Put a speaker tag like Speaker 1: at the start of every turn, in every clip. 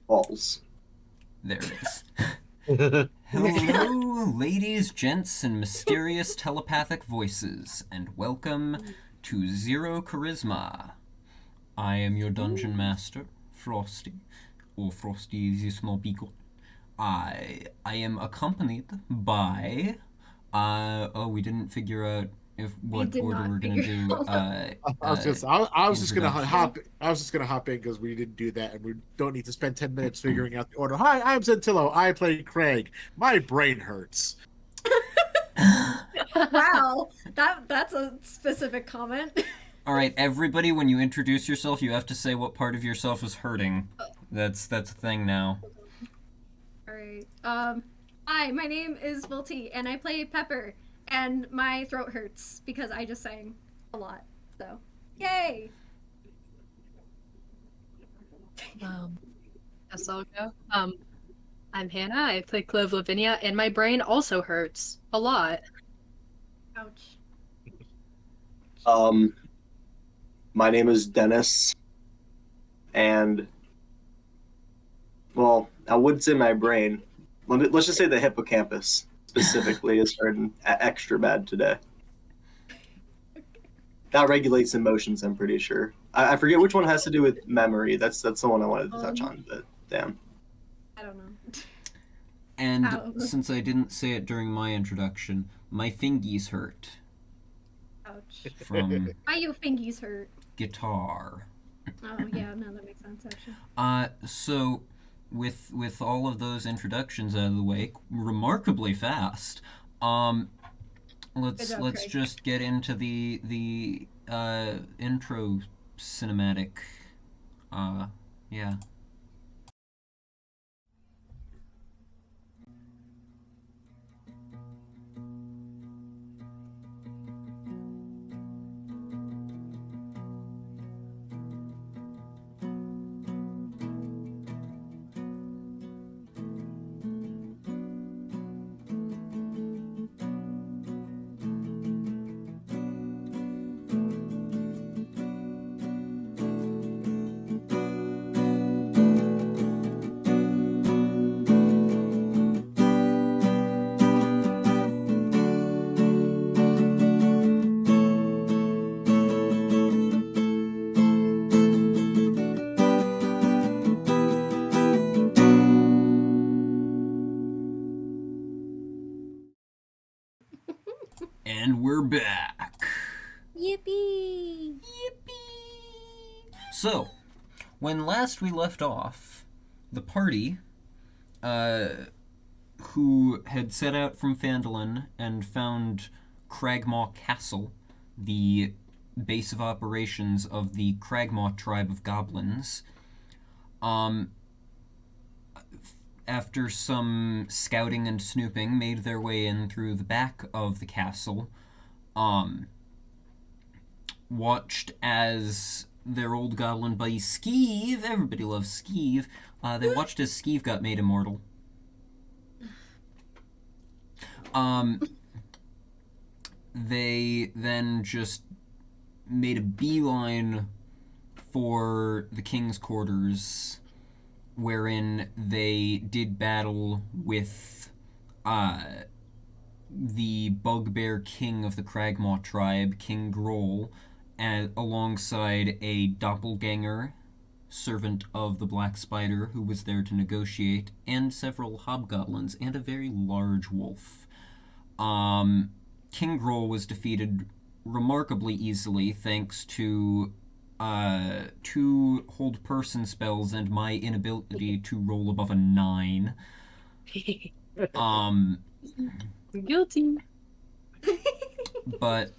Speaker 1: balls.
Speaker 2: There it is. Hello, ladies, gents, and mysterious telepathic voices, and welcome to Zero Charisma. I am your dungeon master, Frosty, or FrostyTheSnowPickle. I am accompanied by... we didn't figure out what order we're gonna do.
Speaker 3: I was just gonna hop in because we didn't do that, and we don't need to spend 10 minutes figuring out the order. Hi, I'm Xantilo. I play Craig. My brain hurts.
Speaker 4: Wow, that's a specific comment.
Speaker 2: All right, everybody, when you introduce yourself, you have to say what part of yourself is hurting. That's a thing now.
Speaker 4: All right. Hi, my name is Volty, and I play Pepper, and my throat hurts because I just sang a lot. So, yay!
Speaker 5: Guess I'll go. I'm Hannah. I play Clove Lavinia, and my brain also hurts a lot.
Speaker 4: Ouch.
Speaker 1: My name is Dennis, and well, I would say my brain. Let's just say the hippocampus specifically is hurting extra bad today. That regulates emotions, I'm pretty sure. I forget which one has to do with memory. That's the one I wanted to touch on, but damn.
Speaker 4: I don't know.
Speaker 2: And
Speaker 4: Ow.
Speaker 2: since I didn't say it during my introduction, my fingies hurt
Speaker 4: Ouch.
Speaker 2: from
Speaker 4: Why your fingies hurt?
Speaker 2: guitar.
Speaker 4: Oh yeah, no, that makes sense actually.
Speaker 2: So with all of those introductions out of the way, remarkably fast. Let's
Speaker 4: job,
Speaker 2: let's
Speaker 4: Craig.
Speaker 2: just get into the intro cinematic. Yeah. And we're back.
Speaker 4: Yippee!
Speaker 2: So, when last we left off, the party, who had set out from Phandelver and found Cragmaw Castle, the base of operations of the Cragmaw tribe of goblins, after some scouting and snooping, made their way in through the back of the castle, watched as their old goblin buddy Skeeve, everybody loves Skeeve, they watched as Skeeve got made immortal. They then just made a beeline for the king's quarters, wherein they did battle with the bugbear king of the Cragmaw tribe, King Groll, alongside a doppelganger, servant of the Black Spider, who was there to negotiate, and several hobgoblins, and a very large wolf. King Groll was defeated remarkably easily thanks to 2 hold person spells and my inability to roll above a 9.
Speaker 5: Guilty.
Speaker 2: But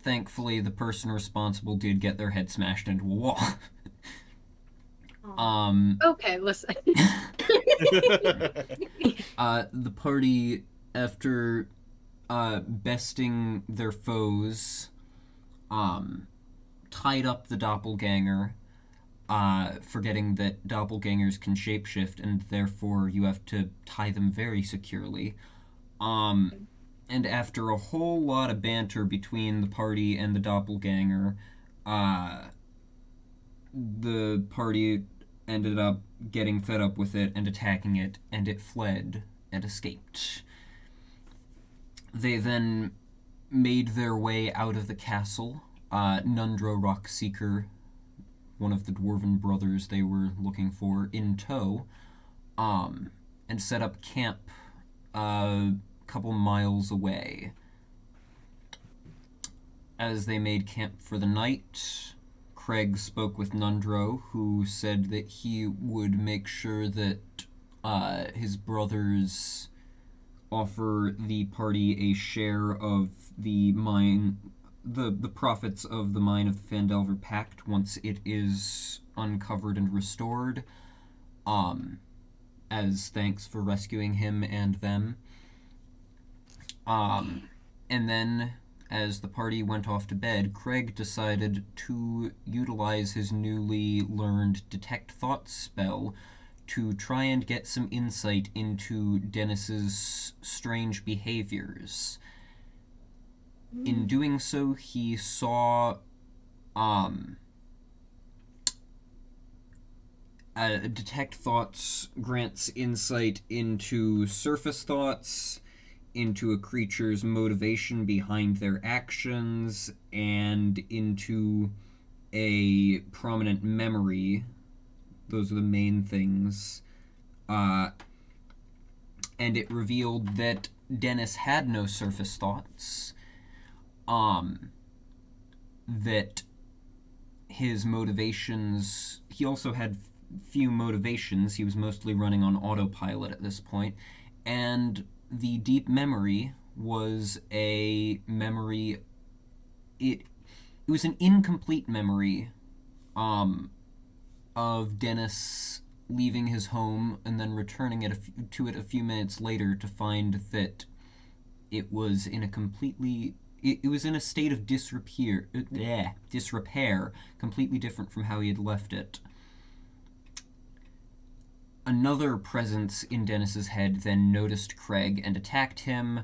Speaker 2: thankfully the person responsible did get their head smashed into a wall.
Speaker 5: Okay, listen.
Speaker 2: The party, after besting their foes, tied up the doppelganger, forgetting that doppelgangers can shapeshift and therefore you have to tie them very securely. And after a whole lot of banter between the party and the doppelganger, the party ended up getting fed up with it and attacking it, and it fled and escaped. They then made their way out of the castle. Nundro Rockseeker, one of the dwarven brothers they were looking for, in tow, and set up camp a couple miles away. As they made camp for the night, Craig spoke with Nundro, who said that he would make sure that his brothers offer the party a share of the mine, the profits of the mine of the Phandelver Pact once it is uncovered and restored, as thanks for rescuing him and them. And then, as the party went off to bed, Craig decided to utilize his newly learned Detect Thoughts spell to try and get some insight into Dennis's strange behaviors. In doing so, he saw Detect Thoughts grants insight into surface thoughts, into a creature's motivation behind their actions, and into a prominent memory. Those are the main things. And it revealed that Dennis had no surface thoughts. That his motivations... He also had few motivations. He was mostly running on autopilot at this point. And the deep memory was a memory... It was an incomplete memory of Dennis leaving his home and then returning to it a few minutes later to find that it was in a completely... It was in a state of disrepair, completely different from how he had left it. Another presence in Dennis's head then noticed Craig and attacked him,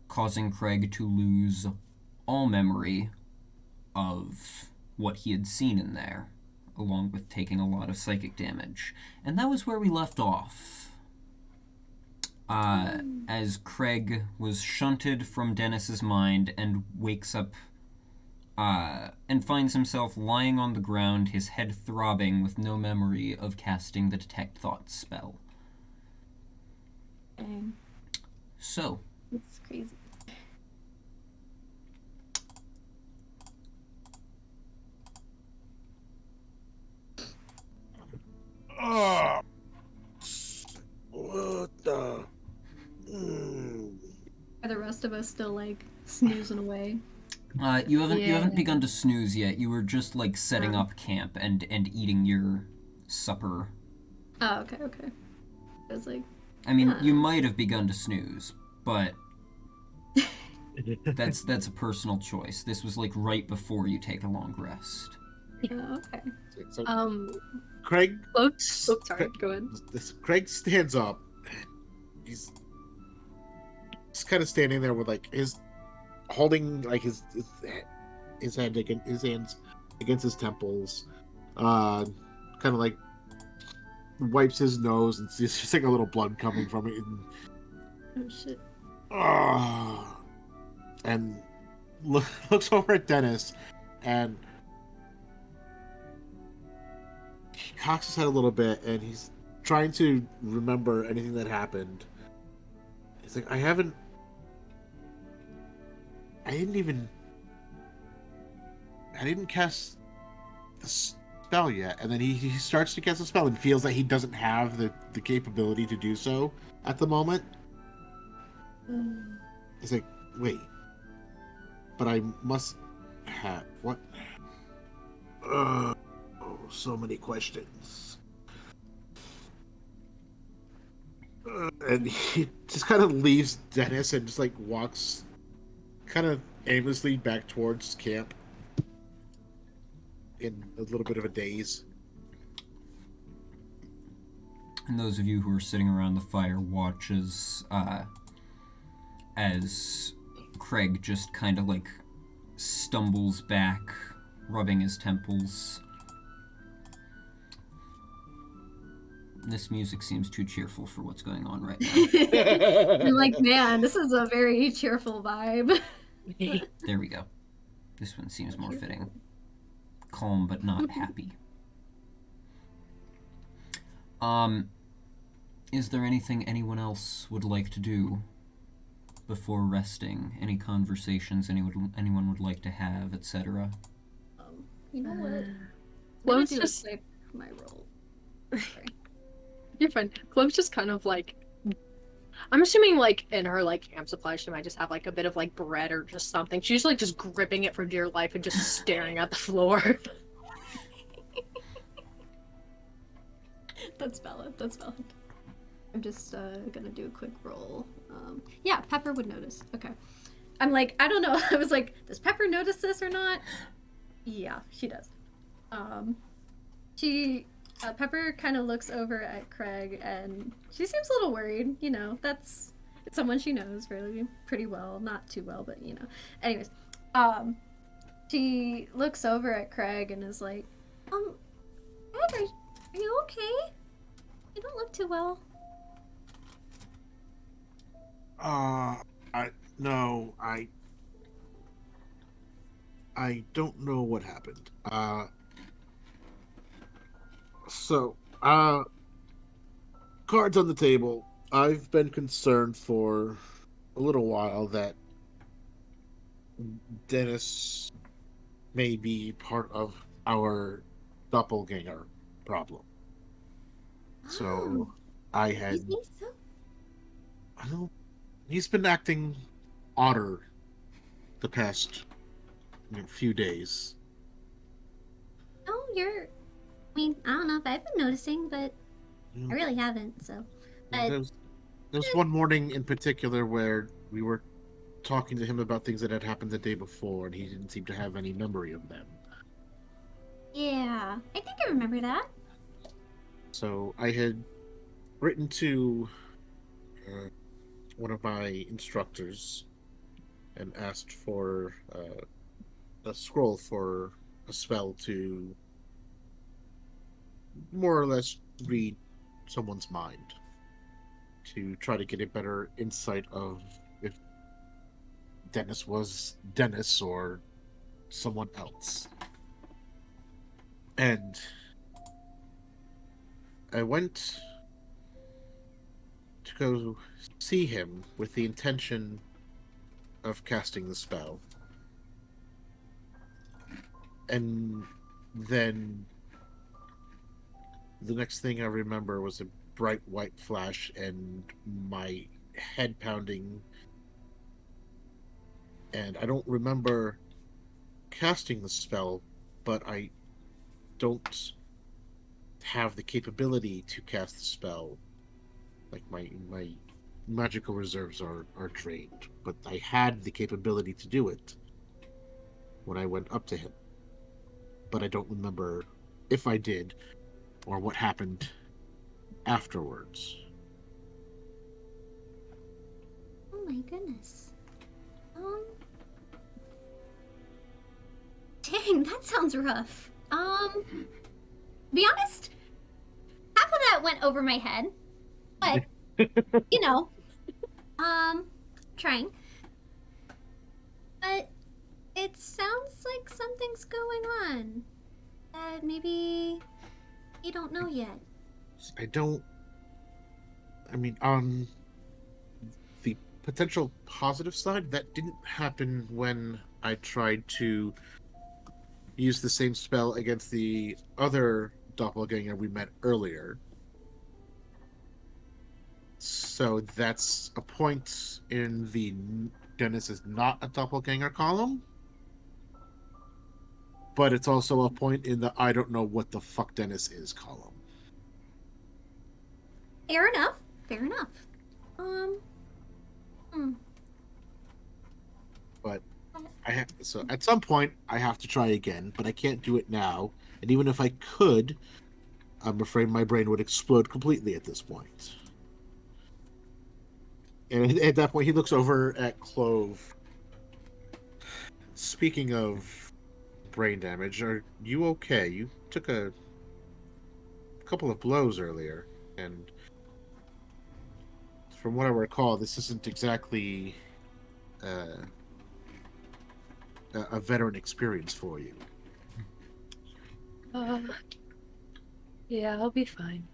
Speaker 2: causing Craig to lose all memory of what he had seen in there, along with taking a lot of psychic damage. And that was where we left off. As Craig was shunted from Dennis's mind and wakes up and finds himself lying on the ground, his head throbbing with no memory of casting the Detect Thoughts spell.
Speaker 4: Dang.
Speaker 2: So.
Speaker 4: That's crazy.
Speaker 3: Oh, what the?
Speaker 4: Are the rest of us still like snoozing away?
Speaker 2: You haven't
Speaker 5: Yeah.
Speaker 2: begun to snooze yet. You were just like setting up camp and eating your supper.
Speaker 4: Oh, okay. I was like,
Speaker 2: I mean, you might have begun to snooze, but that's a personal choice. This was like right before you take a long rest.
Speaker 4: oh, okay.
Speaker 3: So,
Speaker 5: Clove?
Speaker 3: Craig.
Speaker 5: Oh, sorry. Go ahead.
Speaker 3: Craig stands up. He's kind of standing there with like his holding like his hand against his hands against his temples, kind of like wipes his nose and sees just like a little blood coming from it,
Speaker 4: Oh shit.
Speaker 3: and looks over at Dennis, and he cocks his head a little bit, and he's trying to remember anything that happened. He's like, I didn't cast the spell yet. And then he starts to cast a spell and feels that he doesn't have the capability to do so at the moment. He's like, wait, but I must have what? Oh, so many questions. And he just kind of leaves Dennis and just like walks kind of aimlessly back towards camp in a little bit of a daze.
Speaker 2: And those of you who are sitting around the fire watch as Craig just kind of like stumbles back, rubbing his temples. This music seems too cheerful for what's going on right now.
Speaker 4: I'm like, man, this is a very cheerful vibe.
Speaker 2: There we go. This one seems more fitting. Calm but not happy. Is there anything anyone else would like to do before resting? Any conversations anyone would like to have, etc.?
Speaker 4: You know what?
Speaker 5: Chloe's
Speaker 4: I'm gonna
Speaker 5: just
Speaker 4: do my roll. Sorry.
Speaker 5: You're fine. Chloe's just kind of like, I'm assuming like in her like camp supply she might just have like a bit of like bread or just something. She's like just gripping it for dear life and just staring at the floor.
Speaker 4: That's valid. That's valid. I'm just gonna do a quick roll. Yeah, Pepper would notice. Okay. I'm like, I don't know. I was like, does Pepper notice this or not? Yeah, she does. Pepper kind of looks over at Craig and she seems a little worried. You know, it's someone she knows really pretty well. Not too well, but you know. Anyways, she looks over at Craig and is like, Craig, are you okay? You don't look too well.
Speaker 3: I don't know what happened. Cards on the table. I've been concerned for a little while that Dennis may be part of our doppelganger problem. So I had.
Speaker 4: You think so?
Speaker 3: I don't. He's been acting odder the past few days.
Speaker 4: Oh, I mean, I don't know if I've been noticing, but I really haven't, so. But...
Speaker 3: There was one morning in particular where we were talking to him about things that had happened the day before, and he didn't seem to have any memory of them.
Speaker 4: Yeah, I think I remember that.
Speaker 3: So I had written to one of my instructors and asked for a scroll for a spell to more or less read someone's mind, to try to get a better insight of if Dennis was Dennis or someone else. And I went to go see him with the intention of casting the spell. And then the next thing I remember was a bright white flash and my head pounding. And I don't remember casting the spell, but I don't have the capability to cast the spell. Like my magical reserves are drained, but I had the capability to do it when I went up to him. But I don't remember if I did or what happened afterwards.
Speaker 4: Oh my goodness. Dang, that sounds rough. To be honest, half of that went over my head. But, you know, trying. But it sounds like something's going on that maybe you don't know yet.
Speaker 3: I mean, on the potential positive side, that didn't happen when I tried to use the same spell against the other doppelganger we met earlier. So that's a point in the Dennis is not a doppelganger column. But it's also a point in the I don't know what the fuck Dennis is column.
Speaker 4: Fair enough. Fair enough.
Speaker 3: But so at some point I have to try again, but I can't do it now. And even if I could, I'm afraid my brain would explode completely at this point. And at that point, he looks over at Clove. Speaking of brain damage, are you okay? You took a couple of blows earlier, and from what I recall, this isn't exactly a veteran experience for you.
Speaker 5: Yeah, I'll be fine.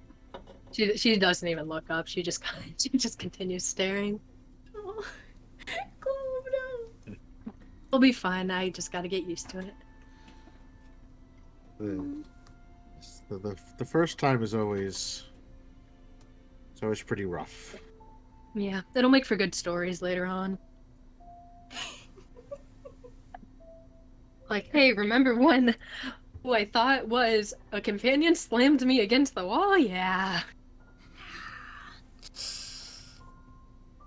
Speaker 5: She doesn't even look up. She just continues staring.
Speaker 4: Oh, Clove, no.
Speaker 5: I'll be fine. I just gotta get used to it.
Speaker 3: The first time is always pretty rough.
Speaker 5: Yeah, it'll make for good stories later on. Like, hey, remember when who I thought was a companion slammed me against the wall? Yeah.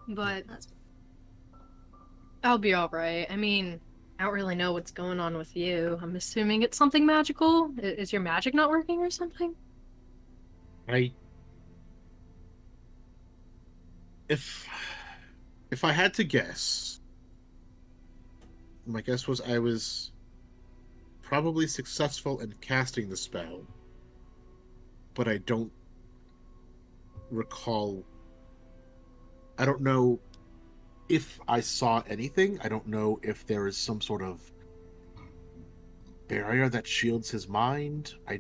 Speaker 5: But I'll be alright. I mean, I don't really know what's going on with you. I'm assuming it's something magical. Is your magic not working or something?
Speaker 3: If I had to guess, my guess was I was probably successful in casting the spell, but I don't recall. I don't know if I saw anything. I don't know if there is some sort of barrier that shields his mind. I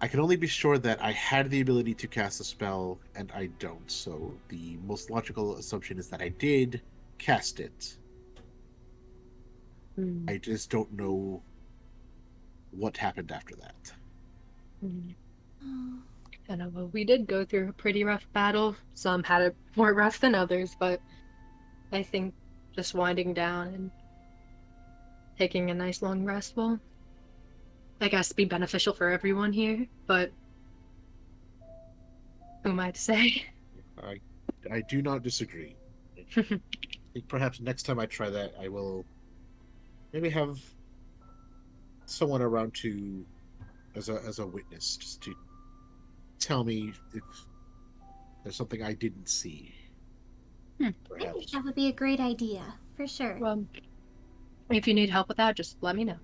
Speaker 3: can only be sure that I had the ability to cast a spell, and I don't. So the most logical assumption is that I did cast it. I just don't know what happened after that.
Speaker 5: I know, well, we did go through a pretty rough battle. Some had it more rough than others, but I think just winding down and taking a nice long rest will, I guess, be beneficial for everyone here, but who am I to say?
Speaker 3: I do not disagree. I think perhaps next time I try that, I will maybe have someone around to as a witness, just to tell me if there's something I didn't see.
Speaker 4: I think
Speaker 3: Perhaps.
Speaker 4: that would be a great idea, for sure.
Speaker 5: Well, if you need help with that, just let me know.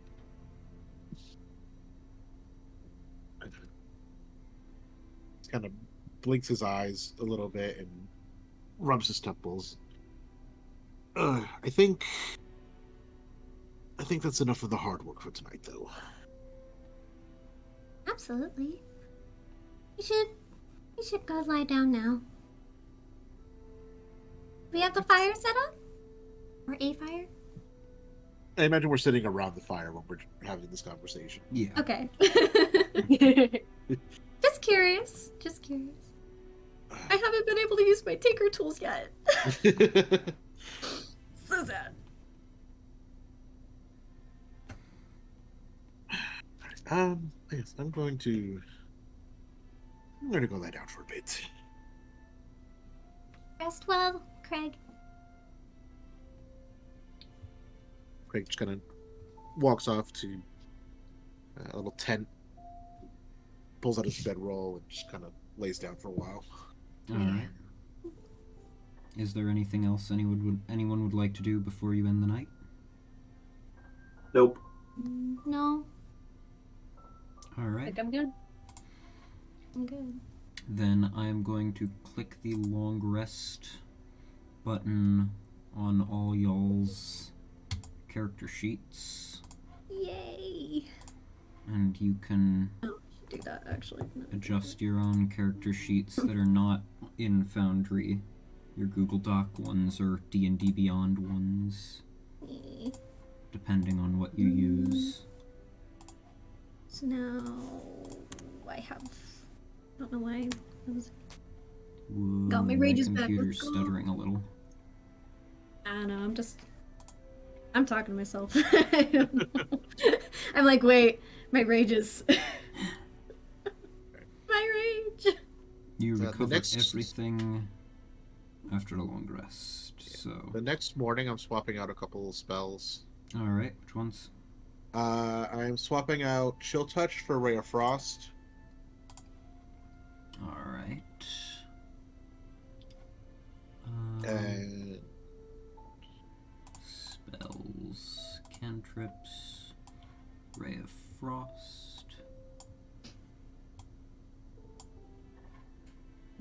Speaker 3: He kind of blinks his eyes a little bit and rubs his temples. I think that's enough of the hard work for tonight, though.
Speaker 4: Absolutely. You should go lie down now. We have the fire set up? Or a fire?
Speaker 3: I imagine we're sitting around the fire when we're having this conversation.
Speaker 2: Yeah.
Speaker 4: Okay. Just curious. Just curious. I haven't been able to use my tinker tools yet. So sad.
Speaker 3: Yes, I'm going to go lie down for a bit.
Speaker 4: Rest well, Craig.
Speaker 3: Craig just kind of walks off to a little tent, pulls out his bedroll, and just kind of lays down for a while.
Speaker 2: All right. Is there anything else anyone would like to do before you end the night?
Speaker 1: Nope.
Speaker 4: No,
Speaker 2: All
Speaker 5: I
Speaker 2: right.
Speaker 5: think I'm good.
Speaker 4: I'm good.
Speaker 2: Then I am going to click the long rest button on all y'all's character sheets,
Speaker 4: Yay!
Speaker 2: and you can
Speaker 4: Do that actually. No.
Speaker 2: adjust your own character sheets that are not in Foundry, your Google Doc ones or D&D Beyond ones, depending on what you use.
Speaker 4: So now I have. I don't know why.
Speaker 2: Whoa,
Speaker 4: Got my rages back,
Speaker 2: computer's
Speaker 4: let's go.
Speaker 2: stuttering a little.
Speaker 4: I don't know. I'm talking to myself. I don't know. I'm like, wait, my rages. My rage.
Speaker 2: You
Speaker 3: The
Speaker 2: recover
Speaker 3: next-
Speaker 2: everything after a long rest. So,
Speaker 3: The next morning, I'm swapping out a couple of spells.
Speaker 2: all right, which ones?
Speaker 3: I'm swapping out Chill Touch for Ray of Frost.
Speaker 2: All right.
Speaker 3: And
Speaker 2: Spells, cantrips, Ray of Frost.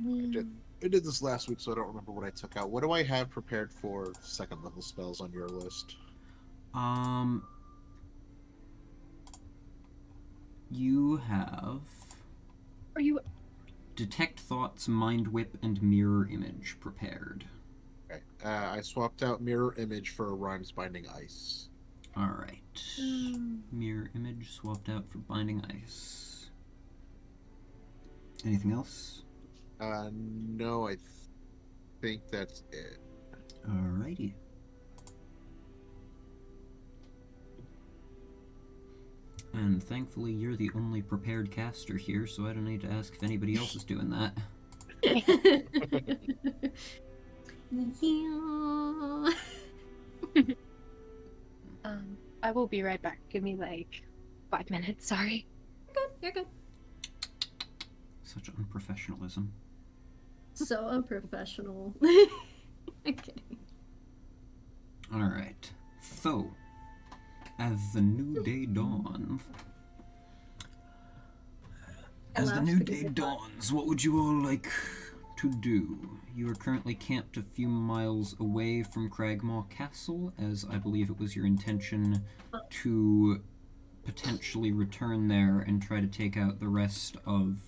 Speaker 3: I did this last week, so I don't remember what I took out. What do I have prepared for second level spells on your list?
Speaker 2: You have
Speaker 5: Are you?
Speaker 2: Detect Thoughts, Mind Whip, and Mirror Image prepared.
Speaker 3: Okay. I swapped out Mirror Image for Rhymes Binding Ice.
Speaker 2: Alright. Mirror Image swapped out for Binding Ice. Anything else?
Speaker 3: No, I think that's it.
Speaker 2: Alrighty. And thankfully, you're the only prepared caster here, so I don't need to ask if anybody else is doing that.
Speaker 4: Yeah.
Speaker 5: I will be right back. Give me like 5 minutes. Sorry.
Speaker 4: You're good.
Speaker 2: Such unprofessionalism.
Speaker 4: So unprofessional. I'm kidding.
Speaker 2: Alright. So, as the new day dawns... As the new day dawns, what would you all like to do? You are currently camped a few miles away from Cragmaw Castle, as I believe it was your intention to potentially return there and try to take out the rest of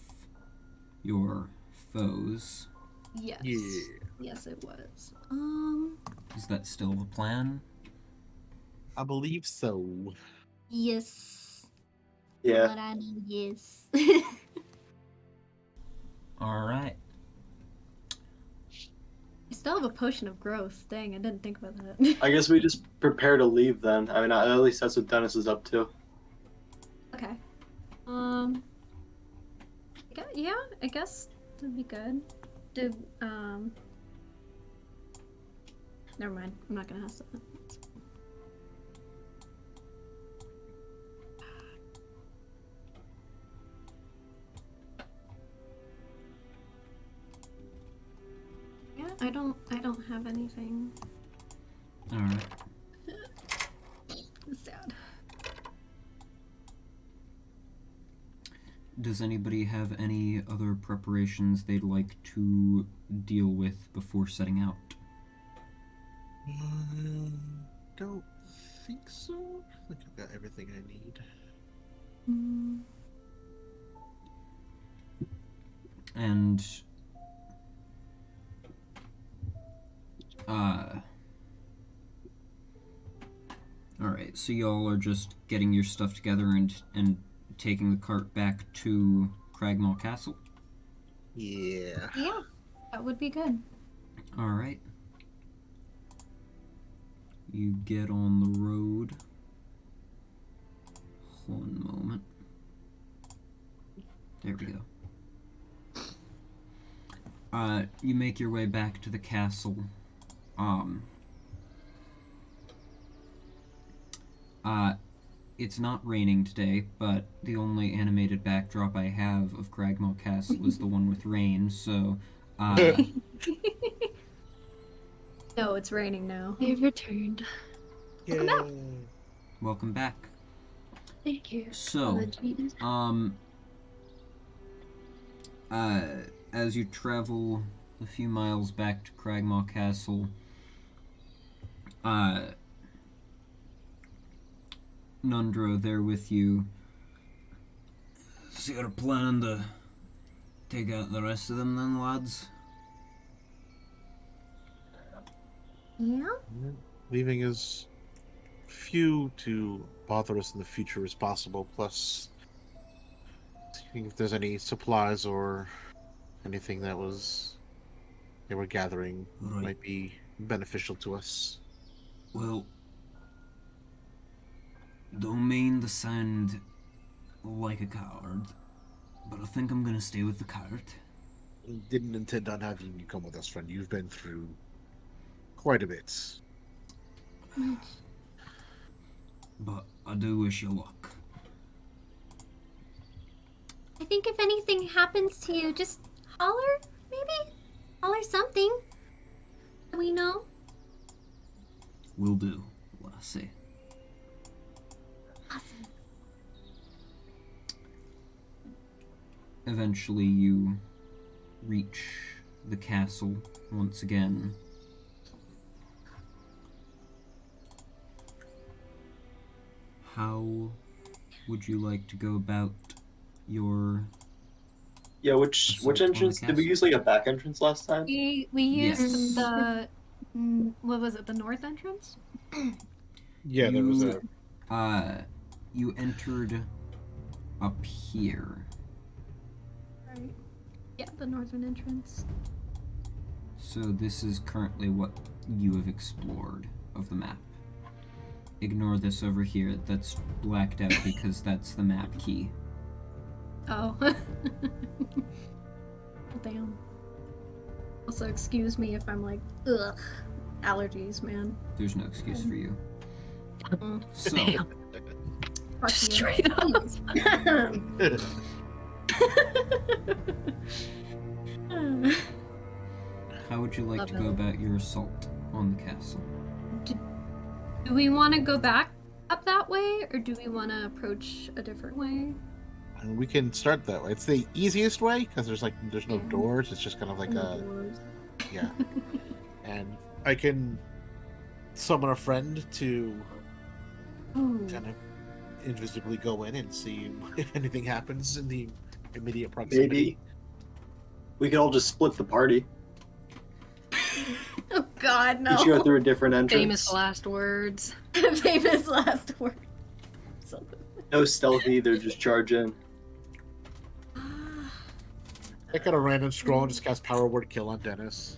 Speaker 2: your foes.
Speaker 4: Yes.
Speaker 3: Yeah.
Speaker 4: Yes, it was.
Speaker 2: Is that still the plan?
Speaker 3: I believe so.
Speaker 4: Yes.
Speaker 1: Yeah.
Speaker 4: What I need, yes.
Speaker 2: Alright.
Speaker 4: I still have a potion of growth. Dang, I didn't think about that.
Speaker 1: I guess we just prepare to leave then. I mean, at least that's what Dennis is up to.
Speaker 4: Okay. Yeah, I guess that'd be good. Never mind. I'm not gonna ask that. Yeah, I don't have anything.
Speaker 2: Alright.
Speaker 4: It's sad.
Speaker 2: Does anybody have any other preparations they'd like to deal with before setting out?
Speaker 3: Don't think so. I think I've got everything I need.
Speaker 2: And alright, so y'all are just getting your stuff together and taking the cart back to Cragmaw Castle?
Speaker 3: Yeah.
Speaker 4: Yeah, that would be good.
Speaker 2: Alright. You get on the road. One moment. There we go. You make your way back to the castle. It's not raining today, but the only animated backdrop I have of Cragmaw Castle is the one with rain, so,
Speaker 4: No, it's raining now.
Speaker 5: They've returned.
Speaker 3: Yeah.
Speaker 2: welcome back.
Speaker 5: Thank you.
Speaker 2: So, as you travel a few miles back to Cragmaw Castle, Nundro there with you. So you're planning to take out the rest of them then, lads?
Speaker 4: Yeah?
Speaker 3: Leaving as few to bother us in the future as possible, plus seeing if there's any supplies or anything that they were gathering might be beneficial to us.
Speaker 2: Well, don't mean to sound like a coward, but I think I'm gonna stay with the cart.
Speaker 3: Didn't intend on having you come with us, friend. You've been through quite a bit.
Speaker 2: But I do wish you luck.
Speaker 4: I think if anything happens to you, just holler, maybe? Holler something. We know.
Speaker 2: Will do, lassie.
Speaker 4: Awesome.
Speaker 2: Eventually you reach the castle once again. How would you like to go about your...
Speaker 1: Yeah, which
Speaker 2: Assault on the
Speaker 1: entrance? Did we
Speaker 2: castle?
Speaker 1: use like a back entrance last time?
Speaker 4: We
Speaker 2: Yes.
Speaker 4: used the what was it? The north entrance.
Speaker 3: Yeah, there was a.
Speaker 2: You entered up here.
Speaker 4: Right. Yeah, the northern entrance.
Speaker 2: So this is currently what you have explored of the map. Ignore this over here, that's blacked out because that's the map key.
Speaker 4: Oh. Well, damn. Also, excuse me if I'm like, ugh, allergies, man.
Speaker 2: There's no excuse for you.
Speaker 4: Mm.
Speaker 2: So,
Speaker 5: Damn.
Speaker 4: Fuck you.
Speaker 5: Straight up.
Speaker 2: how would you like
Speaker 4: Love
Speaker 2: to go
Speaker 4: it.
Speaker 2: about your assault on the castle?
Speaker 4: Do we want to go back up that way, or do we want to approach a different way?
Speaker 3: And we can start that way. It's the easiest way because there's no
Speaker 4: Yeah.
Speaker 3: doors. It's just kind of like
Speaker 4: No
Speaker 3: a
Speaker 4: doors.
Speaker 3: yeah. And I can summon a friend to
Speaker 4: Ooh.
Speaker 3: kind of invisibly go in and see if anything happens in the immediate proximity.
Speaker 1: Maybe we could all just split the party.
Speaker 4: Oh God, no!
Speaker 1: Each go through a different entrance.
Speaker 5: Famous last words.
Speaker 4: Famous last word. So-
Speaker 1: No stealthy. They're just charge in.
Speaker 3: I got a random scroll and just cast Power Word Kill on Dennis.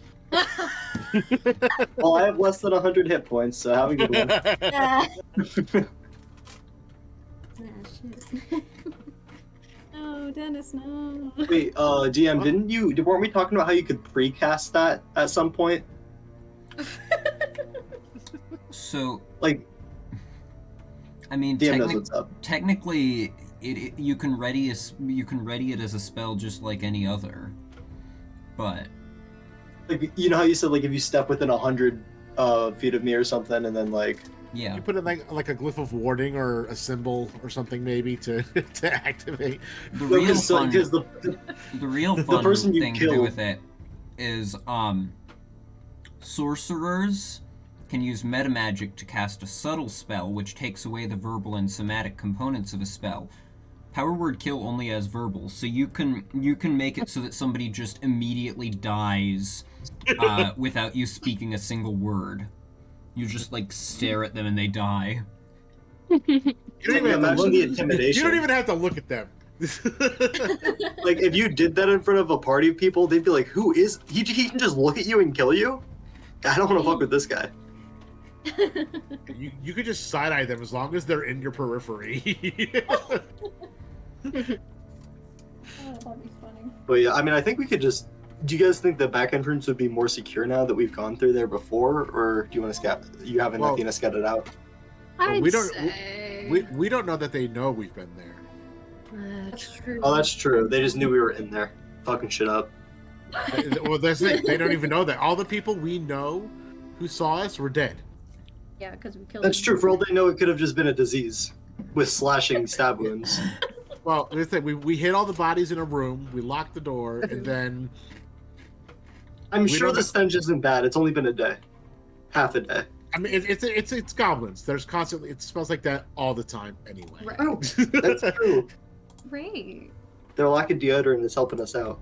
Speaker 1: Well, I have less than 100 hit points, so have a good one.
Speaker 4: Ah, shit. No, Dennis, no.
Speaker 1: Wait, DM, weren't we talking about how you could precast that at some point?
Speaker 2: So,
Speaker 1: Like,
Speaker 2: I mean,
Speaker 1: DM knows what's up.
Speaker 2: technically, you can ready it as a spell just like any other, but
Speaker 1: Like, you know how you said, like, if you step within 100 feet of me or something, and then, like...
Speaker 2: yeah.
Speaker 3: You put in like a glyph of warding or a symbol or something maybe to to activate.
Speaker 2: The
Speaker 1: No,
Speaker 2: real
Speaker 1: 'cause,
Speaker 2: fun,
Speaker 1: 'cause the
Speaker 2: the real
Speaker 1: the
Speaker 2: fun
Speaker 1: person you
Speaker 2: thing to do
Speaker 1: kill-
Speaker 2: with it is sorcerers can use metamagic to cast a subtle spell which takes away the verbal and somatic components of a spell. Power Word Kill only has verbal, so you can make it so that somebody just immediately dies without you speaking a single word. You just like stare at them and they die.
Speaker 3: You don't
Speaker 1: Can
Speaker 3: even
Speaker 1: you
Speaker 3: have to
Speaker 1: imagine
Speaker 3: look.
Speaker 1: the
Speaker 3: You
Speaker 1: intimidation?
Speaker 3: don't even have to look at them.
Speaker 1: Like, if you did that in front of a party of people, they'd be like, who is... He can just look at you and kill you? I don't want to fuck with this guy.
Speaker 3: You could just side eye them as long as they're in your periphery.
Speaker 4: Oh, that'd be funny.
Speaker 1: But yeah, I mean, I think we could just... Do you guys think the back entrance would be more secure now that we've gone through there before? Or do you want to scout... You haven't
Speaker 3: Well-
Speaker 1: Athena scouted out?
Speaker 5: I'd
Speaker 3: we don't-
Speaker 5: say...
Speaker 3: we don't know that they know we've been there.
Speaker 4: That's true.
Speaker 1: Oh, that's true. They just knew we were in there. Fucking shit up.
Speaker 3: Well, that's the thing. They don't even know that. All the people we know who saw us were dead.
Speaker 4: Yeah, because we killed.
Speaker 1: That's
Speaker 4: him.
Speaker 1: true. For all they know, it could have just been a disease with slashing stab wounds.
Speaker 3: Well, the thing, we hid all the bodies in a room. We locked the door, and then
Speaker 1: I'm
Speaker 3: We
Speaker 1: sure
Speaker 3: don't-
Speaker 1: the stench isn't bad. It's only been a day. Half a day.
Speaker 3: I mean it's goblins. There's constantly it smells like that all the time anyway.
Speaker 4: Right.
Speaker 1: Oh, that's true.
Speaker 4: Right.
Speaker 1: Their lack of deodorant is helping us out.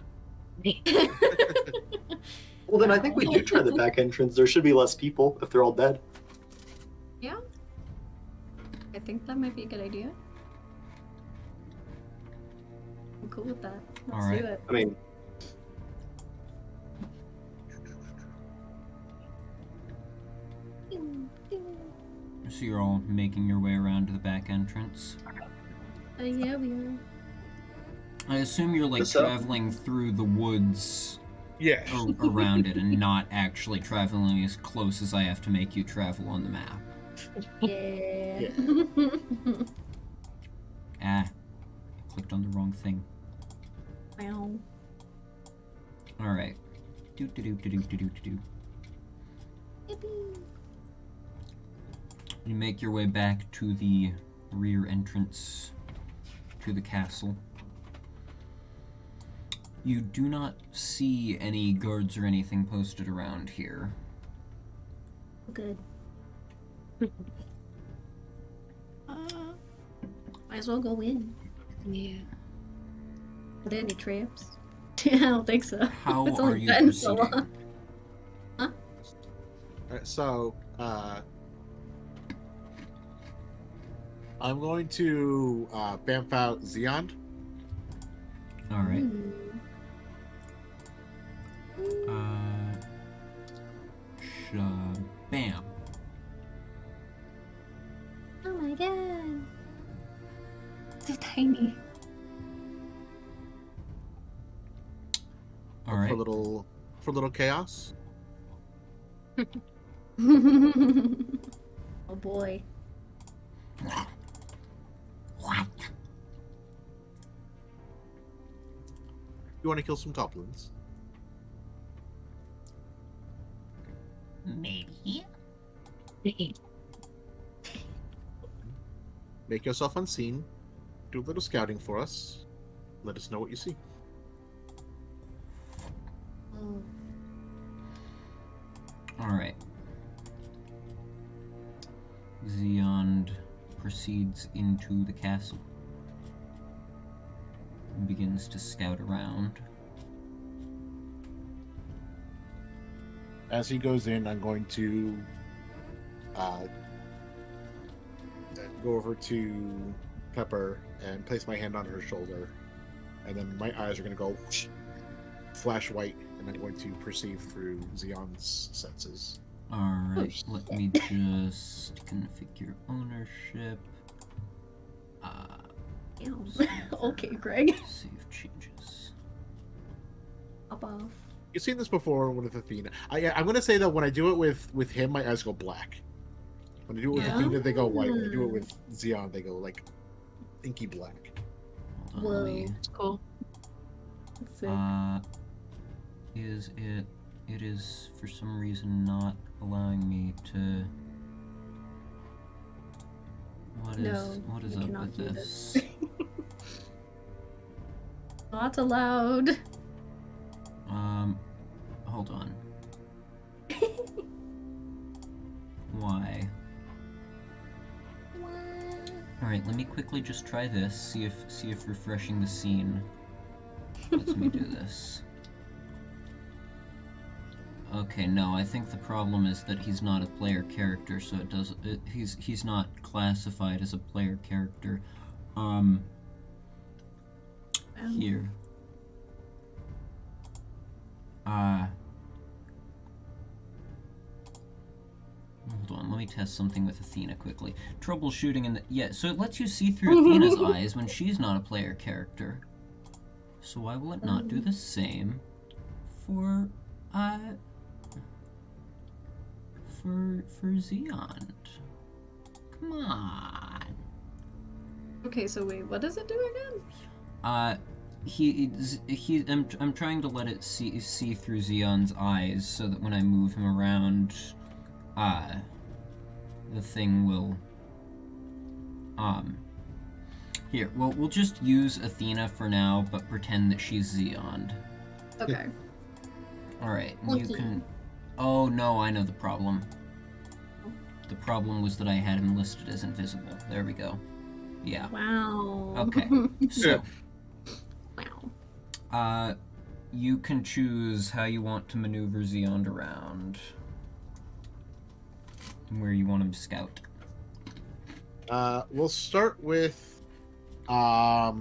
Speaker 1: Well, then I think we do try the back entrance. There should be less people if they're all dead.
Speaker 4: Yeah. I think that might be a good idea. I'm cool with that. Let's
Speaker 2: Alright.
Speaker 4: do it.
Speaker 1: I mean,
Speaker 2: So you're all making your way around to the back entrance.
Speaker 4: Yeah, we are.
Speaker 2: I assume you're like
Speaker 1: What's up?
Speaker 2: traveling through the woods
Speaker 3: Yeah.
Speaker 2: around it and not actually traveling as close as I have to make you travel on the map.
Speaker 4: Yeah.
Speaker 2: Ah, clicked on the wrong thing.
Speaker 4: Wow.
Speaker 2: Alright. Do.
Speaker 4: Yippee.
Speaker 2: You make your way back to the rear entrance to the castle. You do not see any guards or anything posted around here.
Speaker 4: Good. Might as well go in.
Speaker 5: Yeah.
Speaker 4: Are there any traps? I don't think so.
Speaker 2: How
Speaker 4: It's
Speaker 2: are
Speaker 4: only
Speaker 2: you
Speaker 4: been so
Speaker 2: proceeding?
Speaker 4: long.
Speaker 3: Alright, so, I'm going to bamf out Xeon.
Speaker 2: Alright. Bam.
Speaker 4: Oh my god. So tiny.
Speaker 2: Alright.
Speaker 3: For a little chaos.
Speaker 4: Oh boy.
Speaker 2: What?
Speaker 3: You want to kill some goblins?
Speaker 2: Maybe.
Speaker 3: Make yourself unseen. Do a little scouting for us. Let us know what you see.
Speaker 4: Oh.
Speaker 2: Alright. Xeon proceeds into the castle and begins to scout around.
Speaker 3: As he goes in, I'm going to go over to Pepper and place my hand on her shoulder, and then my eyes are going to go whoosh, flash white, and I'm going to perceive through Xeon's senses.
Speaker 2: Alright,
Speaker 4: Oh,
Speaker 2: let me just configure ownership.
Speaker 4: Ew.
Speaker 2: Save
Speaker 4: Okay, Greg.
Speaker 2: Save changes.
Speaker 4: Up off.
Speaker 3: You've seen this before with Athena. I'm going to say that when I do it with him, my eyes go black. When I do it with
Speaker 2: Yeah.
Speaker 3: Athena, they go white. When I do it with Xeon, they go like inky black.
Speaker 2: Hold on, let me...
Speaker 5: It's cool.
Speaker 4: Let's see.
Speaker 2: Is it... It is, for some reason, not allowing me to... What is
Speaker 4: you
Speaker 2: up
Speaker 4: cannot
Speaker 2: with
Speaker 4: do
Speaker 2: this?
Speaker 4: Not allowed.
Speaker 2: Hold on. Why? Alright, let me quickly just try this, see if refreshing the scene lets me do this. Okay, no, I think the problem is that he's not a player character, so he's not classified as a player character. Here. Hold on, let me test something with Athena quickly. Troubleshooting in the... Yeah, so it lets you see through Athena's eyes when she's not a player character. So why will it not do the same for Xeon? Come on.
Speaker 4: Okay, so wait, what does it do again?
Speaker 2: I'm trying to let it see through Xeon's eyes so that when I move him around, the thing will, here, well, we'll just use Athena for now, but pretend that she's Xeon.
Speaker 4: Okay.
Speaker 2: Alright, you
Speaker 4: Okay.
Speaker 2: can, oh no, I know the problem. The problem was that I had him listed as invisible. There we go. Yeah.
Speaker 4: Wow.
Speaker 2: Okay, so...
Speaker 4: Wow.
Speaker 2: You can choose how you want to maneuver Xeon around. And where you want him to scout.
Speaker 3: We'll start with the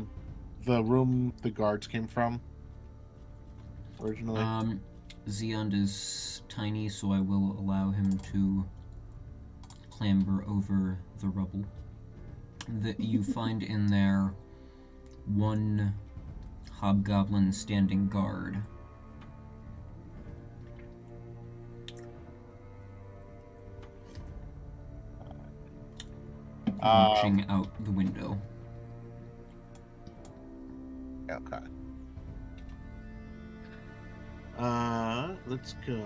Speaker 3: room the guards came from originally.
Speaker 2: Xeon is tiny, so I will allow him to clamber over the rubble. That you find in there one hobgoblin standing guard. Watching out the window.
Speaker 3: Okay. Let's go.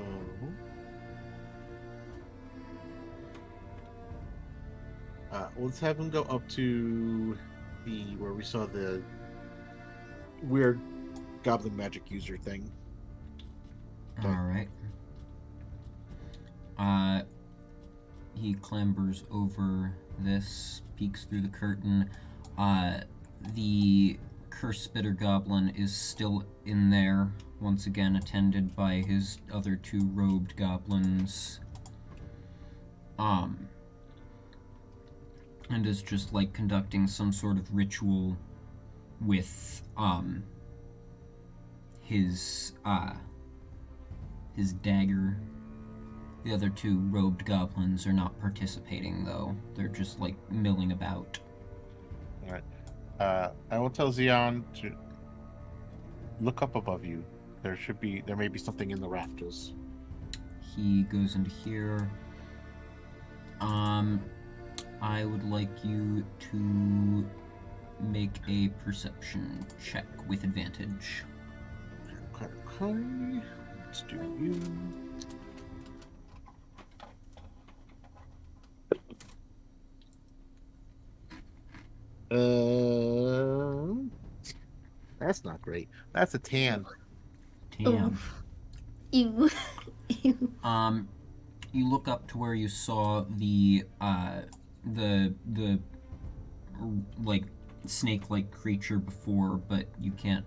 Speaker 3: Let's have him go up to where we saw the weird goblin magic user thing.
Speaker 2: All right. He clambers over this, peeks through the curtain. The Curse Spitter Goblin is still in there, once again attended by his other 2 robed goblins. And is just like conducting some sort of ritual with his dagger. The other 2 robed goblins are not participating though. They're just like milling about.
Speaker 3: Alright. I will tell Xeon to look up above you. There may be something in the rafters.
Speaker 2: He goes into here. I would like you to make a perception check with advantage.
Speaker 3: Okay. Let's do you. That's not great. That's a 10.
Speaker 2: Damn.
Speaker 4: Ew. Ew.
Speaker 2: You look up to where you saw the like snake-like creature before, but you can't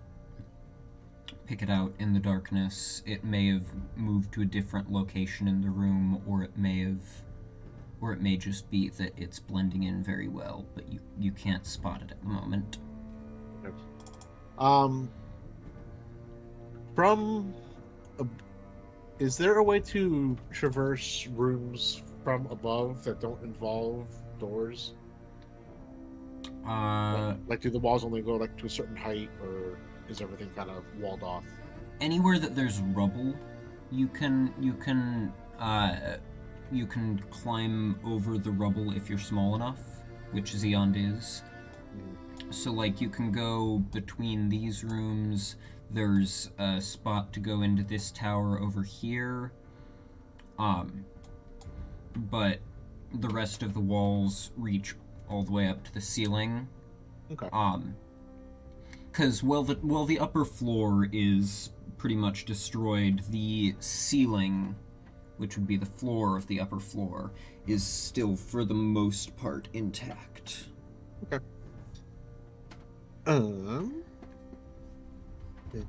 Speaker 2: pick it out in the darkness. It may have moved to a different location in the room, or it may just be that it's blending in very well, but you can't spot it at the moment.
Speaker 3: Is there a way to traverse rooms from above that don't involve doors? Like do the walls only go like to a certain height, or is everything kind of walled off?
Speaker 2: Anywhere that there's rubble, you can climb over the rubble if you're small enough, which Xeon is. So like you can go between these rooms. There's a spot to go into this tower over here. But the rest of the walls reach all the way up to the ceiling.
Speaker 3: Okay.
Speaker 2: Because while the upper floor is pretty much destroyed, the ceiling, which would be the floor of the upper floor, is still for the most part intact.
Speaker 3: Okay.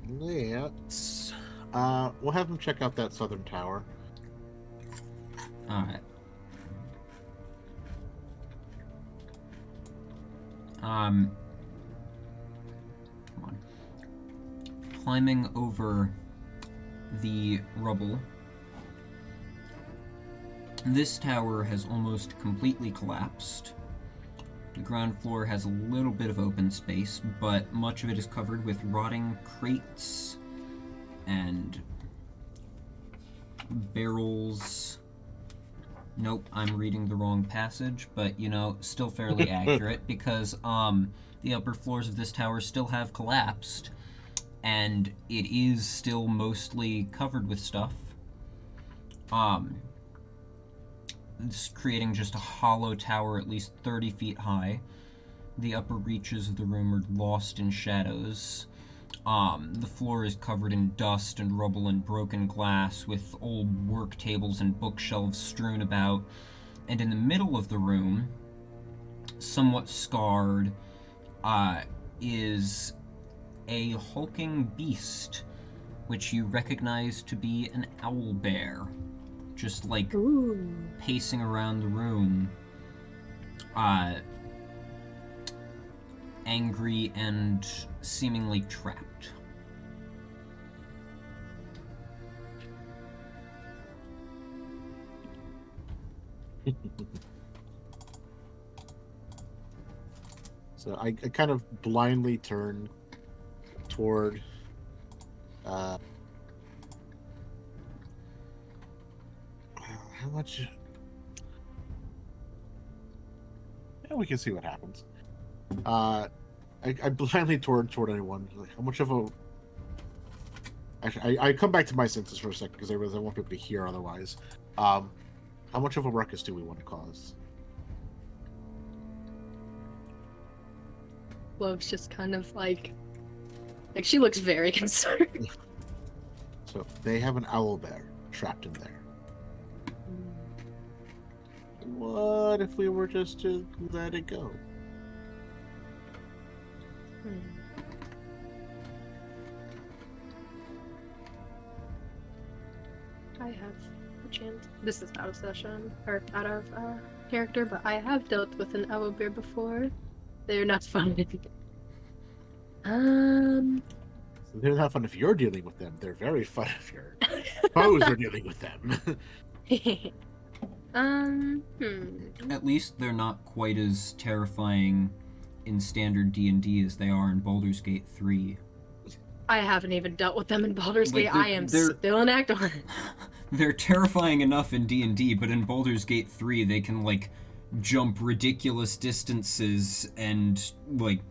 Speaker 3: Let's we'll have him check out that southern tower.
Speaker 2: Alright. Come on. Climbing over the rubble. This tower has almost completely collapsed. The ground floor has a little bit of open space, but much of it is covered with rotting crates and barrels. Nope, I'm reading the wrong passage, but you know, still fairly accurate because the upper floors of this tower still have collapsed, and it is still mostly covered with stuff. It's creating just a hollow tower at least 30 feet high. The upper reaches of the room are lost in shadows. The floor is covered in dust and rubble and broken glass, with old work tables and bookshelves strewn about. And in the middle of the room, somewhat scarred, is a hulking beast, which you recognize to be an owl bear. Just like pacing around the room, angry and seemingly trapped.
Speaker 3: So I kind of blindly turn toward how much? Yeah, we can see what happens. I blindly toward anyone. Like, how much of a? Actually, I come back to my senses for a second because I realize I want people to hear otherwise. How much of a ruckus do we want to cause?
Speaker 5: Clove's just kind of like Like, she looks very concerned.
Speaker 3: So they have an owlbear trapped in there. What if we were just to let it go?
Speaker 5: I have a chance. This is out of session, or out of character, but I have dealt with an owlbear before. They're not fun.
Speaker 3: So they're not fun if you're dealing with them. They're very fun if your foes are dealing with them.
Speaker 2: At least they're not quite as terrifying in standard D&D as they are in Baldur's Gate 3.
Speaker 5: I haven't even dealt with them in Baldur's
Speaker 2: Like,
Speaker 5: Gate. I am still an actor.
Speaker 2: They're terrifying enough in D&D, but in Baldur's Gate 3 they can, like, jump ridiculous distances and, like,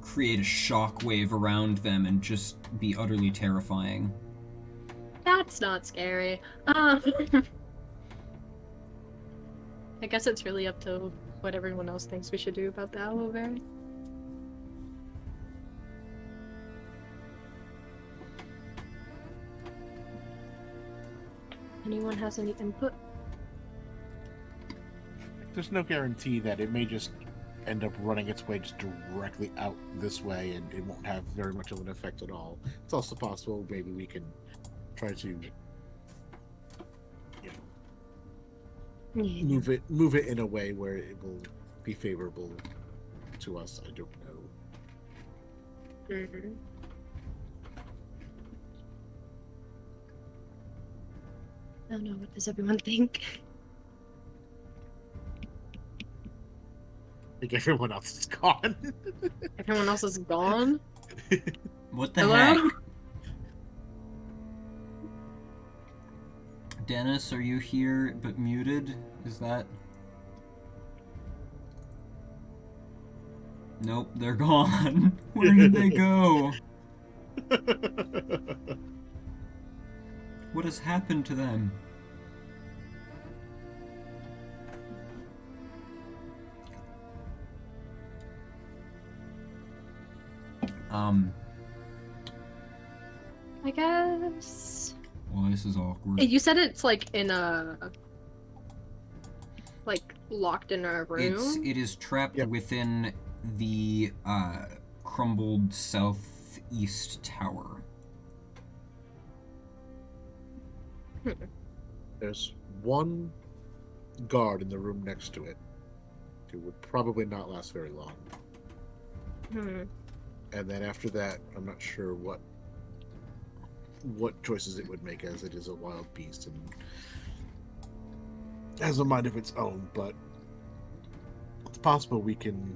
Speaker 2: create a shockwave around them and just be utterly terrifying.
Speaker 5: That's not scary. I guess it's really up to what everyone else thinks we should do about the owlbear. Anyone has any input?
Speaker 3: There's no guarantee that it may just end up running its way just directly out this way and it won't have very much of an effect at all. It's also possible maybe we can try to move it in a way where it will be favorable to us. I don't know.
Speaker 5: Mm-hmm. I don't know. What does everyone think?
Speaker 3: I think everyone else is gone.
Speaker 5: Everyone else is gone?
Speaker 2: What the
Speaker 5: Hello?
Speaker 2: heck? Dennis, are you here but muted? Is that... Nope, they're gone. Where did they go? What has happened to them?
Speaker 5: I guess.
Speaker 2: Well, this is awkward.
Speaker 5: You said it's like in a. Like locked in a room?
Speaker 2: It is trapped
Speaker 3: Yep.
Speaker 2: within the crumbled southeast tower.
Speaker 3: There's one guard in the room next to it who would probably not last very long. And then after that, I'm not sure what choices it would make, as it is a wild beast and has a mind of its own, but it's possible we can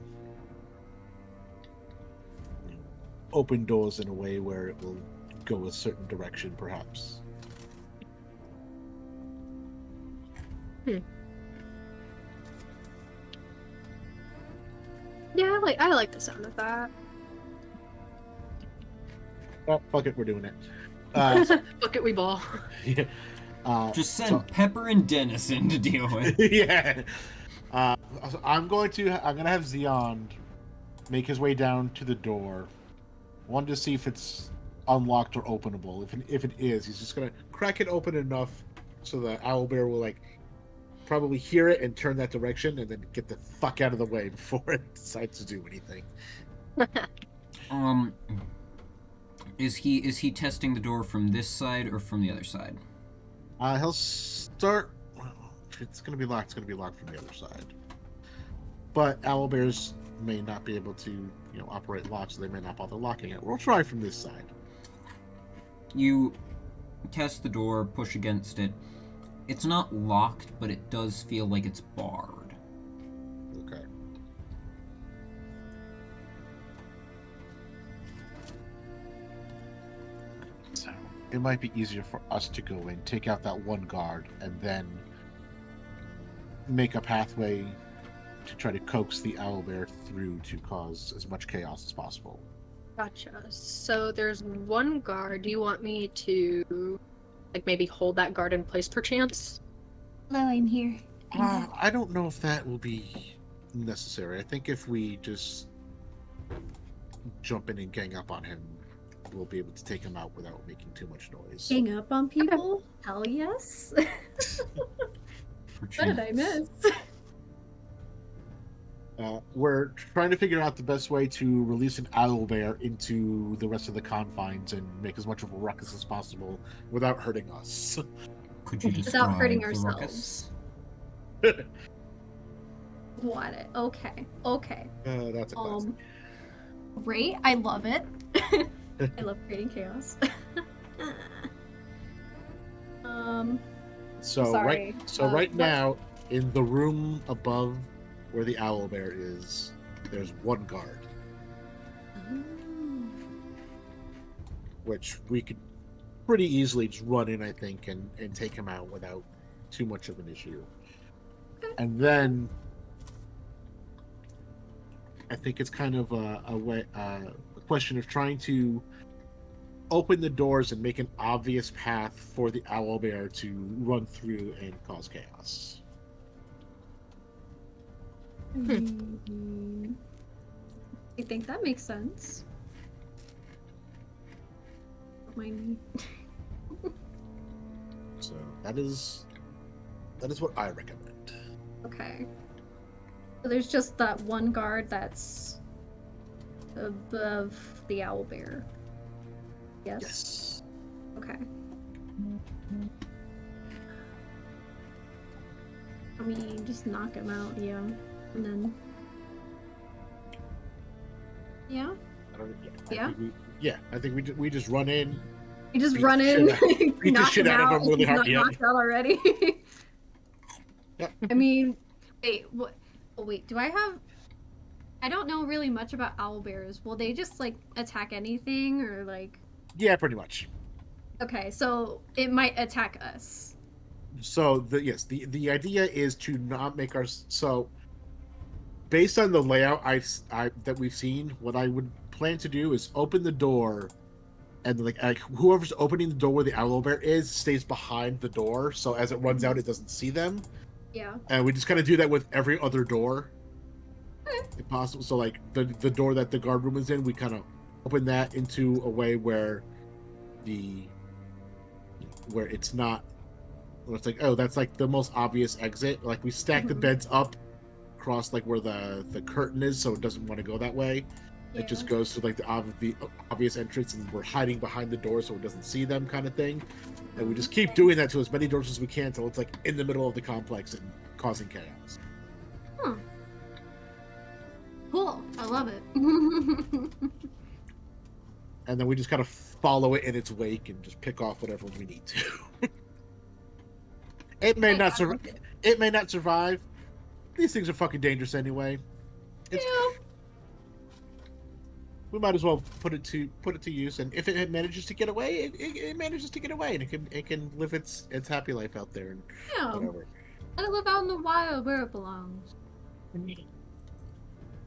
Speaker 3: open doors in a way where it will go a certain direction, perhaps.
Speaker 5: Yeah, I like the sound of that.
Speaker 3: Oh, fuck it, we're doing it.
Speaker 5: Look at we ball.
Speaker 3: Yeah.
Speaker 2: Just send Pepper and Dennis in to deal with.
Speaker 3: Yeah. I'm gonna have Xeon make his way down to the door. One, to see if it's unlocked or openable. If it is, he's just gonna crack it open enough so that owlbear will probably hear it and turn that direction, and then get the fuck out of the way before it decides to do anything.
Speaker 2: Is he testing the door from this side or from the other side?
Speaker 3: He'll start. Well, if it's gonna be locked, it's gonna be locked from the other side. But owlbears may not be able to, operate locks, so they may not bother locking it. We'll try from this side.
Speaker 2: You test the door, push against it. It's not locked, but it does feel like it's barred.
Speaker 3: Okay. So it might be easier for us to go in, take out that one guard, and then make a pathway to try to coax the owlbear through to cause as much chaos as possible.
Speaker 5: Gotcha. So there's one guard. Do you want me to, maybe hold that guard in place perchance?
Speaker 6: Hello, I'm here.
Speaker 3: I don't know if that will be necessary. I think if we just jump in and gang up on him, we'll be able to take him out without making too much noise.
Speaker 4: Hang up on people? Hell yes. What did I miss?
Speaker 3: We're trying to figure out the best way to release an owlbear into the rest of the confines and make as much of a ruckus as possible without hurting us.
Speaker 2: Could you
Speaker 4: Without
Speaker 2: describe
Speaker 4: hurting
Speaker 2: the
Speaker 4: ourselves.
Speaker 2: ruckus?
Speaker 4: Got it. Okay. Okay.
Speaker 3: That's a classic.
Speaker 4: Great. I love it. I love creating chaos.
Speaker 3: So
Speaker 4: sorry.
Speaker 3: right
Speaker 4: what?
Speaker 3: now, in the room above where the owlbear is, there's one guard, which we could pretty easily just run in, I think, and take him out without too much of an issue.
Speaker 4: Okay.
Speaker 3: And then I think it's kind of a question of trying to open the doors and make an obvious path for the owlbear to run through and cause chaos.
Speaker 4: I think that makes sense. Mind me.
Speaker 3: So that is what I recommend.
Speaker 4: Okay. So there's just that one guard that's above the owlbear. Yes?
Speaker 3: Yes.
Speaker 4: Okay. I mean, just knock him out, yeah. And then... Yeah?
Speaker 3: I think we just run in.
Speaker 4: You just
Speaker 3: Beat
Speaker 4: run
Speaker 3: the
Speaker 4: in,
Speaker 3: shit beat the
Speaker 4: knock
Speaker 3: shit
Speaker 4: him
Speaker 3: out of
Speaker 4: out.
Speaker 3: him really
Speaker 4: He's
Speaker 3: hard.
Speaker 4: not
Speaker 3: Yeah.
Speaker 4: knocked out already.
Speaker 3: Yep.
Speaker 4: I mean, wait, what? Oh, wait, do I have... I don't know really much about owlbears. Will they just, like, attack anything, or, like...
Speaker 3: Yeah, pretty much.
Speaker 4: Okay, so it might attack us.
Speaker 3: So the idea is to not make our based on the layout that we've seen, what I would plan to do is open the door, and like whoever's opening the door where the owlbear is stays behind the door, so as it runs out, it doesn't see them.
Speaker 4: Yeah.
Speaker 3: And we just kind of do that with every other door,
Speaker 4: Okay.
Speaker 3: if possible. So like the door that the guard room is in, we kind of open that into a way where it's not. Where it's like, oh, that's like the most obvious exit. Like we stack the beds up across like where the curtain is, so it doesn't want to go that way.
Speaker 4: Yeah.
Speaker 3: It just goes to like the obvious entrance, and we're hiding behind the door so it doesn't see them, kind of thing. And we just keep doing that to as many doors as we can until it's like in the middle of the complex and causing chaos.
Speaker 4: Huh. Cool. I love it.
Speaker 3: And then we just kind of follow it in its wake and just pick off whatever we need to. It may not survive. It may not survive. These things are fucking dangerous anyway.
Speaker 4: Yeah.
Speaker 3: We might as well put it to use, and if it manages to get away, it manages to get away, and it can live its happy life out there and
Speaker 4: Yeah.
Speaker 3: whatever.
Speaker 4: Let it live out in the wild where it belongs.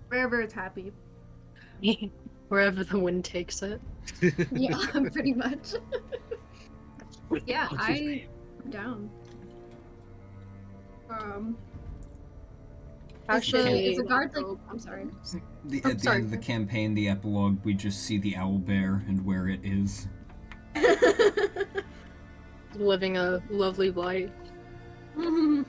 Speaker 4: Wherever it's happy.
Speaker 5: Wherever the wind takes it.
Speaker 4: Yeah, pretty much. Yeah,
Speaker 3: Excuse me.
Speaker 4: I'm down.
Speaker 5: Actually,
Speaker 4: is the guard like? I'm sorry.
Speaker 2: At the end of the campaign, the epilogue, we just see the owlbear and where it is.
Speaker 5: living a lovely life.
Speaker 4: I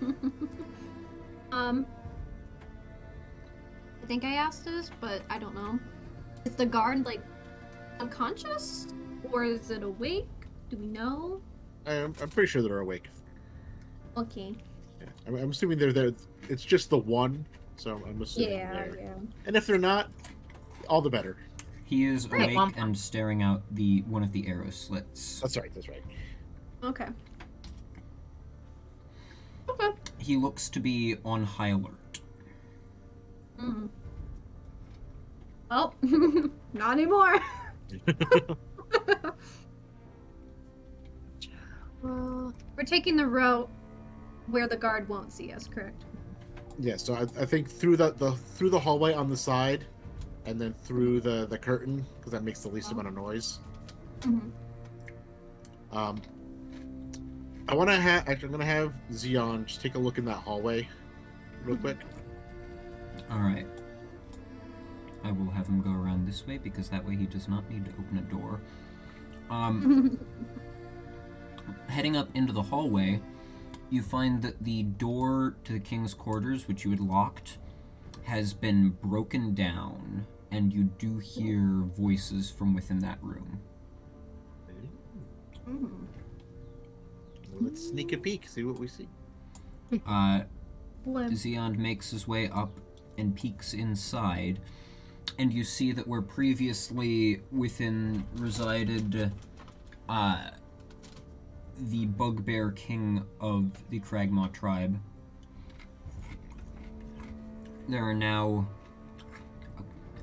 Speaker 4: think I asked this, but I don't know. Is the guard like unconscious, or is it awake? Do we know?
Speaker 3: I'm pretty sure they're awake.
Speaker 4: Okay.
Speaker 3: Yeah. I'm assuming they're there. It's just the one, so I'm assuming they're.
Speaker 4: Yeah.
Speaker 3: And if they're not, all the better.
Speaker 2: He is
Speaker 4: Right.
Speaker 2: awake and staring out one of the arrow slits.
Speaker 3: That's right. That's right.
Speaker 4: Okay. Okay.
Speaker 2: He looks to be on high alert.
Speaker 4: Mm. Oh, not anymore. We're taking the route where the guard won't see us, correct?
Speaker 3: Yeah. So I think through the hallway on the side, and then through the curtain, because that makes the least amount of noise.
Speaker 4: Mm-hmm.
Speaker 3: I'm gonna have Xeon just take a look in that hallway, real quick.
Speaker 2: All right. I will have him go around this way because that way he does not need to open a door. Heading up into the hallway, you find that the door to the king's quarters, which you had locked, has been broken down, and you do hear voices from within that room.
Speaker 3: Let's sneak a peek, see what we see.
Speaker 2: Xeon makes his way up and peeks inside, and you see that where previously within resided the bugbear king of the Kragmaw tribe, there are now...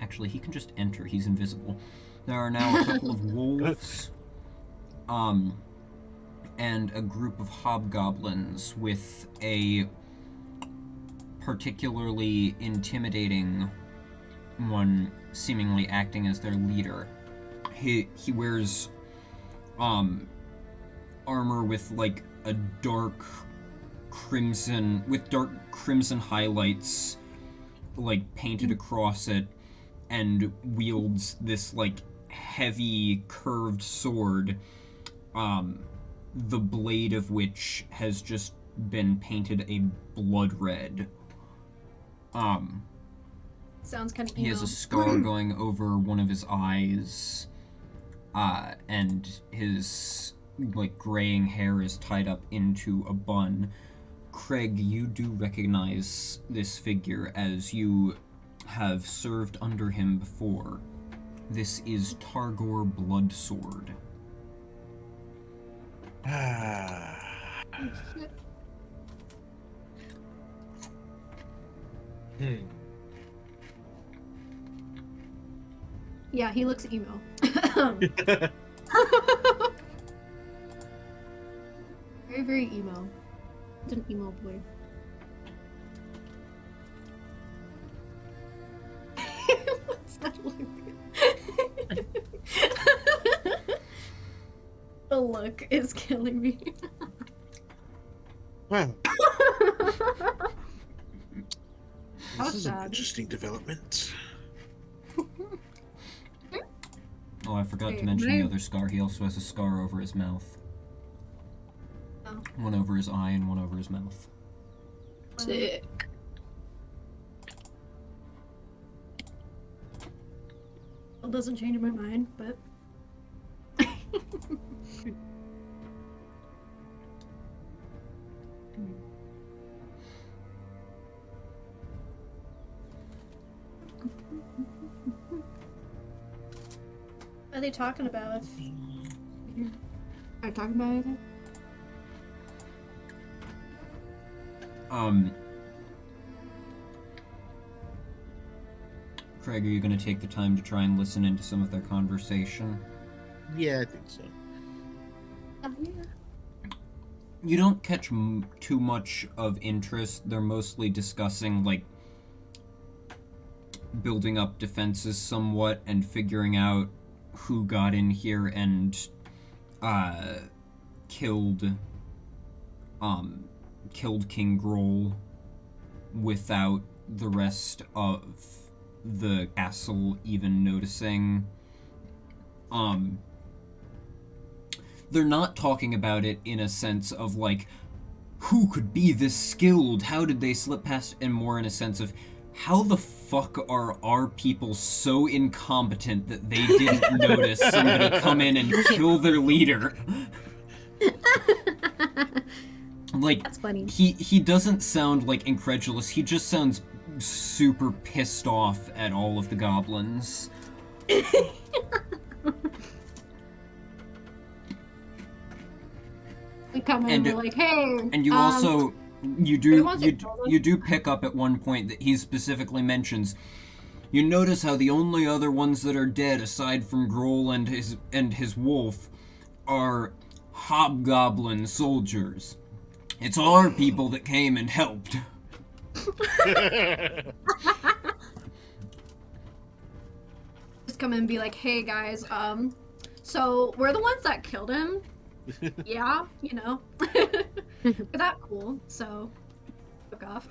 Speaker 2: Actually, he can just enter, he's invisible. There are now a couple of wolves, and a group of hobgoblins with a particularly intimidating one seemingly acting as their leader. He wears armor with like a dark crimson highlights like painted across it, and wields this like heavy curved sword, the blade of which has just been painted a blood red.
Speaker 4: Sounds kind of
Speaker 2: He has a scar going over one of his eyes, and his like graying hair is tied up into a bun. Craig, you do recognize this figure as you have served under him before. This is Targor Bloodsword.
Speaker 4: Yeah, he looks emo. Very, very emo. It's an emo boy. What's that look? The look is killing me.
Speaker 3: Well,
Speaker 4: How
Speaker 3: this is an
Speaker 4: sad.
Speaker 3: interesting development.
Speaker 2: Oh, I forgot
Speaker 4: Wait,
Speaker 2: to mention
Speaker 4: my-
Speaker 2: the other scar. He also has a scar over his mouth.
Speaker 4: Oh.
Speaker 2: One over his eye and one over his mouth.
Speaker 5: Sick.
Speaker 4: It doesn't change my mind, but what are they talking about? Are they talking about anything?
Speaker 2: Craig, are you going to take the time to try and listen into some of their conversation?
Speaker 3: Yeah, I think so.
Speaker 4: Oh, yeah.
Speaker 2: You don't catch too much of interest. They're mostly discussing, like, building up defenses somewhat and figuring out who got in here and killed King Grohl without the rest of the castle even noticing. They're not talking about it in a sense of like, who could be this skilled? How did they slip past? And more in a sense of, how the fuck are our people so incompetent that they didn't notice somebody come in and kill their leader? Like,
Speaker 4: That's funny.
Speaker 2: he doesn't sound like incredulous, he just sounds super pissed off at all of the goblins.
Speaker 4: We come in
Speaker 2: And-
Speaker 4: and we're like, hey.
Speaker 2: And you also you do pick up at one point that he specifically mentions, you notice how the only other ones that are dead aside from Grohl and his wolf are hobgoblin soldiers. It's our people that came and helped.
Speaker 4: Just come in and be like, hey guys, so we're the ones that killed him. Yeah, you know. We're that cool, so fuck off.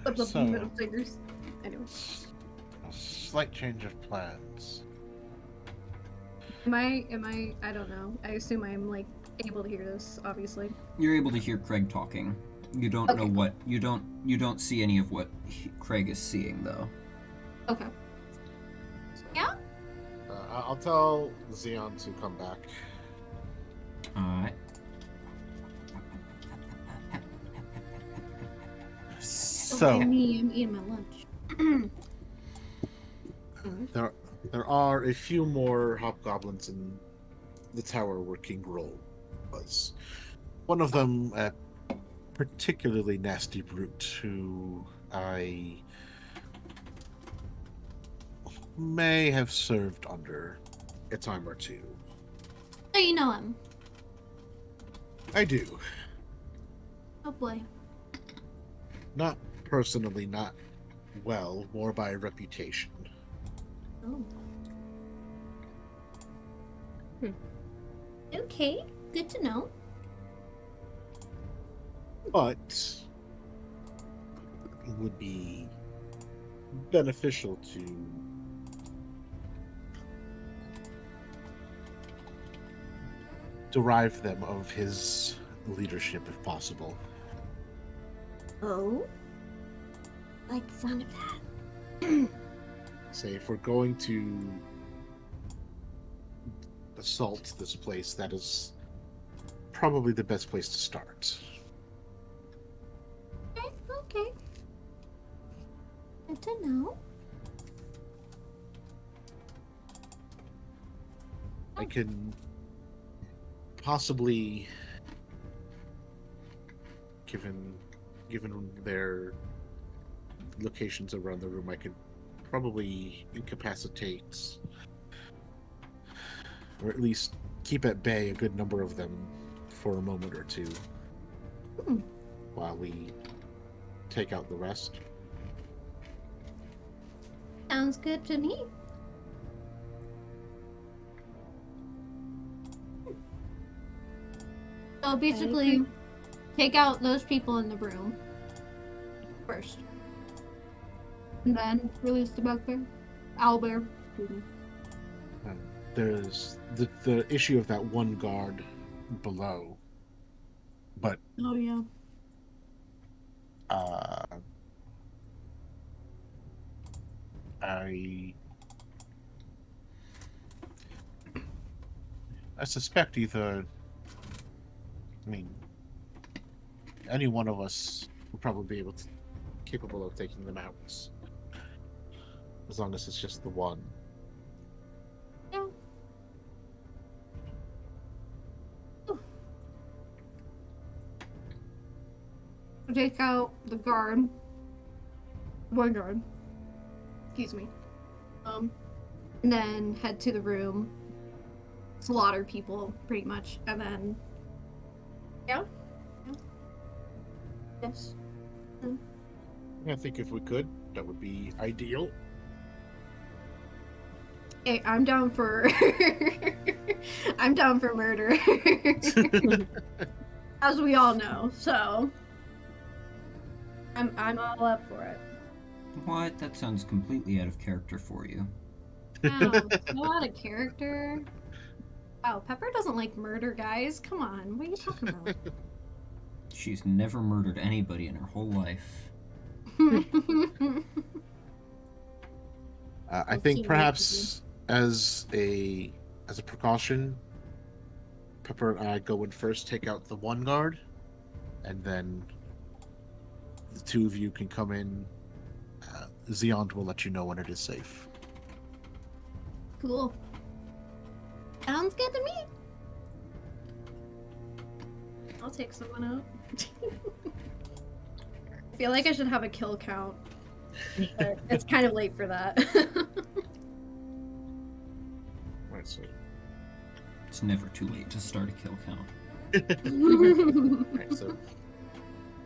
Speaker 4: What's up,
Speaker 3: So-
Speaker 4: middle fingers? Anyway.
Speaker 3: A slight change of plans.
Speaker 4: Am I I don't know. I assume I'm like able to hear this, obviously.
Speaker 2: You're able to hear Craig talking. You don't know
Speaker 4: Okay.
Speaker 2: what you don't see any of what Craig is seeing though.
Speaker 4: Okay. Yeah?
Speaker 3: I'll tell Xeon to come back.
Speaker 2: Alright.
Speaker 3: So
Speaker 4: I'm eating my lunch.
Speaker 3: there are a few more hobgoblins in the tower where King Roll was. One of them, a particularly nasty brute who I may have served under a time or two.
Speaker 4: So you know him.
Speaker 3: I do.
Speaker 4: Oh boy.
Speaker 3: Not personally, not well, more by reputation.
Speaker 4: Oh. Okay, good to know.
Speaker 3: But it would be beneficial to derive them of his leadership if possible.
Speaker 4: Oh? Like the sound of that.
Speaker 3: Say, if we're going to assault this place, that is probably the best place to start.
Speaker 4: Okay. Good to know.
Speaker 3: I can possibly, given their locations around the room, I could probably incapacitate, or at least keep at bay, a good number of them for a moment or two while we take out the rest.
Speaker 4: Sounds good to me. So basically, take out those people in the room first. And then release the bugbear. Owlbear.
Speaker 3: There's the issue of that one guard below, but
Speaker 4: Oh yeah.
Speaker 3: I suspect any one of us would probably be capable of taking them out, as long as it's just the one.
Speaker 4: Yeah. Take out the guard. One guard. Excuse me. And then head to the room. Slaughter people, pretty much. And then... Yeah? Yes.
Speaker 3: I think if we could, that would be ideal.
Speaker 4: Hey, I'm down for... I'm down for murder. As we all know, so... I'm all up for it.
Speaker 2: What? That sounds completely out of character for you.
Speaker 4: No, so out of character. Wow, Pepper doesn't like murder, guys. Come on, what are you talking about?
Speaker 2: She's never murdered anybody in her whole life.
Speaker 3: I think perhaps as a precaution, Pepper and I go in first, take out the one guard, and then the two of you can come in. Xeon will let you know when it is safe.
Speaker 4: Cool. Sounds good to me. I'll take someone out. I feel like I should have a kill count, but it's kind of late for that.
Speaker 3: Right, so
Speaker 2: It's never too late to start a kill count.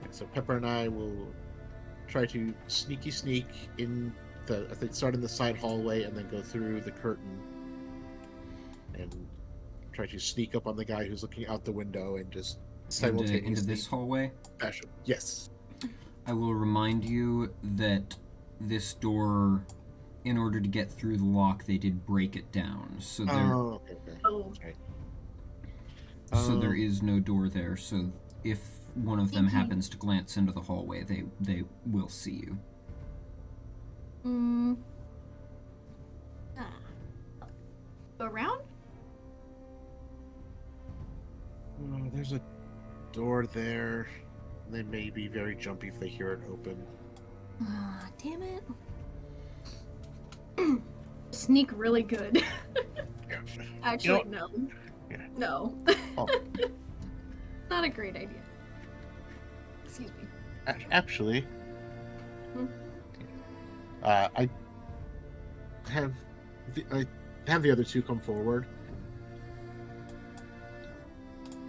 Speaker 3: right, so Pepper and I will try to sneak in I think start in the side hallway and then go through the curtain and try to sneak up on the guy who's looking out the window and just simultaneously
Speaker 2: Into this hallway?
Speaker 3: bash him. Yes.
Speaker 2: I will remind you that this door in order to get through the lock, they did break it down. So there,
Speaker 3: Oh, okay.
Speaker 4: Oh,
Speaker 2: so there is no door there. So if one of them
Speaker 4: Thank you.
Speaker 2: happens to glance into the hallway, they will see you.
Speaker 4: Go around?
Speaker 3: There's a door there. They may be very jumpy if they hear it open.
Speaker 4: Ah, damn it. Sneak really good. Actually,
Speaker 3: You
Speaker 4: no.
Speaker 3: Yeah.
Speaker 4: No.
Speaker 3: Oh.
Speaker 4: Not a great idea. Excuse me.
Speaker 3: Actually,
Speaker 4: Hmm?
Speaker 3: I have the other two come forward.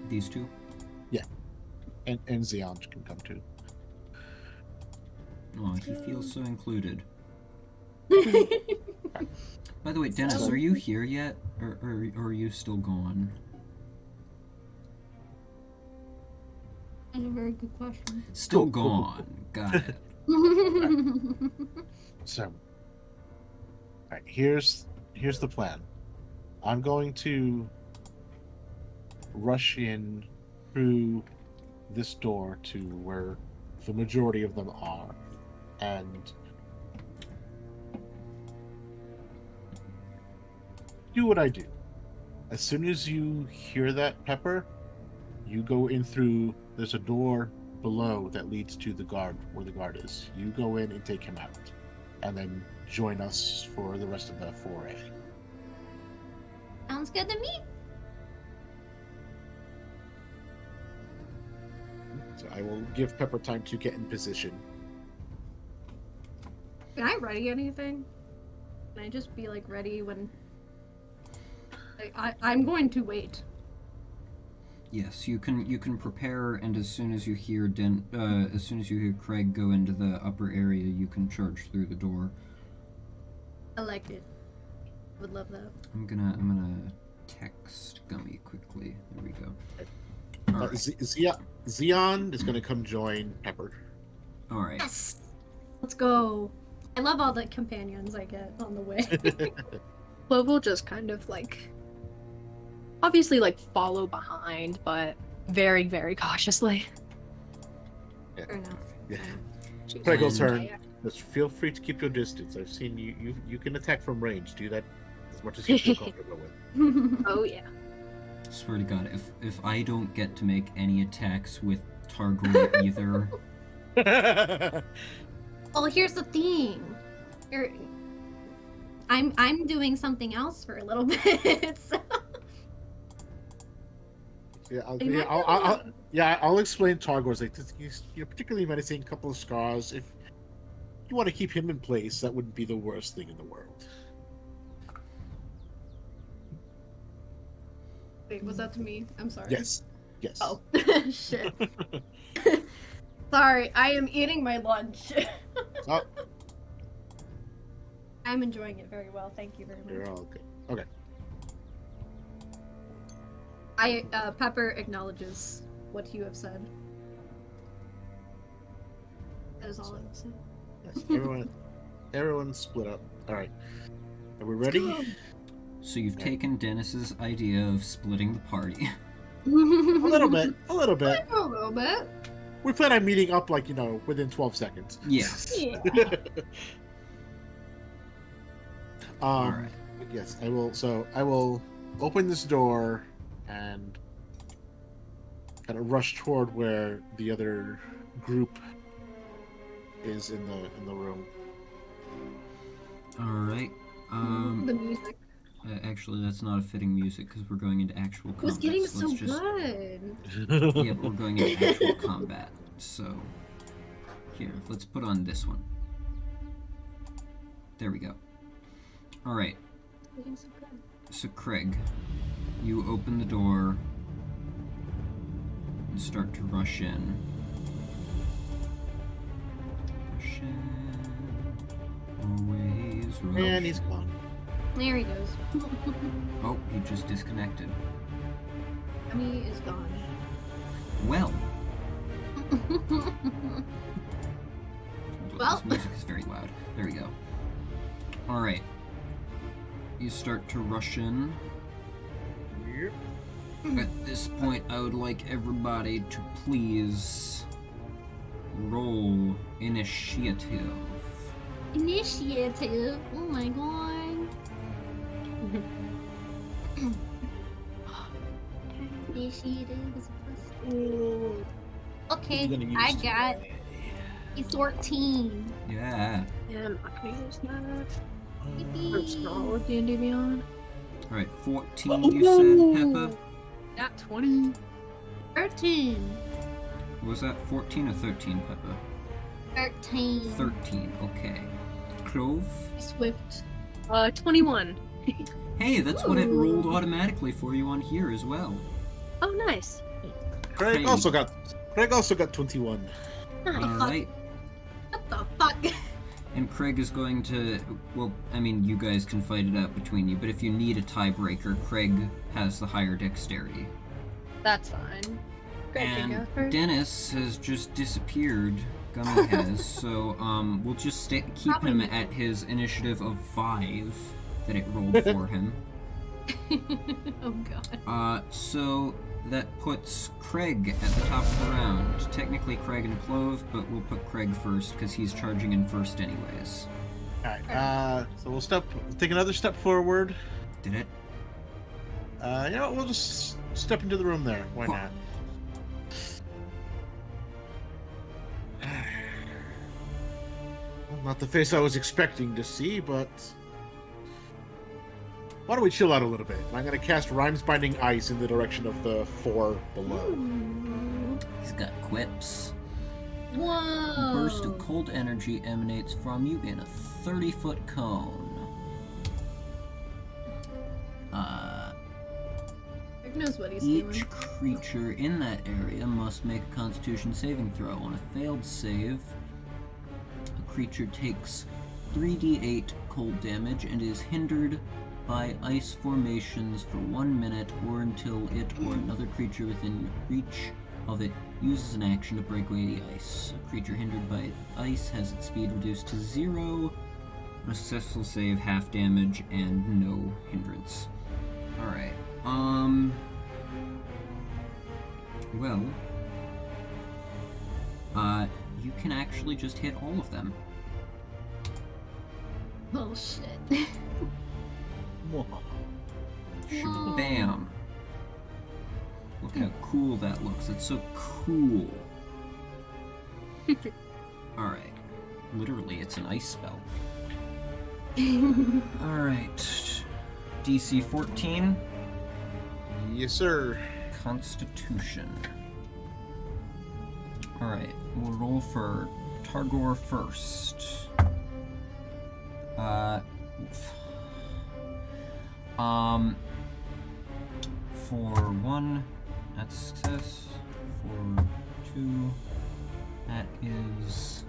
Speaker 2: These two?
Speaker 3: And Xeon can come too.
Speaker 2: Oh, he feels so included. By the way, Dennis, are you here yet? Or are you still gone?
Speaker 4: That's a very good question.
Speaker 2: Still
Speaker 3: Cool, cool,
Speaker 2: gone. Got it.
Speaker 3: So, all right, here's the plan. I'm going to rush in through this door to where the majority of them are, and do what I do. As soon as you hear that, Pepper, you go in through. There's a door below that leads to the guard, where the guard is. You go in and take him out, and then join us for the rest of the foray.
Speaker 4: Sounds good to me.
Speaker 3: So I will give Pepper time to get in position.
Speaker 4: Can I ready anything? Can I just be like ready when I'm going to wait.
Speaker 2: Yes, you can prepare, and as soon as you hear Craig go into the upper area, you can charge through the door.
Speaker 4: I like it. Would love that.
Speaker 2: I'm gonna text Gummy quickly. There we go. All right.
Speaker 3: Xeon is going to come join Pepper.
Speaker 2: All right.
Speaker 4: Yes. Let's go. I love all the companions I get on the way.
Speaker 5: Clove will just kind of like, obviously like follow behind, but very, very cautiously.
Speaker 4: Fair enough.
Speaker 3: Yeah.
Speaker 5: She's
Speaker 3: Craig will
Speaker 5: like,
Speaker 3: turn.
Speaker 5: "Yeah."
Speaker 3: Just feel free to keep your distance. I've seen you can attack from range. Do that as much as you feel comfortable with.
Speaker 5: Oh yeah.
Speaker 2: Swear to God, if I don't get to make any attacks with Targor either,
Speaker 4: Well, here's the thing. I'm doing something else for a little bit. So.
Speaker 3: I'll explain Targor's like this. You're particularly menacing, a couple of scars. If you want to keep him in place, that wouldn't be the worst thing in the world.
Speaker 4: Wait, was that to me? I'm sorry.
Speaker 3: Yes.
Speaker 4: Oh, shit. Sorry, I am eating my lunch.
Speaker 3: Oh,
Speaker 4: I'm enjoying it very well. Thank you very
Speaker 3: you're
Speaker 4: much.
Speaker 3: all good. Okay.
Speaker 4: Pepper acknowledges what you have said. That is all I will say.
Speaker 3: Yes, everyone split up. All right. Are we ready?
Speaker 2: so you've taken Dennis's idea of splitting the party.
Speaker 3: A little bit. A little bit.
Speaker 4: A little bit.
Speaker 3: We plan on meeting up like, within 12 seconds.
Speaker 2: Yeah.
Speaker 4: Yeah.
Speaker 2: All right.
Speaker 3: Yes, I will. So I will open this door and kind of rush toward where the other group is in the room.
Speaker 2: All right.
Speaker 4: The music
Speaker 2: Actually, that's not a fitting music because we're going into actual combat.
Speaker 4: was getting
Speaker 2: so
Speaker 4: so
Speaker 2: let's just...
Speaker 4: good.
Speaker 2: Yeah, but we're going into actual combat. So, here, let's put on this one. There we go. All right.
Speaker 4: Getting so good.
Speaker 2: So, Craig, you open the door and start to rush in. Rush in. Always rush.
Speaker 3: And he's gone.
Speaker 4: There he goes.
Speaker 2: Oh, he just disconnected.
Speaker 4: Gummy is gone.
Speaker 2: Well.
Speaker 4: Well.
Speaker 2: This music is very loud. There we go. Alright. You start to rush in.
Speaker 3: Yep.
Speaker 2: At this point, I would like everybody to please roll initiative.
Speaker 4: Initiative. Oh my god. Initiative is plus. Okay,
Speaker 3: You're gonna
Speaker 4: I
Speaker 3: use
Speaker 4: got a 14.
Speaker 2: Yeah.
Speaker 5: Yeah, I'm not gonna use that.
Speaker 4: Yippee.
Speaker 5: Let's roll with D&D Beyond.
Speaker 2: Alright, 14 you said, Peppa?
Speaker 5: At 20.
Speaker 4: 13.
Speaker 2: Was that 14 or 13, Peppa?
Speaker 4: 13.
Speaker 2: 13, okay. Clove?
Speaker 4: Swift.
Speaker 5: 21.
Speaker 2: Hey, that's what it
Speaker 4: Ooh.
Speaker 2: rolled automatically for you on here as well.
Speaker 5: Oh, nice.
Speaker 3: Craig also got 21.
Speaker 5: Nice.
Speaker 2: Alright.
Speaker 4: What the fuck?
Speaker 2: And Craig is going to, well, I mean, you guys can fight it out between you, but if you need a tiebreaker, Craig has the higher dexterity.
Speaker 5: That's fine. Greg can go
Speaker 2: And
Speaker 5: first.
Speaker 2: Dennis has just disappeared. Gummy has, so we'll just keep him at his initiative of 5 that it rolled for him.
Speaker 4: Oh god.
Speaker 2: So that puts Craig at the top of the round. Technically Craig and Clove, but we'll put Craig first because he's charging in first anyways.
Speaker 3: Alright, so we'll take another step forward.
Speaker 2: Did it?
Speaker 3: You know what, we'll just step into the room there. Why
Speaker 2: Cool.
Speaker 3: not? Well, not the face I was expecting to see, but why don't we chill out a little bit? I'm going to cast Rhymes Binding Ice in the direction of the 4 below.
Speaker 4: Ooh.
Speaker 2: He's got quips.
Speaker 4: Whoa.
Speaker 2: A burst of cold energy emanates from you in a 30-foot cone.
Speaker 4: Rick knows what he's
Speaker 2: Each
Speaker 4: doing.
Speaker 2: creature in that area must make a Constitution saving throw. On a failed save, a creature takes 3d8 cold damage and is hindered by ice formations for 1 minute or until it or another creature within reach of it uses an action to break away the ice. A creature hindered by ice has its speed reduced to 0. A successful save, half damage, and no hindrance. Alright. Well, you can actually just hit all of them.
Speaker 4: Oh shit.
Speaker 2: Bam! Look how cool that looks. It's so cool. Alright. Literally, it's an ice spell. Alright. DC 14.
Speaker 3: Yes, sir.
Speaker 2: Constitution. Alright, we'll roll for Targor first. For 1, that's success. For 2, that is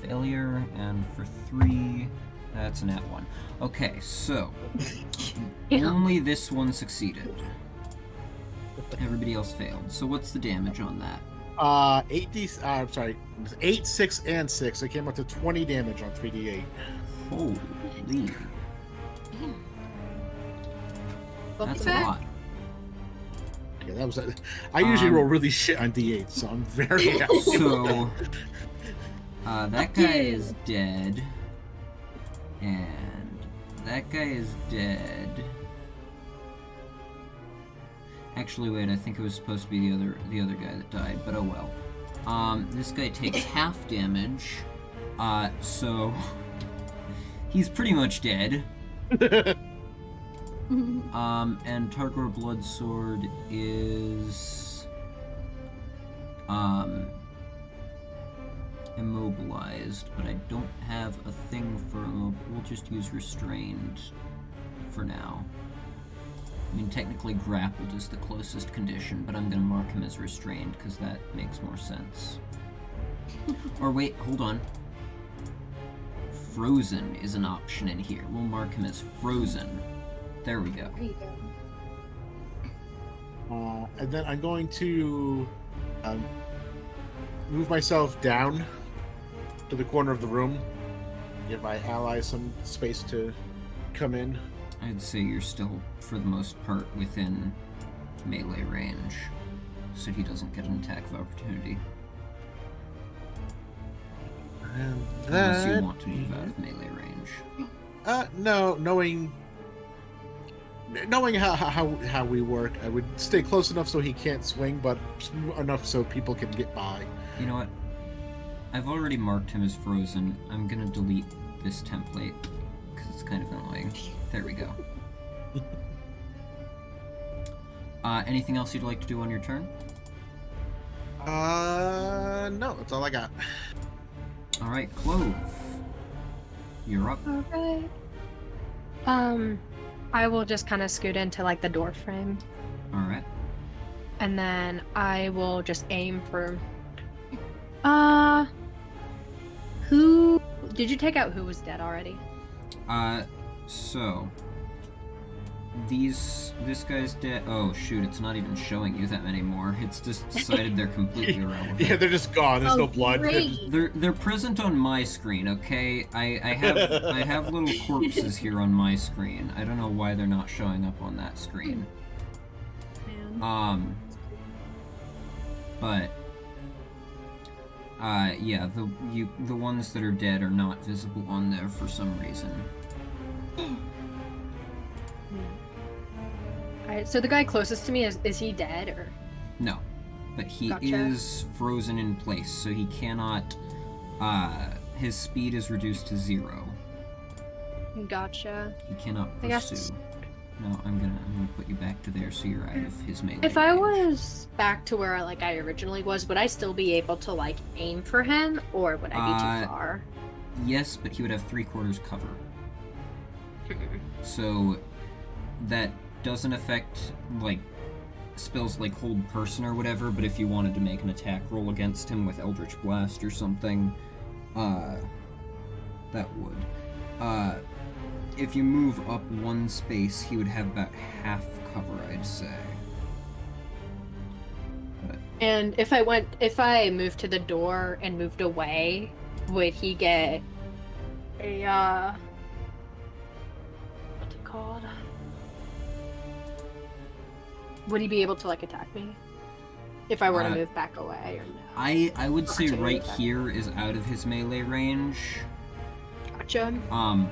Speaker 2: failure. And for 3, that's an at 1. Okay, so only this one succeeded. Everybody else failed. So what's the damage on that?
Speaker 3: 8, 6, and 6. I came up to 20 damage on 3d8.
Speaker 2: Holy. That's a
Speaker 4: Okay.
Speaker 2: lot.
Speaker 3: Yeah, that was. I usually
Speaker 2: Um,
Speaker 3: roll really shit on d8, so I'm very happy.
Speaker 2: So, that guy is dead. And that guy is dead. Actually, wait, I think it was supposed to be the other guy that died, but oh well. This guy takes half damage. So he's pretty much dead. And Targor Bloodsword is immobilized, but I don't have a thing for we'll just use restrained for now. I mean, technically grappled is the closest condition, but I'm gonna mark him as restrained because that makes more sense. Or wait, hold on. Frozen is an option in here. We'll mark him as frozen. There we go.
Speaker 4: There you go.
Speaker 3: And then I'm going to move myself down to the corner of the room give my ally some space to come in.
Speaker 2: I'd say you're still, for the most part, within melee range, so he doesn't get an attack of opportunity.
Speaker 3: And
Speaker 2: Unless you
Speaker 3: that...
Speaker 2: want to move out of melee range.
Speaker 3: No, knowing how we work, I would stay close enough so he can't swing, but enough so people can get by.
Speaker 2: You know what? I've already marked him as frozen. I'm gonna delete this template, because it's kind of annoying. There we go. Anything else you'd like to do on your turn?
Speaker 3: No, that's all I got.
Speaker 2: Alright, Clove. You're up.
Speaker 5: Alright. I will just kind of scoot into like the door frame.
Speaker 2: Alright.
Speaker 5: And then I will just aim for who did you take out who was dead already?
Speaker 2: So this guy's dead. Oh shoot, it's not even showing you that many more. It's just decided they're completely irrelevant.
Speaker 3: Yeah, they're just gone. There's no blood.
Speaker 4: Great.
Speaker 2: They're present on my screen, okay? I have little corpses here on my screen. I don't know why they're not showing up on that screen.
Speaker 4: Man.
Speaker 2: But yeah, the ones that are dead are not visible on there for some reason.
Speaker 5: Alright, so the guy closest to me is he dead or?
Speaker 2: No, but he
Speaker 5: Gotcha.
Speaker 2: is frozen in place, so he cannot. His speed is reduced to 0.
Speaker 5: Gotcha.
Speaker 2: He cannot
Speaker 5: I guess-
Speaker 2: pursue. No, I'm gonna put you back to there, so you're out of his melee.
Speaker 5: If I
Speaker 2: range.
Speaker 5: was back to where like I originally was, would I still be able to like aim for him, or would I be too far?
Speaker 2: Yes, but he would have 3/4 cover. So that doesn't affect like spells like Hold Person or whatever, but if you wanted to make an attack roll against him with Eldritch Blast or something, that would. If you move up 1 space, he would have about half cover, I'd say. But
Speaker 5: And if I moved to the door and moved away, would he get a what's it called? Would he be able to like attack me if I were to move back away or no?
Speaker 2: I would say right
Speaker 5: Opportunity
Speaker 2: here is out of his melee range.
Speaker 5: Gotcha.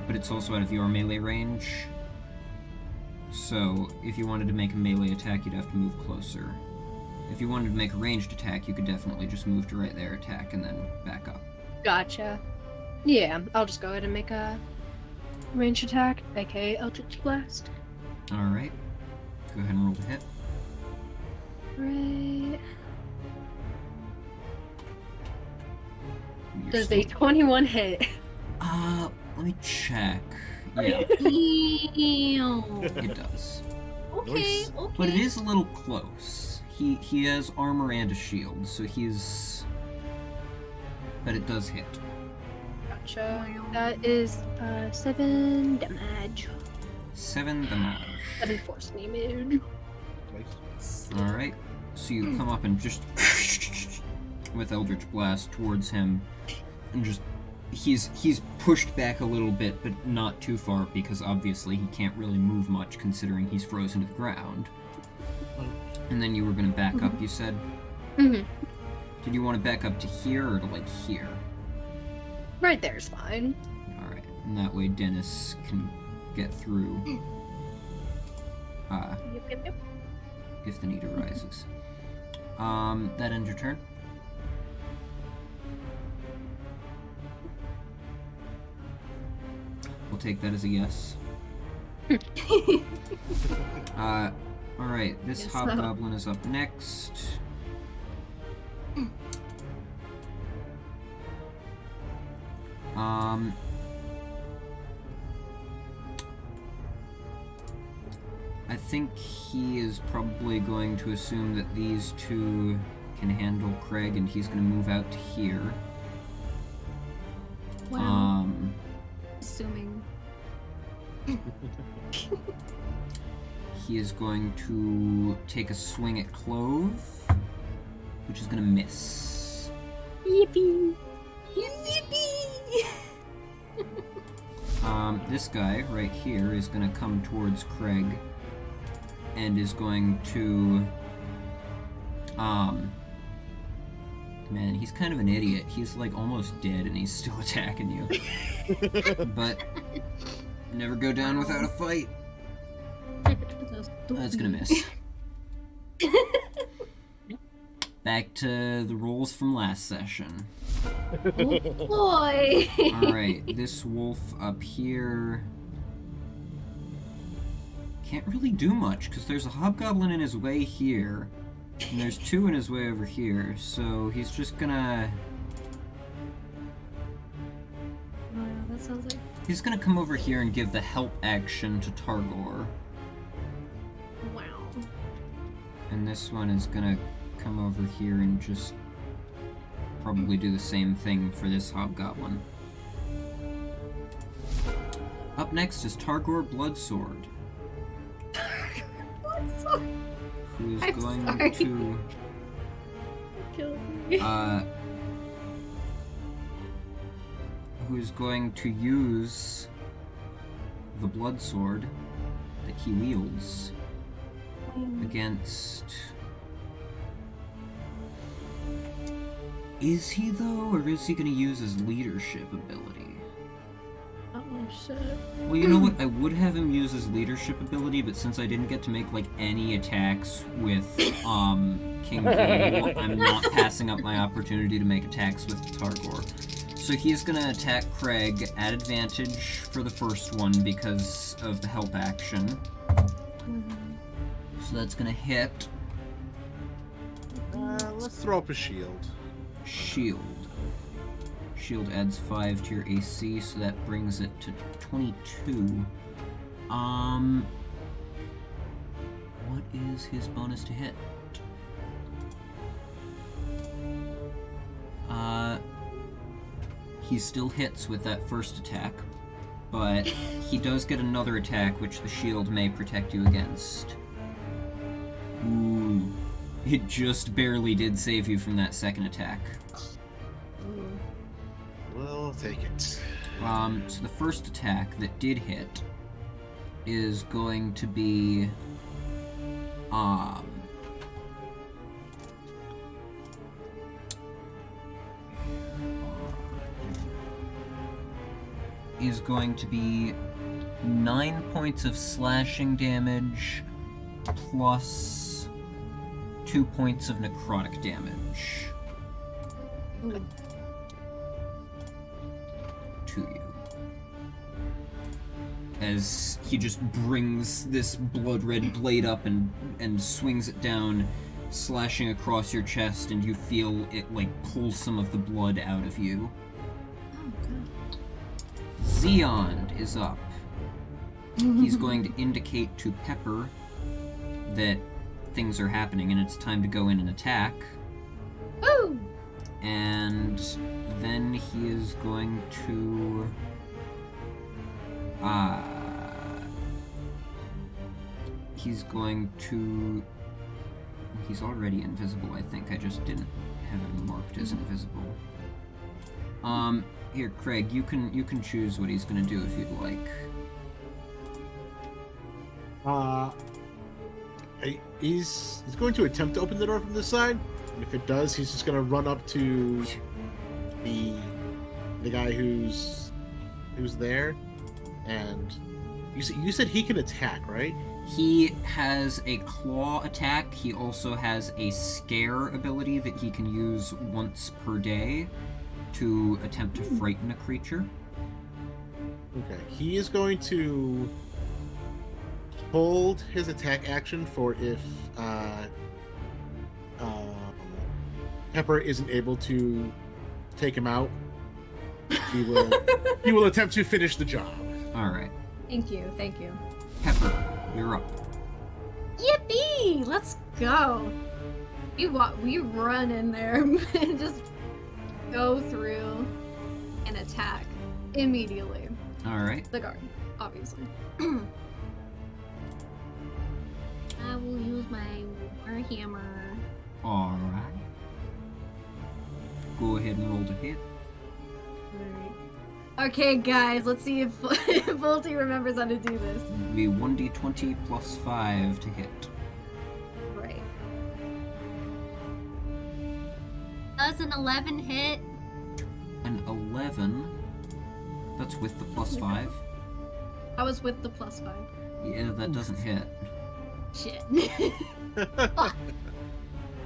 Speaker 2: But it's also out of your melee range. So if you wanted to make a melee attack, you'd have to move closer. If you wanted to make a ranged attack, you could definitely just move to right there, attack, and then back up.
Speaker 5: Gotcha. Yeah, I'll just go ahead and make a range attack, aka Eldritch Blast.
Speaker 2: Alright. Go ahead and roll to hit.
Speaker 5: Right.
Speaker 2: You're
Speaker 5: Does
Speaker 2: still-
Speaker 5: a 21 hit?
Speaker 2: Let me check. Yeah,
Speaker 4: Damn.
Speaker 2: it does.
Speaker 4: Okay,
Speaker 3: Nice.
Speaker 4: okay.
Speaker 2: But it is a little close. He has armor and a shield, so he's... But it does hit.
Speaker 5: Gotcha. That is 7 damage.
Speaker 2: 7 damage.
Speaker 5: 7 force damage.
Speaker 2: Alright, so you come up and just with Eldritch Blast towards him, and just he's pushed back a little bit, but not too far, because obviously he can't really move much considering he's frozen to the ground. And then you were gonna back up, you said?
Speaker 5: Mm-hmm.
Speaker 2: Did you want to back up to here or to like here?
Speaker 5: Right there's fine.
Speaker 2: Alright, and that way Dennis can get through
Speaker 5: Yep.
Speaker 2: if the need arises. That ends your turn. We'll take that as a yes. Alright, this
Speaker 4: Guess so.
Speaker 2: hobgoblin is up next. I think he is probably going to assume that these two can handle Craig, and he's going to move out to here.
Speaker 4: Wow. Assuming.
Speaker 2: He is going to take a swing at Clove, which is going to miss.
Speaker 5: Yippee!
Speaker 4: Yippee!
Speaker 2: This guy right here is gonna come towards Craig and is going to, man, he's kind of an idiot. He's like almost dead and he's still attacking you. But never go down without a fight. That's gonna miss. Back to the rolls from last session.
Speaker 4: Oh boy!
Speaker 2: Alright, this wolf up here can't really do much, because there's a hobgoblin in his way here, and there's two in his way over here, so he's just gonna...
Speaker 4: Wow, that sounds like...
Speaker 2: He's gonna come over here and give the help action to Targor.
Speaker 4: Wow.
Speaker 2: And this one is gonna come over here and just probably do the same thing for this hobgoblin. Up next is Targor Bloodsword, who is
Speaker 4: I'm
Speaker 2: going
Speaker 4: sorry.
Speaker 2: to
Speaker 4: Kill me.
Speaker 2: who's going to use the Bloodsword that he wields against... Is he, though, or is he going to use his leadership ability?
Speaker 4: Oh shit.
Speaker 2: Well, you know what? I would have him use his leadership ability, but since I didn't get to make, like, any attacks with, King Cole, I'm not passing up my opportunity to make attacks with Targor. So he's gonna attack Craig at advantage for the first one because of the help action. So that's gonna hit.
Speaker 3: Let's throw up a shield.
Speaker 2: Shield. Shield adds 5 to your AC, so that brings it to 22. What is his bonus to hit? He still hits with that first attack, but he does get another attack which the shield may protect you against. Ooh. It just barely did save you from that second attack.
Speaker 3: We'll take it.
Speaker 2: So the first attack that did hit is going to be, is going to be 9 points of slashing damage plus 2 points of necrotic damage to you. As he just brings this blood-red blade up and swings it down, slashing across your chest, and you feel it, like, pull some of the blood out of you. Zeond is up. He's going to indicate to Pepper that things are happening and it's time to go in and attack.
Speaker 4: Woo!
Speaker 2: And then he is going to... he's going to... He's already invisible, I think. I just didn't have him marked as invisible. Here, Craig, you can choose what he's gonna do if you'd like.
Speaker 3: He's going to attempt to open the door from this side. And if it does, he's just gonna run up to the guy who's there. And you said he can attack, right?
Speaker 2: He has a claw attack. He also has a scare ability that he can use once per day to attempt to frighten a creature.
Speaker 3: Okay. He is going to hold his attack action for if Pepper isn't able to take him out. He will attempt to finish the job.
Speaker 2: All right.
Speaker 4: Thank you.
Speaker 2: Pepper, you're up.
Speaker 4: Yippee! Let's go. We run in there and just go through and attack immediately.
Speaker 2: All right.
Speaker 4: The guard, obviously. I will use my warhammer.
Speaker 2: All right. Go ahead and roll to hit.
Speaker 4: Alright. Okay, guys, let's see if Volty remembers how to do this.
Speaker 2: It'll be 1d20 plus 5 to hit.
Speaker 4: Right. Does an 11 hit?
Speaker 2: An 11. That's with the plus 5.
Speaker 4: I was with the plus 5.
Speaker 2: Yeah, that doesn't hit.
Speaker 4: Shit. Fuck.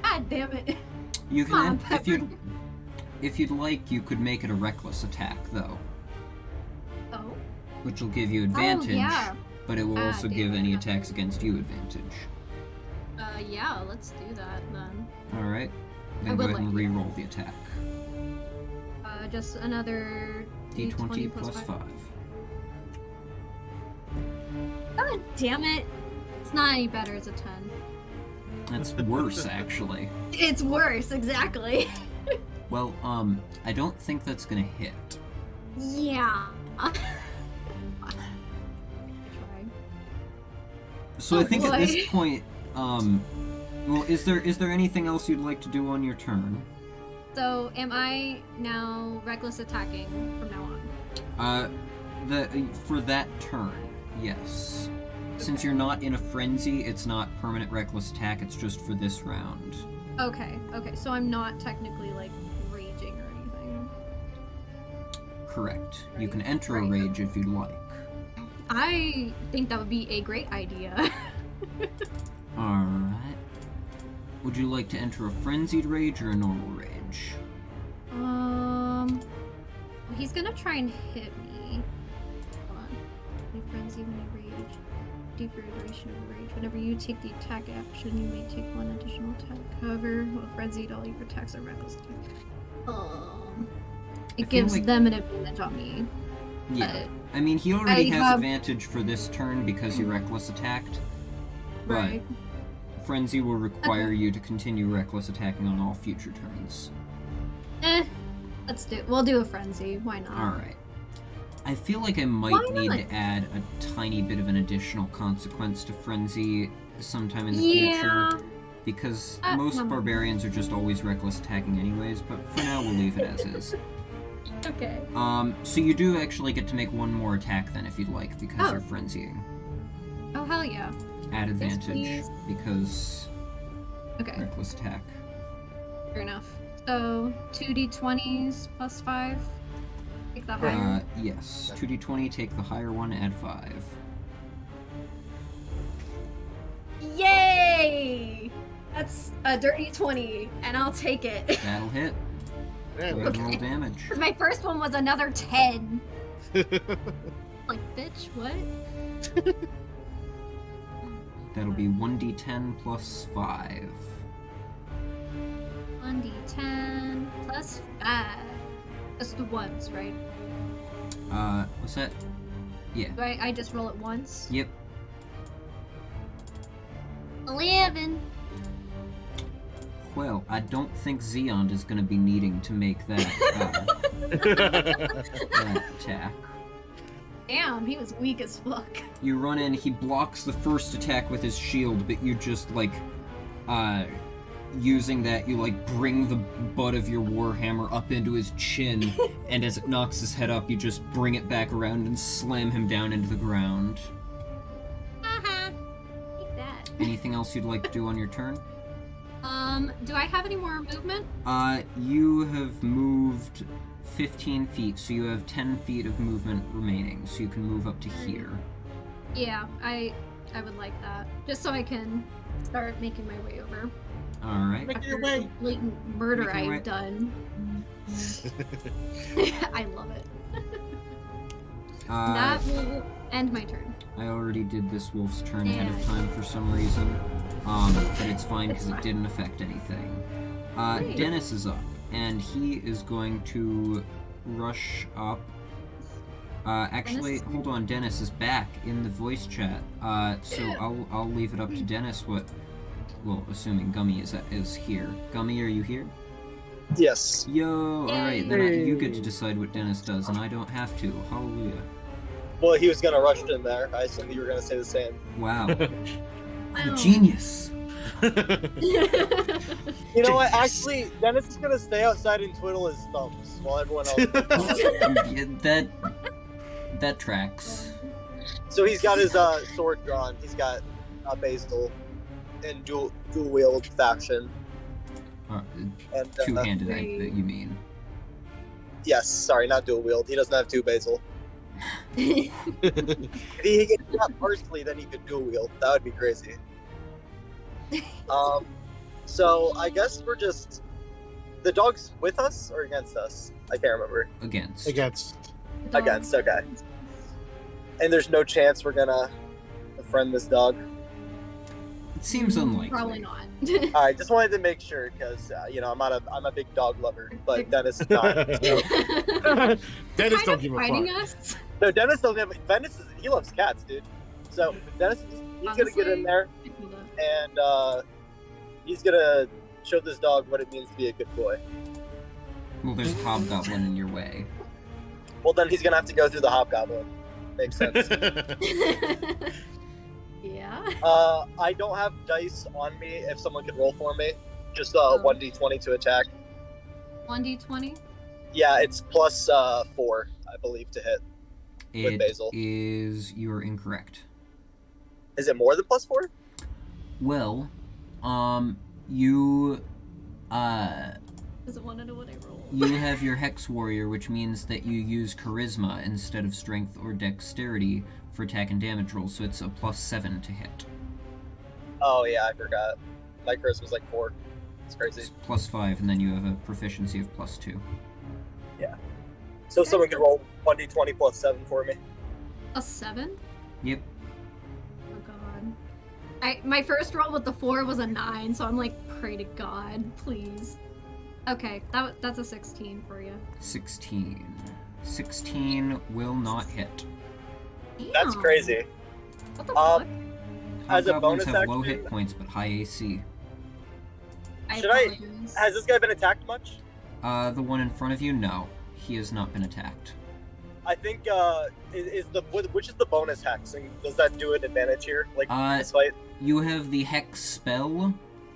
Speaker 4: God damn it.
Speaker 2: You
Speaker 4: Come on,
Speaker 2: can, if you'd like, you could make it a reckless attack, though,
Speaker 4: Oh.
Speaker 2: which will give you advantage.
Speaker 4: yeah.
Speaker 2: But it will
Speaker 4: Ah,
Speaker 2: also
Speaker 4: damn
Speaker 2: give
Speaker 4: it.
Speaker 2: any attacks against you advantage.
Speaker 4: Yeah, let's do that then.
Speaker 2: All right. Then
Speaker 4: I
Speaker 2: go
Speaker 4: would
Speaker 2: ahead and
Speaker 4: like to.
Speaker 2: re-roll the attack.
Speaker 4: Just another
Speaker 2: D20 plus 5.
Speaker 4: God damn it. It's not any better, it's a 10.
Speaker 2: That's worse, actually.
Speaker 4: It's worse, exactly.
Speaker 2: Well, I don't think that's gonna hit.
Speaker 4: Yeah.
Speaker 2: So
Speaker 4: Oh,
Speaker 2: I think at
Speaker 4: boy.
Speaker 2: this point, well, is there anything else you'd like to do on your turn?
Speaker 4: So, am I now reckless attacking from now on?
Speaker 2: For that turn, yes. Since you're not in a frenzy, it's not permanent reckless attack, it's just for this round.
Speaker 4: Okay, so I'm not technically, like, raging or anything.
Speaker 2: Correct. You can enter a
Speaker 4: Right.
Speaker 2: rage if you'd like.
Speaker 4: I think that would be a great idea.
Speaker 2: Alright. Would you like to enter a frenzied rage or a normal rage?
Speaker 4: He's gonna try and hit me. Hold on. When you frenzy, when you rage. Do for a duration of rage. Whenever you take the attack action, you may take one additional attack. However, while frenzied, all your attacks are reckless. It
Speaker 2: feel
Speaker 4: gives
Speaker 2: like-
Speaker 4: them an advantage on me.
Speaker 2: Yeah. I mean, he already
Speaker 4: I
Speaker 2: has
Speaker 4: have-
Speaker 2: advantage for this turn because you reckless attacked. But
Speaker 4: Right.
Speaker 2: frenzy will require you to continue reckless attacking on all future turns.
Speaker 4: We'll do a frenzy. Why not?
Speaker 2: Alright. I feel like I might
Speaker 4: Why
Speaker 2: need
Speaker 4: not?
Speaker 2: to add a tiny bit of an additional consequence to frenzy sometime in the
Speaker 4: Yeah.
Speaker 2: future. Because
Speaker 4: no.
Speaker 2: most barbarians are just always reckless attacking anyways, but for now we'll leave it as is.
Speaker 4: Okay.
Speaker 2: So you do actually get to make one more attack then if you'd like, because
Speaker 4: Oh.
Speaker 2: you're frenzying.
Speaker 4: Oh, hell yeah.
Speaker 2: Add advantage,
Speaker 4: please.
Speaker 2: because
Speaker 4: Okay,
Speaker 2: reckless attack.
Speaker 4: fair enough. So, 2d20s plus 5. Take the higher.
Speaker 2: Yes. 2d20, take the higher one, add 5.
Speaker 4: Yay! That's a dirty 20, and I'll take it.
Speaker 2: That'll hit.
Speaker 3: Yeah,
Speaker 2: Go ahead and roll damage.
Speaker 4: My first one was another 10. Like, bitch, what?
Speaker 2: That'll be 1d10 plus 5.
Speaker 4: 1d10 plus 5. Just the ones, right?
Speaker 2: What's that? Yeah.
Speaker 4: Do I just roll it once?
Speaker 2: Yep.
Speaker 4: 11.
Speaker 2: Well, I don't think Xeon is gonna be needing to make that, that attack.
Speaker 4: Damn, he was weak as fuck.
Speaker 2: You run in, he blocks the first attack with his shield, but you just, like, using that, you, like, bring the butt of your warhammer up into his chin, and as it knocks his head up, you just bring it back around and slam him down into the ground.
Speaker 4: Haha. Take that.
Speaker 2: Anything else you'd like to do on your turn?
Speaker 4: Do I have any more movement?
Speaker 2: You have moved 15 feet, so you have 10 feet of movement remaining, so you can move up to here.
Speaker 4: Yeah, I would like that. Just so I can start making my way over.
Speaker 2: Alright.
Speaker 3: Make your
Speaker 4: After
Speaker 3: way.
Speaker 4: the blatant murder
Speaker 2: Make your way.
Speaker 4: I've done. I love it. That will end my turn.
Speaker 2: I already did this wolf's turn ahead of
Speaker 4: Yeah.
Speaker 2: time for some reason, but it's fine
Speaker 4: It's
Speaker 2: because it
Speaker 4: fine.
Speaker 2: didn't affect anything.
Speaker 4: Great.
Speaker 2: Dennis is up, and he is going to rush up. Actually,
Speaker 4: Dennis?
Speaker 2: hold on, Dennis is back in the voice chat, so I'll leave it up to Dennis well, assuming Gummy is here. Gummy, are you here?
Speaker 6: Yes.
Speaker 2: Yo, alright, then you get to
Speaker 3: Yay.
Speaker 2: decide what Dennis does, and I don't have to. Hallelujah.
Speaker 6: Well, he was gonna rush in there. I assumed you were gonna say the same.
Speaker 2: Wow. I'm a
Speaker 4: Wow.
Speaker 2: genius.
Speaker 6: You know what? Actually, Dennis is gonna stay outside and twiddle his thumbs while everyone else.
Speaker 2: Yeah, that tracks.
Speaker 6: So he's got his sword drawn. He's got basil in dual wield fashion. And
Speaker 2: Two-handed, you mean?
Speaker 6: yes, sorry, not dual wield. He doesn't have two basil. If he gets shot parsley, then he could dual wield. That would be crazy. So I guess we're just the dog's with us or against us? I can't remember.
Speaker 2: Against.
Speaker 6: Against, okay. And there's no chance we're gonna befriend this dog.
Speaker 2: It seems unlikely.
Speaker 4: Probably not.
Speaker 6: I just wanted to make sure because I'm a big dog lover, but Dennis is not. So.
Speaker 3: Dennis don't give a
Speaker 4: fighting
Speaker 3: fuck.
Speaker 4: us.
Speaker 6: No, Dennis doesn't have. He loves cats, dude. So Dennis, he's gonna get in there and he's gonna show this dog what it means to be a good boy.
Speaker 2: Well, there's a hobgoblin in your way.
Speaker 6: Well, then he's gonna have to go through the hobgoblin. Makes sense.
Speaker 4: Yeah.
Speaker 6: I don't have dice on me. If someone could roll for me, just 1d20 to attack.
Speaker 4: 1d20.
Speaker 6: Yeah, it's plus 4, I believe, to hit. With basil.
Speaker 2: You're incorrect.
Speaker 6: Is it more than plus 4?
Speaker 2: Well, you
Speaker 4: Doesn't want to know what I roll.
Speaker 2: you have your Hex Warrior, which means that you use Charisma instead of Strength or Dexterity for attack and damage rolls, so it's a +7 to hit.
Speaker 6: Oh yeah, I forgot. My charisma was like 4. It's crazy.
Speaker 2: It's +5, and then you have a proficiency of +2.
Speaker 6: Yeah. So someone could roll 1d20 plus 7 for me.
Speaker 4: A 7?
Speaker 2: Yep.
Speaker 4: Oh god. My first roll with the 4 was a 9, so I'm like, pray to God, please. Okay, that's a 16 for you.
Speaker 2: 16. 16 will not hit.
Speaker 6: That's
Speaker 4: Damn.
Speaker 6: crazy.
Speaker 4: What the fuck?
Speaker 6: As a
Speaker 2: Hobgoblins
Speaker 6: bonus
Speaker 2: have low
Speaker 6: action,
Speaker 2: hit points but high AC.
Speaker 6: should I-
Speaker 4: apologize.
Speaker 6: has this guy been attacked much?
Speaker 2: The one in front of you, no. He has not been attacked.
Speaker 6: I think which is the bonus hex, and does that do an advantage here? Like in this fight?
Speaker 2: You have the Hex spell,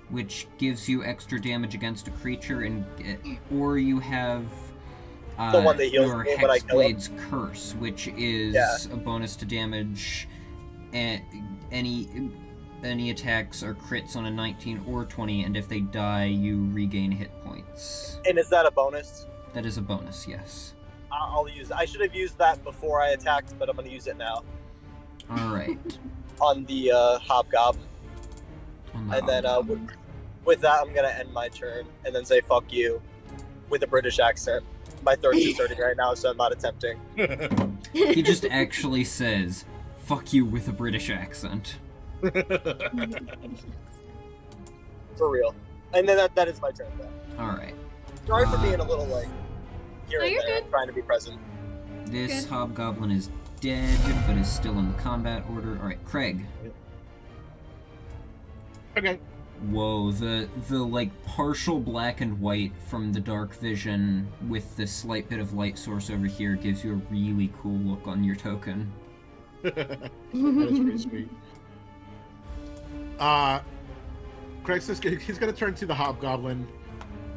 Speaker 2: which gives you extra damage against a creature, and or you have
Speaker 6: The one that heals
Speaker 2: your
Speaker 6: me when I kill him.
Speaker 2: Hexblade's Curse, which is a bonus to damage any attacks or crits on a 19 or 20, and if they die, you regain hit points.
Speaker 6: And is that a bonus?
Speaker 2: That is a bonus, yes.
Speaker 6: I'll use. I should have used that before I attacked, but I'm going to use it now
Speaker 2: Alright.
Speaker 6: on the hobgoblin. And then with that, I'm going to end my turn and then say "fuck you" with a British accent. My throat's just hurting right now, so I'm not attempting.
Speaker 2: He just actually says, "fuck you" with a British accent.
Speaker 6: For real. And then that is my turn then.
Speaker 2: Alright.
Speaker 6: Sorry for being a little here
Speaker 4: No,
Speaker 6: and
Speaker 4: you're
Speaker 6: there,
Speaker 4: good.
Speaker 6: trying to be present.
Speaker 2: This
Speaker 4: Good.
Speaker 2: hobgoblin is dead, but is still in the combat order. Alright, Craig.
Speaker 3: Okay.
Speaker 2: Whoa, the like partial black and white from the dark vision with the slight bit of light source over here gives you a really cool look on your token.
Speaker 3: That is pretty sweet. Craig says he's gonna turn to the hobgoblin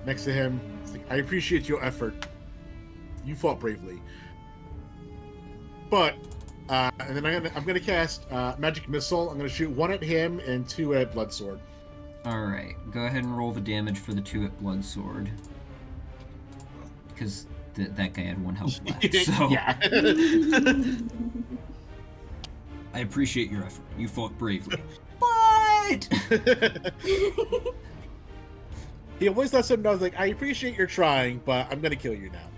Speaker 3: next to him. He's like, I appreciate your effort. You fought bravely. But and then I'm gonna cast magic missile. I'm gonna shoot 1 at him and 2 at Bloodsword.
Speaker 2: Alright, go ahead and roll the damage for the 2 at Bloodsword. Because that guy had 1 health left, so...
Speaker 3: Yeah.
Speaker 2: I appreciate your effort. You fought bravely. But...
Speaker 3: He always lets him know, like, I appreciate your trying, but I'm gonna kill you now.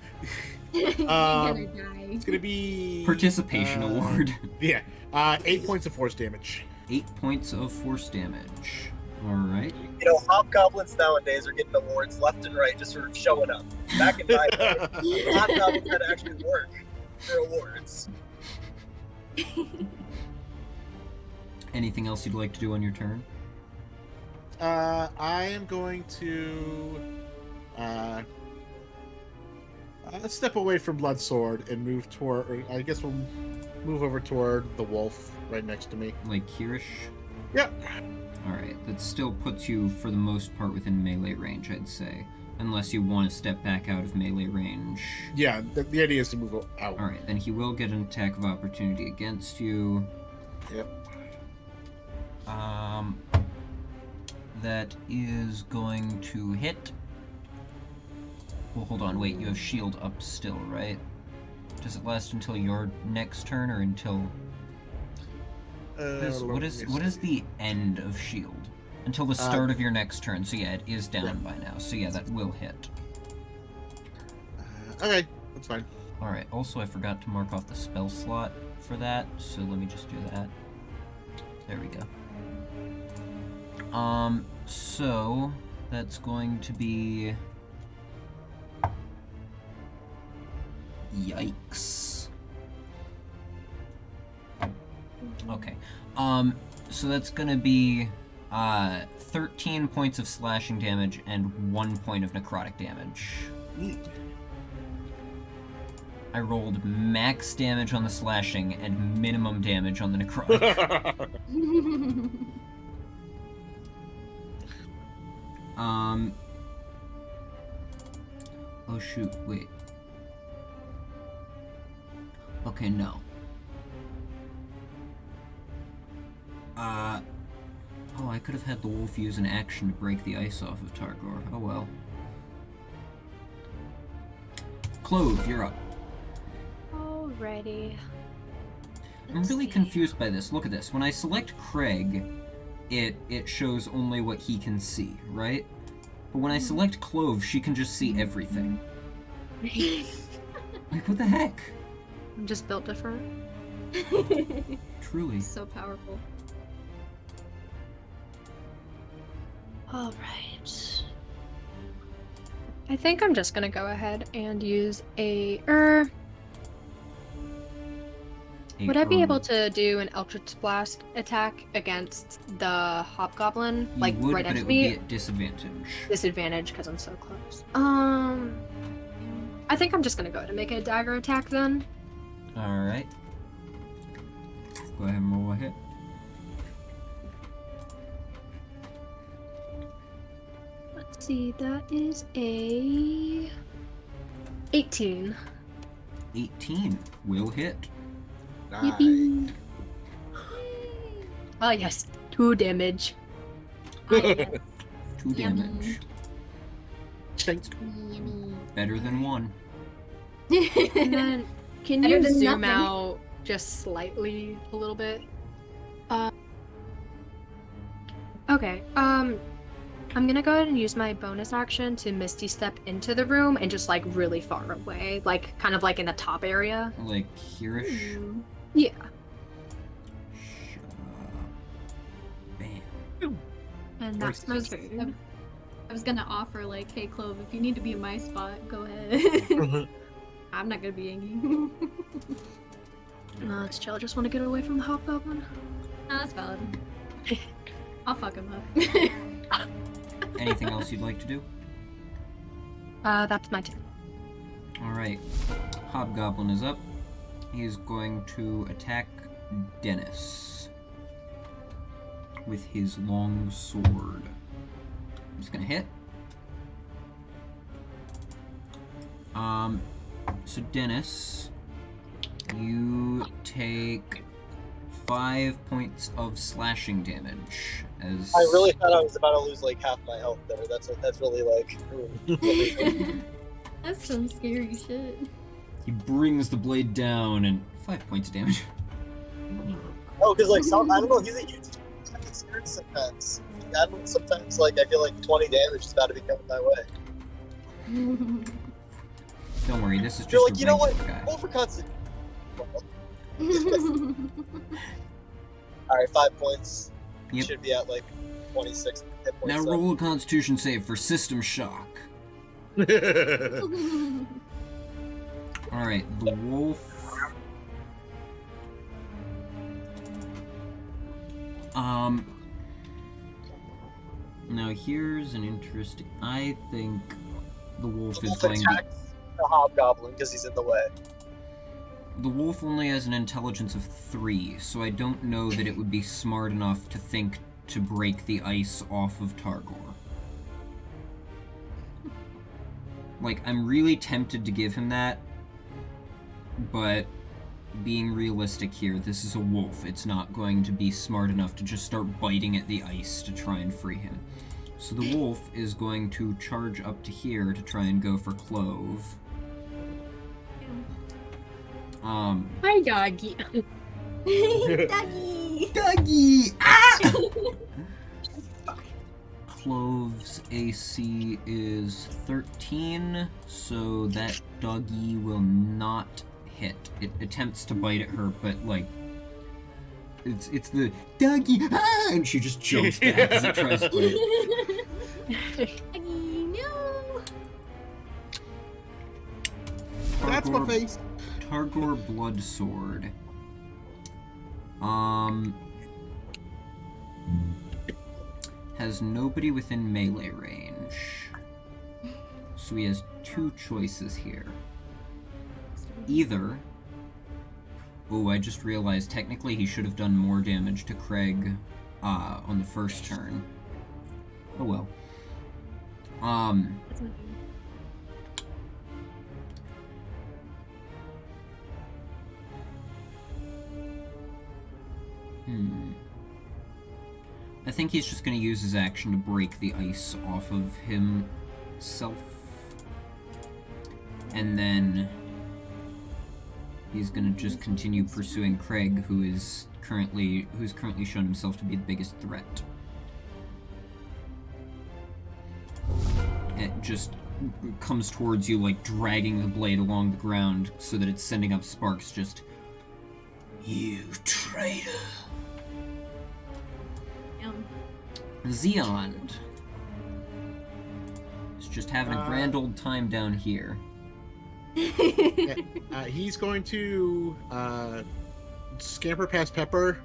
Speaker 4: You're gonna die.
Speaker 3: It's gonna be
Speaker 2: Participation award.
Speaker 3: Yeah, 8 points of force damage.
Speaker 2: 8 points of force damage. Alright.
Speaker 6: You know, hobgoblins nowadays are getting awards left and right just for showing up. Back in my day, hobgoblins had to actually work for awards.
Speaker 2: Anything else you'd like to do on your turn?
Speaker 3: I am going to let's step away from Bloodsword and move toward, or I guess we'll move over toward the wolf right next to me.
Speaker 2: Like hereish?
Speaker 3: Yep.
Speaker 2: Alright, that still puts you, for the most part, within melee range, I'd say. Unless you want to step back out of melee range.
Speaker 3: Yeah, the idea is to move out.
Speaker 2: Alright, then he will get an attack of opportunity against you.
Speaker 3: Yep.
Speaker 2: That is going to hit. Well, hold on, wait, you have shield up still, right? Does it last until your next turn, or until... What is the end of shield? Until the start of your next turn, so yeah, it is down by now. So yeah, that will hit.
Speaker 3: Okay, that's fine.
Speaker 2: Alright, also I forgot to mark off the spell slot for that, so let me just do that. There we go. So that's going to be... Yikes. Okay. So that's gonna be 13 points of slashing damage and 1 point of necrotic damage. I rolled max damage on the slashing and minimum damage on the necrotic. Oh shoot, wait. Okay, no. Oh, I could have had the wolf use an action to break the ice off of Targor. Oh well. Clove, you're up.
Speaker 5: Alrighty.
Speaker 2: I'm really confused by this. Look at this. When I select Craig, it shows only what he can see, right? But when I select Clove, she can just see everything. Like, what the heck?
Speaker 5: I'm just built different.
Speaker 2: Truly.
Speaker 4: So powerful.
Speaker 5: Alright. I think I'm just gonna go ahead and use a would I be able to do an Eldritch Blast attack against the Hobgoblin?
Speaker 2: You
Speaker 5: Like,
Speaker 2: would,
Speaker 5: right
Speaker 2: but
Speaker 5: next
Speaker 2: it
Speaker 5: to
Speaker 2: would
Speaker 5: me?
Speaker 2: be at disadvantage.
Speaker 5: Disadvantage, because I'm so close. I think I'm just gonna go ahead and make a dagger attack then.
Speaker 2: Alright. Go ahead and roll a hit.
Speaker 5: Let's see, that is a 18.
Speaker 2: 18 will hit.
Speaker 3: Nice.
Speaker 5: Yippee. Oh yes, 2 damage.
Speaker 2: 2
Speaker 4: Yummy.
Speaker 2: damage.
Speaker 4: Yummy.
Speaker 2: Better than 1.
Speaker 5: And then, can
Speaker 4: Better
Speaker 5: you
Speaker 4: than
Speaker 5: zoom
Speaker 4: nothing.
Speaker 5: out just slightly a little bit? Okay, I'm gonna go ahead and use my bonus action to Misty Step into the room and just like really far away, like kind of like in the top area.
Speaker 2: Like here-ish.
Speaker 5: Yeah.
Speaker 2: Bam.
Speaker 5: And that's my turn.
Speaker 4: I was gonna offer like, hey Clove, if you need to be in my spot, go ahead. I'm not gonna be angry.
Speaker 5: No, it's chill. I just want to get away from the Hobgoblin.
Speaker 4: No, that's valid. I'll fuck him up.
Speaker 2: Anything else you'd like to do?
Speaker 5: That's my turn.
Speaker 2: Alright. Hobgoblin is up. He's going to attack Dennis with his long sword. He's gonna hit. So Dennis, you take 5 points of slashing damage as
Speaker 6: I really thought I was about to lose like half my health there. That's really like.
Speaker 4: That's some scary shit.
Speaker 2: he brings the blade down and 5 points of damage.
Speaker 6: Oh, because like I don't know, he's a huge experience sometimes. I don't, sometimes like I feel like 20 damage is about to be coming my way.
Speaker 2: Don't worry, this is just
Speaker 6: You're
Speaker 2: a
Speaker 6: like, you know what?
Speaker 2: ranged guy.
Speaker 6: Roll for constant. All right, 5 points.
Speaker 2: Yep.
Speaker 6: Should be at like 26 hit points.
Speaker 2: Now
Speaker 6: so.
Speaker 2: roll a Constitution save for system shock. Alright, the wolf. Now here's an interesting. I think the wolf is going to.
Speaker 6: Attacks the hobgoblin because he's in the way.
Speaker 2: The wolf only has an intelligence of 3, so I don't know that it would be smart enough to think to break the ice off of Targor. Like, I'm really tempted to give him that, but being realistic here, this is a wolf. It's not going to be smart enough to just start biting at the ice to try and free him. So the wolf is going to charge up to here to try and go for Clove.
Speaker 5: Hi, doggy.
Speaker 4: Doggy!
Speaker 2: Doggy! Ah! Clove's AC is 13, so that doggy will not hit. It attempts to bite at her, but like it's the doggy, ah! And she just jumps back as it tries to bite it.
Speaker 4: Doggy, no!
Speaker 3: That's my face.
Speaker 2: Targor Bloodsword. Has nobody within melee range. So he has two choices here. Either... Oh, I just realized technically he should have done more damage to Craig on the first turn. Oh well. I think he's just going to use his action to break the ice off of himself. And then he's going to just continue pursuing Craig, who's currently shown himself to be the biggest threat. It just comes towards you, like dragging the blade along the ground so that it's sending up sparks. Just, you traitor. Zeond is just having a grand old time down here.
Speaker 3: He's going to scamper past Pepper,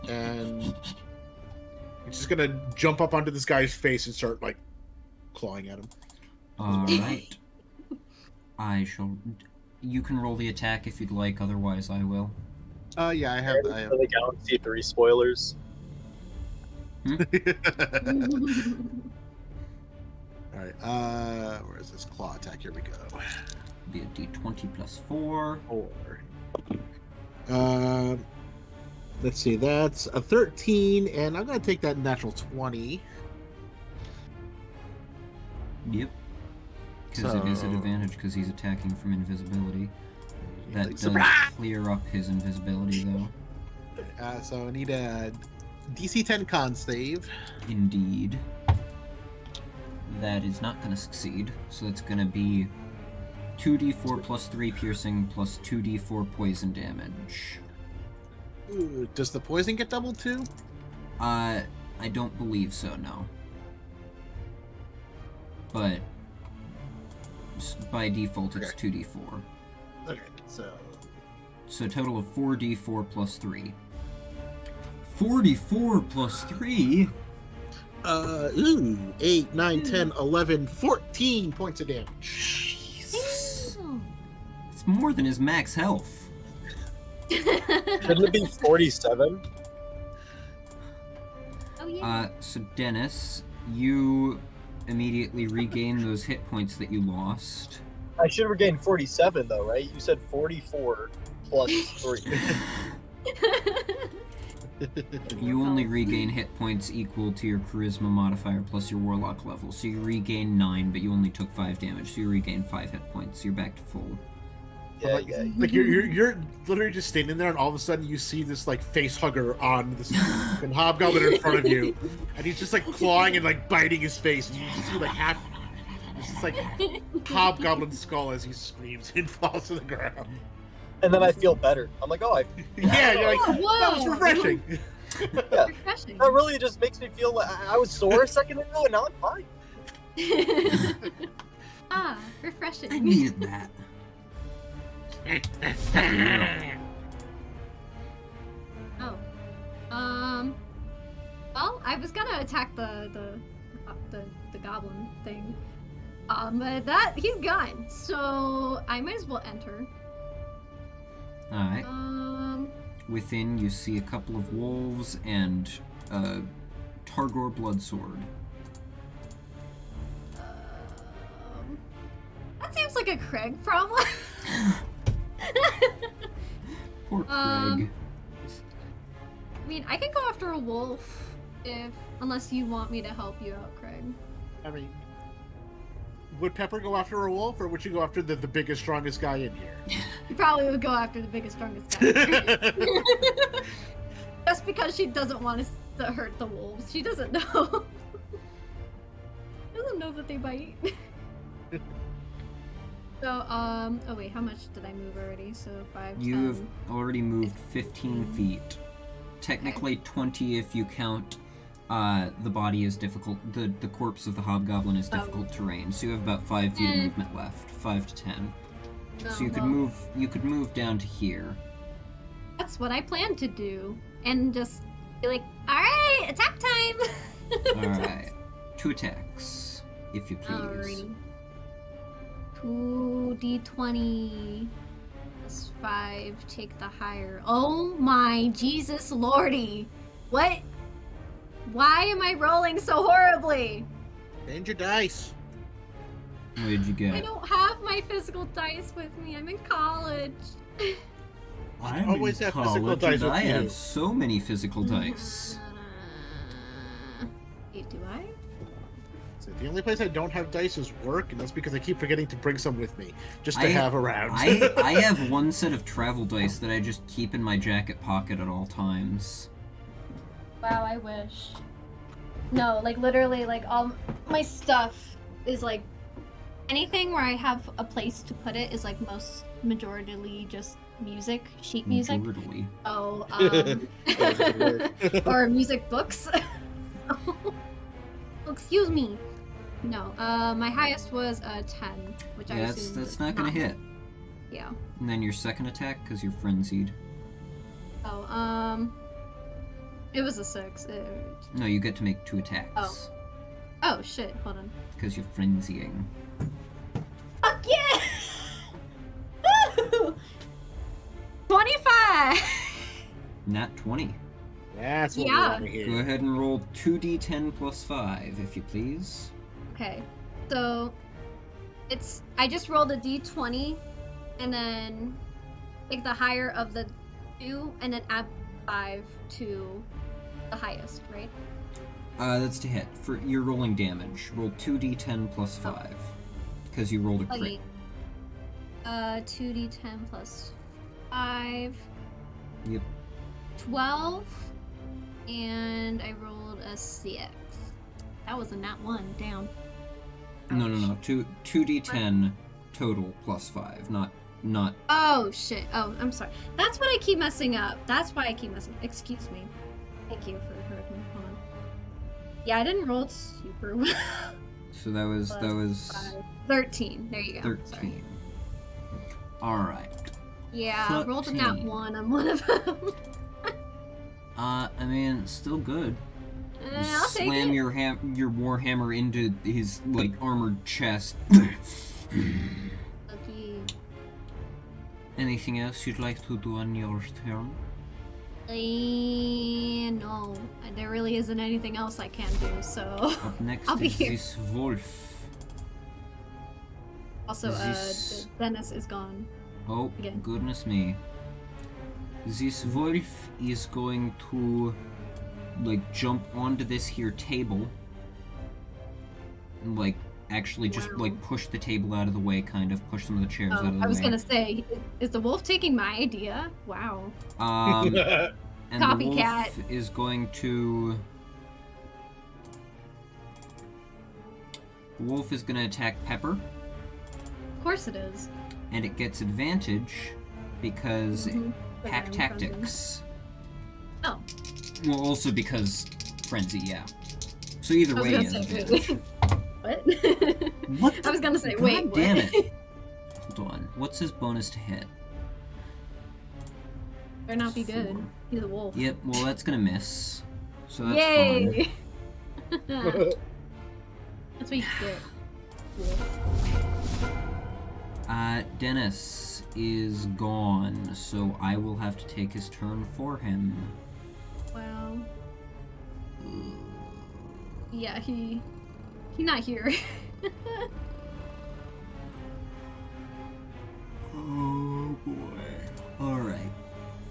Speaker 3: and he's just gonna jump up onto this guy's face and start like clawing at him.
Speaker 2: Alright. I shall... You can roll the attack if you'd like, otherwise I will.
Speaker 3: Yeah, I have.
Speaker 6: For the Galaxy 3 spoilers.
Speaker 3: Alright, where is this claw attack? Here we go.
Speaker 2: Be a d20 plus 4.
Speaker 3: 4. Let's see, that's a 13, and I'm gonna take that natural 20.
Speaker 2: Yep. Because it is an advantage because he's attacking from invisibility. That does clear up his invisibility, though.
Speaker 3: So I need a DC 10 con save.
Speaker 2: Indeed. That is not going to succeed, so it's going to be 2d4 plus 3 piercing plus 2d4 poison damage.
Speaker 3: Ooh, does the poison get doubled too?
Speaker 2: I don't believe so, no. But by default, it's 2d4.
Speaker 3: Okay, so
Speaker 2: a total of 4d4 plus 3. 44 plus 3?
Speaker 3: 8, 9, 10, 11, 14 points of damage.
Speaker 2: Jesus. It's more than his max health.
Speaker 6: Shouldn't it be 47?
Speaker 4: Oh, yeah.
Speaker 2: So Dennis, you immediately regain those hit points that you lost.
Speaker 6: I should regain 47 though, right? You said 44 plus 3.
Speaker 2: You only regain hit points equal to your charisma modifier plus your warlock level. So you regain 9, but you only took 5 damage. So you regain 5 hit points. So you're back to full.
Speaker 6: Yeah,
Speaker 3: Like you're literally just standing there, and all of a sudden you see this like face hugger on this fucking hobgoblin in front of you, and he's just like clawing and like biting his face, and you just see like half this like hobgoblin skull as he screams and falls to the ground.
Speaker 6: And then I feel better. I'm like, oh,
Speaker 3: Yeah, you're like,
Speaker 5: whoa.
Speaker 3: that was refreshing.
Speaker 6: yeah.
Speaker 4: Refreshing.
Speaker 6: That really just makes me feel like I was sore a second ago, and now I'm fine.
Speaker 4: Refreshing.
Speaker 2: I needed that.
Speaker 4: Oh. Well, I was gonna attack the goblin thing. But that he's gone, so I might as well enter.
Speaker 2: Alright. Within, you see a couple of wolves and a Targor Bloodsword.
Speaker 4: That seems like a Craig problem.
Speaker 2: Poor Craig.
Speaker 4: I mean, I could go after a wolf unless you want me to help you out, Craig.
Speaker 3: I mean, would Pepper go after a wolf, or would you go after the biggest, strongest guy in here?
Speaker 4: You probably would go after the biggest, strongest guy. Just because she doesn't want to hurt the wolves. She doesn't know. Doesn't know that they bite. So, oh wait, how much did I move already? So 5,
Speaker 2: You've
Speaker 4: 10.
Speaker 2: already moved 15 feet. Technically 20 if you count the body is difficult. The corpse of the hobgoblin is difficult terrain. So you have about 5 feet of movement left, 5 to 10. So you could move. You could move down to here.
Speaker 4: That's what I planned to do, and just be like, "All right, attack time."
Speaker 2: All right, 2 attacks, if you please.
Speaker 4: Alrighty. 2d20 plus 5. Take the higher. Oh my Jesus Lordy! What? Why am I rolling so horribly?
Speaker 3: Change your dice.
Speaker 2: What did you get?
Speaker 4: I don't have my physical dice with me. I'm in college.
Speaker 2: I'm
Speaker 3: always
Speaker 2: in
Speaker 3: have physical
Speaker 2: college
Speaker 3: dice
Speaker 2: and
Speaker 3: with
Speaker 2: I
Speaker 3: you.
Speaker 2: have so many physical dice.
Speaker 4: Wait, do I?
Speaker 3: So the only place I don't have dice is work, and that's because I keep forgetting to bring some with me, just to
Speaker 2: I-
Speaker 3: have around.
Speaker 2: I have 1 set of travel dice that I just keep in my jacket pocket at all times.
Speaker 4: Wow, I wish. No, like literally, like all my stuff is like anything where I have a place to put it is like majoritarily just music, sheet music.
Speaker 2: Brutally.
Speaker 4: Oh, or music books. Oh, excuse me. No, my highest was a 10, which I
Speaker 2: Yeah,
Speaker 4: assumed
Speaker 2: that's
Speaker 4: was
Speaker 2: not gonna hit.
Speaker 4: Yeah.
Speaker 2: And then your second attack, because you're frenzied.
Speaker 4: Oh, it was a 6.
Speaker 2: No, you get to make 2 attacks.
Speaker 4: Oh shit! Hold on.
Speaker 2: Because you're frenzying.
Speaker 4: Fuck yeah! Woo! 25.
Speaker 2: Nat 20.
Speaker 3: That's what we
Speaker 4: Yeah.
Speaker 3: want to hear.
Speaker 2: Go ahead and roll 2d10 plus 5, if you please.
Speaker 4: Okay, so I just rolled a d20, and then take the higher of the 2, and then add 5 to the highest, right?
Speaker 2: That's to hit. You're rolling damage. Roll 2d10 plus 5. Because you rolled a crit.
Speaker 4: Okay. 2d10 plus 5.
Speaker 2: Yep.
Speaker 4: 12, and I rolled a 6. That was a nat 1. Damn.
Speaker 2: No. 2d10 total plus 5, not.
Speaker 4: Oh shit. Oh, I'm sorry. That's what I keep messing up. That's why I keep messing. Excuse me. Thank you for correcting me. Hold on. Yeah, I didn't roll super well.
Speaker 2: So that was
Speaker 4: 13. There you go.
Speaker 2: 13.
Speaker 4: Sorry.
Speaker 2: All right.
Speaker 4: Yeah, I rolled a nat 1 on one of them.
Speaker 2: I mean, still good.
Speaker 4: I'll take
Speaker 2: Slam
Speaker 4: it.
Speaker 2: your warhammer into his like armored chest.
Speaker 4: Okay.
Speaker 2: Anything else you'd like to do on your turn?
Speaker 4: No, there really isn't anything else I can do. So
Speaker 2: Up next
Speaker 4: I'll be
Speaker 2: is
Speaker 4: here.
Speaker 2: this wolf.
Speaker 4: Also,
Speaker 2: This-
Speaker 4: Dennis is gone.
Speaker 2: Oh,
Speaker 4: Again.
Speaker 2: goodness me. This wolf is going to, like, jump onto this here table. And, like, actually just,
Speaker 4: Wow.
Speaker 2: like, push the table out of the way, kind of. Push some of the chairs out of the
Speaker 4: I was
Speaker 2: way.
Speaker 4: gonna say, is the wolf taking my idea? Wow.
Speaker 2: And the
Speaker 4: Copycat.
Speaker 2: wolf is going to... The wolf is going to attack Pepper.
Speaker 4: Of course it is.
Speaker 2: And it gets advantage because
Speaker 4: Mhm.
Speaker 2: pack
Speaker 4: I'm
Speaker 2: tactics.
Speaker 4: Oh.
Speaker 2: Well, also because frenzy, yeah. So either
Speaker 4: I was
Speaker 2: way,
Speaker 4: gonna
Speaker 2: he has
Speaker 4: say,
Speaker 2: advantage.
Speaker 4: What?
Speaker 2: What?
Speaker 4: I was gonna say,
Speaker 2: God
Speaker 4: wait, what?
Speaker 2: damn it! Hold on. What's his bonus to hit?
Speaker 4: Better not be good. He's a wolf.
Speaker 2: Yep. Well, that's gonna miss. So that's
Speaker 4: Yay!
Speaker 2: fine.
Speaker 4: That's what you get. Wolf.
Speaker 2: Dennis is gone, so I will have to take his turn for him.
Speaker 4: Wow. Yeah, he not here.
Speaker 2: Oh boy. Alright.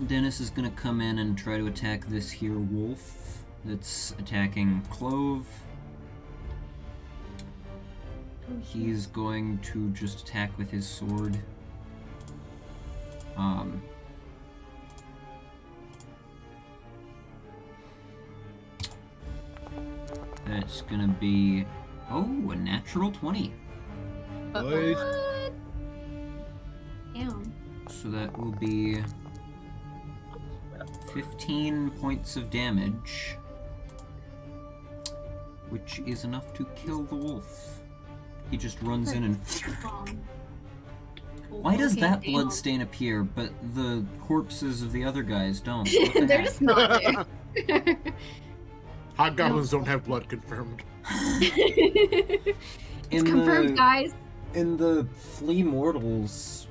Speaker 2: Dennis is gonna come in and try to attack this here wolf that's attacking Clove. He's going to just attack with his sword. That's gonna be... Oh, a natural 20.
Speaker 3: Nice.
Speaker 4: Damn.
Speaker 2: So that will be 15 points of damage, which is enough to kill the wolf. He just runs in and... Why does that blood stain appear, but the corpses of the other guys don't? What the
Speaker 4: They're
Speaker 2: heck?
Speaker 4: just not there.
Speaker 3: Hobgoblins don't have blood confirmed.
Speaker 4: It's confirmed, guys.
Speaker 2: In the Flea Mortals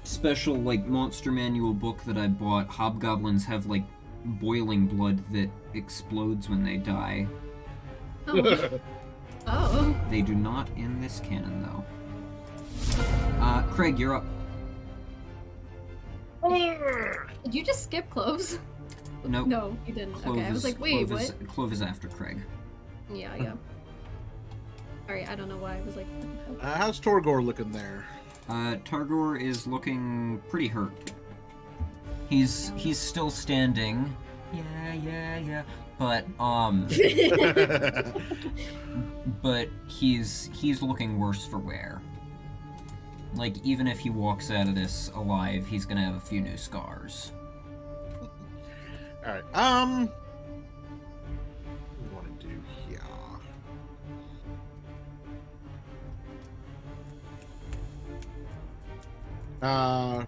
Speaker 2: special like monster manual book that I bought, hobgoblins have like boiling blood that explodes when they die.
Speaker 4: Oh. Oh.
Speaker 2: They do not in this canon though. Craig, you're up.
Speaker 4: Did you just skip Cloves?
Speaker 2: Nope.
Speaker 4: No, you didn't.
Speaker 2: Clove
Speaker 4: Okay, I was
Speaker 2: is-
Speaker 4: like, wait,
Speaker 2: Clove
Speaker 4: what?
Speaker 2: is- Clove is after Craig.
Speaker 4: Yeah. Sorry, I don't know why I was like.
Speaker 3: How's Torgor looking there?
Speaker 2: Targor is looking pretty hurt. He's still standing. Yeah. But but he's looking worse for wear. Like, even if he walks out of this alive, he's gonna have a few new scars.
Speaker 3: Alright, what do we want to do here? I'm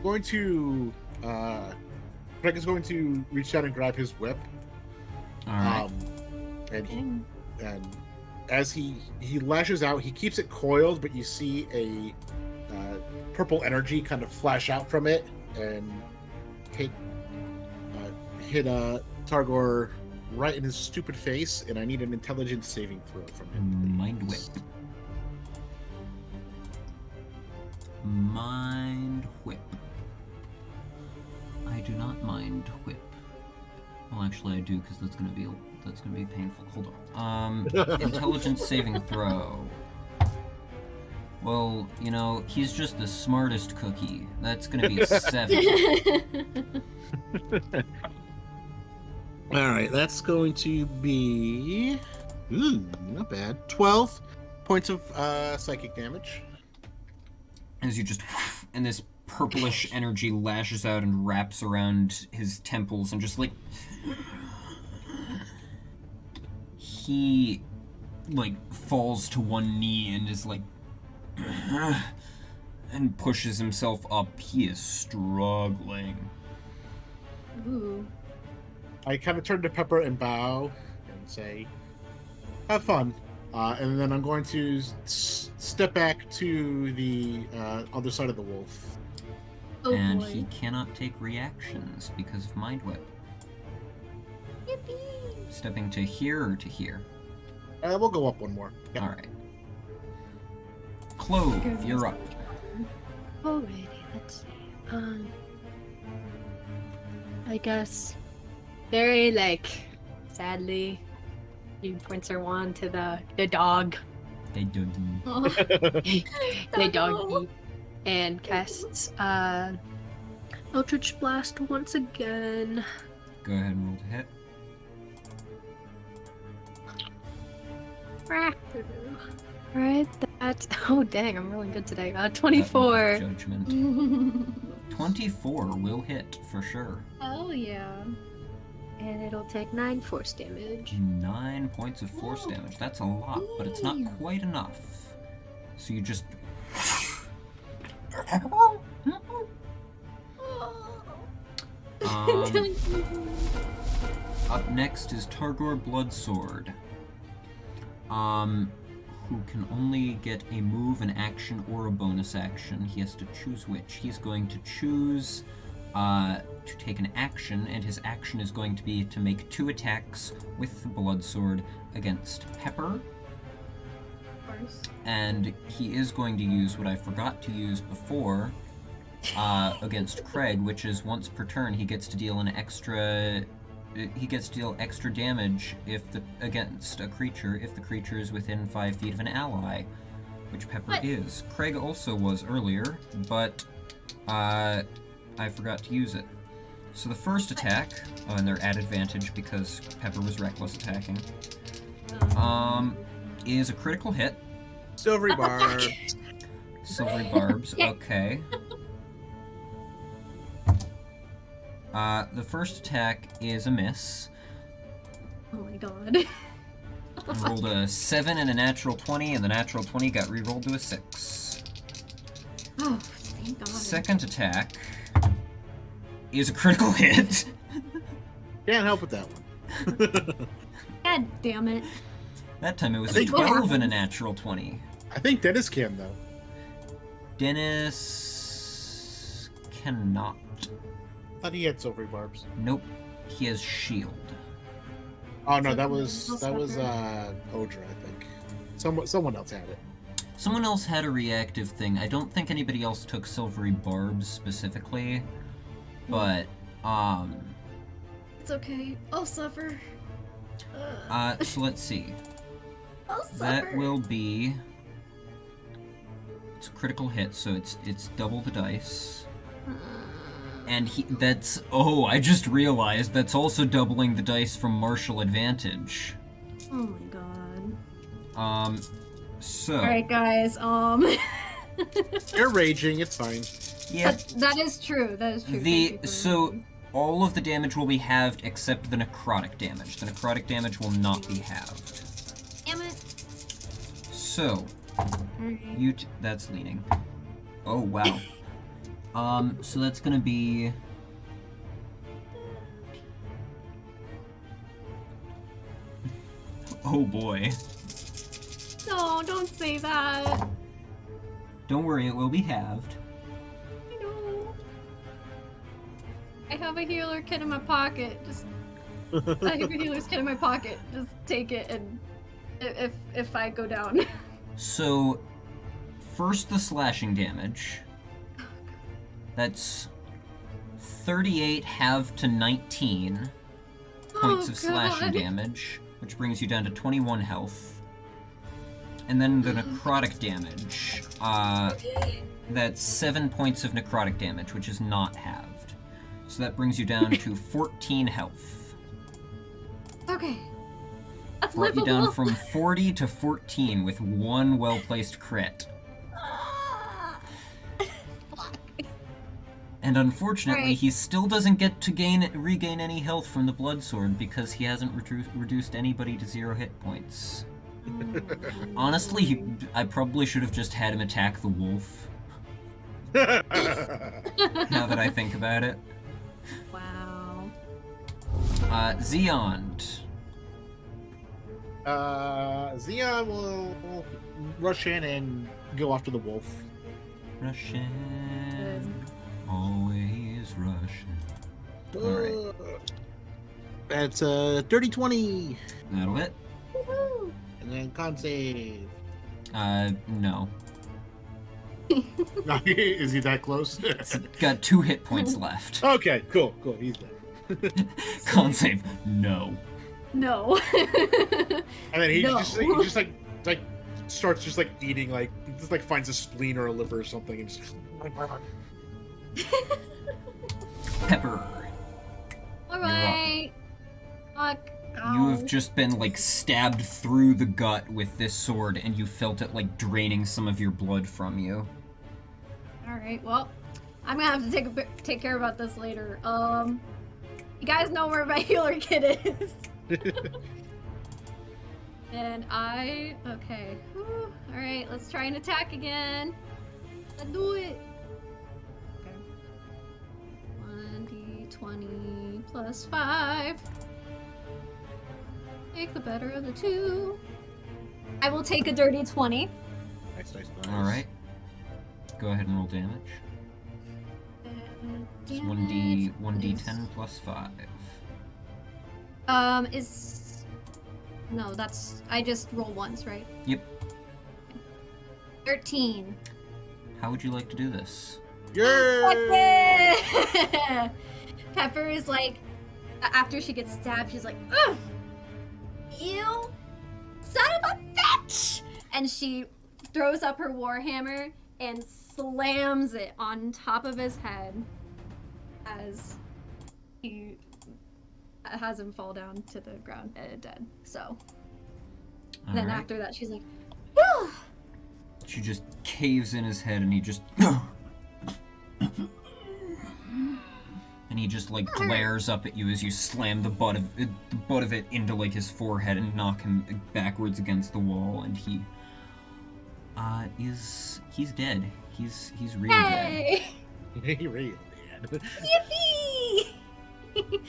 Speaker 3: going to, Craig is going to reach out and grab his whip.
Speaker 2: Alright.
Speaker 3: And as he lashes out, he keeps it coiled, but you see a purple energy kind of flash out from it and hit Targor right in his stupid face, and I need an intelligence saving throw from him.
Speaker 2: Mind whip. Mind whip. I do not mind whip. Well, actually, I do, because that's gonna be painful. Hold on. Intelligence saving throw. Well, you know, he's just the smartest cookie. That's gonna be a 7.
Speaker 3: Alright, that's going to be... not bad. 12 points of psychic damage.
Speaker 2: As you just, and this purplish energy lashes out and wraps around his temples and just like, he like falls to one knee and is like, and pushes himself up. He is struggling.
Speaker 4: Ooh.
Speaker 3: I kind of turn to Pepper and bow and say, have fun. And then I'm going to step back to the other side of the wolf.
Speaker 4: Oh
Speaker 2: And
Speaker 4: boy.
Speaker 2: he cannot take reactions because of Mind Whip.
Speaker 4: Yippee.
Speaker 2: Stepping to here or to here?
Speaker 3: We'll go up one more. Yeah.
Speaker 2: Alright. Clove, you're up.
Speaker 5: Alrighty, let's see. I guess very sadly, he points her wand to the dog.
Speaker 2: They do.
Speaker 4: Oh.
Speaker 5: The doggy, and casts Eldritch Blast once again.
Speaker 2: Go ahead and roll to hit.
Speaker 5: Right, that. Oh dang, I'm really good today. 24.
Speaker 2: Judgment. 24 will hit for sure.
Speaker 4: Oh yeah.
Speaker 5: And it'll take 9 force damage.
Speaker 2: 9 points of force damage. That's a lot, but it's not quite enough. So you just. Up next is Targor Bloodsword. Who can only get a move, an action, or a bonus action. He has to choose which. He's going to choose to take an action, and his action is going to be to make 2 attacks with the Bloodsword against Pepper.
Speaker 4: Of course.
Speaker 2: And he is going to use what I forgot to use before against Craig, which is once per turn he gets to deal an extra. He gets to deal extra damage against a creature if the creature is within 5 feet of an ally, which Pepper is. Craig also was earlier, but I forgot to use it. So the first attack, and they're at advantage because Pepper was reckless attacking, is a critical hit.
Speaker 3: Silvery barb.
Speaker 2: Silvery barbs, okay. The first attack is a miss.
Speaker 4: Oh my god.
Speaker 2: I rolled a 7 and a natural 20, and the natural 20 got re-rolled to a 6.
Speaker 4: Oh, thank god.
Speaker 2: Second attack is a critical hit.
Speaker 3: Can't help with that one.
Speaker 4: God damn it.
Speaker 2: That time it was
Speaker 3: I
Speaker 2: a
Speaker 3: think-
Speaker 2: 12 and a natural 20.
Speaker 3: I think Dennis can, though.
Speaker 2: Dennis cannot.
Speaker 3: I thought he had silvery barbs.
Speaker 2: Nope. He has shield.
Speaker 3: Oh no, that was Odra, I think. Someone else had it.
Speaker 2: Someone else had a reactive thing. I don't think anybody else took silvery barbs specifically, but
Speaker 4: It's okay. I'll suffer.
Speaker 2: so let's see.
Speaker 4: I'll suffer.
Speaker 2: That will be. It's a critical hit, so it's double the dice. And oh, I just realized that's also doubling the dice from martial advantage.
Speaker 4: Oh my god.
Speaker 2: So.
Speaker 4: Alright, guys,
Speaker 3: You're raging, it's fine.
Speaker 2: Yeah.
Speaker 4: That is true. That is true. Thank you for
Speaker 2: All of the damage will be halved except the necrotic damage. The necrotic damage will not be halved.
Speaker 4: Damn it.
Speaker 2: So,
Speaker 4: Alright.
Speaker 2: that's leaning. Oh wow. So that's gonna be. Oh boy.
Speaker 4: No, don't say that.
Speaker 2: Don't worry, it will be halved.
Speaker 4: I know. I have a healer kit in my pocket. I have a healer's kit in my pocket. Just take it, and if I go down.
Speaker 2: So, first the slashing damage. That's 38 halved to 19 points of slashing damage, which brings you down to 21 health. And then the necrotic damage. That's 7 points of necrotic damage, which is not halved. So that brings you down to 14 health.
Speaker 4: Okay. That's
Speaker 2: Brought you
Speaker 4: livable.
Speaker 2: down from 40 to 14 with one well-placed crit. And unfortunately,
Speaker 4: Right.
Speaker 2: he still doesn't get to regain any health from the blood sword because he hasn't reduced anybody to 0 hit points. Honestly, I probably should have just had him attack the wolf. Now that I think about it.
Speaker 4: Wow.
Speaker 3: Xeon
Speaker 2: Zeond.
Speaker 3: will rush in and go after the wolf.
Speaker 2: Russian. Always Russian. Alright.
Speaker 3: That's a 30-20.
Speaker 2: That'll hit.
Speaker 4: Woohoo.
Speaker 3: And then con save.
Speaker 2: No.
Speaker 3: Is he that close?
Speaker 2: Got 2 hit points left.
Speaker 3: Okay, cool. He's dead.
Speaker 2: Con save. No.
Speaker 4: No.
Speaker 3: And then he
Speaker 4: No.
Speaker 3: just like starts just like eating, like he just like finds a spleen or a liver or something and just
Speaker 2: Pepper.
Speaker 4: Alright. Fuck.
Speaker 2: You have just been like stabbed through the gut with this sword, and you felt it like draining some of your blood from you.
Speaker 4: Alright, well, I'm gonna have to take care about this later. You guys know where my healer kit is. And okay. Alright, let's try and attack again. Let's do it. Okay. 1d20 plus 5. Take the better of the 2. I will take a dirty 20.
Speaker 3: nice.
Speaker 2: Alright. Go ahead and roll damage.
Speaker 4: And
Speaker 2: It's 1d10 plus 5.
Speaker 4: No, that's... I just roll once, right?
Speaker 2: Yep.
Speaker 4: 13.
Speaker 2: How would you like to do this?
Speaker 3: Yay!
Speaker 4: Pepper is like, after she gets stabbed, she's like, ugh! You son of a bitch! And she throws up her warhammer and slams it on top of his head as he has him fall down to the ground dead. So then
Speaker 2: Alright.
Speaker 4: after that, she's like, whew!
Speaker 2: She just caves in his head and he just and he just like glares up at you as you slam the butt of it into like his forehead and knock him backwards against the wall, and he's dead. He's real dead.
Speaker 4: Hey!
Speaker 3: He really did.
Speaker 4: Yippee!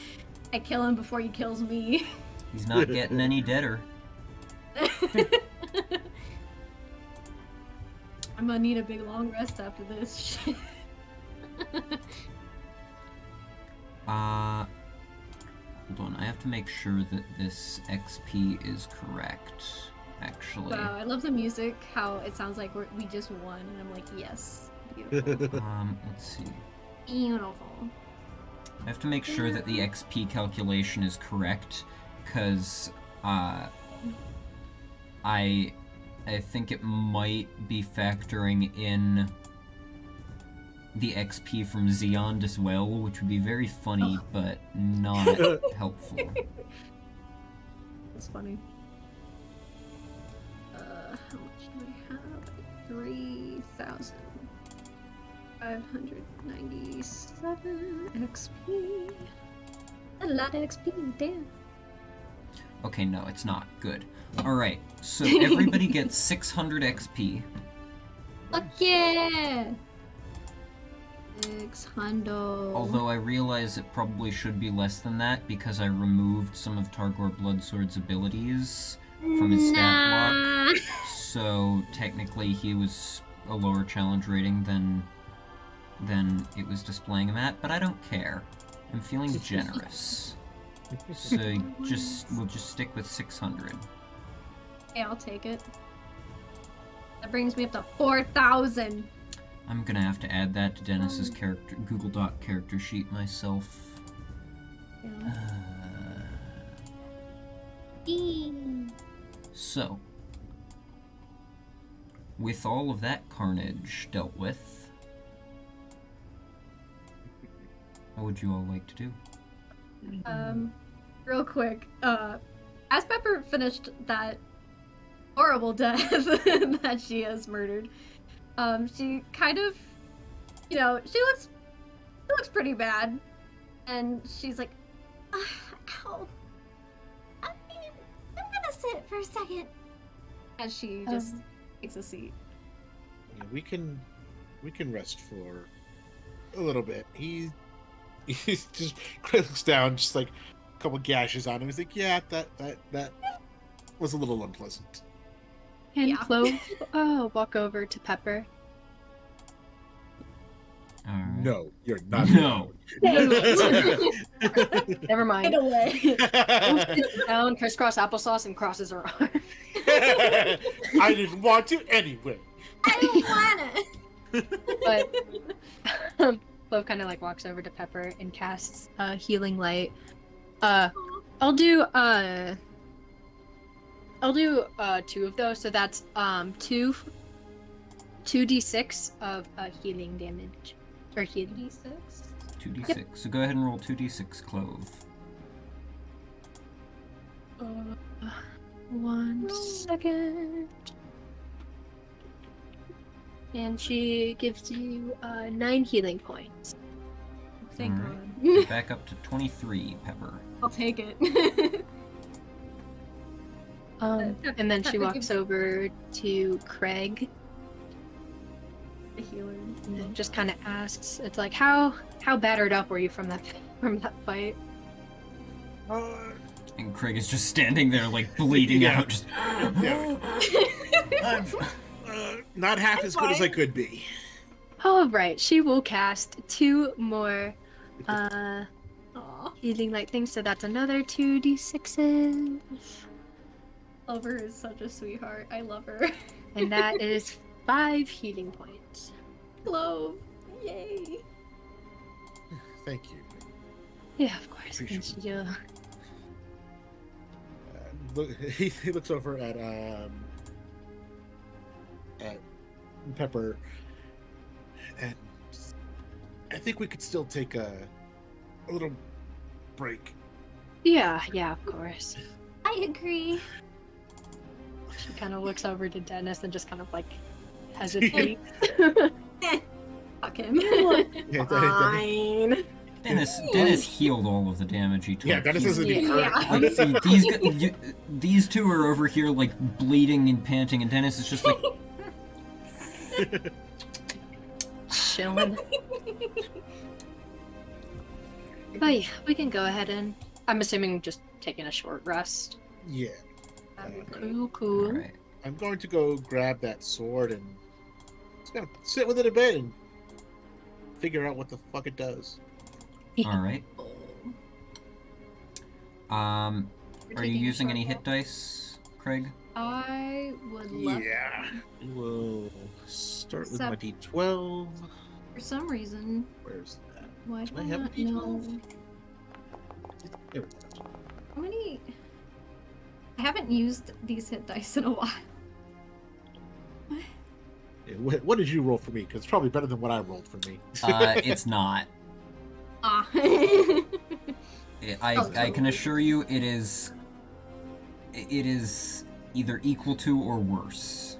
Speaker 4: I kill him before he kills me.
Speaker 2: He's not getting any deader.
Speaker 4: I'm gonna need a big long rest after this shit.
Speaker 2: Hold on, I have to make sure that this XP is correct, actually.
Speaker 4: Wow, I love the music, how it sounds like we just won, and I'm like, yes, beautiful.
Speaker 2: Let's see.
Speaker 4: Beautiful.
Speaker 2: I have to make sure that the XP calculation is correct, because, I think it might be factoring in the XP from Xeon as well, which would be very funny, but not helpful.
Speaker 4: That's funny. How much do I have? 3,597 XP. A lot of XP, damn.
Speaker 2: Okay, no, it's not. Good. Alright, so everybody gets 600 XP.
Speaker 4: Fuck yeah! 600.
Speaker 2: Although I realize it probably should be less than that because I removed some of Targor Bloodsword's abilities from his stat block. So technically he was a lower challenge rating than it was displaying him at, but I don't care. I'm feeling generous. So we'll just stick with 600.
Speaker 4: Okay, I'll take it. That brings me up to 4,000.
Speaker 2: I'm gonna have to add that to Dennis's Google Doc character sheet myself.
Speaker 4: Yeah.
Speaker 2: So, with all of that carnage dealt with, what would you all like to do?
Speaker 4: Real quick, as Pepper finished that horrible death that she has murdered, she kind of, she looks pretty bad, and she's like, ow, I'm gonna sit for a second, as she just takes a seat.
Speaker 3: Yeah, we can rest for a little bit. He's just looks down, just like a couple gashes on him. He's like, yeah, that was a little unpleasant.
Speaker 5: And Clove, walk over to Pepper.
Speaker 2: Alright.
Speaker 3: No, you're not.
Speaker 2: No.
Speaker 5: Never mind.
Speaker 4: Get away.
Speaker 5: Sits down, crisscross applesauce, and crosses her arm.
Speaker 3: I didn't want to anyway.
Speaker 4: I don't wanna.
Speaker 5: But Clove kind of like walks over to Pepper and casts a healing light. I'll do 2 of those, so that's 2d6 of healing damage. Or healing.
Speaker 2: 2d6.
Speaker 5: Yep.
Speaker 2: So go ahead and roll 2d6, Clove.
Speaker 5: 1 second. And she gives you 9 healing points.
Speaker 4: Thank
Speaker 2: Alright.
Speaker 4: God.
Speaker 2: Back up to 23, Pepper.
Speaker 4: I'll take it.
Speaker 5: And then she walks over to Craig
Speaker 4: The healer.
Speaker 5: and then just kind of asks, "It's like how battered up were you from that fight?"
Speaker 2: And Craig is just standing there, like, bleeding
Speaker 3: Yeah.
Speaker 2: out. Just...
Speaker 3: Yeah. Not half as good as I could be.
Speaker 5: All right, she will cast 2 more
Speaker 4: Aw.
Speaker 5: healing light things, so that's another 2d6s.
Speaker 4: Clover is such a sweetheart. I love her.
Speaker 5: And that is 5 healing points.
Speaker 4: Clove. Yay.
Speaker 3: Thank you.
Speaker 5: Yeah, of course.
Speaker 3: Appreciate
Speaker 5: Thank you.
Speaker 3: He looks over at Pepper, and I think we could still take a little break.
Speaker 5: Yeah, of course.
Speaker 4: I agree.
Speaker 5: She kind of looks over to Dennis and just kind of like hesitates.
Speaker 4: Fuck him.
Speaker 3: Yeah,
Speaker 5: Fine.
Speaker 2: Dennis healed all of the damage he took.
Speaker 3: yeah, Dennis
Speaker 2: He's-
Speaker 3: isn't
Speaker 5: Yeah.
Speaker 3: even hurt.
Speaker 2: Like, see, these two are over here like bleeding and panting, and Dennis is just like,
Speaker 5: Chilling. But yeah, we can go ahead and I'm assuming just taking a short rest.
Speaker 3: Yeah,
Speaker 5: Cool.
Speaker 2: all right.
Speaker 3: I'm going to go grab that sword and just gonna sit with it a bit and figure out what the fuck it does.
Speaker 2: All right. Are you using any hit dice, Craig?
Speaker 4: I would love
Speaker 3: Yeah, we'll start with my
Speaker 4: Except-
Speaker 3: D12.
Speaker 4: for some reason.
Speaker 3: Where's that?
Speaker 4: Why
Speaker 3: Do
Speaker 4: do
Speaker 3: I
Speaker 4: I
Speaker 3: have a
Speaker 4: not
Speaker 3: D12?
Speaker 4: know
Speaker 3: There we go.
Speaker 4: how many? I haven't used these hit dice in a while.
Speaker 3: Yeah, what did you roll for me? Because it's probably better than what I rolled for me.
Speaker 2: It's not.
Speaker 4: Ah.
Speaker 2: I can assure you, it is either equal to or worse.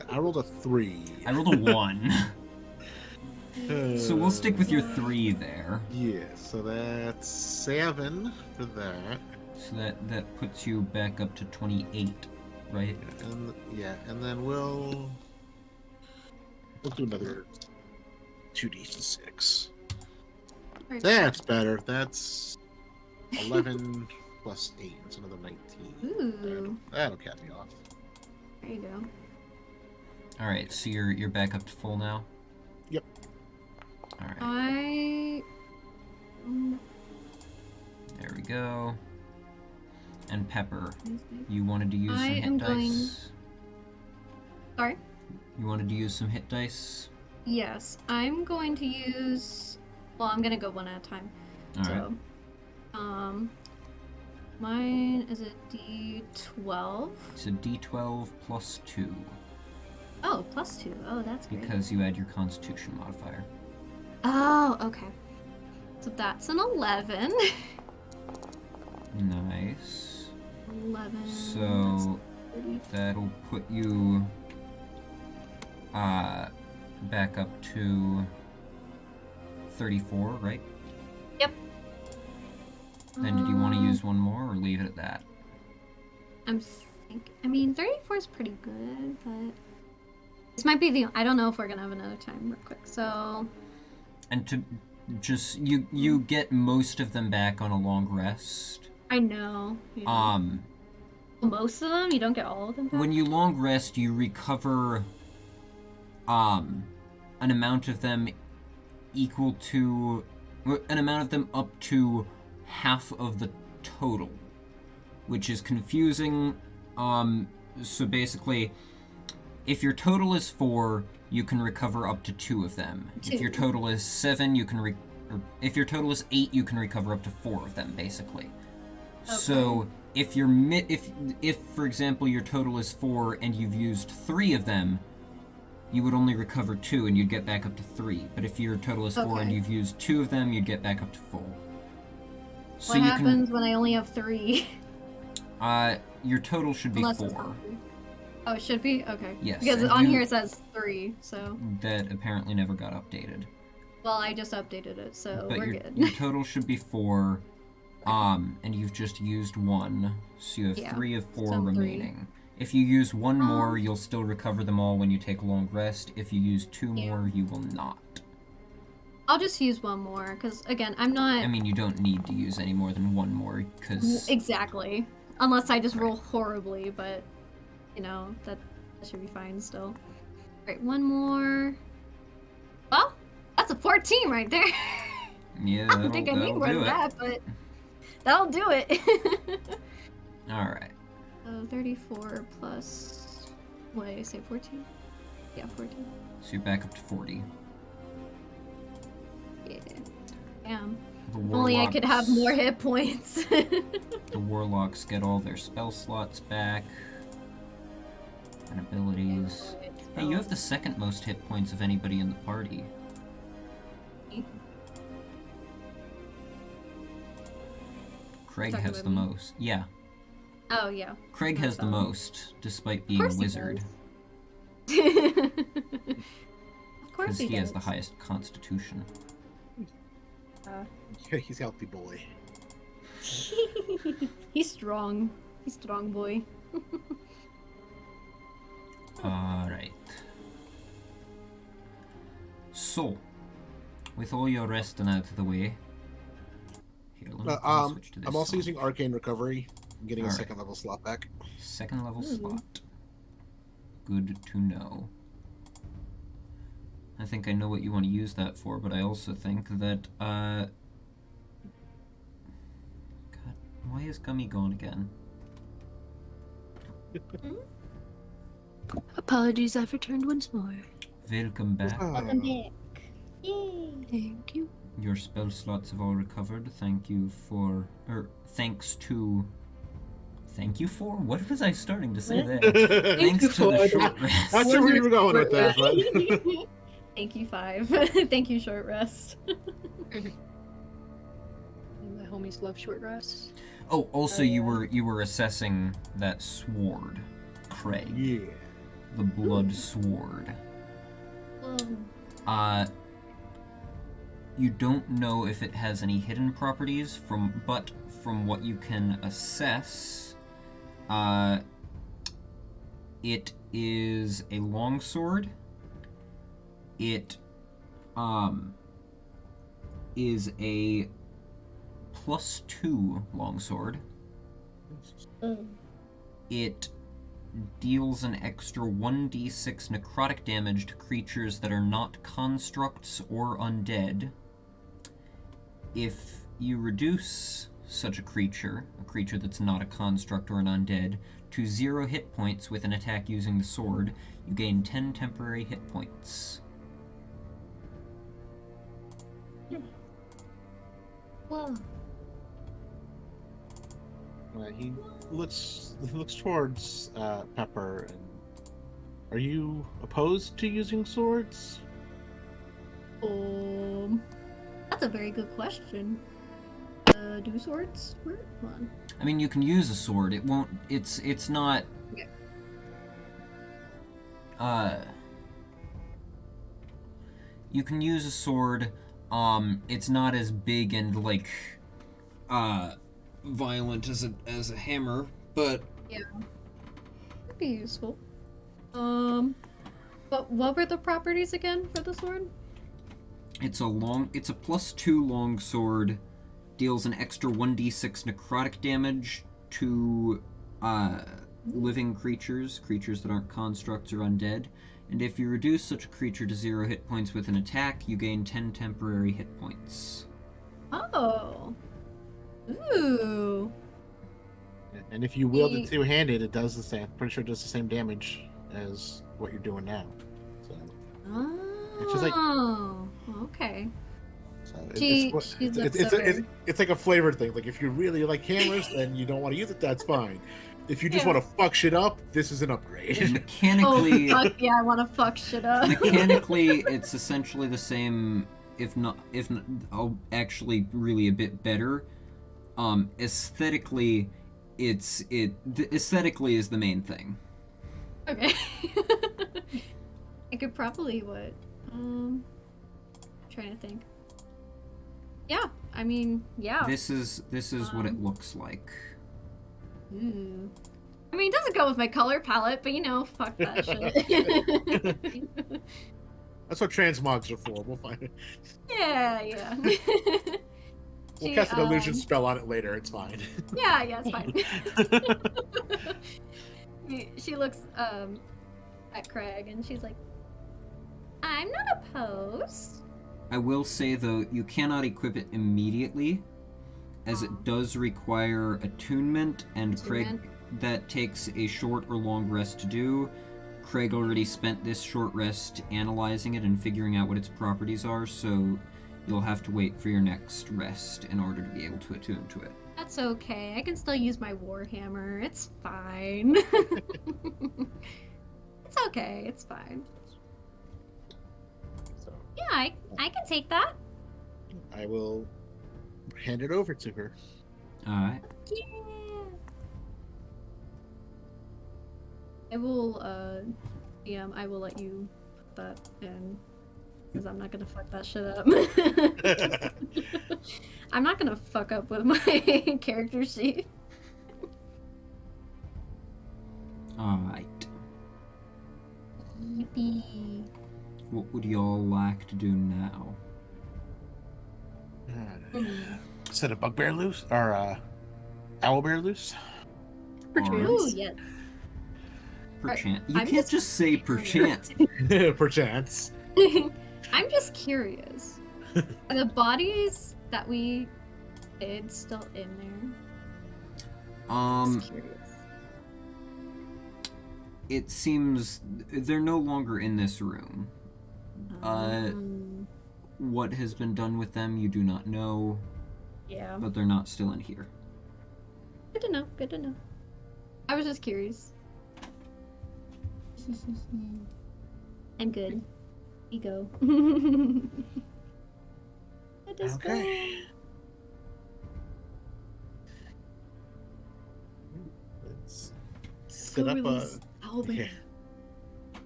Speaker 3: I rolled a 3.
Speaker 2: I rolled a 1. So we'll stick with your 3 there.
Speaker 3: Yeah, so that's 7 for that.
Speaker 2: So that puts you back up to 28, right?
Speaker 3: And then we'll do another 2d6. That's better. That's 11 plus 8. That's another 19.
Speaker 4: Ooh.
Speaker 3: That'll cap me off.
Speaker 4: There you go.
Speaker 2: All right, so you're back up to full now.
Speaker 3: Yep.
Speaker 2: All right,
Speaker 4: I.
Speaker 2: there we go. And Pepper,
Speaker 4: Excuse me.
Speaker 2: you wanted to use
Speaker 4: I
Speaker 2: some hit
Speaker 4: am
Speaker 2: dice.
Speaker 4: going- Sorry.
Speaker 2: You wanted to use some hit dice.
Speaker 4: Yes, I'm going to use. Well, I'm gonna go one at a time.
Speaker 2: All right.
Speaker 4: So, mine is a D12.
Speaker 2: So D12 plus 2
Speaker 4: Oh, plus 2. Oh, that's great.
Speaker 2: because you add your Constitution modifier.
Speaker 4: Oh, okay. So that's an 11.
Speaker 2: Nice.
Speaker 4: 11.
Speaker 2: So
Speaker 4: that's 30.
Speaker 2: that'll put you back up to 34, right?
Speaker 4: Yep.
Speaker 2: And did you want to use one more or leave it at that?
Speaker 4: I'm I mean, 34 is pretty good, but this might be the. I don't know if we're gonna have another time real quick. So.
Speaker 2: And to just you get most of them back on a long rest.
Speaker 4: I know. Yeah. Most of them. You don't get all of them back.
Speaker 2: When you long rest, you recover an amount of them equal to an amount of them up to half of the total, which is confusing. So basically, if your total is 4, you can recover up to 2 of them. If your total is 7, you can or if your total is 8, you can recover up to 4 of them, basically. So if you're if for example your total is 4 and you've used 3 of them, you would only recover 2 and you'd get back up to 3. But if your total is 4 and you've used 2 of them, you'd get back up to full. So
Speaker 4: what
Speaker 2: you
Speaker 4: happens when I only have 3?
Speaker 2: Your total should be
Speaker 4: Unless it's
Speaker 2: 4.
Speaker 4: not 3. Oh, it should be? Okay.
Speaker 2: Yes,
Speaker 4: Because
Speaker 2: and
Speaker 4: on
Speaker 2: you-
Speaker 4: here it says 3, so.
Speaker 2: That apparently never got updated.
Speaker 4: Well, I just updated it, so
Speaker 2: But
Speaker 4: we're
Speaker 2: your
Speaker 4: good.
Speaker 2: total should be 4. And you've just used 1, so you have
Speaker 4: Yeah,
Speaker 2: 3 of 4
Speaker 4: so 3.
Speaker 2: remaining. If you use 1 more, you'll still recover them all when you take a long rest. If you use 2 more, you will not.
Speaker 4: I'll just use one more, because, again, I'm not...
Speaker 2: I mean, you don't need to use any more than 1 more, because...
Speaker 4: Exactly. Unless I just roll horribly, but, you know, that should be fine still. Alright, one more. That's a 14 right there.
Speaker 2: Yeah,
Speaker 4: I don't think I need more than that, but that'll do it.
Speaker 2: Alright.
Speaker 4: 34 plus, what did I say, 14? Yeah, 14.
Speaker 2: So you're back up to 40.
Speaker 4: Yeah. Damn.
Speaker 2: The
Speaker 4: If only I could have more hit points.
Speaker 2: The warlocks get all their spell slots back. And abilities. Hey, you have the second most hit points of anybody in the party. Craig
Speaker 4: Talking
Speaker 2: has
Speaker 4: about
Speaker 2: the
Speaker 4: me?
Speaker 2: most. Yeah.
Speaker 4: Oh, yeah.
Speaker 2: Craig has the most, despite being a wizard.
Speaker 4: Of course
Speaker 2: Because
Speaker 4: he
Speaker 2: he has
Speaker 4: does.
Speaker 2: the highest constitution.
Speaker 3: He's healthy boy.
Speaker 4: He's strong. He's strong boy.
Speaker 2: Alright. So, with all your resting out of the way, here, let me switch to this
Speaker 3: I'm also
Speaker 2: song.
Speaker 3: using Arcane Recovery. I'm getting a
Speaker 2: Alright.
Speaker 3: second level slot back.
Speaker 2: Second level
Speaker 4: Ooh.
Speaker 2: slot. Good to know. I think I know what you want to use that for, but I also think that, God, why is Gummy gone again?
Speaker 5: Apologies, I've returned once more.
Speaker 2: Welcome back.
Speaker 4: Welcome back. Yay.
Speaker 5: Thank you.
Speaker 2: Your spell slots have all recovered. Thank you for, thanks to, thank you for? What was I starting to say there? Thanks
Speaker 5: you
Speaker 2: to the
Speaker 5: for-
Speaker 2: short rest.
Speaker 3: Not sure where you were going with that, but
Speaker 4: Thank you, 5. Thank you, short rest.
Speaker 5: My homies love short rests.
Speaker 2: Oh, also you were assessing that sword, Craig.
Speaker 3: yeah.
Speaker 2: The blood sword. You don't know if it has any hidden properties, but from what you can assess, it is a longsword. It is a +2 longsword. It deals an extra 1d6 necrotic damage to creatures that are not constructs or undead. If you reduce such a creature that's not a construct or an undead, to 0 hit points with an attack using the sword, you gain 10 temporary hit points.
Speaker 4: Whoa.
Speaker 3: He looks towards Pepper. And are you opposed to using swords?
Speaker 4: That's a very good question. Do swords work? Hold on.
Speaker 2: I mean, you can use a sword. It won't. It's not.
Speaker 4: Okay.
Speaker 2: You can use a sword. It's not as big and like, violent as a hammer, but
Speaker 4: That'd be useful. But what were the properties again for the sword?
Speaker 2: it's a +2 long sword, deals an extra 1d6 necrotic damage to living creatures that aren't constructs or undead, and if you reduce such a creature to 0 hit points with an attack, you gain 10 temporary hit points.
Speaker 4: Oh. Ooh.
Speaker 3: And if you wield it two-handed, it does the same. I'm pretty sure it does the same damage as what you're doing now. So,
Speaker 4: Oh.
Speaker 3: just like-
Speaker 4: Okay.
Speaker 3: so
Speaker 4: She
Speaker 3: it's
Speaker 4: looks over.
Speaker 3: it's like a flavor thing. Like if you really like hammers, then you don't want to use it. That's fine. If you just
Speaker 4: Yeah.
Speaker 3: want to fuck shit up, this is an upgrade.
Speaker 2: Mechanically,
Speaker 4: Oh, fuck yeah, I want to fuck shit up.
Speaker 2: mechanically, it's essentially the same, if not, actually really a bit better. Aesthetically, aesthetically is the main thing.
Speaker 4: Okay. I could probably what? Trying to think. Yeah, I mean, yeah.
Speaker 2: This is what it looks like.
Speaker 4: Ooh. I mean, it doesn't go with my color palette, but you know, fuck that shit.
Speaker 3: That's what transmogs are for. We'll find it.
Speaker 4: yeah.
Speaker 3: We'll
Speaker 4: She,
Speaker 3: cast an illusion spell on it later. It's fine.
Speaker 4: Yeah, it's fine. She looks at Craig and she's like, I'm not opposed.
Speaker 2: I will say, though, you cannot equip it immediately, as it does require attunement, and Craig, that takes a short or long rest to do. Craig already spent this short rest analyzing it and figuring out what its properties are, so you'll have to wait for your next rest in order to be able to attune to it.
Speaker 4: That's okay. I can still use my warhammer. It's fine. It's okay. It's fine.
Speaker 3: So
Speaker 4: Yeah, I can take that.
Speaker 3: I will hand it over to her.
Speaker 2: Alright.
Speaker 4: Yeah. I will, I will let you put that in. Because I'm not gonna fuck that shit up. I'm not gonna fuck up with my character sheet.
Speaker 2: Alright.
Speaker 4: Yippee.
Speaker 2: What would y'all like to do now?
Speaker 3: Set a bugbear loose or owlbear loose.
Speaker 4: Ooh, yes.
Speaker 2: Perchance. You
Speaker 4: I'm
Speaker 2: can't
Speaker 4: just
Speaker 2: just say perchance.
Speaker 3: Perchance.
Speaker 4: I'm just curious. Are the bodies that we did still in there? Just curious.
Speaker 2: It seems they're no longer in this room. What has been done with them, you do not know,
Speaker 4: Yeah.
Speaker 2: but they're not still in here.
Speaker 4: Good to know. Good to know. I was just curious. I'm good. You go. Let us
Speaker 3: Okay. Let's set up a.
Speaker 4: Owlbear.
Speaker 3: Yeah.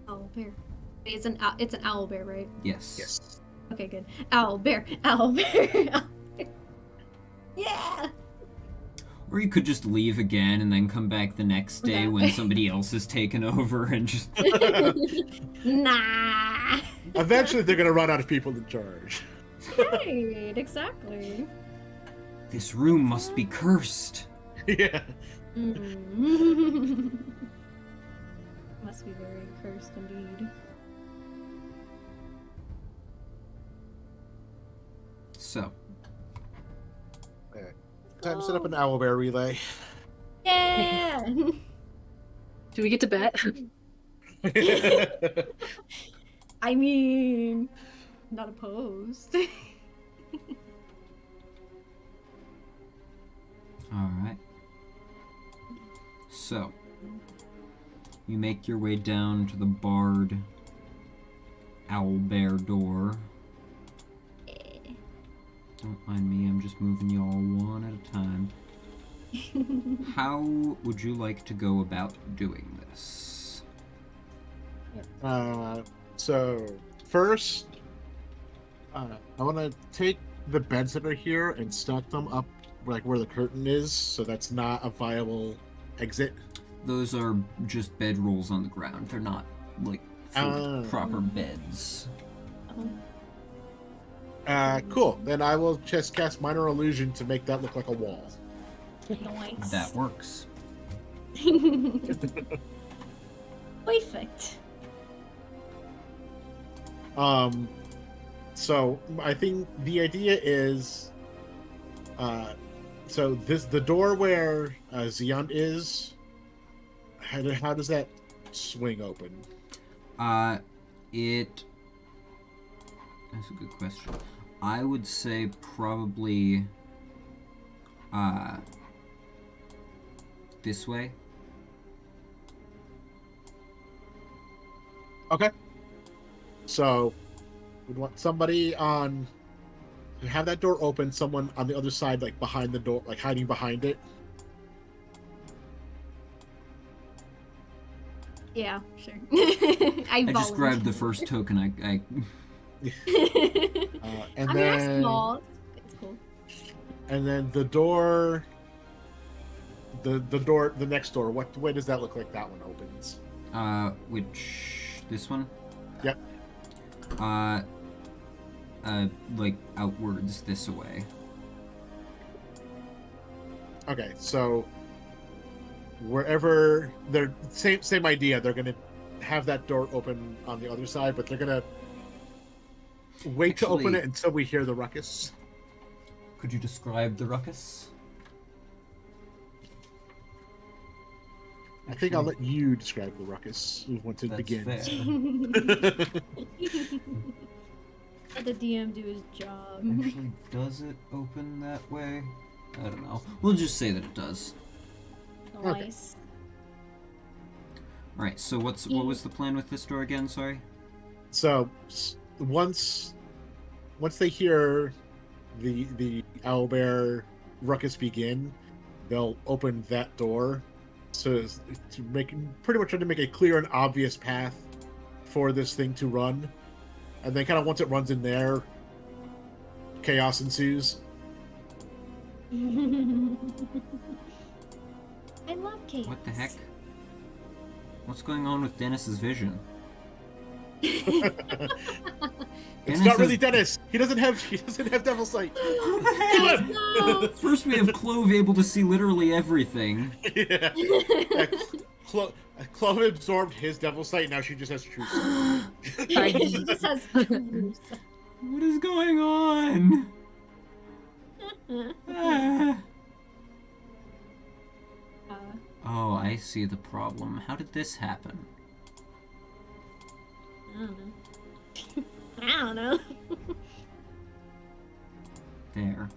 Speaker 4: Owlbear. It's an owlbear, right?
Speaker 2: Yes.
Speaker 3: Yes.
Speaker 4: Okay, good. Owlbear. Owlbear. Yeah.
Speaker 2: Or you could just leave again and then come back the next day when somebody else has taken over and just...
Speaker 4: Nah.
Speaker 3: Eventually, they're gonna run out of people in charge.
Speaker 4: Right, exactly.
Speaker 2: This room must be cursed.
Speaker 3: Yeah.
Speaker 4: Mm. Must be very cursed indeed.
Speaker 2: So,
Speaker 3: Time to set up an owlbear relay.
Speaker 4: Yeah.
Speaker 5: Do we get to bet?
Speaker 4: I mean, not opposed.
Speaker 2: alright. So, you make your way down to the barred owlbear door. Don't mind me, I'm just moving you all one at a time. How would you like to go about doing this?
Speaker 3: So first, I want to take the beds that are here and stack them up like where the curtain is, so that's not a viable exit.
Speaker 2: Those are just bedrolls on the ground. They're not, like, full proper beds.
Speaker 3: Cool. Then I will just cast Minor Illusion to make that look like a wall.
Speaker 4: Nice.
Speaker 2: That works.
Speaker 4: Perfect.
Speaker 3: So I think the idea is, so the door where Xeon is, how does that swing open?
Speaker 2: That's a good question. I would say probably, this way.
Speaker 3: Okay. So we'd want somebody to have that door open, someone on the other side, like behind the door, like hiding behind it.
Speaker 4: Yeah, sure.
Speaker 2: I just grabbed the first token.
Speaker 3: And
Speaker 4: I mean,
Speaker 3: then
Speaker 4: they're small. It's cool.
Speaker 3: And then the door, the next door. What way does that look like? That one opens.
Speaker 2: This one?
Speaker 3: Yep.
Speaker 2: Like outwards this way.
Speaker 3: Okay, so wherever they're same idea, they're gonna have that door open on the other side, but they're gonna wait to open
Speaker 2: Actually-
Speaker 3: it until we hear the ruckus.
Speaker 2: Could you describe the ruckus?
Speaker 3: I think I'll let you describe the ruckus once it
Speaker 2: That's
Speaker 3: begins.
Speaker 2: fair.
Speaker 4: Let the DM do his job.
Speaker 2: Actually, does it open that way? I don't know. We'll just say that it does.
Speaker 4: Nice.
Speaker 2: Alright, so what was the plan with this door again, sorry?
Speaker 3: So once they hear the owlbear ruckus begin, they'll open that door, so as to make pretty much trying to make a clear and obvious path for this thing to run, and then kind of once it runs in there, chaos ensues.
Speaker 4: I love chaos.
Speaker 2: What the heck? What's going on with Dennis's vision?
Speaker 3: It's
Speaker 2: Dennis
Speaker 3: not really
Speaker 2: is-
Speaker 3: Dennis. He doesn't have devil sight.
Speaker 2: What the heck?
Speaker 4: No.
Speaker 2: First we have Clove able to see literally everything.
Speaker 3: Yeah. Clove absorbed his devil sight. Now she just has true sight.
Speaker 4: He just has truth.
Speaker 2: What is going on? Ah. Oh, I see the problem. How did this happen?
Speaker 4: I don't know. I don't know.
Speaker 2: There.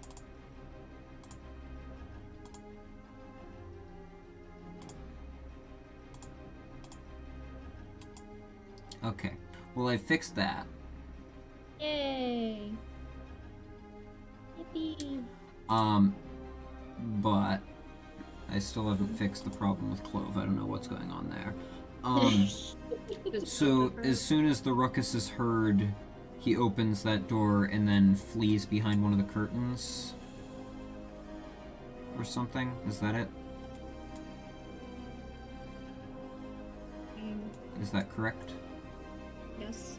Speaker 2: Okay. Well, I fixed that.
Speaker 4: Yay. Yippee.
Speaker 2: But I still haven't fixed the problem with Clove. I don't know what's going on there. So as soon as the ruckus is heard, he opens that door and then flees behind one of the curtains. Or something? Is that it? Is that correct?
Speaker 4: Yes.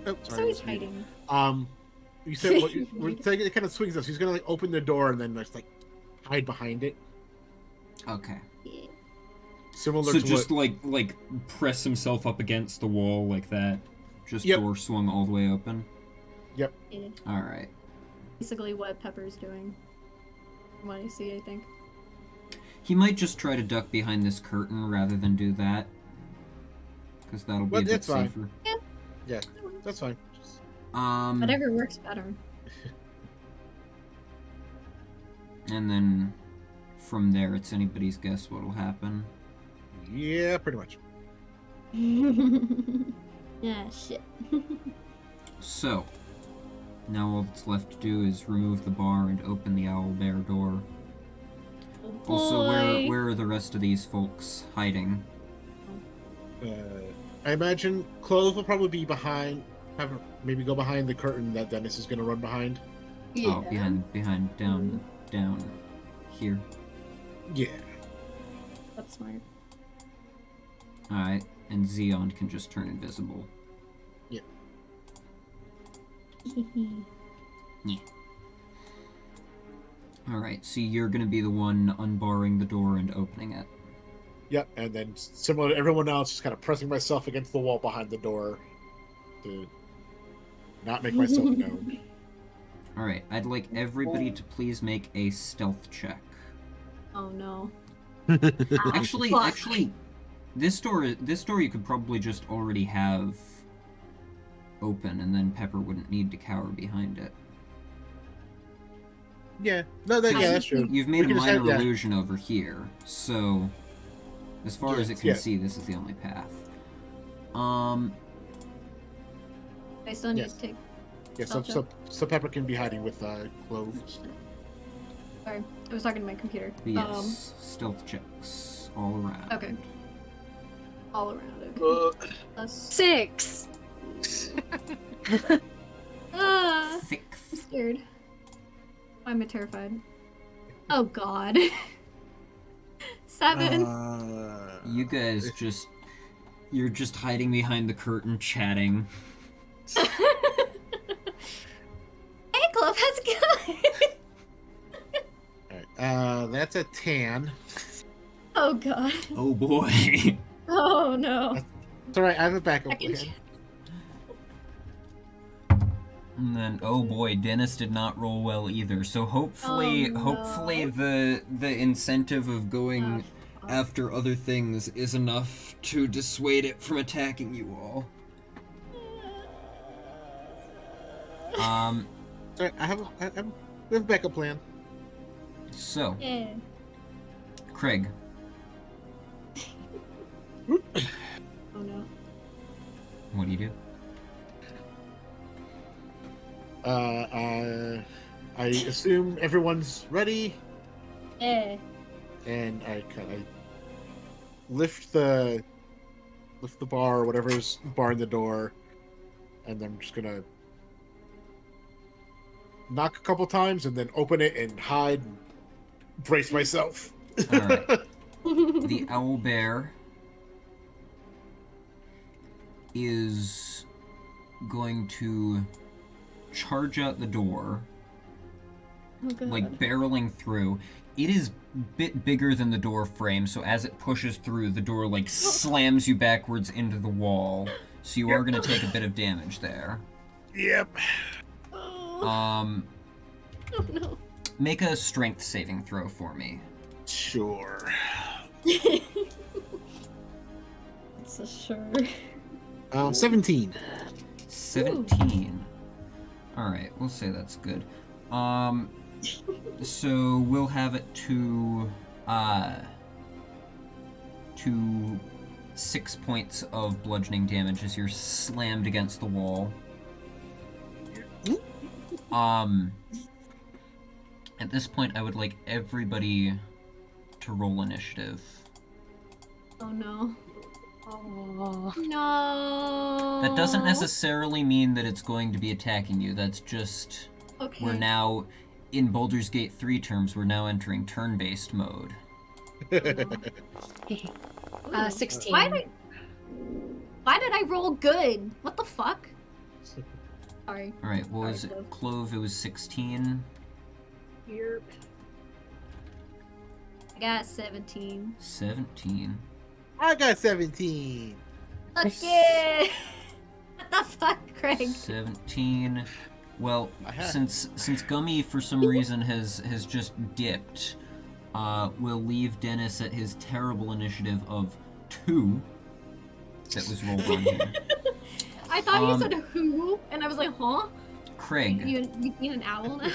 Speaker 3: Oh,
Speaker 4: So
Speaker 3: sorry.
Speaker 4: he's hiding.
Speaker 3: You said it kind of swings us. He's gonna like open the door and then just like hide behind it,
Speaker 2: Okay.
Speaker 4: Yeah.
Speaker 3: similar
Speaker 2: So
Speaker 3: to
Speaker 2: just
Speaker 3: what.
Speaker 2: like press himself up against the wall like that. Just
Speaker 3: Yep.
Speaker 2: door swung all the way open.
Speaker 4: Yeah.
Speaker 2: Alright.
Speaker 4: Basically what Pepper's doing. From what I see, I think.
Speaker 2: He might just try to duck behind this curtain rather than do that. Because that'll be
Speaker 3: Well,
Speaker 2: a bit
Speaker 3: that's fine.
Speaker 2: safer.
Speaker 3: Yeah, that's fine.
Speaker 4: Whatever works better.
Speaker 2: And then from there, it's anybody's guess what'll happen.
Speaker 3: Yeah, pretty much.
Speaker 4: Yeah, shit.
Speaker 2: So, now all that's left to do is remove the bar and open the owlbear door.
Speaker 4: Oh
Speaker 2: Also,
Speaker 4: boy.
Speaker 2: where are the rest of these folks hiding?
Speaker 3: I imagine Clove will probably be behind. Maybe go behind the curtain that Dennis is gonna run behind.
Speaker 2: Oh, behind, down here.
Speaker 3: Yeah.
Speaker 4: That's smart.
Speaker 2: Alright, and Xeon can just turn invisible. Alright, so you're gonna be the one unbarring the door and opening it.
Speaker 3: Yep, and then similar to everyone else, just kind of pressing myself against the wall behind the door to not make myself known.
Speaker 2: Alright, I'd like everybody to please make a stealth check.
Speaker 4: Oh no.
Speaker 2: Actually,
Speaker 4: Fuck.
Speaker 2: this door you could probably just already have open, and then Pepper wouldn't need to cower behind it.
Speaker 3: Yeah, no, that's true.
Speaker 2: You've made
Speaker 3: We
Speaker 2: a
Speaker 3: can just
Speaker 2: minor
Speaker 3: have- yeah.
Speaker 2: illusion over here, so as far as it can
Speaker 3: Yeah.
Speaker 2: see, this is the only path.
Speaker 4: I still need
Speaker 3: Yes.
Speaker 4: to take.
Speaker 3: Yeah, so Pepper can be hiding with Clove.
Speaker 4: Sorry, I was talking to my computer.
Speaker 2: But yes, stealth checks all around.
Speaker 4: Okay. All around. Okay. Plus
Speaker 5: 6.
Speaker 4: Ah,
Speaker 2: Thick.
Speaker 4: I'm scared. I'm terrified. Oh God. 7.
Speaker 2: You guys you're just hiding behind the curtain, chatting.
Speaker 4: Hey, Clove, how's it going?
Speaker 3: Alright, that's a tan.
Speaker 4: Oh God.
Speaker 2: Oh boy.
Speaker 4: Oh no.
Speaker 3: It's alright, I have a backup
Speaker 4: I can-
Speaker 3: plan.
Speaker 2: And then, oh boy, Dennis did not roll well either. So hopefully,
Speaker 4: Oh, no.
Speaker 2: hopefully the incentive of going after other things is enough to dissuade it from attacking you all.
Speaker 3: Sorry, we have a backup plan.
Speaker 2: So,
Speaker 4: Yeah.
Speaker 2: Craig,
Speaker 4: Oh no.
Speaker 2: what do you do?
Speaker 3: I assume everyone's ready,
Speaker 4: Yeah.
Speaker 3: and I lift the bar or whatever's barring the door, and I'm just gonna knock a couple times and then open it and hide and brace myself.
Speaker 2: All right. The owlbear is going to charge out the door,
Speaker 4: Oh god.
Speaker 2: like barreling through. It is a bit bigger than the door frame, so as it pushes through, the door like slams you backwards into the wall. So you are going to take a bit of damage there.
Speaker 3: Yep.
Speaker 4: Oh.
Speaker 2: Um,
Speaker 4: Oh no.
Speaker 2: make a strength saving throw for me.
Speaker 3: Sure.
Speaker 4: It's a sure.
Speaker 3: 17.
Speaker 2: 17. Alright, we'll say that's good. So we'll have it to 6 points of bludgeoning damage as you're slammed against the wall. At this point, I would like everybody to roll initiative.
Speaker 4: Oh no.
Speaker 5: Oh.
Speaker 4: No.
Speaker 2: That doesn't necessarily mean that it's going to be attacking you. That's just...
Speaker 4: Okay.
Speaker 2: We're now, in Baldur's Gate 3 terms, we're now entering turn-based mode.
Speaker 5: 16.
Speaker 4: Why did I roll good? What the fuck? Sorry.
Speaker 2: Alright, what was it?
Speaker 4: Sorry,
Speaker 2: Clove, it was 16.
Speaker 5: Yep.
Speaker 4: I got 17.
Speaker 2: 17.
Speaker 3: I got 17.
Speaker 4: Okay. What the fuck, Craig?
Speaker 2: 17. Well,
Speaker 3: I had-
Speaker 2: since Gummy for some reason has just dipped, we'll leave Dennis at his terrible initiative of 2 that was rolled on here.
Speaker 4: I thought you said who, and I was like, huh?
Speaker 2: Craig.
Speaker 4: You mean an owl now?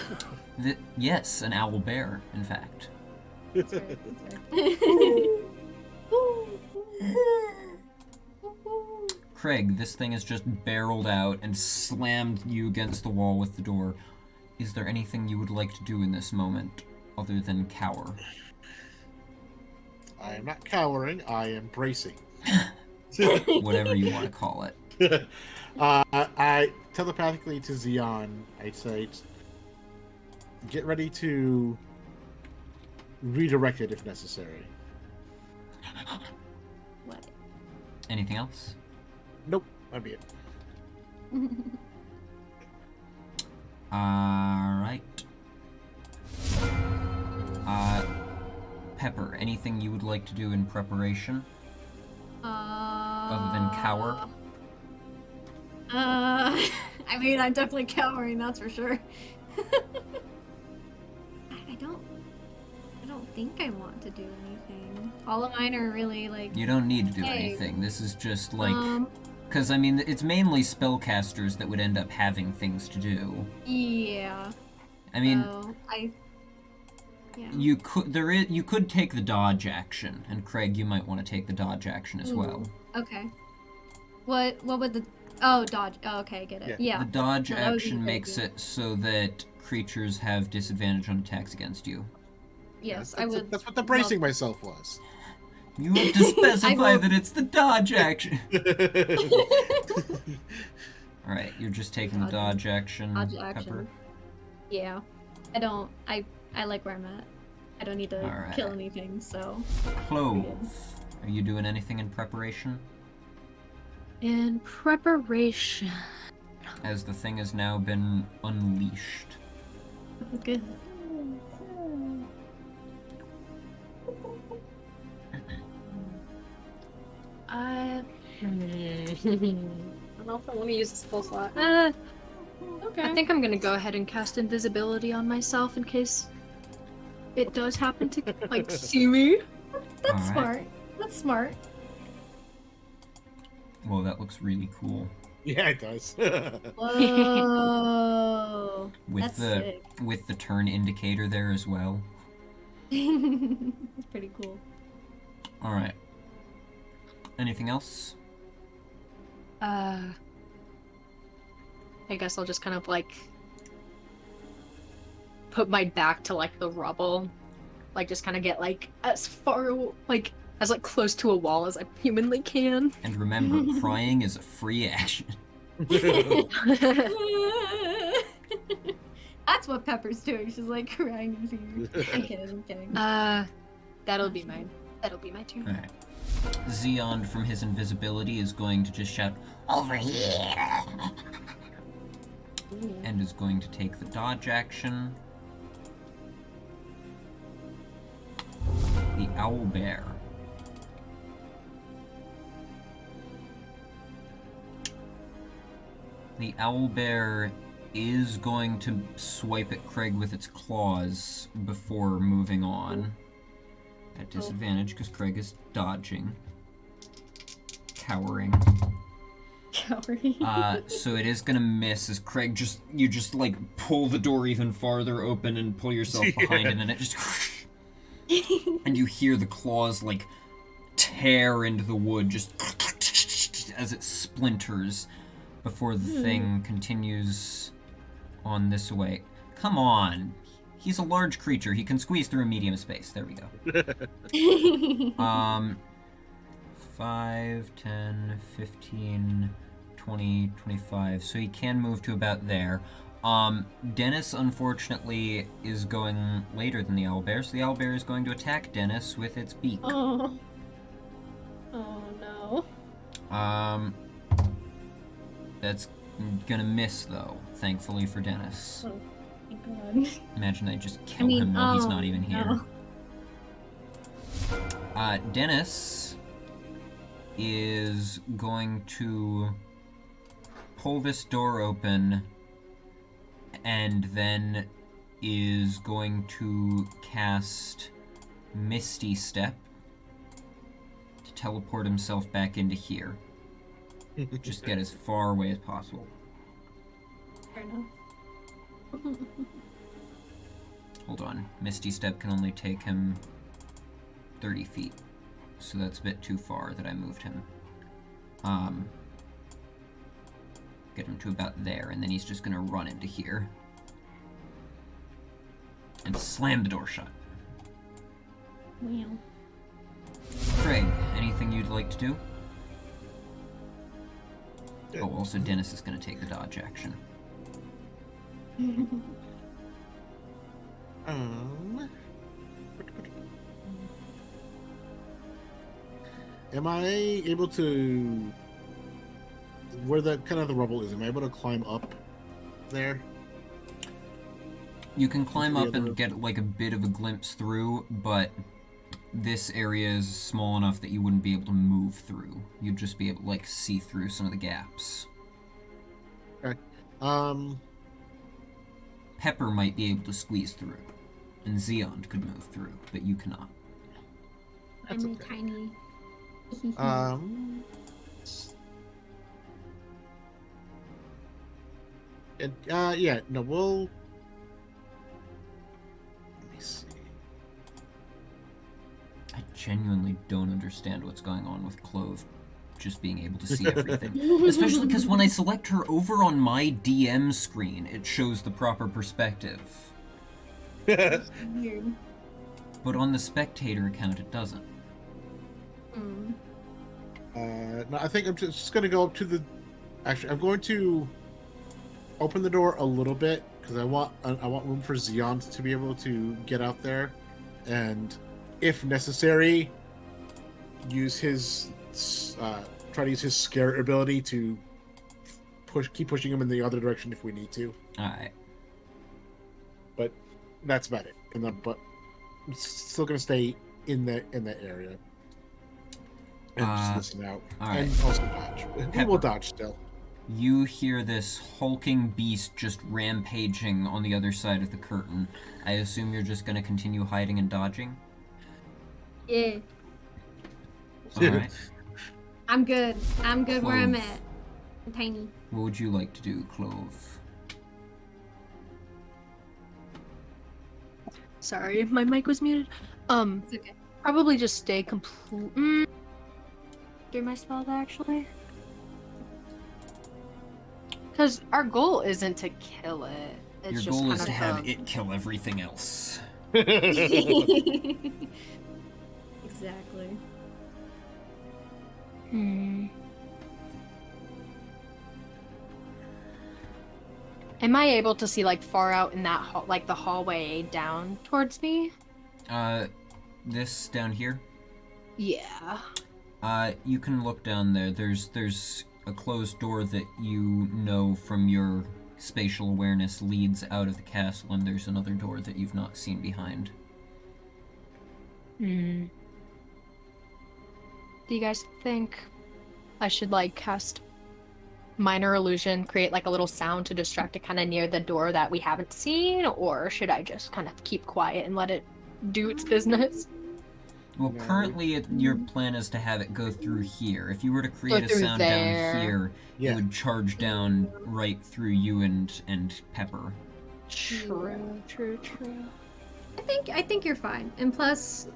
Speaker 2: Yes, an owl bear, in fact.
Speaker 4: That's right, that's right.
Speaker 2: Craig, this thing has just barreled out and slammed you against the wall with the door. Is there anything you would like to do in this moment other than cower?
Speaker 3: I am not cowering, I am bracing.
Speaker 2: Whatever you want to call it.
Speaker 3: I telepathically to Xeon, I say, get ready to redirect it if necessary.
Speaker 4: What?
Speaker 2: Anything else?
Speaker 3: Nope, that'd be it.
Speaker 2: Alright. Pepper, anything you would like to do in preparation? Other than cower?
Speaker 4: I mean, I'm definitely cowering, that's for sure. I don't think I want to do anything. All of mine are really like.
Speaker 2: You don't need to do
Speaker 4: Hey.
Speaker 2: anything. This is just like... Because, I mean, it's mainly spellcasters that would end up having things to do.
Speaker 4: Yeah.
Speaker 2: I mean,
Speaker 4: Yeah.
Speaker 2: you could take the dodge action, and Craig, you might want to take the dodge action as well.
Speaker 4: Okay. What would the dodge? Oh, okay, I get it. Yeah.
Speaker 2: The dodge
Speaker 4: No, that would be
Speaker 2: action
Speaker 4: a good
Speaker 2: makes
Speaker 4: idea.
Speaker 2: it so that creatures have disadvantage on attacks against you.
Speaker 4: Yes, I
Speaker 3: That's-
Speaker 4: would.
Speaker 3: That's what the bracing myself was.
Speaker 2: You have to specify
Speaker 4: will-
Speaker 2: that it's the dodge action. Alright, you're just taking the dodge action,
Speaker 4: Dodge action.
Speaker 2: Pepper.
Speaker 4: Yeah. I like where I'm at. I don't need to
Speaker 2: Alright.
Speaker 4: kill anything, so.
Speaker 2: Clove, are you doing anything in preparation?
Speaker 5: In preparation.
Speaker 2: As the thing has now been unleashed.
Speaker 4: Good.
Speaker 5: I don't know if I want to use this full slot.
Speaker 4: Okay.
Speaker 5: I think I'm gonna go ahead and cast invisibility on myself in case it does happen to like see me.
Speaker 4: That's
Speaker 2: Alright.
Speaker 4: smart. That's smart.
Speaker 2: Whoa, that looks really cool.
Speaker 3: Yeah, it does.
Speaker 4: Whoa.
Speaker 2: With
Speaker 4: That's
Speaker 2: the
Speaker 4: sick.
Speaker 2: with the turn indicator there as well.
Speaker 4: That's pretty cool.
Speaker 2: All right. Anything else?
Speaker 5: I guess I'll just kind of like put my back to like the rubble, like just kind of get like as far like as like close to a wall as I humanly can.
Speaker 2: And remember, crying is a free action.
Speaker 4: That's what Pepper's doing. She's like crying in tears. I'm kidding. I'm kidding.
Speaker 5: That'll be my turn.
Speaker 2: All right. Xeon, from his invisibility, is going to just shout, "Over here!" and is going to take the dodge action. The owlbear. The owlbear is going to swipe at Craig with its claws before moving on. At disadvantage because Craig is dodging. Cowering.
Speaker 4: Cowering.
Speaker 2: So it is gonna miss as Craig you just like pull the door even farther open and pull yourself behind it, and it just and you hear the claws like tear into the wood just as it splinters before the thing continues on this way. Come on. He's a large creature. He can squeeze through a medium space. There we go. 5, 10, 15, 20, 25. So he can move to about there. Dennis, unfortunately, is going later than the owlbear, so the owlbear is going to attack Dennis with its beak.
Speaker 4: Oh. Oh no.
Speaker 2: That's gonna miss, though, thankfully for Dennis.
Speaker 4: Oh, thank God.
Speaker 2: Imagine I just kill him while he's not even here.
Speaker 4: No.
Speaker 2: Dennis is going to pull this door open and then is going to cast Misty Step to teleport himself back into here. Just get as far away as possible.
Speaker 4: Fair enough.
Speaker 2: Hold on. Misty Step can only take him 30 feet. So that's a bit too far that I moved him. Get him to about there, and then he's just gonna run into here. And slam the door shut.
Speaker 4: Wow.
Speaker 2: Craig, anything you'd like to do? Oh, also Dennis is gonna take the dodge action.
Speaker 3: Am I able to, where the kind of the rubble is, am I able to climb up there?
Speaker 2: You can climb up and get like a bit of a glimpse through, but this area is small enough that you wouldn't be able to move through. You'd just be able to like see through some of the gaps.
Speaker 3: Okay.
Speaker 2: Pepper might be able to squeeze through, and Xeon could move through, but you cannot.
Speaker 3: That's
Speaker 4: I'm
Speaker 3: okay.
Speaker 4: tiny.
Speaker 3: Yeah, no, we'll. Let me see.
Speaker 2: I genuinely don't understand what's going on with Clove just being able to see everything. Especially because when I select her over on my DM screen, it shows the proper perspective.
Speaker 4: Weird.
Speaker 2: But on the spectator account, it doesn't.
Speaker 4: Mm.
Speaker 3: No, I think I'm just going to go up to the. Actually, I'm going to open the door a little bit because I want room for Xeon to be able to get out there, and if necessary, use his try to use his scare ability to keep pushing him in the other direction if we need to.
Speaker 2: All right.
Speaker 3: But that's about it. And then, but I'm still going to stay in that area. And just listen out.
Speaker 2: all
Speaker 3: And
Speaker 2: right.
Speaker 3: also dodge. We will dodge still.
Speaker 2: you hear this hulking beast just rampaging on the other side of the curtain. I assume you're just going to continue hiding and dodging?
Speaker 4: Yeah.
Speaker 2: Alright.
Speaker 4: I'm good. I'm good where I'm
Speaker 2: Clove.
Speaker 4: at. I'm tiny.
Speaker 2: What would you like to do, Clove?
Speaker 5: Sorry, my mic was muted.
Speaker 4: It's okay.
Speaker 5: Probably just stay complete. Do my spells actually? Because our goal isn't to kill it. It's
Speaker 2: Your
Speaker 5: just
Speaker 2: goal
Speaker 5: kind
Speaker 2: is
Speaker 5: of
Speaker 2: to have it kill everything else.
Speaker 4: Exactly.
Speaker 5: Am I able to see like far out in that like the hallway down towards me?
Speaker 2: This down here?
Speaker 5: Yeah.
Speaker 2: You can look down there. There's a closed door that you know from your spatial awareness leads out of the castle, and there's another door that you've not seen behind.
Speaker 5: Do you guys think I should like cast minor illusion, create like a little sound to distract it kind of near the door that we haven't seen, or should I just kind of keep quiet and let it do its business?
Speaker 2: Well,
Speaker 3: No.
Speaker 2: currently your plan is to have it go through here. If you were to create a
Speaker 5: through
Speaker 2: sound
Speaker 5: there.
Speaker 2: down here, it
Speaker 3: Yeah.
Speaker 2: would charge down right through you and Pepper.
Speaker 5: True.
Speaker 4: I think you're fine. And plus,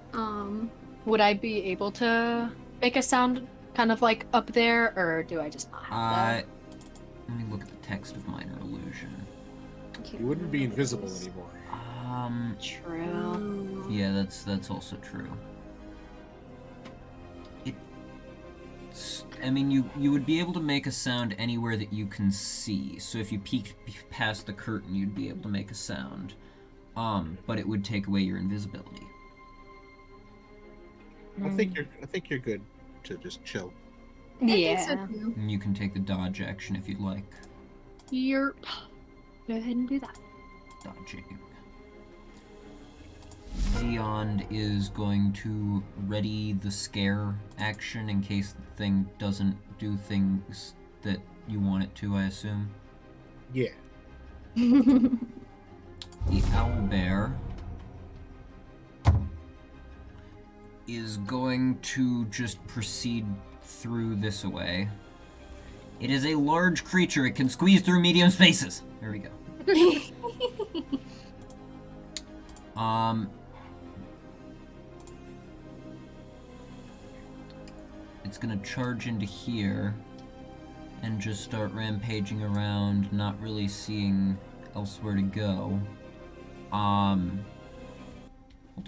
Speaker 5: Would I be able to make a sound kind of like up there, or do I just not have
Speaker 2: Let me look at the text of minor illusion.
Speaker 4: I can't
Speaker 3: You wouldn't be
Speaker 4: remember what it
Speaker 3: invisible
Speaker 4: is.
Speaker 3: anymore.
Speaker 5: that? True.
Speaker 2: Yeah, that's also true. I mean, you would be able to make a sound anywhere that you can see. So if you peeked past the curtain, you'd be able to make a sound. But it would take away your invisibility.
Speaker 3: I think you're good to just chill.
Speaker 4: I think
Speaker 5: Yeah.
Speaker 4: so too.
Speaker 2: And you can take the dodge action if you'd like.
Speaker 5: You're. Go ahead and do that.
Speaker 2: Dodging. Xeond is going to ready the scare action in case the thing doesn't do things that you want it to, I assume.
Speaker 3: Yeah.
Speaker 2: The owlbear is going to just proceed through this way. It is a large creature. It can squeeze through medium spaces. There we go. It's gonna charge into here and just start rampaging around, not really seeing elsewhere to go. Hold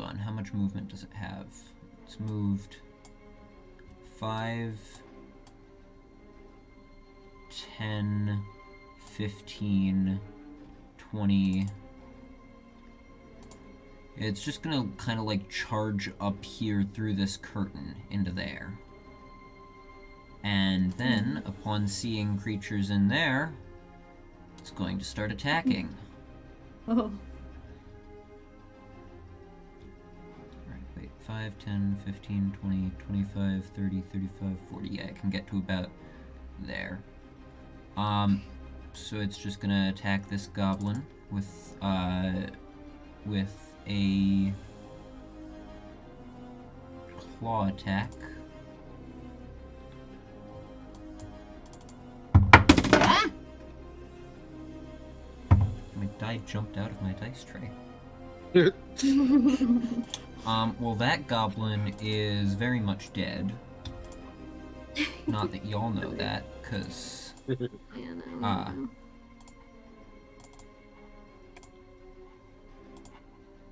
Speaker 2: on, how much movement does it have? It's moved 5, 10, 15, 20. It's just gonna kind of like charge up here through this curtain into there. And then, upon seeing creatures in there, it's going to start attacking.
Speaker 4: Oh.
Speaker 2: Right, wait, 5, 10, 15, 20, 25, 30, 35, 40. Yeah, it can get to about there. So it's just gonna attack this goblin with a claw attack. My die jumped out of my dice tray. Well, that goblin is very much dead. Not that y'all know that, because...
Speaker 4: Yeah, no.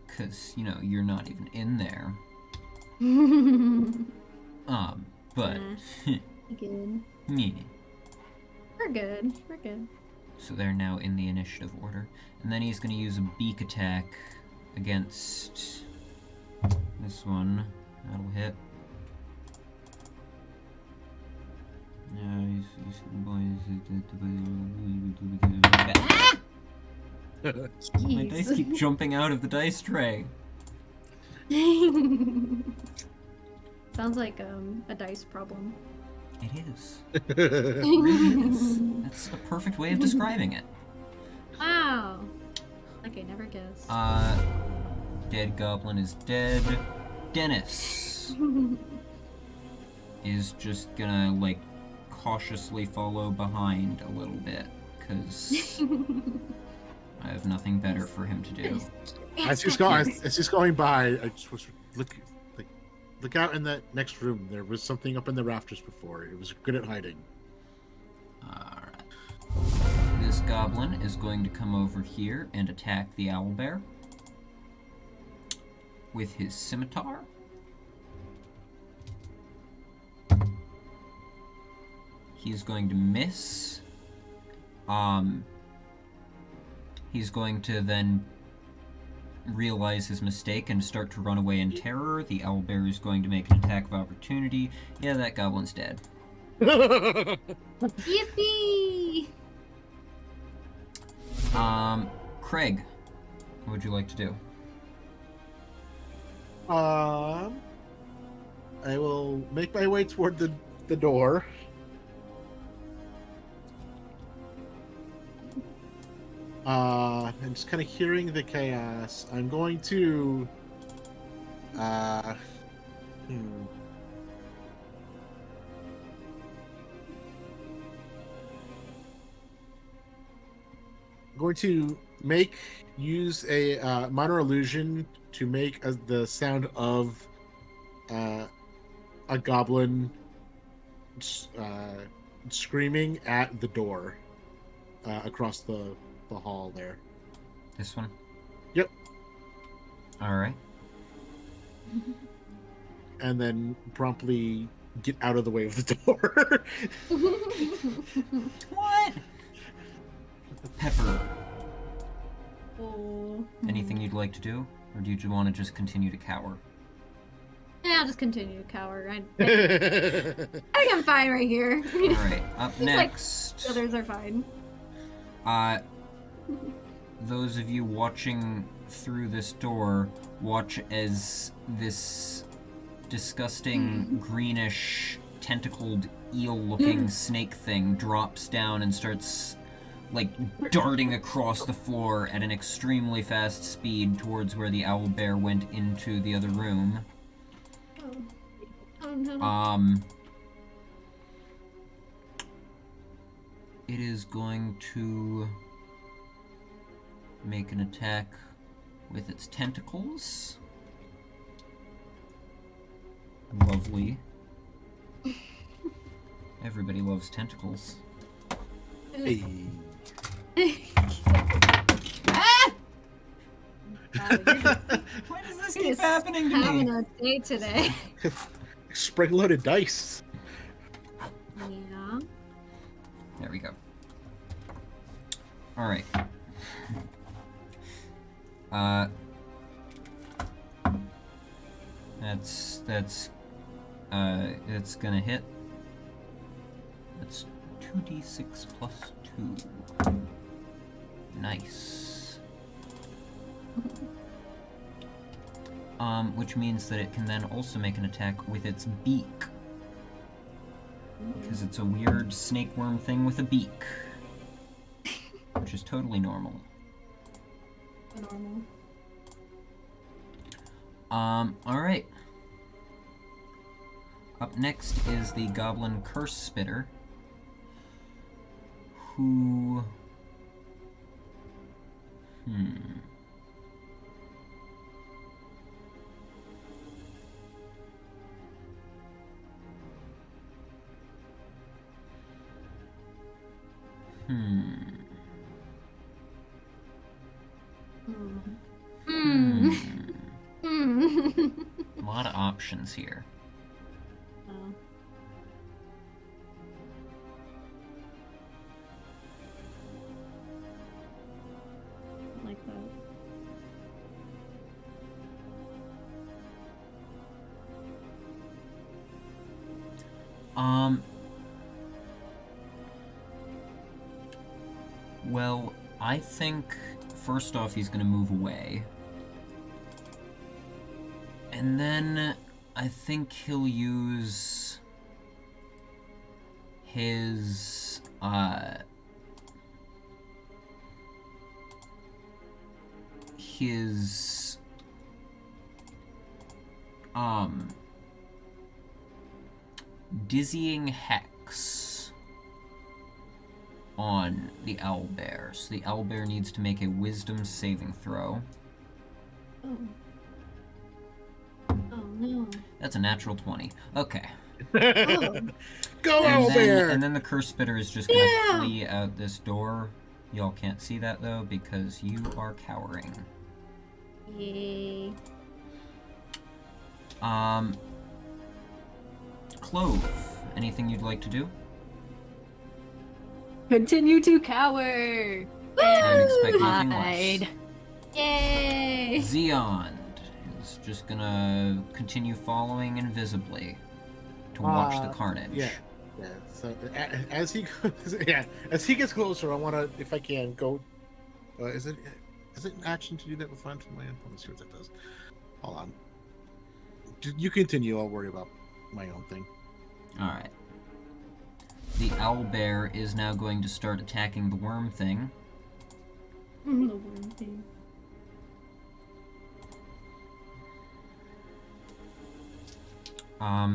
Speaker 2: Because, you know, you're not even in there. But...
Speaker 4: Good.
Speaker 2: yeah.
Speaker 4: We're good. We're good.
Speaker 2: So they're now in the initiative order. And then he's going to use a beak attack against this one. That'll hit. My dice keep jumping out of the dice tray.
Speaker 4: Sounds like a dice problem.
Speaker 2: It is. It is. That's a perfect way of describing it.
Speaker 4: Wow. Like I never guessed.
Speaker 2: Dead goblin is dead. Dennis is just gonna, like, cautiously follow behind a little bit, because I have nothing better for him to do.
Speaker 3: As he's going by, I just was look out in that next room. There was something up in the rafters before. It was good at hiding.
Speaker 2: Alright. This goblin is going to come over here and attack the owlbear with his scimitar. He's going to miss. He's going to then realize his mistake and start to run away in terror. The owlbear is going to make an attack of opportunity. Yeah, that goblin's dead.
Speaker 4: Yippee!
Speaker 2: Craig, what would you like to do?
Speaker 3: I will make my way toward the door. And just kind of hearing the chaos, I'm going to going to use a minor illusion to make the sound of a goblin screaming at the door across the hall there.
Speaker 2: This one?
Speaker 3: Yep.
Speaker 2: Alright.
Speaker 3: And then promptly get out of the way of the door.
Speaker 2: What? Pepper.
Speaker 4: Oh.
Speaker 2: Anything you'd like to do? Or do you want to just continue to cower?
Speaker 4: Yeah, I'll just continue to cower. I think I'm fine right here.
Speaker 2: Alright, up next.
Speaker 4: The others are fine.
Speaker 2: Those of you watching through this door, watch as this disgusting greenish tentacled eel-looking snake thing drops down and starts, like, darting across the floor at an extremely fast speed towards where the owlbear went into the other room.
Speaker 4: Oh no.
Speaker 2: It is going to make an attack with its tentacles. Lovely. Everybody loves tentacles.
Speaker 3: Hey.
Speaker 4: Ah!
Speaker 2: Why does this keep happening to
Speaker 4: having
Speaker 2: me?
Speaker 4: a day today.
Speaker 3: Spring-loaded dice.
Speaker 4: Yeah.
Speaker 2: There we go. Alright. It's gonna hit. That's 2d6 plus 2. Nice. Which means that it can then also make an attack with its beak. Because it's a weird snake worm thing with a beak. Which is totally normal.
Speaker 4: Normal.
Speaker 2: Alright. Up next is the Goblin Curse Spitter, who... A lot of options here.
Speaker 4: Oh. I like that.
Speaker 2: Well, I think first off he's gonna move away. And then I think he'll use his dizzying hex on the owlbear. So the owlbear needs to make a wisdom saving throw.
Speaker 4: Oh. Oh no.
Speaker 2: That's a natural 20. Okay.
Speaker 4: Oh.
Speaker 3: Go
Speaker 2: And
Speaker 3: Owlbear!
Speaker 2: then the curse spitter is just gonna flee out this door. Y'all can't see that though because you are cowering.
Speaker 4: Yay.
Speaker 2: Clove, anything you'd like to do?
Speaker 5: Continue to cower.
Speaker 2: I'd expect nothing
Speaker 5: Hide.
Speaker 2: less.
Speaker 4: Yay.
Speaker 2: Xeon is just gonna continue following invisibly to watch the carnage.
Speaker 3: Yeah. Yeah. So as he goes, as he gets closer, I want to, if I can, go. Is it an action to do that with Phantom Land? Let me see what that does. Hold on. You continue. I'll worry about my own thing.
Speaker 2: All right. The owlbear is now going to start attacking the worm thing.
Speaker 4: The worm thing.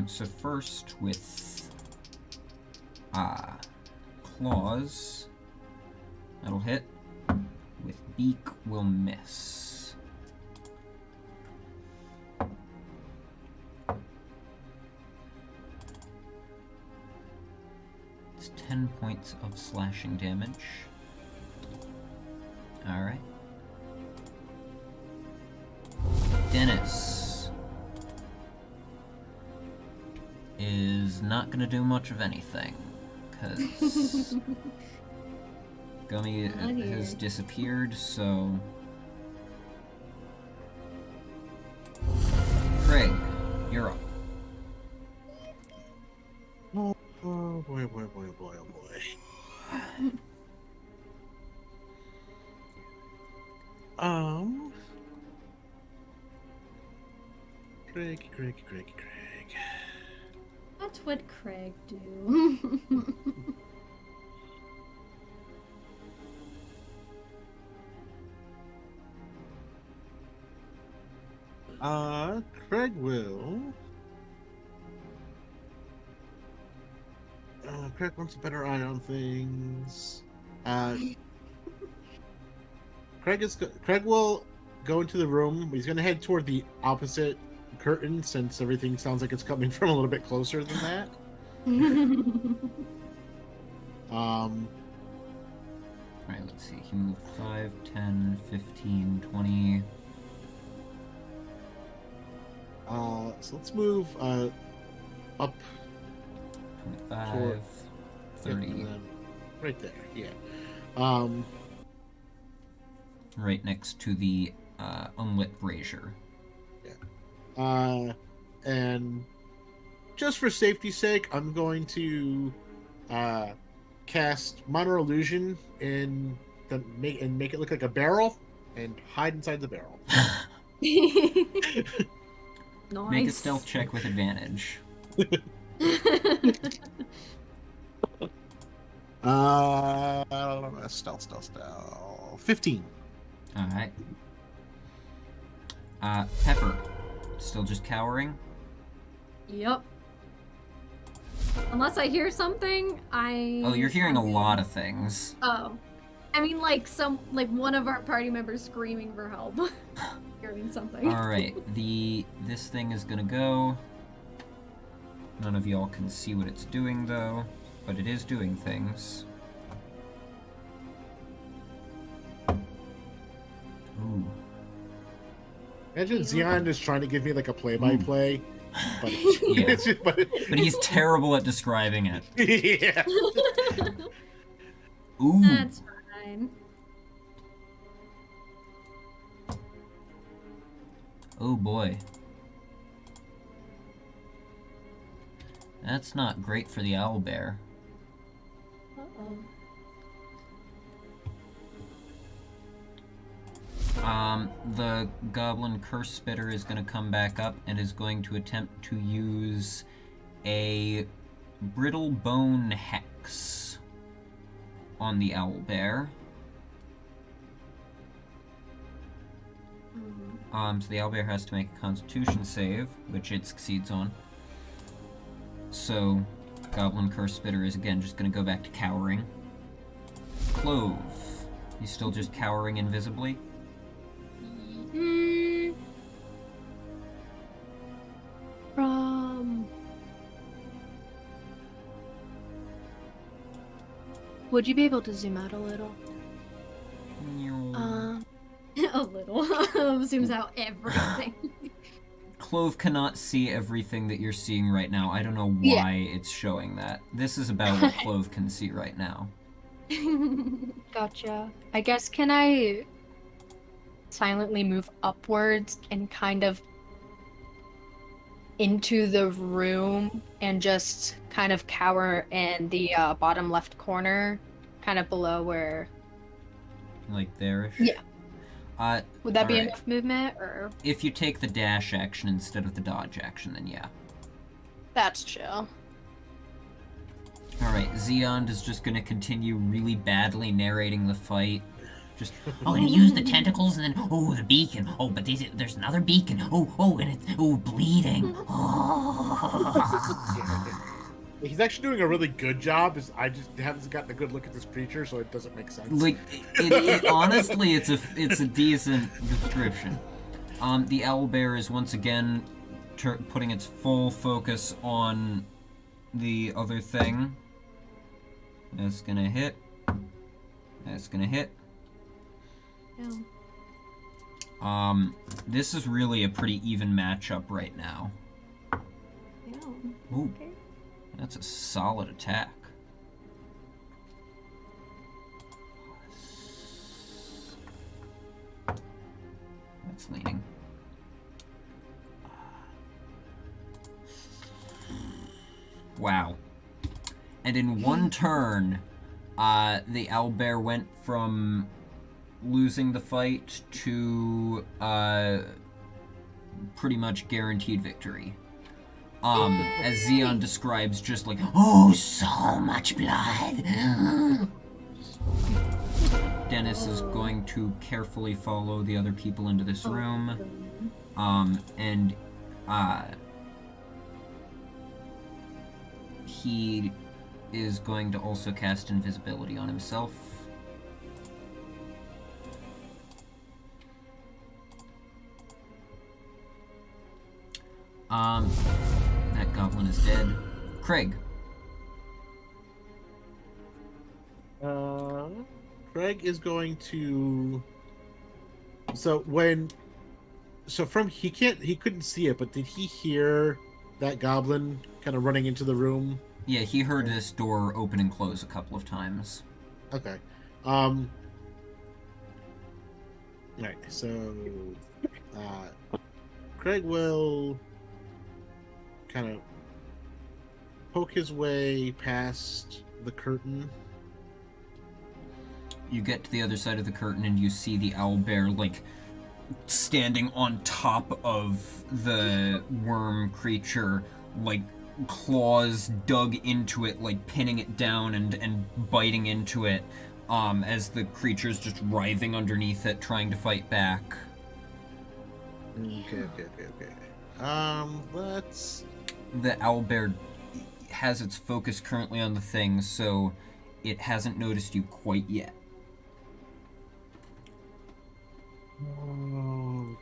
Speaker 2: So first with claws, that'll hit. With beak, will miss. It's 10 points of slashing damage. Alright. Dennis is not gonna do much of anything, because Gummy has disappeared, so... Craig, you're up.
Speaker 3: Oh boy, boy, boy, boy, oh boy. Craig.
Speaker 4: What would Craig do?
Speaker 3: Craig will. Craig wants a better eye on things. Craig will go into the room. He's gonna head toward the opposite curtain since everything sounds like it's coming from a little bit closer than that.
Speaker 2: Alright, let's see. He moved 5, 10, 15, 20.
Speaker 3: So let's move up
Speaker 2: 25,
Speaker 3: toward
Speaker 2: 30.
Speaker 3: and then right there. Yeah.
Speaker 2: Right next to the unlit brazier.
Speaker 3: And just for safety's sake, I'm going to cast Minor Illusion and make it look like a barrel and hide inside the barrel.
Speaker 4: Nice.
Speaker 2: Make a stealth check with advantage.
Speaker 3: Stealth. 15.
Speaker 2: Alright. Pepper. Still just cowering?
Speaker 4: Yep. Unless I hear something,
Speaker 2: Oh, you're hearing a lot of things.
Speaker 4: Oh. I mean, like one of our party members screaming for help. Hearing something.
Speaker 2: Alright, this thing is gonna go. None of y'all can see what it's doing though, but it is doing things. Ooh.
Speaker 3: Imagine Xeon is trying to give me like a play-by-play, but,
Speaker 2: Yeah.
Speaker 3: but
Speaker 2: But he's terrible at describing it.
Speaker 3: yeah.
Speaker 2: Ooh.
Speaker 4: That's fine.
Speaker 2: Oh boy. That's not great for the owlbear.
Speaker 4: Uh-oh.
Speaker 2: The goblin curse spitter is going to come back up and is going to attempt to use a brittle bone hex attacks on the owlbear. So the owlbear has to make a Constitution save, which it succeeds on. So, Goblin Curse Spitter is again just going to go back to cowering. Clove. He's still just cowering invisibly.
Speaker 5: Would you be able to zoom out a little?
Speaker 4: A little. Zooms out everything.
Speaker 2: Clove cannot see everything that you're seeing right now. I don't know why it's showing that. This is about what Clove can see right now.
Speaker 5: Gotcha. I guess, can I silently move upwards and kind of into the room and just kind of cower in the bottom left corner, kind of below where...
Speaker 2: Like there-ish?
Speaker 5: Yeah. Would that be
Speaker 2: right.
Speaker 5: enough movement, or...?
Speaker 2: If you take the dash action instead of the dodge action, then yeah.
Speaker 5: That's chill.
Speaker 2: Alright, Xeon is just gonna continue really badly narrating the fight. Just, oh, and he used the tentacles, and then, oh, the beacon. Oh, but there's another beacon. Oh, and it's, bleeding. Oh.
Speaker 3: He's actually doing a really good job. I just haven't gotten a good look at this creature, so it doesn't make sense.
Speaker 2: Like, honestly, it's a decent description. The owlbear is once again putting its full focus on the other thing. That's gonna hit. That's gonna hit.
Speaker 4: Yeah.
Speaker 2: This is really a pretty even matchup right now.
Speaker 4: Yeah.
Speaker 2: Ooh,
Speaker 4: Okay.
Speaker 2: that's a solid attack. That's leaning. Wow. And in one turn, the owlbear went from losing the fight to pretty much guaranteed victory. As Xeon describes, just like, oh, so much blood. Dennis is going to carefully follow the other people into this room, and he is going to also cast invisibility on himself. That goblin is dead. Craig.
Speaker 3: Craig is going to. He couldn't see it, but did he hear that goblin kind of running into the room?
Speaker 2: Yeah, he heard this door open and close a couple of times.
Speaker 3: Okay. Right. So, Craig will kind of poke his way past the curtain.
Speaker 2: You get to the other side of the curtain and you see the owlbear, like, standing on top of the worm creature, like, claws dug into it, like, pinning it down and biting into it, as the creature's just writhing underneath it, trying to fight back.
Speaker 3: Okay. Let's...
Speaker 2: The owlbear has its focus currently on the thing, so it hasn't noticed you quite yet.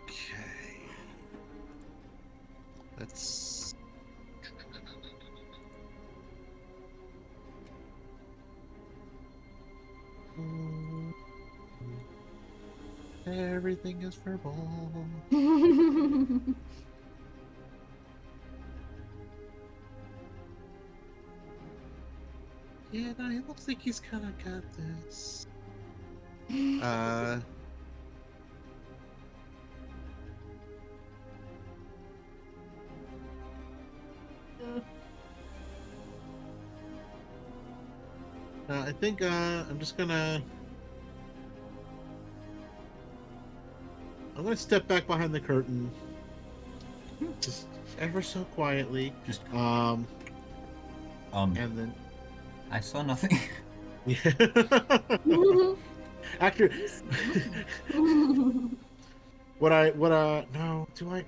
Speaker 3: Okay. Let's... Everything is verbal. Yeah, no, he looks like he's kind of got this. I think I'm gonna step back behind the curtain, just ever so quietly.
Speaker 2: Just
Speaker 3: and then
Speaker 2: I saw nothing.
Speaker 3: Actually, no, do I?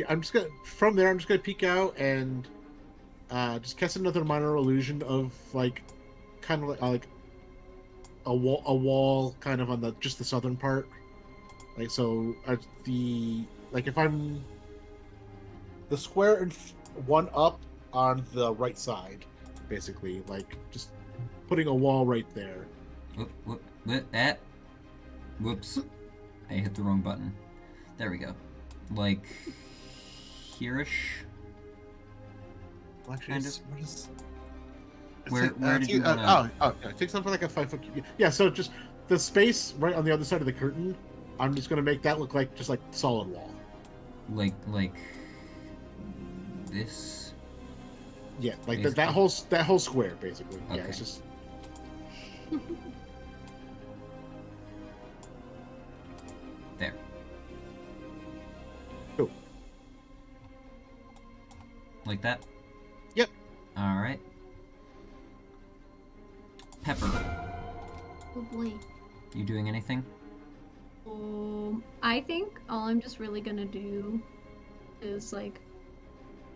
Speaker 3: I'm just gonna peek out and just cast another minor illusion of like, kind of like a wall, kind of on the southern part. Like so, if I'm the square and one up on the right side, basically, like just putting a wall right there.
Speaker 2: Whoops. I hit the wrong button. There we go. Like here-ish.
Speaker 3: Well, actually,
Speaker 2: kind of.
Speaker 3: what is?
Speaker 2: Where did you wanna...
Speaker 3: take something like a 5-foot cube. Yeah, so just the space right on the other side of the curtain. I'm just gonna make that look like just like solid wall.
Speaker 2: Like this.
Speaker 3: Yeah, like that whole square, basically.
Speaker 2: Okay.
Speaker 3: Yeah, it's just.
Speaker 2: There.
Speaker 3: Cool.
Speaker 2: Like that?
Speaker 3: Yep.
Speaker 2: Alright. Pepper,
Speaker 4: Oh boy.
Speaker 2: you doing anything?
Speaker 4: I think all I'm just really gonna do is like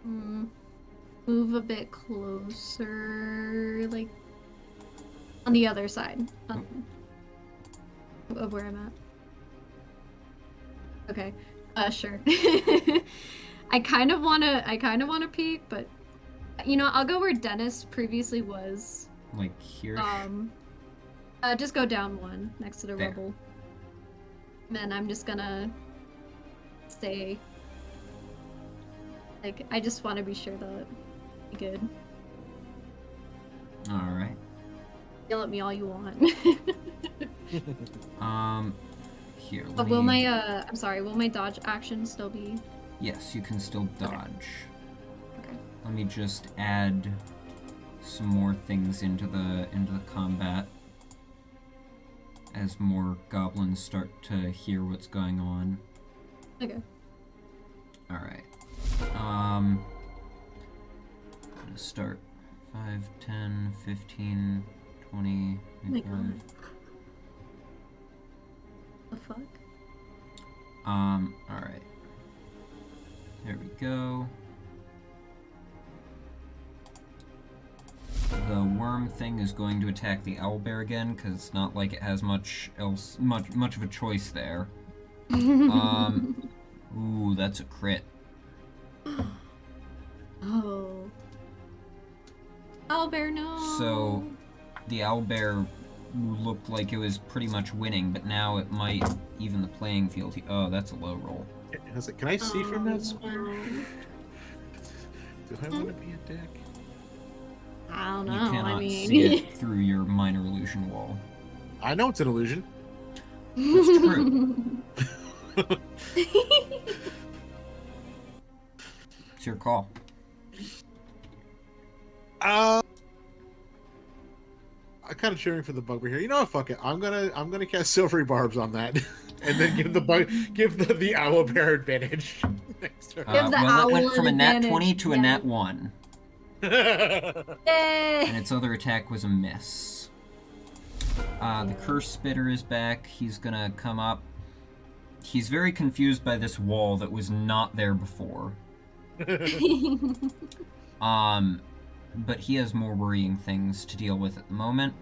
Speaker 4: move a bit closer, like on the other side of where I'm at. Okay. Sure. I kind of wanna peek, but you know, I'll go where Dennis previously was.
Speaker 2: Like here?
Speaker 4: Just go down one next to the
Speaker 2: There.
Speaker 4: rubble. And then I'm just gonna stay. Like, I just want to be sure that I'm good.
Speaker 2: Alright.
Speaker 4: Yell at me all you want.
Speaker 2: Here,
Speaker 4: But will my I'm sorry, will my dodge action still be?
Speaker 2: Yes, you can still dodge.
Speaker 4: Okay.
Speaker 2: Let me just add some more things into the combat as more goblins start to hear what's going on.
Speaker 4: Okay.
Speaker 2: Alright. I'm gonna start 5, 10, 15, 20,
Speaker 4: Oh my god. The fuck?
Speaker 2: Alright. There we go. The worm thing is going to attack the owlbear again, because it's not like it has much of a choice there. Ooh, that's a crit.
Speaker 4: Oh. Owlbear, no.
Speaker 2: So, the owlbear looked like it was pretty much winning, but now it might even the playing field. Oh, that's a low roll.
Speaker 3: Can I see from that square?
Speaker 4: No.
Speaker 3: Do I want to be a dick?
Speaker 4: I don't know.
Speaker 2: You cannot
Speaker 4: I mean,
Speaker 2: see it through your minor illusion wall.
Speaker 3: I know it's an illusion.
Speaker 2: That's true. It's your call.
Speaker 3: I'm kind of cheering for the bugbear here. You know what? Fuck it. I'm gonna cast silvery barbs on that, and then give the owlbear advantage next turn.
Speaker 4: Give the
Speaker 2: Well, it went
Speaker 4: owl
Speaker 2: from a
Speaker 4: an
Speaker 2: nat
Speaker 4: advantage,
Speaker 2: 20 to a
Speaker 4: yeah.
Speaker 2: nat 1,
Speaker 4: Eh.
Speaker 2: and its other attack was a miss. The curse spitter is back. He's gonna come up. He's very confused by this wall that was not there before. But he has more worrying things to deal with at the moment.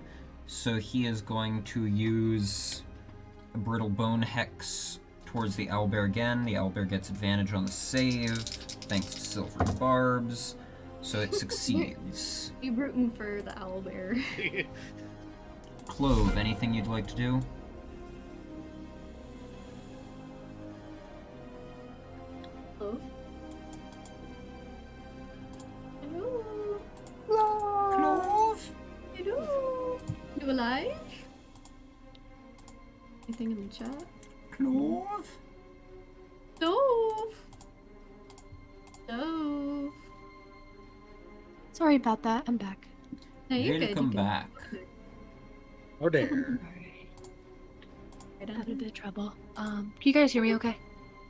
Speaker 2: So he is going to use a Brittle Bone Hex towards the owlbear again. The owlbear gets advantage on the save, thanks to Silvery Barbs. So it succeeds.
Speaker 4: Be rooting for the owlbear.
Speaker 2: Clove, anything you'd like to do?
Speaker 4: Clove? Hello?
Speaker 2: Clove?
Speaker 4: Hello? You alive? Anything in the chat?
Speaker 2: Clove?
Speaker 4: Stove! Stove!
Speaker 5: Sorry about that. I'm back.
Speaker 4: No, you're
Speaker 2: Ready
Speaker 4: good.
Speaker 2: to come
Speaker 4: you're
Speaker 2: back.
Speaker 3: Oh there.
Speaker 4: good.
Speaker 5: Had a bit of trouble. Can you guys hear me okay?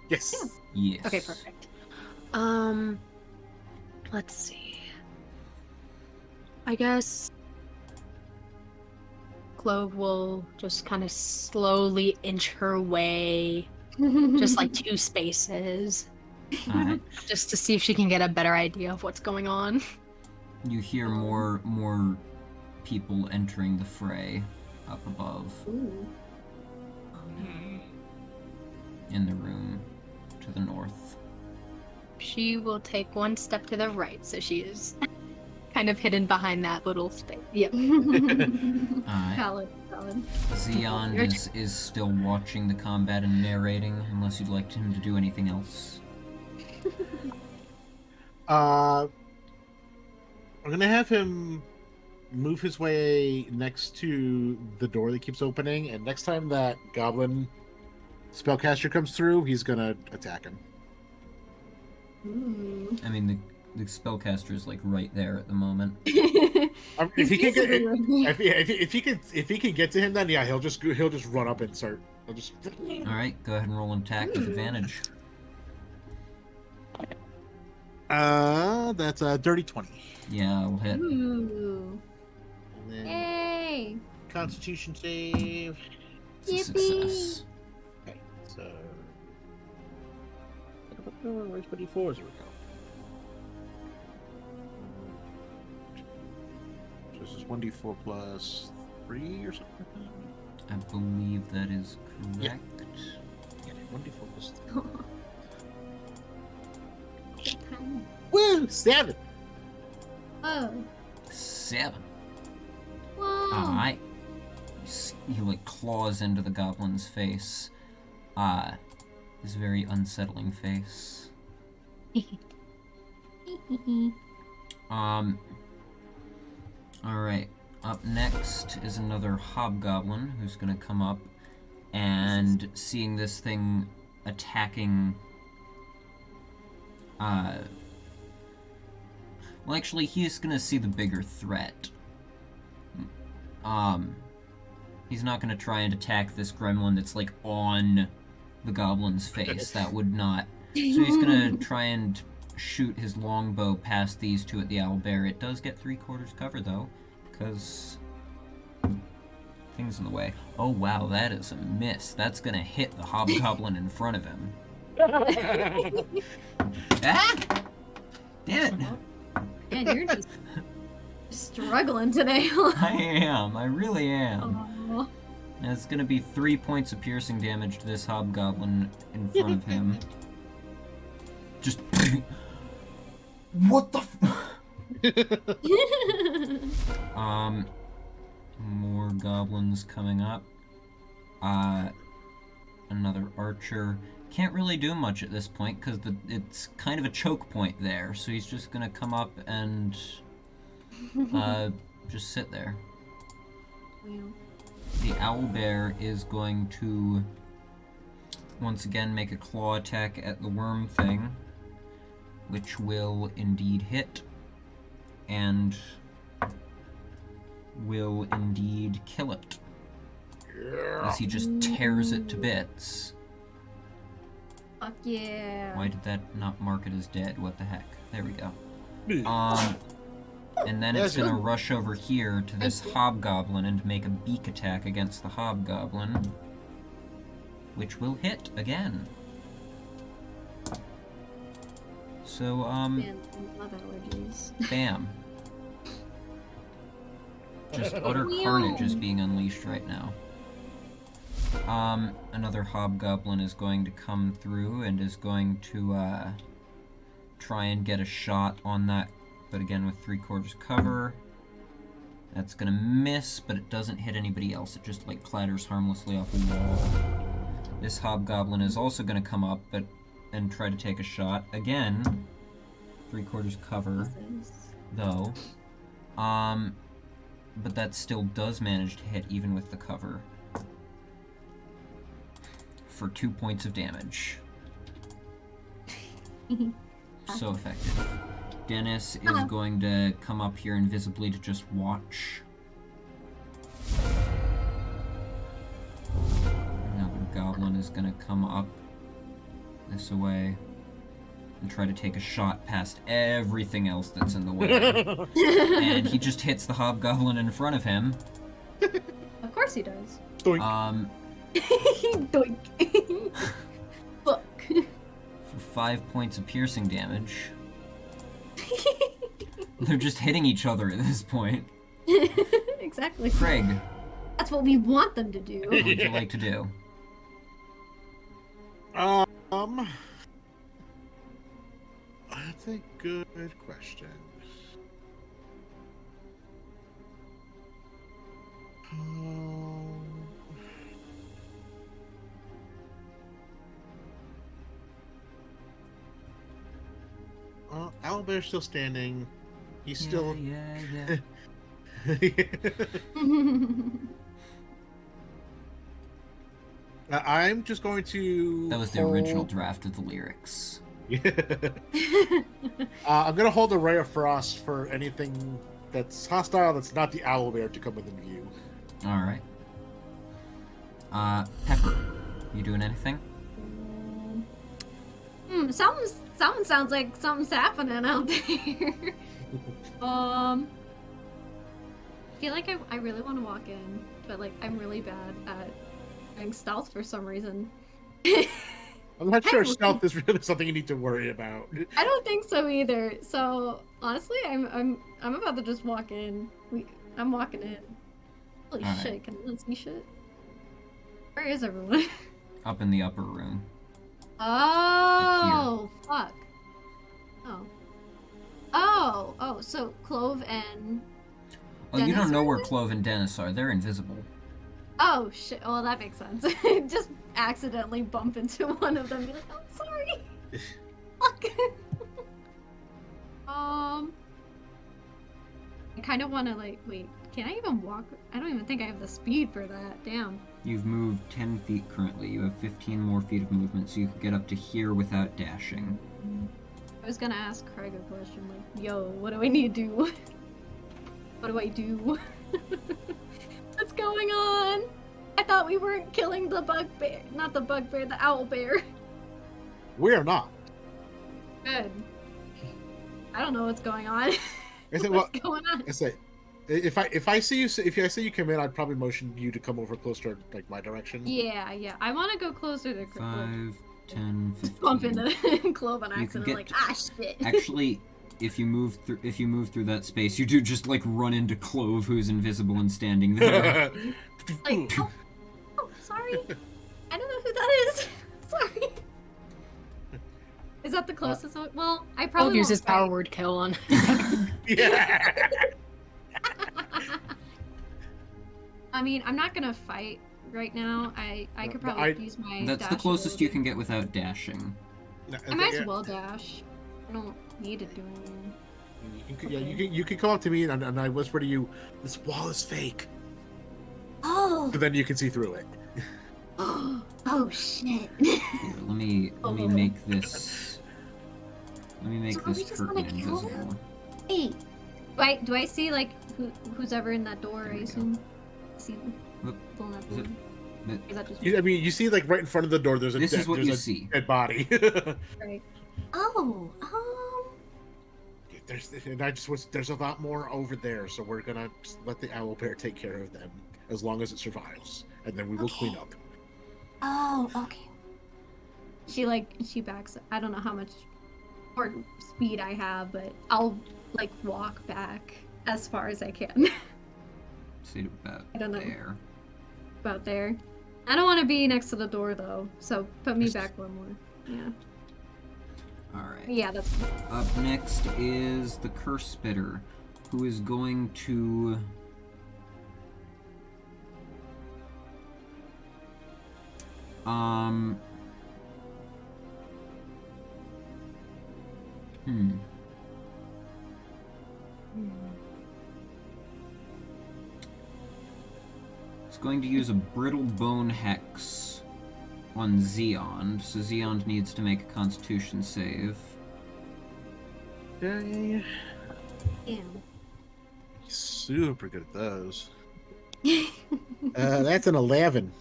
Speaker 3: Yes.
Speaker 2: Yes.
Speaker 5: Okay, perfect. Let's see. I guess Clove will just kind of slowly inch her way, just like 2 spaces,
Speaker 2: Alright.
Speaker 5: just to see if she can get a better idea of what's going on.
Speaker 2: You hear more people entering the fray up above
Speaker 4: Ooh.
Speaker 2: in the room to the north.
Speaker 5: She will take 1 step to the right, so she is kind of hidden behind that little space. Yep.
Speaker 2: Alright.
Speaker 4: Valid.
Speaker 2: Xeon is still watching the combat and narrating, unless you'd like him to do anything else.
Speaker 3: I'm gonna have him move his way next to the door that keeps opening, and next time that goblin spellcaster comes through, he's gonna attack him.
Speaker 4: Ooh.
Speaker 2: I mean, the spellcaster is like right there at the moment.
Speaker 3: If he can get,
Speaker 4: Basically,
Speaker 3: if he can get to him, then yeah, he'll just run up and start. He'll just.
Speaker 2: Alright, go ahead and roll an attack with advantage.
Speaker 3: That's a dirty 20.
Speaker 2: Yeah, I'll hit.
Speaker 4: Ooh.
Speaker 3: And then
Speaker 4: Yay!
Speaker 3: Constitution save.
Speaker 2: It's a
Speaker 4: Yippee!
Speaker 2: success.
Speaker 3: Okay, so. Where's my D4s? Here we go. So this is 1d4 plus 3 or something like that?
Speaker 2: I believe that is
Speaker 3: Yeah.
Speaker 2: correct.
Speaker 3: Yeah, 1d4 plus 3.
Speaker 4: Ten.
Speaker 3: Woo! 7!
Speaker 4: Oh.
Speaker 2: 7.
Speaker 4: Wow.
Speaker 2: Alright. He like claws into the goblin's face. His very unsettling face. Alright. Up next is another hobgoblin who's gonna come up and seeing this thing attacking well, actually, he's gonna see the bigger threat. He's not gonna try and attack this gremlin that's like on the goblin's face. That would not. So he's gonna try and shoot his longbow past these two at the owlbear. It does get 3/4 cover though, because things in the way. Oh wow, that is a miss. That's gonna hit the hobgoblin in front of him. Ah! Damn it!
Speaker 4: Man, you're just struggling today.
Speaker 2: I am. I really am.
Speaker 4: Aw.
Speaker 2: And it's gonna be 3 points of piercing damage to this hobgoblin in front of him. Just. What the? More goblins coming up. Another archer. Can't really do much at this point because it's kind of a choke point there. So he's just gonna come up and just sit there.
Speaker 4: Wow.
Speaker 2: The owlbear is going to once again make a claw attack at the worm thing, which will indeed hit and will indeed kill it as he just tears it to bits.
Speaker 4: Fuck yeah.
Speaker 2: Why did that not mark it as dead? What the heck? There we go. And then it's gonna rush over here to this hobgoblin and make a beak attack against the hobgoblin, which will hit again. So,
Speaker 4: Man, I love allergies.
Speaker 2: bam. Just utter carnage is being unleashed right now. Another hobgoblin is going to come through and is going to, try and get a shot on that, but again with 3/4 cover. That's gonna miss, but it doesn't hit anybody else. It just, like, clatters harmlessly off the wall. This hobgoblin is also gonna come up, and try to take a shot. Again, 3/4 cover, though. But that still does manage to hit even with the cover. For 2 points of damage. So effective. Dennis is going to come up here invisibly to just watch. Another goblin is going to come up this way. and try to take a shot past everything else that's in the way. And he just hits the hobgoblin in front of him.
Speaker 4: Of course he does.
Speaker 3: Doink.
Speaker 4: Doink. Look.
Speaker 2: For 5 points of piercing damage. They're just hitting each other at this point.
Speaker 4: Exactly.
Speaker 2: Craig,
Speaker 4: That's what we want them to do.
Speaker 2: what would you like to do?
Speaker 3: That's a good question. Owlbear's still standing. He's still.
Speaker 2: Yeah.
Speaker 3: I'm just going to.
Speaker 2: That was the original draft of the lyrics.
Speaker 3: I'm gonna hold a ray of frost for anything that's hostile that's not the owlbear to come within view.
Speaker 2: Alright. Pepper, you doing anything?
Speaker 4: Something sounds like something's happening out there. I feel like I really want to walk in, but like I'm really bad at doing stealth for some reason.
Speaker 3: I'm not sure stealth is really something you need to worry about.
Speaker 4: I don't think so either. So honestly, I'm about to just walk in. I'm walking in. Holy
Speaker 2: All right.
Speaker 4: shit! Can I see shit? Where is everyone?
Speaker 2: Up in the upper room.
Speaker 4: Oh fuck! Oh! So Clove and
Speaker 2: Oh, you
Speaker 4: Dennis
Speaker 2: don't know
Speaker 4: are
Speaker 2: where
Speaker 4: there?
Speaker 2: Clove and Dennis are. They're invisible.
Speaker 4: Oh shit! Well, that makes sense. Just accidentally bump into one of them. And be like, oh, sorry. Fuck. I kind of want to like wait. Can I even walk? I don't even think I have the speed for that. Damn.
Speaker 2: You've moved 10 feet currently. You have 15 more feet of movement, so you can get up to here without dashing.
Speaker 4: I was gonna ask Craig a question like, yo, what do I need to do? What do I do? What's going on? I thought we weren't killing the bugbear. Not the bugbear, the owlbear.
Speaker 3: We are not.
Speaker 4: Good. I don't know what's going on.
Speaker 3: I said,
Speaker 4: What's going on?
Speaker 3: I say, if I see you come in, I'd probably motion you to come over closer, like my direction.
Speaker 4: Yeah. I want to go closer to
Speaker 2: 5, 10, 15.
Speaker 4: bump into Clove on
Speaker 2: You can
Speaker 4: accident.
Speaker 2: get
Speaker 4: Like,
Speaker 2: to-
Speaker 4: shit.
Speaker 2: Actually, if you move through that space, you do just like run into Clove, who's invisible and standing there.
Speaker 4: Like, oh, sorry. I don't know who that is. Sorry. Is that the closest one? Well, I
Speaker 5: I'll
Speaker 4: probably
Speaker 5: use
Speaker 4: won't
Speaker 5: his power
Speaker 4: fight.
Speaker 5: word kill on.
Speaker 3: Yeah.
Speaker 4: I mean, I'm not gonna fight right now. I could
Speaker 3: No,
Speaker 4: probably use my
Speaker 2: That's the
Speaker 4: dash
Speaker 2: closest you
Speaker 4: ability.
Speaker 2: can get without dashing.
Speaker 4: I might as well dash. I don't need to do anything.
Speaker 3: You can come up to me and I whisper to you, "This wall is fake,"
Speaker 4: Oh!
Speaker 3: but then you can see through it.
Speaker 4: Oh shit!
Speaker 2: Here, let me make this. Let me make
Speaker 4: So are we
Speaker 2: this
Speaker 4: just
Speaker 2: curtain
Speaker 4: gonna kill them?
Speaker 2: invisible.
Speaker 4: Hey, do I see like who's ever in that door?
Speaker 2: There
Speaker 4: I
Speaker 2: we
Speaker 4: assume. See
Speaker 2: Whoop.
Speaker 4: people in that
Speaker 2: Is
Speaker 4: door.
Speaker 2: it-
Speaker 4: Is that just
Speaker 3: I mean, you see, like right in front of the door, there's a
Speaker 2: This is what
Speaker 3: there's
Speaker 2: you
Speaker 3: a
Speaker 2: see.
Speaker 3: dead body.
Speaker 4: right? Oh,
Speaker 3: There's a lot more over there, so we're gonna just let the owlbear take care of them as long as it survives, and then we will clean up.
Speaker 4: okay. She backs. I don't know how much more speed I have, but I'll like walk back as far as I can.
Speaker 2: See about
Speaker 4: I don't know.
Speaker 2: there.
Speaker 4: About there. I don't want to be next to the door though, so put me back one more. Yeah.
Speaker 2: Alright.
Speaker 4: Yeah, that's cool.
Speaker 2: Up next is the Curse Spitter, who is going to... It's going to use a Brittle Bone Hex on Xeond, so Xeond needs to make a Constitution save.
Speaker 3: Okay.
Speaker 4: Damn.
Speaker 3: Super good at those. That's an 11.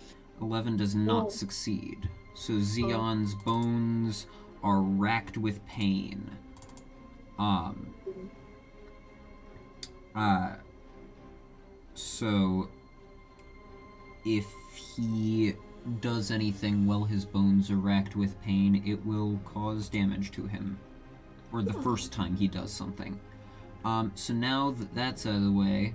Speaker 2: 11 does not
Speaker 4: Whoa.
Speaker 2: succeed. So Xeon's bones are racked with pain. So if he does anything while his bones are racked with pain, it will cause damage to him. Or the first time he does something. So now that that's out of the way,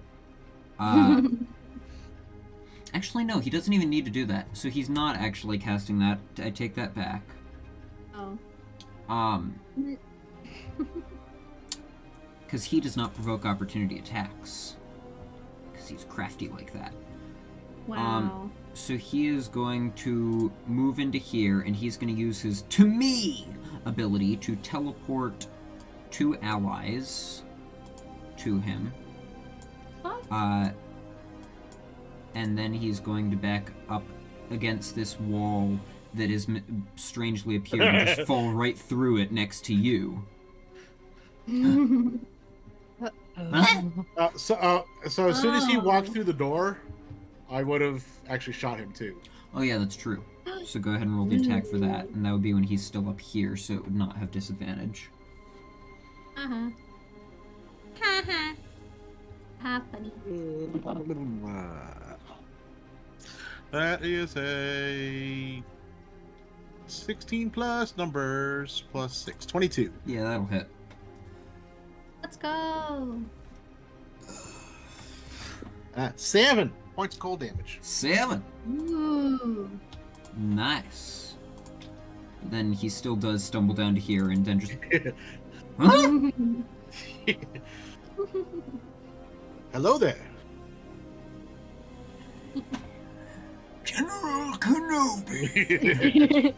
Speaker 2: actually no, he doesn't even need to do that. So he's not actually casting that. I take that back.
Speaker 4: Oh.
Speaker 2: Because he does not provoke opportunity attacks. Because he's crafty like that.
Speaker 4: Wow.
Speaker 2: So he is going to move into here, and he's going to use his To Me ability to teleport 2 allies to him.
Speaker 4: What?
Speaker 2: And then he's going to back up against this wall that is strangely appearing and just fall right through it next to you.
Speaker 3: So as soon as he walked through the door, I would have actually shot him too.
Speaker 2: Oh yeah, that's true. So go ahead and roll the attack for that, and that would be when he's still up here, so it would not have disadvantage.
Speaker 4: Uh-huh. Haha. Ah, funny.
Speaker 3: That is a 16 plus numbers plus 6. 22.
Speaker 2: Yeah, that'll hit.
Speaker 4: Let's go.
Speaker 3: 7 points cold damage.
Speaker 2: 7!
Speaker 4: Ooh.
Speaker 2: Nice. Then he still does stumble down to here and then just... Huh?
Speaker 3: Hello there.
Speaker 2: General Kenobi!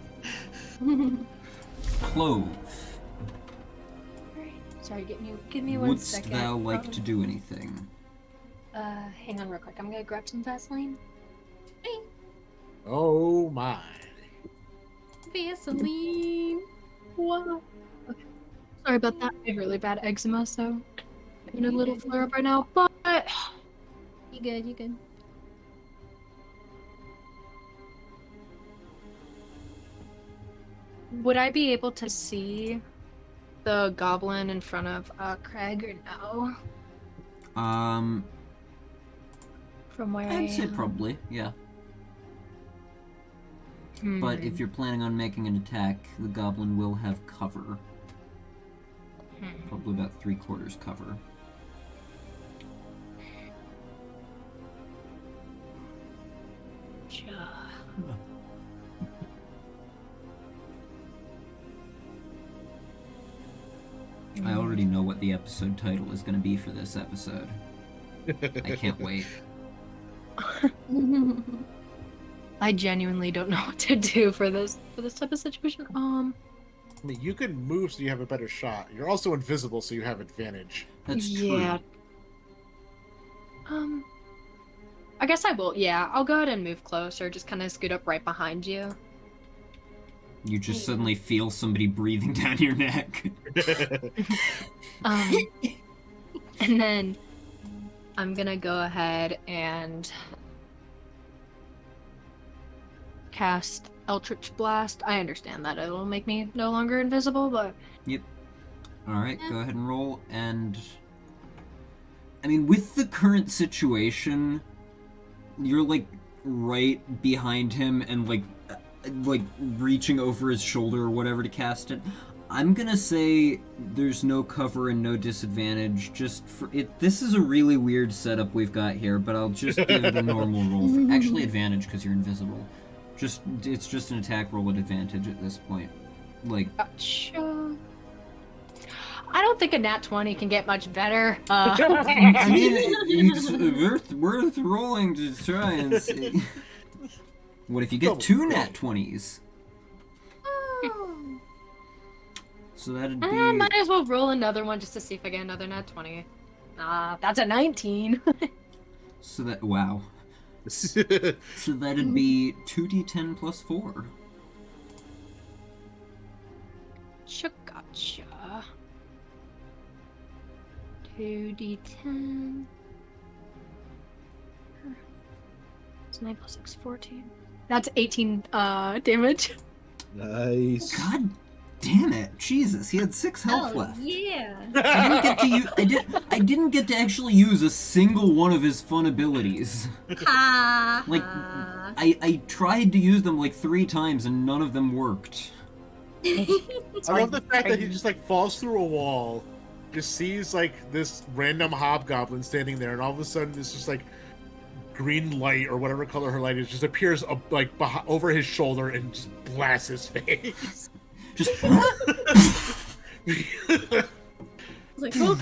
Speaker 2: Clove.
Speaker 5: Sorry, give me one
Speaker 2: Wouldst
Speaker 5: second.
Speaker 2: thou like to do anything?
Speaker 5: Hang on real quick. I'm gonna grab some Vaseline.
Speaker 3: Oh my.
Speaker 4: Vaseline.
Speaker 5: Whoa. Okay. Sorry about that. I have really bad eczema, so I'm in a little flare up right now, but
Speaker 4: You good, you good.
Speaker 5: would I be able to see the goblin in front of Craig or no? From where
Speaker 2: I'd say probably, yeah. But if you're planning on making an attack, the goblin will have cover. Probably about 3/4 cover. I already know what the episode title is going to be for this episode. I can't wait.
Speaker 5: I genuinely don't know what to do for this type of situation.
Speaker 3: I mean, you can move so you have a better shot. You're also invisible, so you have advantage.
Speaker 2: That's
Speaker 5: yeah.
Speaker 2: true.
Speaker 5: I guess I will. Yeah, I'll go ahead and move closer. Just kind of scoot up right behind you.
Speaker 2: You just suddenly feel somebody breathing down your neck.
Speaker 5: And then I'm gonna go ahead and cast Eldritch Blast. I understand that it'll make me no longer invisible, but...
Speaker 2: Yep. Alright, go ahead and roll, and... I mean, with the current situation, you're, like, right behind him and, like, reaching over his shoulder or whatever to cast it. I'm gonna say there's no cover and no disadvantage, just for it. This is a really weird setup we've got here, but I'll just give it a normal roll. Actually, advantage, because you're invisible. It's just an attack roll at advantage at this point. Like...
Speaker 5: Gotcha. I don't think a nat 20 can get much better.
Speaker 2: I mean, it's worth rolling to try and see. What if you get 2 nat 20s?
Speaker 4: Oh.
Speaker 2: So that'd be...
Speaker 5: might as well roll another one just to see if I get another nat 20. That's a 19.
Speaker 2: So that... Wow. So that'd be 2d10 plus 4.
Speaker 5: Gotcha. 2d10. It's 9 plus 6, 14. That's 18 damage.
Speaker 3: Nice.
Speaker 2: God Damn it! Jesus, he had 6 health
Speaker 4: Oh
Speaker 2: left.
Speaker 4: yeah.
Speaker 2: I didn't get to actually use a single one of his fun abilities.
Speaker 4: Ha
Speaker 2: Like,
Speaker 4: ha.
Speaker 2: I tried to use them like 3 times and none of them worked.
Speaker 3: I love the fact that he just like falls through a wall, just sees like this random hobgoblin standing there, and all of a sudden this just like green light or whatever color her light is just appears like over his shoulder and just blasts his face.
Speaker 2: Just
Speaker 4: Like, oh,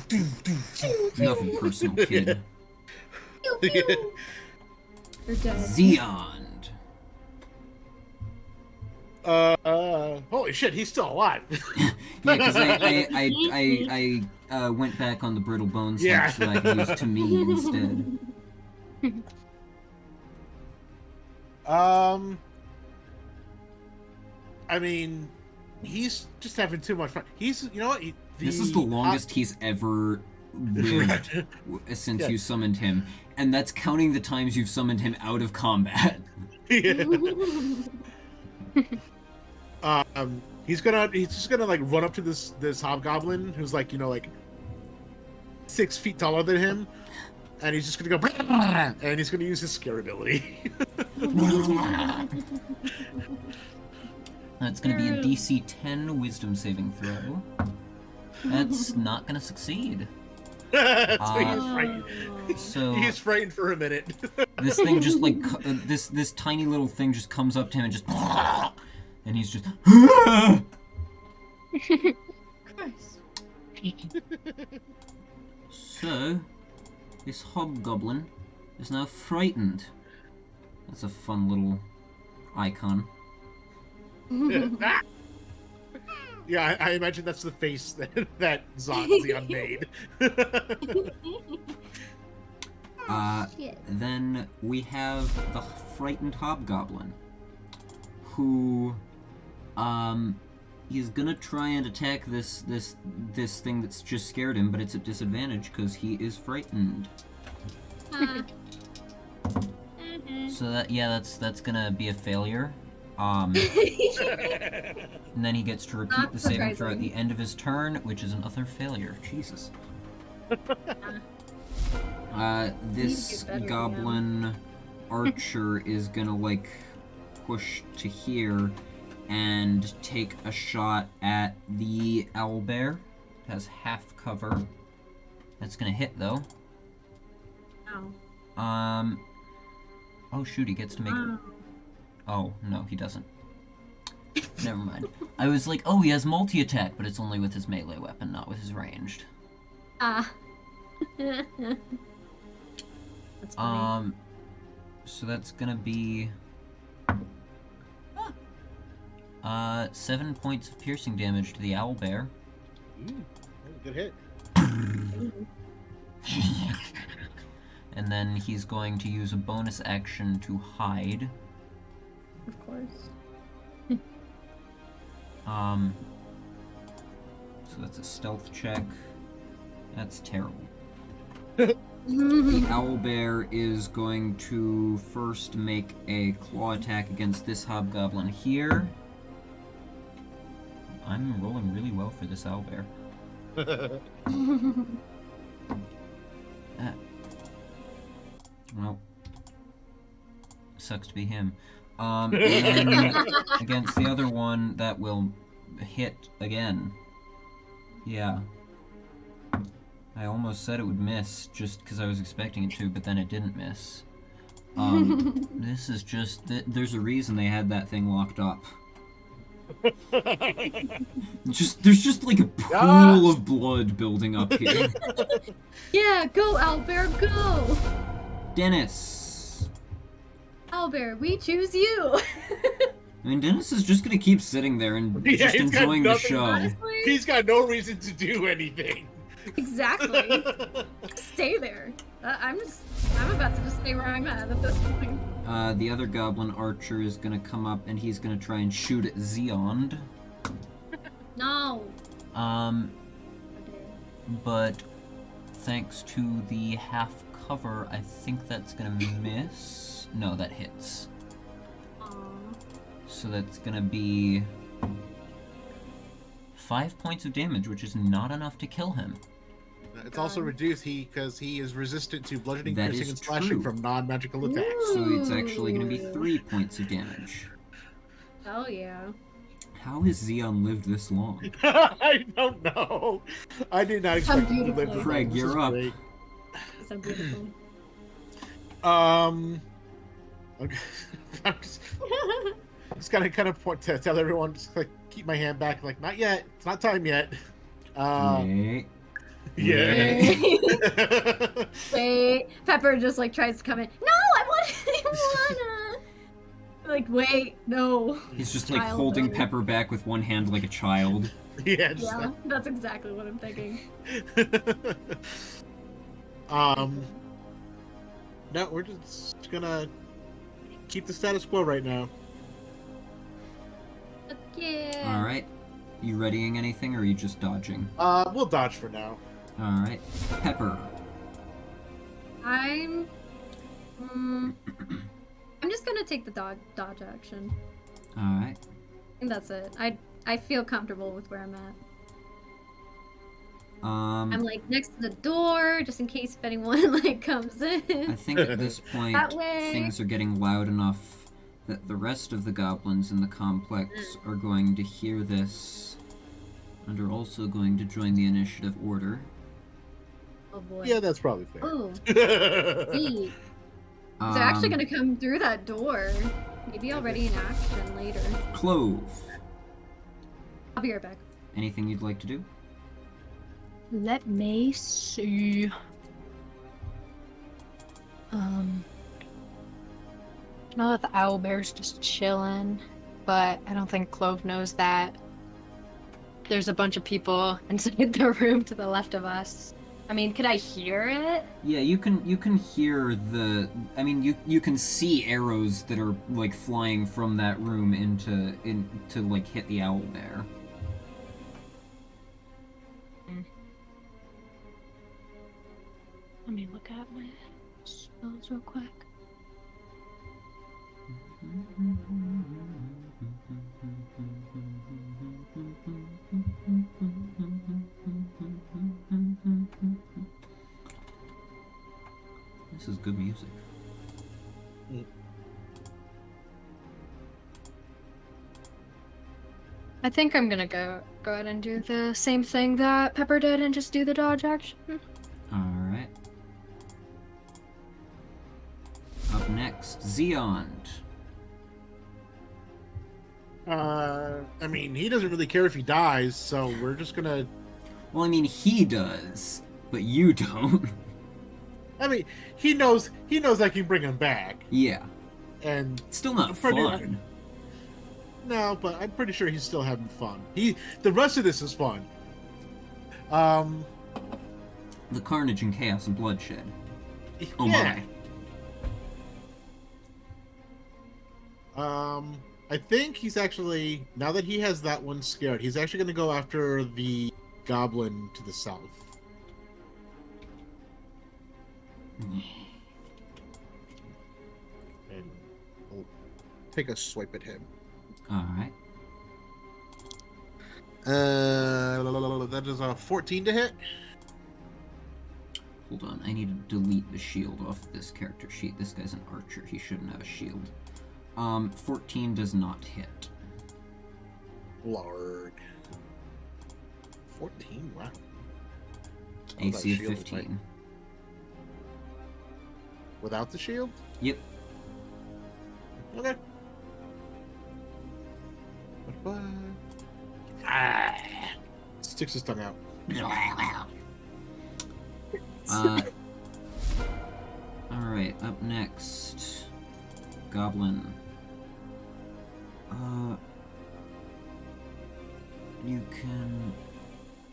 Speaker 2: nothing personal, kid.
Speaker 4: pew, pew. You're dead.
Speaker 2: Xeond.
Speaker 3: Holy shit, he's still alive.
Speaker 2: Yeah, because I went back on the brittle bones
Speaker 3: Yeah.
Speaker 2: so I could use to me instead.
Speaker 3: I mean, he's just having too much fun. He's, you know what?
Speaker 2: This is the longest he's ever lived since
Speaker 3: Yeah.
Speaker 2: you summoned him, and that's counting the times you've summoned him out of combat.
Speaker 3: He's just gonna like run up to this hobgoblin who's like, you know, like 6 feet taller than him, and he's just gonna go and he's gonna use his scare ability.
Speaker 2: That's gonna be a DC 10 Wisdom saving throw. That's not gonna succeed.
Speaker 3: So he's frightened.
Speaker 2: So
Speaker 3: He's frightened for a minute.
Speaker 2: this thing just like this tiny little thing just comes up to him and just and he's just
Speaker 4: Christ.
Speaker 2: So this hobgoblin is now frightened. That's a fun little icon.
Speaker 3: Yeah, I imagine that's the face that Xeon made.
Speaker 4: Shit.
Speaker 2: Then we have the frightened hobgoblin, who, he's gonna try and attack this thing that's just scared him, but it's at disadvantage because he is frightened. So that's gonna be a failure. And then he gets to repeat
Speaker 4: Not
Speaker 2: the saving throw at
Speaker 4: surprising.
Speaker 2: the end of his turn, which is another failure. Jesus. This
Speaker 4: get better,
Speaker 2: goblin archer is gonna like push to here and take a shot at the owlbear. It has half cover. That's gonna hit though.
Speaker 4: Ow.
Speaker 2: Oh shoot, he gets to make. Oh no, he doesn't. Never mind. I was like, oh, he has multi-attack, but it's only with his melee weapon, not with his ranged.
Speaker 4: That's funny.
Speaker 2: So that's gonna be 7 points of piercing damage to the owlbear.
Speaker 3: Good hit.
Speaker 2: And then he's going to use a bonus action to hide.
Speaker 4: Of course.
Speaker 2: So that's a stealth check. That's terrible. The owlbear is going to first make a claw attack against this hobgoblin here. I'm rolling really well for this owlbear. Well, sucks to be him. And then against the other one, that will hit again. Yeah. I almost said it would miss just because I was expecting it to, but then it didn't miss. This is just... there's a reason they had that thing locked up. There's just like a pool of blood building up here.
Speaker 4: Yeah, go, Owlbear, go!
Speaker 2: Dennis!
Speaker 4: Owlbear, we choose you!
Speaker 2: I mean, Dennis is just gonna keep sitting there and
Speaker 3: Yeah,
Speaker 2: just
Speaker 3: he's got
Speaker 2: enjoying the
Speaker 3: nothing
Speaker 2: show.
Speaker 4: Honestly,
Speaker 3: He's got no reason to do anything.
Speaker 4: exactly. Stay there. I'm about to just stay where I'm at this point.
Speaker 2: The other goblin archer is gonna come up and he's gonna try and shoot at Xeond.
Speaker 4: No.
Speaker 2: But thanks to the half cover, I think that's gonna miss. No, that hits.
Speaker 4: Aw.
Speaker 2: So that's gonna be 5 points of damage, which is not enough to kill him.
Speaker 3: It's also reduced because he is resistant to bludgeoning,
Speaker 2: That
Speaker 3: piercing,
Speaker 2: is
Speaker 3: and slashing
Speaker 2: true.
Speaker 3: from non-magical attacks.
Speaker 2: So it's actually going to be 3 points of damage.
Speaker 4: Oh yeah.
Speaker 2: How has Xeon lived this long?
Speaker 3: I don't know. I did not expect him to live this
Speaker 2: Craig,
Speaker 3: long. This
Speaker 2: you're
Speaker 3: is
Speaker 2: up.
Speaker 3: great.
Speaker 4: So beautiful.
Speaker 3: I'm just gonna kind of point to tell everyone, just like keep my hand back, like not yet. It's not time yet.
Speaker 2: Wait.
Speaker 3: Yeah.
Speaker 4: Wait. Pepper just like tries to come in. No, I wanna. Like, wait, no.
Speaker 2: He's just like
Speaker 4: Child
Speaker 2: holding
Speaker 4: belly.
Speaker 2: Pepper back with one hand like a child.
Speaker 3: Yeah. Just
Speaker 4: Yeah, that's exactly what I'm thinking.
Speaker 3: No, we're just gonna keep the status quo right now.
Speaker 4: Yeah.
Speaker 2: Alright. You readying anything or are you just dodging?
Speaker 3: We'll dodge for now.
Speaker 2: Alright. Pepper.
Speaker 4: I'm just gonna take the dodge action.
Speaker 2: Alright.
Speaker 4: I think that's it. I feel comfortable with where I'm at. I'm like next to the door, just in case if anyone like comes in.
Speaker 2: I think at this point
Speaker 4: That way.
Speaker 2: things are getting loud enough that the rest of the goblins in the complex are going to hear this and are also going to join the initiative order.
Speaker 4: Oh boy.
Speaker 3: Yeah, that's probably fair.
Speaker 4: Ooh. Neat. So they're actually gonna come through that door. Maybe already in action later.
Speaker 2: Clove.
Speaker 4: I'll be right back.
Speaker 2: Anything you'd like to do?
Speaker 5: Let me see. I know that the owlbear's just chilling, but I don't think Clove knows that there's a bunch of people inside the room to the left of us. I mean, could I hear it?
Speaker 2: Yeah, you can hear the. I mean, you can see arrows that are like flying from that room into like hit the owl bear.
Speaker 5: Let me look at my spells real quick.
Speaker 2: This is good music.
Speaker 5: I think I'm gonna go ahead and do the same thing that Pepper did and just do the dodge action.
Speaker 2: Alright. Up next, Xeon.
Speaker 3: I mean, he doesn't really care if he dies, so we're just gonna.
Speaker 2: Well, I mean, he does, but you don't.
Speaker 3: I mean, he knows I can bring him back,
Speaker 2: Yeah.
Speaker 3: and
Speaker 2: It's still not
Speaker 3: Pretty-
Speaker 2: fun.
Speaker 3: no, but I'm pretty sure he's still having fun. The rest of this is fun.
Speaker 2: The carnage and chaos and bloodshed. Oh
Speaker 3: yeah.
Speaker 2: my.
Speaker 3: I think he's actually, now that he has that one scared, he's actually going to go after the goblin to the south. And we'll take a swipe at him.
Speaker 2: Alright.
Speaker 3: That is a 14 to hit.
Speaker 2: Hold on, I need to delete the shield off of this character sheet. This guy's an archer, he shouldn't have a shield. 14 does not hit.
Speaker 3: Lord. 14? Wow.
Speaker 2: AC of
Speaker 3: shield is
Speaker 2: 15.
Speaker 3: like- Without the shield?
Speaker 2: Yep.
Speaker 3: Okay. Sticks his tongue out.
Speaker 2: Alright, up next. Goblin.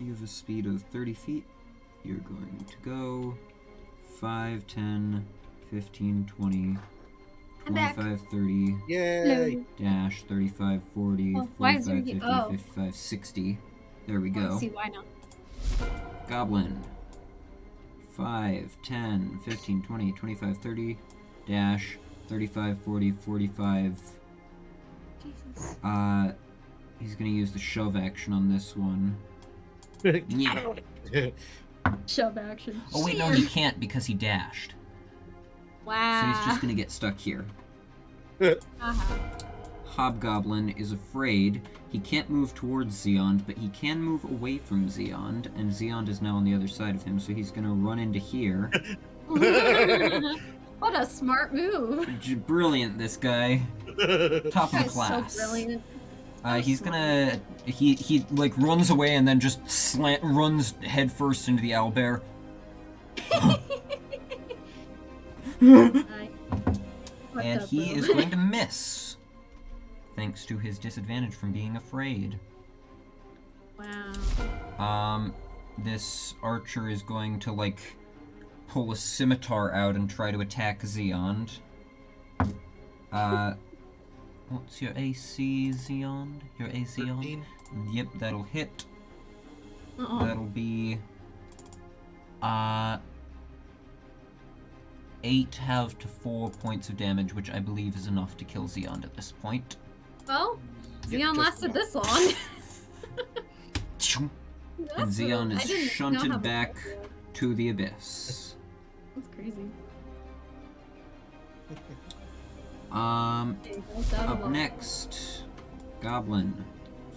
Speaker 2: You have a speed of 30 feet. You're going to go 5, 10, 15, 20,
Speaker 4: I'm back.
Speaker 2: 25, 30,
Speaker 3: Yay!
Speaker 2: dash, 35, 40,
Speaker 4: Oh, why is
Speaker 2: 45,
Speaker 4: there-
Speaker 2: 50,
Speaker 4: oh.
Speaker 2: 55, 60. There we
Speaker 4: Let's
Speaker 2: go.
Speaker 4: see why not.
Speaker 2: Goblin. 5, 10, 15, 20, 25, 30, dash, 35, 40, 45.
Speaker 4: Jesus.
Speaker 2: He's gonna use the shove action on this one. Yeah.
Speaker 4: Shove action.
Speaker 2: Oh wait, no, he can't because he dashed.
Speaker 4: Wow.
Speaker 2: So he's just gonna get stuck here.
Speaker 4: Uh-huh.
Speaker 2: Hobgoblin is afraid. He can't move towards Zeond, but he can move away from Zeond, and Zeond is now on the other side of him, so he's gonna run into here.
Speaker 4: What a smart move.
Speaker 2: Brilliant, this guy. Top of the
Speaker 4: That's
Speaker 2: class.
Speaker 4: so brilliant.
Speaker 2: He's gonna... He like, runs away and then just runs headfirst into the owlbear. And he is going to miss. Thanks to his disadvantage from being afraid.
Speaker 4: Wow.
Speaker 2: This archer is going to, like, pull a scimitar out and try to attack Zeond. What's your AC, Zeond? Your AC on?
Speaker 3: 13.
Speaker 2: Yep, that'll hit. That'll be... 8 half to 4 points of damage, which I believe is enough to kill Zeond at this point.
Speaker 4: Well,
Speaker 3: Yep,
Speaker 4: Zeon
Speaker 3: just
Speaker 4: lasted
Speaker 3: one.
Speaker 4: this long.
Speaker 2: And Zeond
Speaker 4: I
Speaker 2: is
Speaker 4: didn't know how
Speaker 2: shunted
Speaker 4: much
Speaker 2: back
Speaker 4: that was.
Speaker 2: to the abyss.
Speaker 4: That's crazy.
Speaker 2: Up next, Goblin.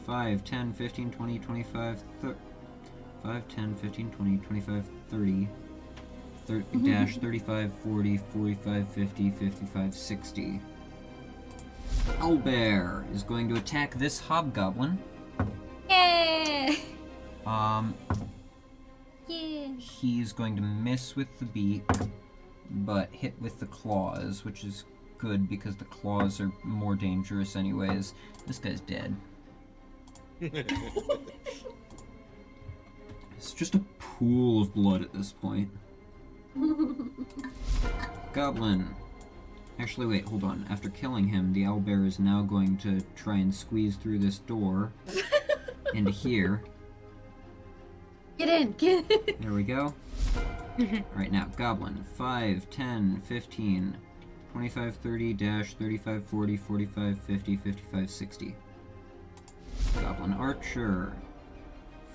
Speaker 2: 5, 10, 15, 20, 25, 5, 10, 15, 20, 25, 30, dash 35, 40, 45, 50, 55, 60. Owlbear is going to attack this hobgoblin.
Speaker 4: Yeah. Yeah.
Speaker 2: He's going to miss with the beak, but hit with the claws, which is good because the claws are more dangerous anyways. This guy's dead. It's just a pool of blood at this point. Goblin. Actually, wait, hold on. After killing him, the owlbear is now going to try and squeeze through this door into here.
Speaker 4: Get in, get in.
Speaker 2: There we go. Alright, now, Goblin. 5, 10, 15, 25, 30, dash 35, 40, 45, 50, 55, 60. Goblin Archer.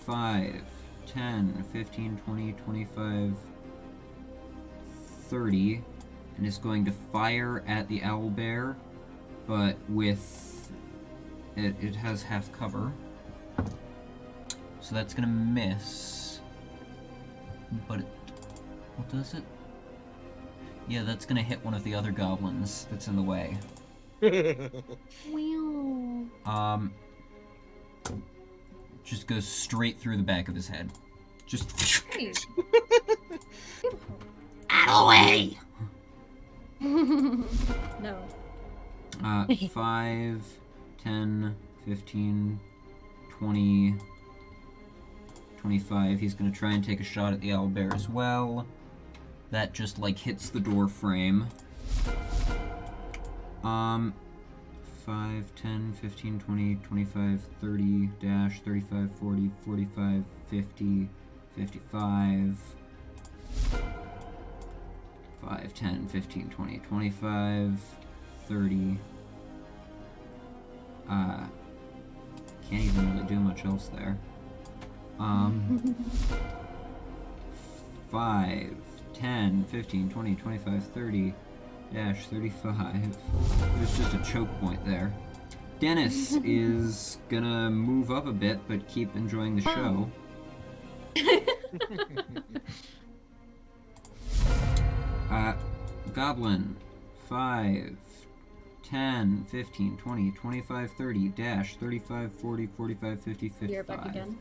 Speaker 2: 5, 10, 15, 20, 25, 30. And is going to fire at the owlbear, but with... It has half cover. So that's gonna miss. But what does it? Yeah, that's gonna hit one of the other goblins that's in the way.
Speaker 4: Wow.
Speaker 2: Just goes straight through the back of his head. Just out of the way!
Speaker 4: No.
Speaker 2: 5, 10, 15, 20, 25. He's gonna try and take a shot at the owlbear as well. That just, like, hits the door frame. 5, 10, 15, 20, 25, 30, dash, 35, 40, 45, 50, 55. 5, 10, 15, 20, 25, 30. Can't even really do much else there. 5, 10, 15, 20, 25, 30, dash, 35. There's just a choke point there. Dennis is gonna move up a bit, but keep enjoying the show. Goblin. 5, 10, 15, 20, 25, 30, dash, 35, 40, 45, 50, 55.
Speaker 4: You're back again.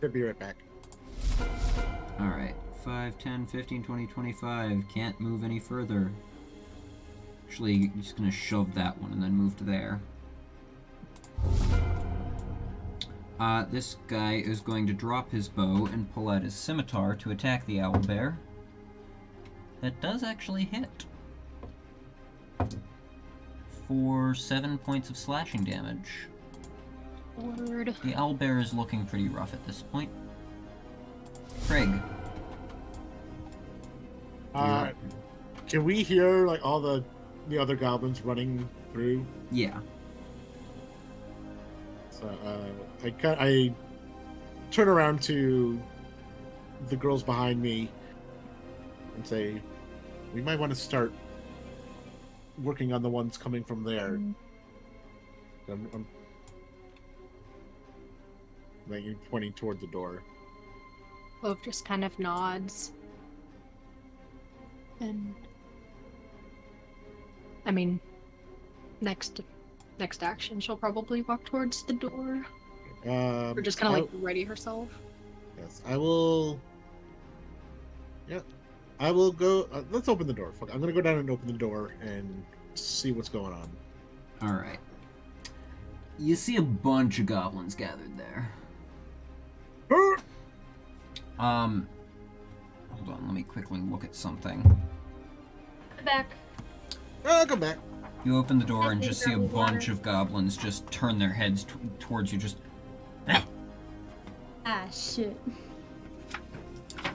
Speaker 3: Could be right back.
Speaker 2: Alright. 5, 10, 15, 20, 25. Can't move any further. Actually, just gonna shove that one and then move to there. This guy is going to drop his bow and pull out his scimitar to attack the owlbear. That does actually hit. For 7 points of slashing damage.
Speaker 5: Word.
Speaker 2: The owlbear is looking pretty rough at this point. Craig.
Speaker 3: Can we hear like all the other goblins running through?
Speaker 2: Yeah.
Speaker 3: So I turn around to the girls behind me and say, we might want to start working on the ones coming from there. I'm like, you're pointing toward the door.
Speaker 5: Clove just kind of nods. And I mean, next action, she'll probably walk towards the door. Or just kind of like ready herself.
Speaker 3: Yes, I will. Yeah, I will go. Let's open the door. Fuck, I'm gonna go down and open the door and see what's going on.
Speaker 2: All right. You see a bunch of goblins gathered there. Hold on, let me quickly look at something.
Speaker 4: Back.
Speaker 3: I'll come back.
Speaker 2: You open the door and just see a bunch of goblins just turn their heads towards you, just...
Speaker 4: Ah, shit.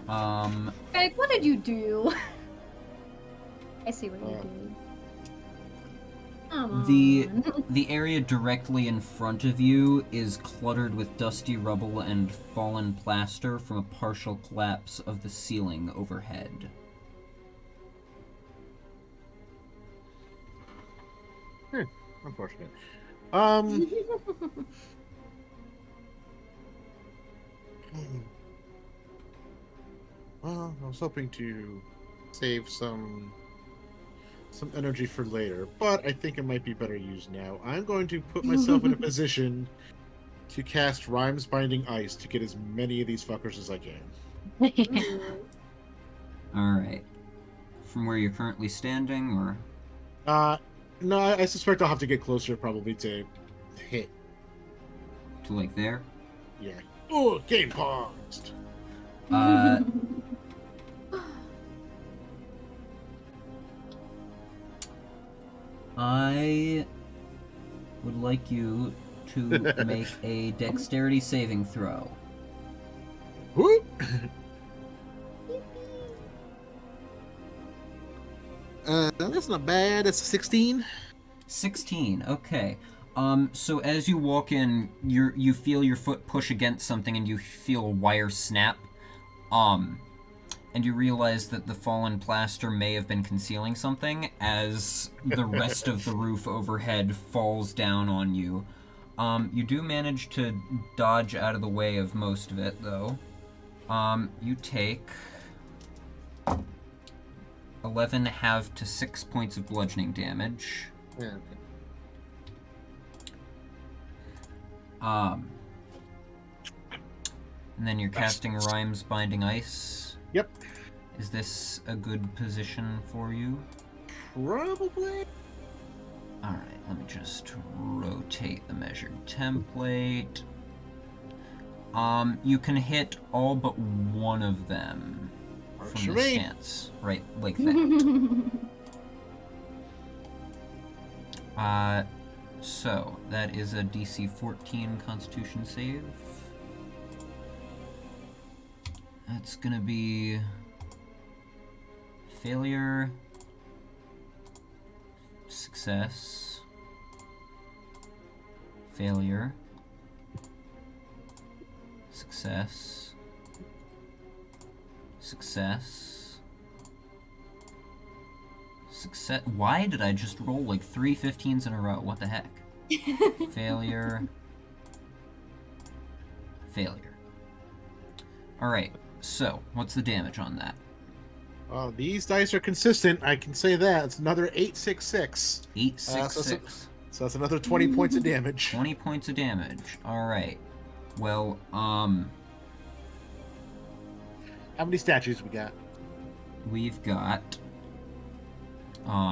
Speaker 2: Um...
Speaker 4: Greg, what did you do? I see what you did. Come on.
Speaker 2: The area directly in front of you is cluttered with dusty rubble and fallen plaster from a partial collapse of the ceiling overhead.
Speaker 3: Unfortunate. Well, I was hoping to save some energy for later, but I think it might be better used now. I'm going to put myself in a position to cast Rhymes Binding Ice to get as many of these fuckers as I can.
Speaker 2: Alright. From where you're currently standing, or...?
Speaker 3: No, I suspect I'll have to get closer probably to hit.
Speaker 2: To, like, there?
Speaker 3: Yeah. Oh, game paused!
Speaker 2: I would like you to make a dexterity saving throw.
Speaker 3: Whoop! That's not bad. That's a 16.
Speaker 2: 16, okay. So as you walk in, you feel your foot push against something and you feel a wire snap. And you realize that the fallen plaster may have been concealing something as the rest of the roof overhead falls down on you. You do manage to dodge out of the way of most of it, though. You take 11 half to 6 points of bludgeoning damage.
Speaker 3: Yeah, okay.
Speaker 2: And then you're casting Rhymes Binding Ice.
Speaker 3: Yep.
Speaker 2: Is this a good position for you?
Speaker 3: Probably.
Speaker 2: Alright, let me just rotate the measured template. You can hit all but one of them from the stance. Right, like that. So, that is a DC 14 Constitution save. That's gonna be... failure... success... failure... success... success... success... Why did I just roll like 3 15s in a row? What the heck? Failure... failure. Alright, so, what's the damage on that?
Speaker 3: These dice are consistent, I can say that. It's another 866.
Speaker 2: 866.
Speaker 3: So that's another 20 points of damage.
Speaker 2: 20 points of damage. Alright. Well,
Speaker 3: How many statues we got?
Speaker 2: we've got...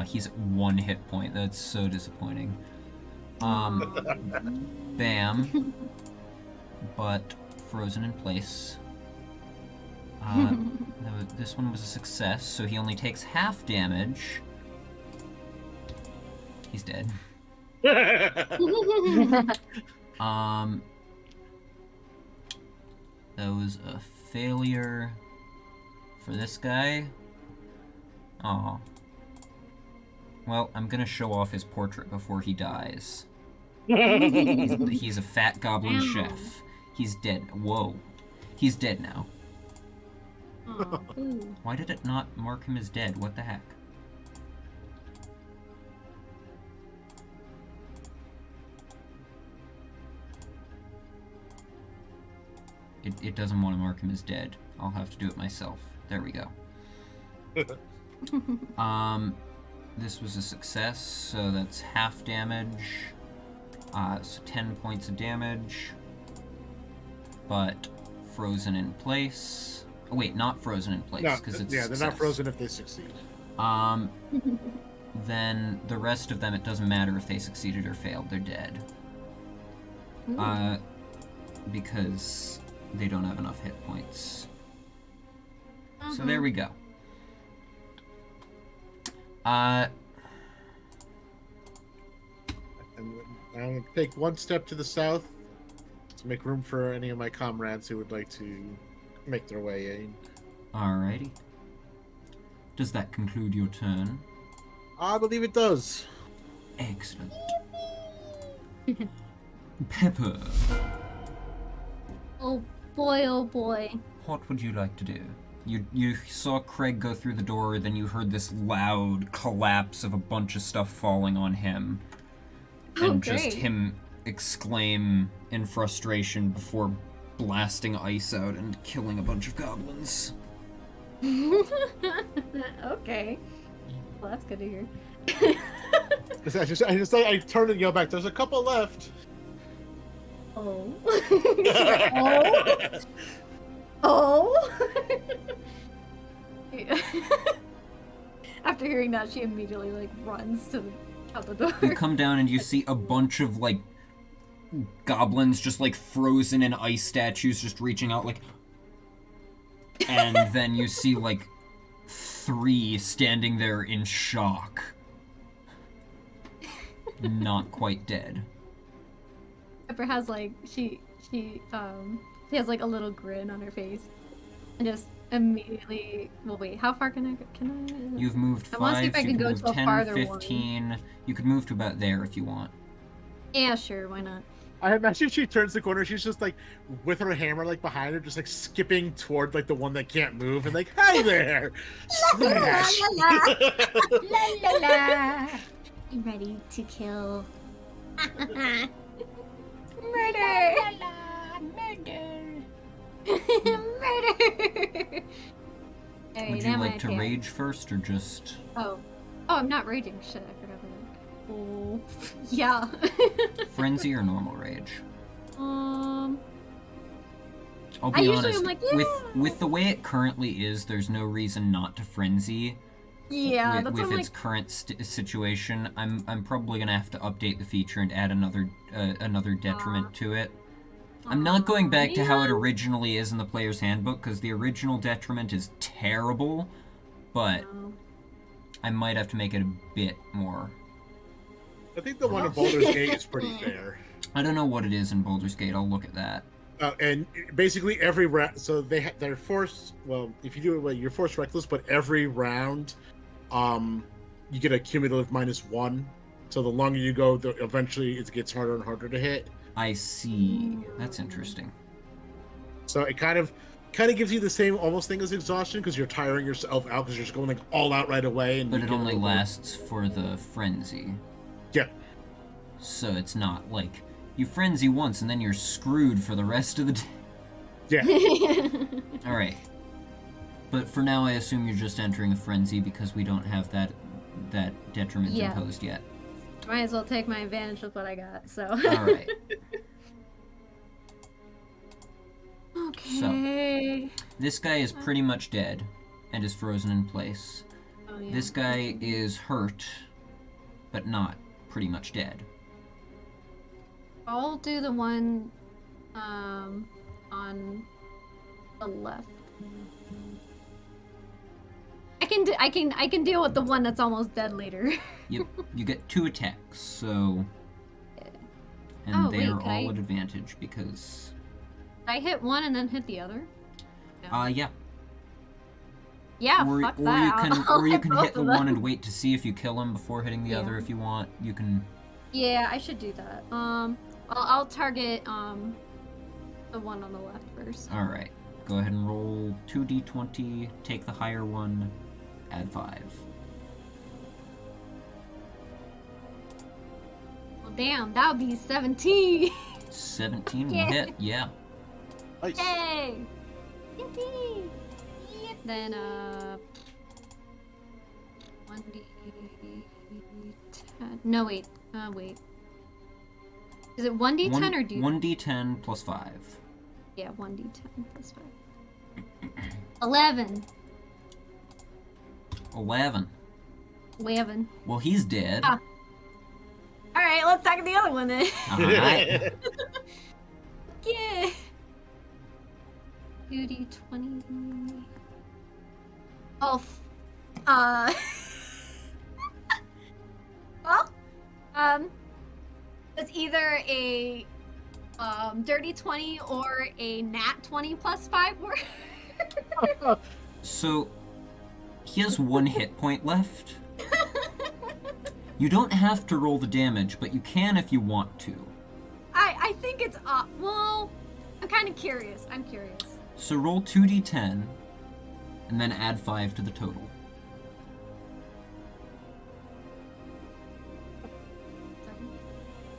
Speaker 2: he's at 1 hit point. That's so disappointing. Bam. But frozen in place. This one was a success, so he only takes half damage. He's dead. That was a failure for this guy. Aw. Well, I'm gonna show off his portrait before he dies. He's a fat goblin chef. He's dead. Whoa. He's dead now.
Speaker 4: Oh, ooh.
Speaker 2: Why did it not mark him as dead? What the heck? It doesn't want to mark him as dead. I'll have to do it myself. There we go. This was a success, so that's half damage. So 10 points of damage. But frozen in place. Oh, wait, not frozen in place, because it's
Speaker 3: they're not frozen if they succeed.
Speaker 2: Then the rest of them, it doesn't matter if they succeeded or failed, they're dead. Because they don't have enough hit points. So there we go.
Speaker 3: And I'm going to take one step to the south to make room for any of my comrades who would like to make their way in.
Speaker 2: Alrighty. Does that conclude your turn?
Speaker 3: I believe it does.
Speaker 2: Excellent. Pepper,
Speaker 4: Oh boy, oh boy.
Speaker 2: what would you like to do? You saw Craig go through the door, then you heard this loud collapse of a bunch of stuff falling on him.
Speaker 4: Oh,
Speaker 2: And just
Speaker 4: great.
Speaker 2: him exclaim in frustration before blasting ice out and killing a bunch of goblins.
Speaker 4: Okay. Well, that's good to hear.
Speaker 3: I turn and yell back. There's a couple left.
Speaker 4: Oh. Oh. After hearing that, she immediately like runs to out the door.
Speaker 2: You come down and you see a bunch of like goblins just like frozen in ice statues just reaching out like, and then you see like 3 standing there in shock. Not quite dead.
Speaker 4: Pepper has like she has like a little grin on her face, and just immediately. Well, wait. How far can I?
Speaker 2: You've moved
Speaker 4: I wanna see
Speaker 2: 5,
Speaker 4: if I
Speaker 2: so you
Speaker 4: can
Speaker 2: can
Speaker 4: go
Speaker 2: move
Speaker 4: to a
Speaker 2: 10,
Speaker 4: farther
Speaker 2: 15. You could move to about there if you want.
Speaker 4: Yeah, sure. Why not?
Speaker 3: I imagine she turns the corner. She's just like with her hammer like behind her, just like skipping toward like the one that can't move, and like, "Hi there!" Smash.
Speaker 4: La la la. I'm ready to kill. Murder! Murder!
Speaker 2: Would you like to rage first or just...
Speaker 4: Oh, I'm not raging. Shit, I forgot that. Oh, yeah.
Speaker 2: Frenzy or normal rage?
Speaker 4: Um,
Speaker 2: I'll
Speaker 4: I
Speaker 2: be
Speaker 4: usually
Speaker 2: honest,
Speaker 4: am like, yeah.
Speaker 2: with the way it currently is, there's no reason not to frenzy.
Speaker 4: Yeah,
Speaker 2: with
Speaker 4: that's what I'm
Speaker 2: its
Speaker 4: like.
Speaker 2: current situation. I'm probably gonna have to update the feature and add another detriment to it. I'm not going back to how it originally is in the player's handbook, because the original detriment is terrible, but I might have to make it a bit more.
Speaker 3: I think the one in Baldur's Gate is pretty fair.
Speaker 2: I don't know what it is in Baldur's Gate. I'll look at that.
Speaker 3: And basically every round, so they're forced. Well, if you do it, well, you're forced reckless, but every round, you get a cumulative -1. So the longer you go, eventually it gets harder and harder to hit.
Speaker 2: I see. That's interesting.
Speaker 3: So it kind of gives you the same almost thing as exhaustion, because you're tiring yourself out because you're just going like all out right away. And
Speaker 2: But it only lasts for the frenzy.
Speaker 3: Yeah.
Speaker 2: So it's not like you frenzy once and then you're screwed for the rest of the day.
Speaker 3: Yeah.
Speaker 2: All right. But for now, I assume you're just entering a frenzy because we don't have that detriment imposed yet.
Speaker 4: Might as well take my advantage with what I got. So.
Speaker 2: All right.
Speaker 4: Okay.
Speaker 2: So, this guy is pretty much dead and is frozen in place.
Speaker 4: Oh, yeah.
Speaker 2: This guy is hurt, but not pretty much dead.
Speaker 4: I'll do the one on the left. I can deal with the one that's almost dead later.
Speaker 2: Yep, you get 2 attacks, so... And
Speaker 4: Oh,
Speaker 2: they
Speaker 4: wait,
Speaker 2: are
Speaker 4: can
Speaker 2: all
Speaker 4: I-
Speaker 2: at advantage because...
Speaker 4: I hit one and then hit the other.
Speaker 2: Yeah.
Speaker 4: Yeah,
Speaker 2: or,
Speaker 4: fuck
Speaker 2: or
Speaker 4: that.
Speaker 2: you can
Speaker 4: I'll
Speaker 2: or you can
Speaker 4: both
Speaker 2: hit the
Speaker 4: of
Speaker 2: one
Speaker 4: them.
Speaker 2: and wait to see if you kill him before hitting the other
Speaker 4: Yeah.
Speaker 2: if you want. You can
Speaker 4: Yeah, I should do that. I'll target the one on the left first.
Speaker 2: All right. Go ahead and roll 2d20. Take the higher one. Add 5.
Speaker 4: Well, damn, that would be 17.
Speaker 2: 17 will
Speaker 4: Yeah.
Speaker 2: hit. Yeah.
Speaker 3: Nice.
Speaker 4: Yay! Yippee! Yep. Then 1d10. No, wait. Wait. Is it 1d10 or do?
Speaker 2: 1d10 plus 5.
Speaker 4: Yeah, 1d10 plus 5. 11.
Speaker 2: 11.
Speaker 4: 11.
Speaker 2: Well, he's dead.
Speaker 4: Ah. All right, let's talk the other one then.
Speaker 2: All right.
Speaker 4: Yeah. 2d20. Oh. Well, it's either a dirty 20 or a nat 20 plus 5 work.
Speaker 2: So, he has 1 hit point left. You don't have to roll the damage, but you can if you want to.
Speaker 4: I think it's well, I'm kind of curious. I'm curious.
Speaker 2: So roll 2d10, and then add 5 to the total.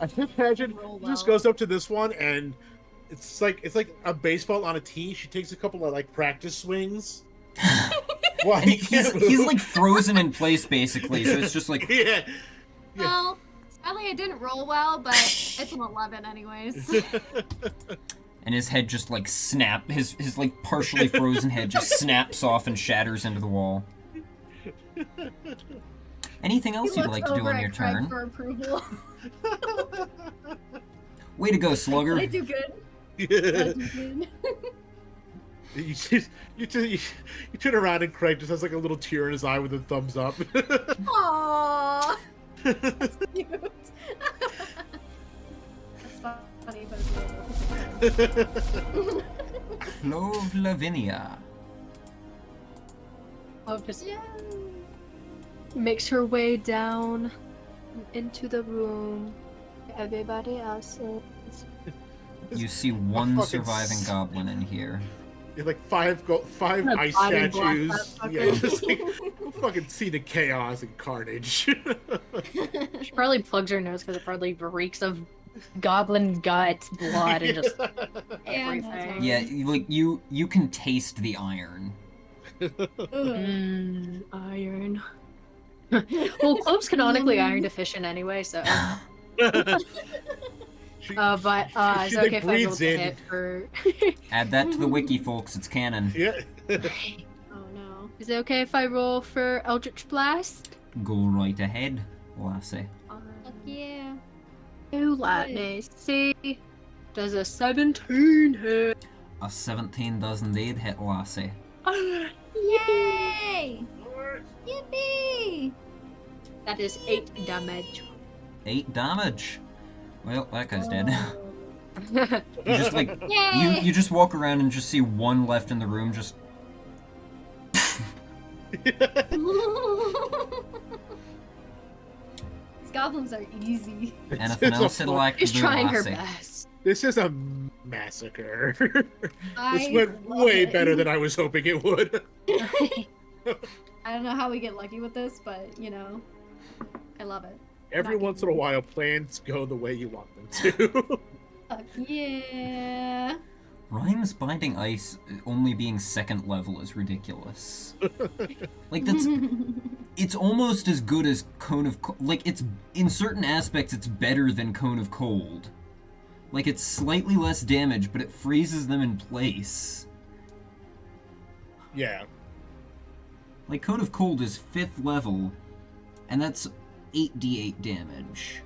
Speaker 3: I can imagine
Speaker 4: Roll
Speaker 3: he just
Speaker 4: well.
Speaker 3: goes up to this one and it's like a baseball on a tee. She takes a couple of like practice swings. Why
Speaker 2: And he's like frozen in place basically, so it's just like
Speaker 3: yeah.
Speaker 4: Well, sadly I didn't roll well, but it's an 11 anyways.
Speaker 2: and his head just like his like partially frozen head just snaps off and shatters into the wall. Anything else you'd like to do on your turn?
Speaker 4: For approval.
Speaker 2: Way to go, Slugger.
Speaker 4: I do good. I
Speaker 3: Yeah.
Speaker 4: do good.
Speaker 3: You turn around and Craig just has like a little tear in his eye with a thumbs up.
Speaker 4: Aww. That's cute. That's funny, but it's really
Speaker 2: Clove Lavinia.
Speaker 5: Clove just
Speaker 4: Yeah.
Speaker 5: makes her way down into the room. Everybody else is.
Speaker 2: You see one
Speaker 3: fucking
Speaker 2: surviving goblin in here.
Speaker 3: Yeah, like five
Speaker 5: I'm
Speaker 3: ice
Speaker 5: gonna body block
Speaker 3: statues.
Speaker 5: that fucker.
Speaker 3: Yeah, just like fucking scene of chaos and carnage.
Speaker 5: She probably plugs her nose because it probably reeks of goblin guts, blood, and just
Speaker 4: And
Speaker 5: everything.
Speaker 2: Yeah, you can taste the iron.
Speaker 5: Iron. Well, Clove's canonically iron deficient anyway, so.
Speaker 3: She-
Speaker 5: But
Speaker 3: she,
Speaker 5: it's
Speaker 3: like,
Speaker 5: okay if I roll
Speaker 3: breathes
Speaker 5: the
Speaker 3: in.
Speaker 5: hit for.
Speaker 2: Add that to the wiki, folks. It's canon.
Speaker 3: Yeah.
Speaker 4: Oh no.
Speaker 5: Is it okay if I roll for Eldritch Blast?
Speaker 2: Go right ahead, lassie.
Speaker 4: Fuck yeah.
Speaker 5: Oh, let me see. Does a 17 hit?
Speaker 2: A 17 does indeed hit, lassie.
Speaker 4: Yay! Yippee!
Speaker 5: That is 8 damage.
Speaker 2: 8 damage. Well, that guy's dead.
Speaker 5: Oh.
Speaker 2: You just like
Speaker 4: Yay!
Speaker 2: you just walk around and just see one left in the room. Just
Speaker 4: These goblins are easy.
Speaker 2: anything
Speaker 3: It's a
Speaker 2: else it'll
Speaker 3: fuck-
Speaker 2: like to
Speaker 5: She's
Speaker 2: do,
Speaker 5: trying her
Speaker 2: lassie?
Speaker 5: best.
Speaker 3: This is a massacre. This
Speaker 4: I
Speaker 3: went
Speaker 4: love
Speaker 3: way
Speaker 4: it.
Speaker 3: better than I was hoping it would.
Speaker 4: I don't know how we get lucky with this, but you know, I love it.
Speaker 3: Every
Speaker 4: Not
Speaker 3: once in a
Speaker 4: good.
Speaker 3: while, plans go the way you want them to.
Speaker 4: Fuck yeah!
Speaker 2: Rhymes binding ice only being 2nd level is ridiculous. Like that's it's almost as good as Cone of like it's in certain aspects it's better than Cone of Cold. Like it's slightly less damage, but it freezes them in place.
Speaker 3: Yeah.
Speaker 2: Like Cone of Cold is 5th level, and that's 8d8 damage,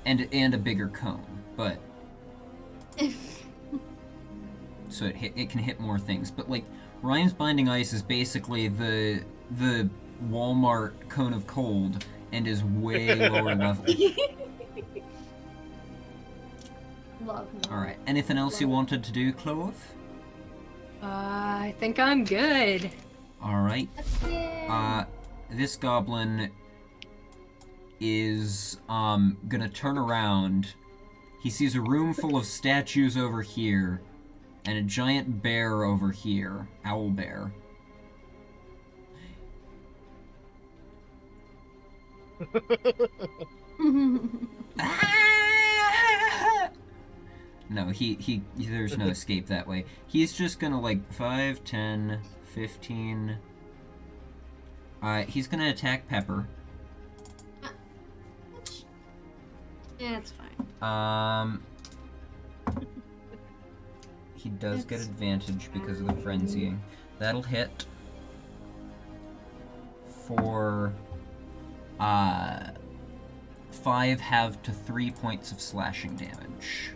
Speaker 2: and a bigger cone, but so it can hit more things. But like Rhymes Binding Ice is basically the Walmart Cone of Cold and is way lower level.
Speaker 4: Love.
Speaker 2: All right. Anything else you wanted to do, Clove?
Speaker 5: I think I'm good.
Speaker 2: All right.
Speaker 4: Yeah.
Speaker 2: This goblin is gonna turn around. He sees a room full of statues over here, and a giant bear over here, owl bear. No, he there's no escape that way. He's just gonna, like, 5, 10, 15... he's gonna attack Pepper.
Speaker 4: Yeah, it's fine.
Speaker 2: He does get advantage because of the frenzying. That'll hit for 5 half to 3 points of slashing damage.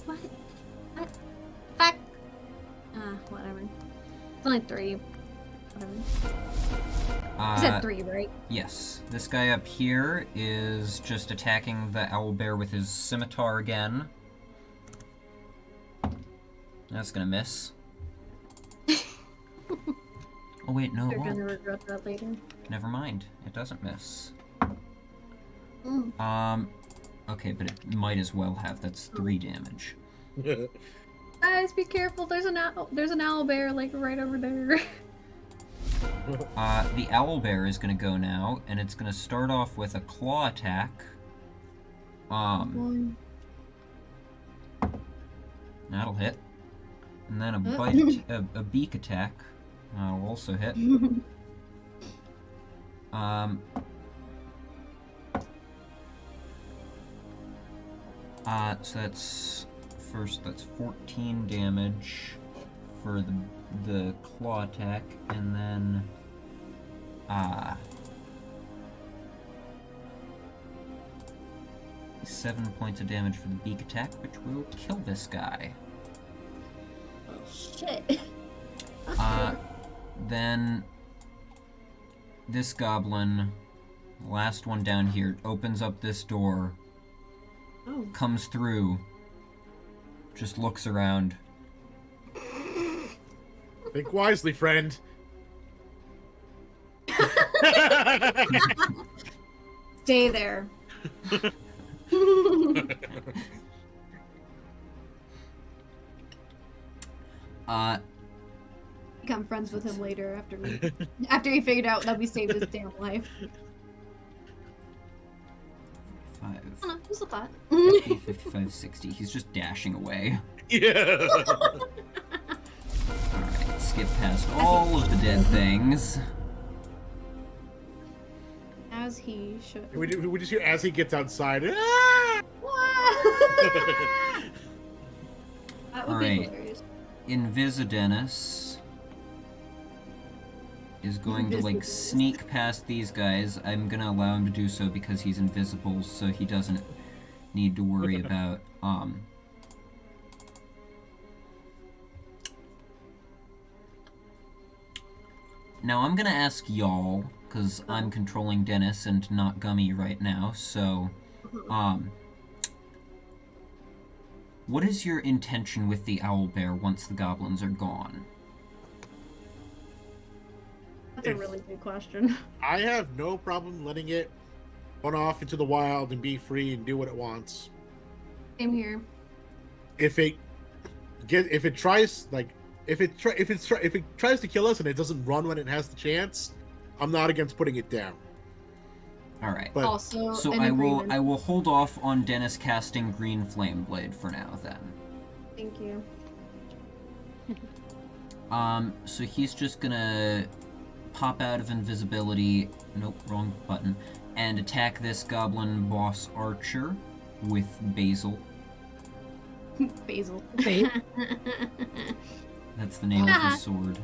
Speaker 4: What? Fuck. Whatever. It's only 3. Whatever. You said 3, right?
Speaker 2: Yes. This guy up here is just attacking the owlbear with his scimitar again. That's gonna miss. Oh wait, no, it
Speaker 4: You're
Speaker 2: won't.
Speaker 4: gonna regret that later.
Speaker 2: Never mind. It doesn't miss.
Speaker 4: Mm.
Speaker 2: Okay, but it might as well have. That's 3 damage.
Speaker 4: Guys, be careful. There's an owl bear, like, right over there.
Speaker 2: The owlbear is gonna go now, and it's gonna start off with a claw attack. That'll hit. And then a bite, a beak attack. That'll also hit. So that's that's 14 damage for the claw attack, and then 7 points of damage for the beak attack, which will kill this guy.
Speaker 4: Oh shit.
Speaker 2: Then this goblin, last one down here, opens up this door, comes through, just looks around.
Speaker 3: Think wisely, friend.
Speaker 4: Stay there. Become friends with him later after he figured out that we saved his damn life.
Speaker 2: 5,
Speaker 4: I don't know, just a thought.
Speaker 2: 50, 55, 60. He's just dashing away.
Speaker 3: Yeah.
Speaker 2: Alright, skip past all of the dead things.
Speaker 4: As he should.
Speaker 3: We just hear as he gets outside.
Speaker 4: That would be hilarious.
Speaker 2: Invisidennis is going to, like, sneak past these guys. I'm gonna allow him to do so because he's invisible, so he doesn't need to worry about, Now I'm gonna ask y'all, because I'm controlling Dennis and not Gummy right now, so, what is your intention with the owlbear once the goblins are gone?
Speaker 4: That's a really good question.
Speaker 3: I have no problem letting it run off into the wild and be free and do what it wants.
Speaker 4: Same here.
Speaker 3: If it tries to kill us and it doesn't run when it has the chance, I'm not against putting it down.
Speaker 2: All right.
Speaker 3: But
Speaker 4: Also,
Speaker 2: So I will hold off on Dennis casting Green Flame Blade for now then.
Speaker 4: Thank you.
Speaker 2: So he's just gonna pop out of invisibility, nope, wrong button, and attack this goblin boss archer with Basil.
Speaker 4: Basil.
Speaker 2: That's the name of his sword.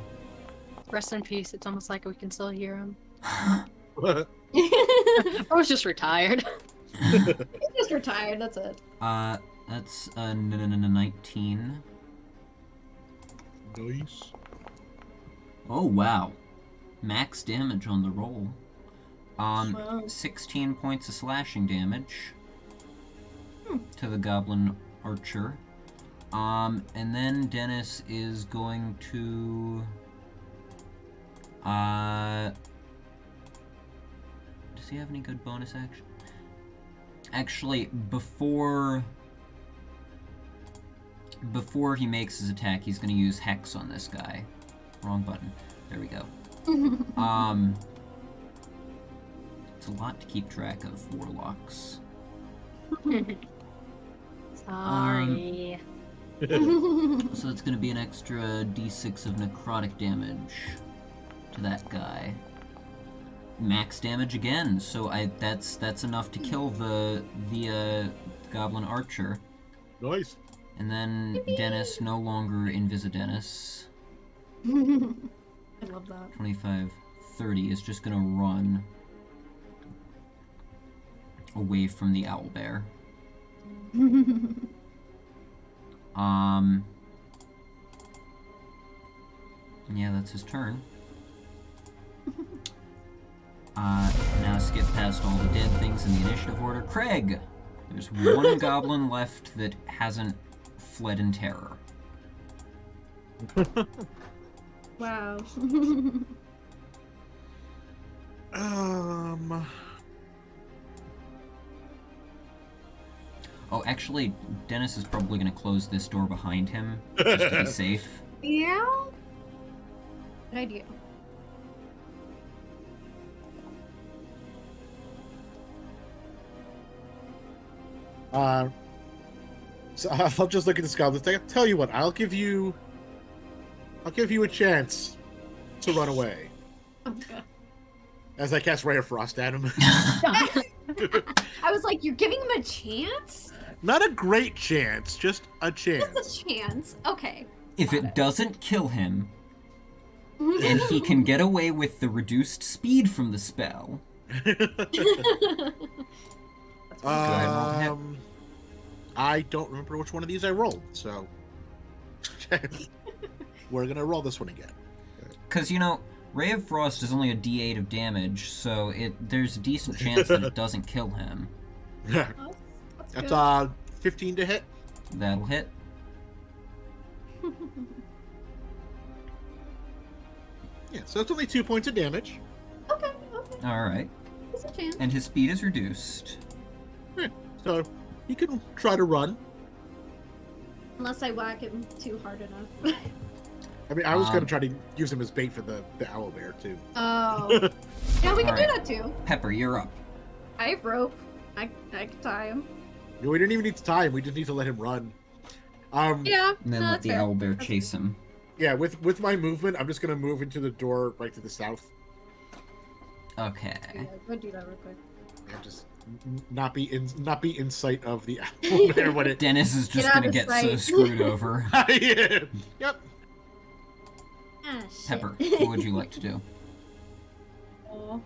Speaker 5: Rest in peace. It's almost like we can still hear him.
Speaker 3: I
Speaker 5: I was just retired.
Speaker 4: He's just retired, that's it.
Speaker 2: That's 19.
Speaker 3: Nice.
Speaker 2: Oh wow. Max damage on the roll.
Speaker 4: Wow.
Speaker 2: 16 points of slashing damage to the goblin archer. And then Dennis is going to he have any good bonus action? Actually, before he makes his attack, he's gonna use Hex on this guy. Wrong button. There we go. It's a lot to keep track of, warlocks.
Speaker 5: Sorry.
Speaker 2: So that's gonna be an extra d6 of necrotic damage to that guy. Max damage again, so that's enough to kill the goblin archer.
Speaker 3: Nice.
Speaker 2: And then Dennis, no longer Invisidennis.
Speaker 4: I love that.
Speaker 2: 25, 30 is just gonna run away from the owlbear. Yeah, that's his turn. Now skip past all the dead things in the initiative order. Craig! There's one goblin left that hasn't fled in terror.
Speaker 4: Wow.
Speaker 2: Oh, actually, Dennis is probably going to close this door behind him, just to be safe.
Speaker 4: Yeah? Good idea.
Speaker 3: So I'll just look at this goblin. I'll tell you what, I'll give you a chance to run away.
Speaker 4: Okay.
Speaker 3: As I cast Ray of Frost at him.
Speaker 4: I was like, you're giving him a chance?
Speaker 3: Not a great chance, just a chance.
Speaker 4: Just a chance. Okay.
Speaker 2: If it doesn't kill him, and he can get away with the reduced speed from the spell.
Speaker 4: That's
Speaker 2: Go ahead and roll the hit.
Speaker 3: I don't remember which one of these I rolled, so we're gonna roll this one again.
Speaker 2: Because, you know, Ray of Frost is only a d8 of damage, so there's a decent chance that it doesn't kill him.
Speaker 4: That's
Speaker 3: That's 15 to hit.
Speaker 2: That'll hit.
Speaker 3: Yeah, so it's only 2 points of damage.
Speaker 4: okay.
Speaker 2: Alright.
Speaker 4: There's a chance.
Speaker 2: And his speed is reduced.
Speaker 3: Yeah, so he can try to run.
Speaker 4: Unless I whack him too hard enough.
Speaker 3: I mean, I was gonna try to use him as bait for the owlbear too.
Speaker 4: Oh. Yeah, we can do
Speaker 2: Alright.
Speaker 4: that too.
Speaker 2: Pepper, you're up.
Speaker 4: I have rope. I can tie him.
Speaker 3: We didn't even need to tie him. We just need to let him run.
Speaker 4: Yeah.
Speaker 2: And then
Speaker 4: no,
Speaker 2: let
Speaker 4: that's
Speaker 2: the
Speaker 4: fair.
Speaker 2: owlbear chase him.
Speaker 3: Yeah, with my movement, I'm just gonna move into the door right to the south.
Speaker 2: Okay.
Speaker 4: Yeah, go do that real quick.
Speaker 3: And just not be in sight of the owlbear when it.
Speaker 2: Dennis is just
Speaker 4: Get out
Speaker 2: gonna
Speaker 4: of
Speaker 2: get so
Speaker 4: sight.
Speaker 2: screwed over.
Speaker 3: Yeah. Yep.
Speaker 4: Ah, shit.
Speaker 2: Pepper, what would you like to do?
Speaker 4: Oh,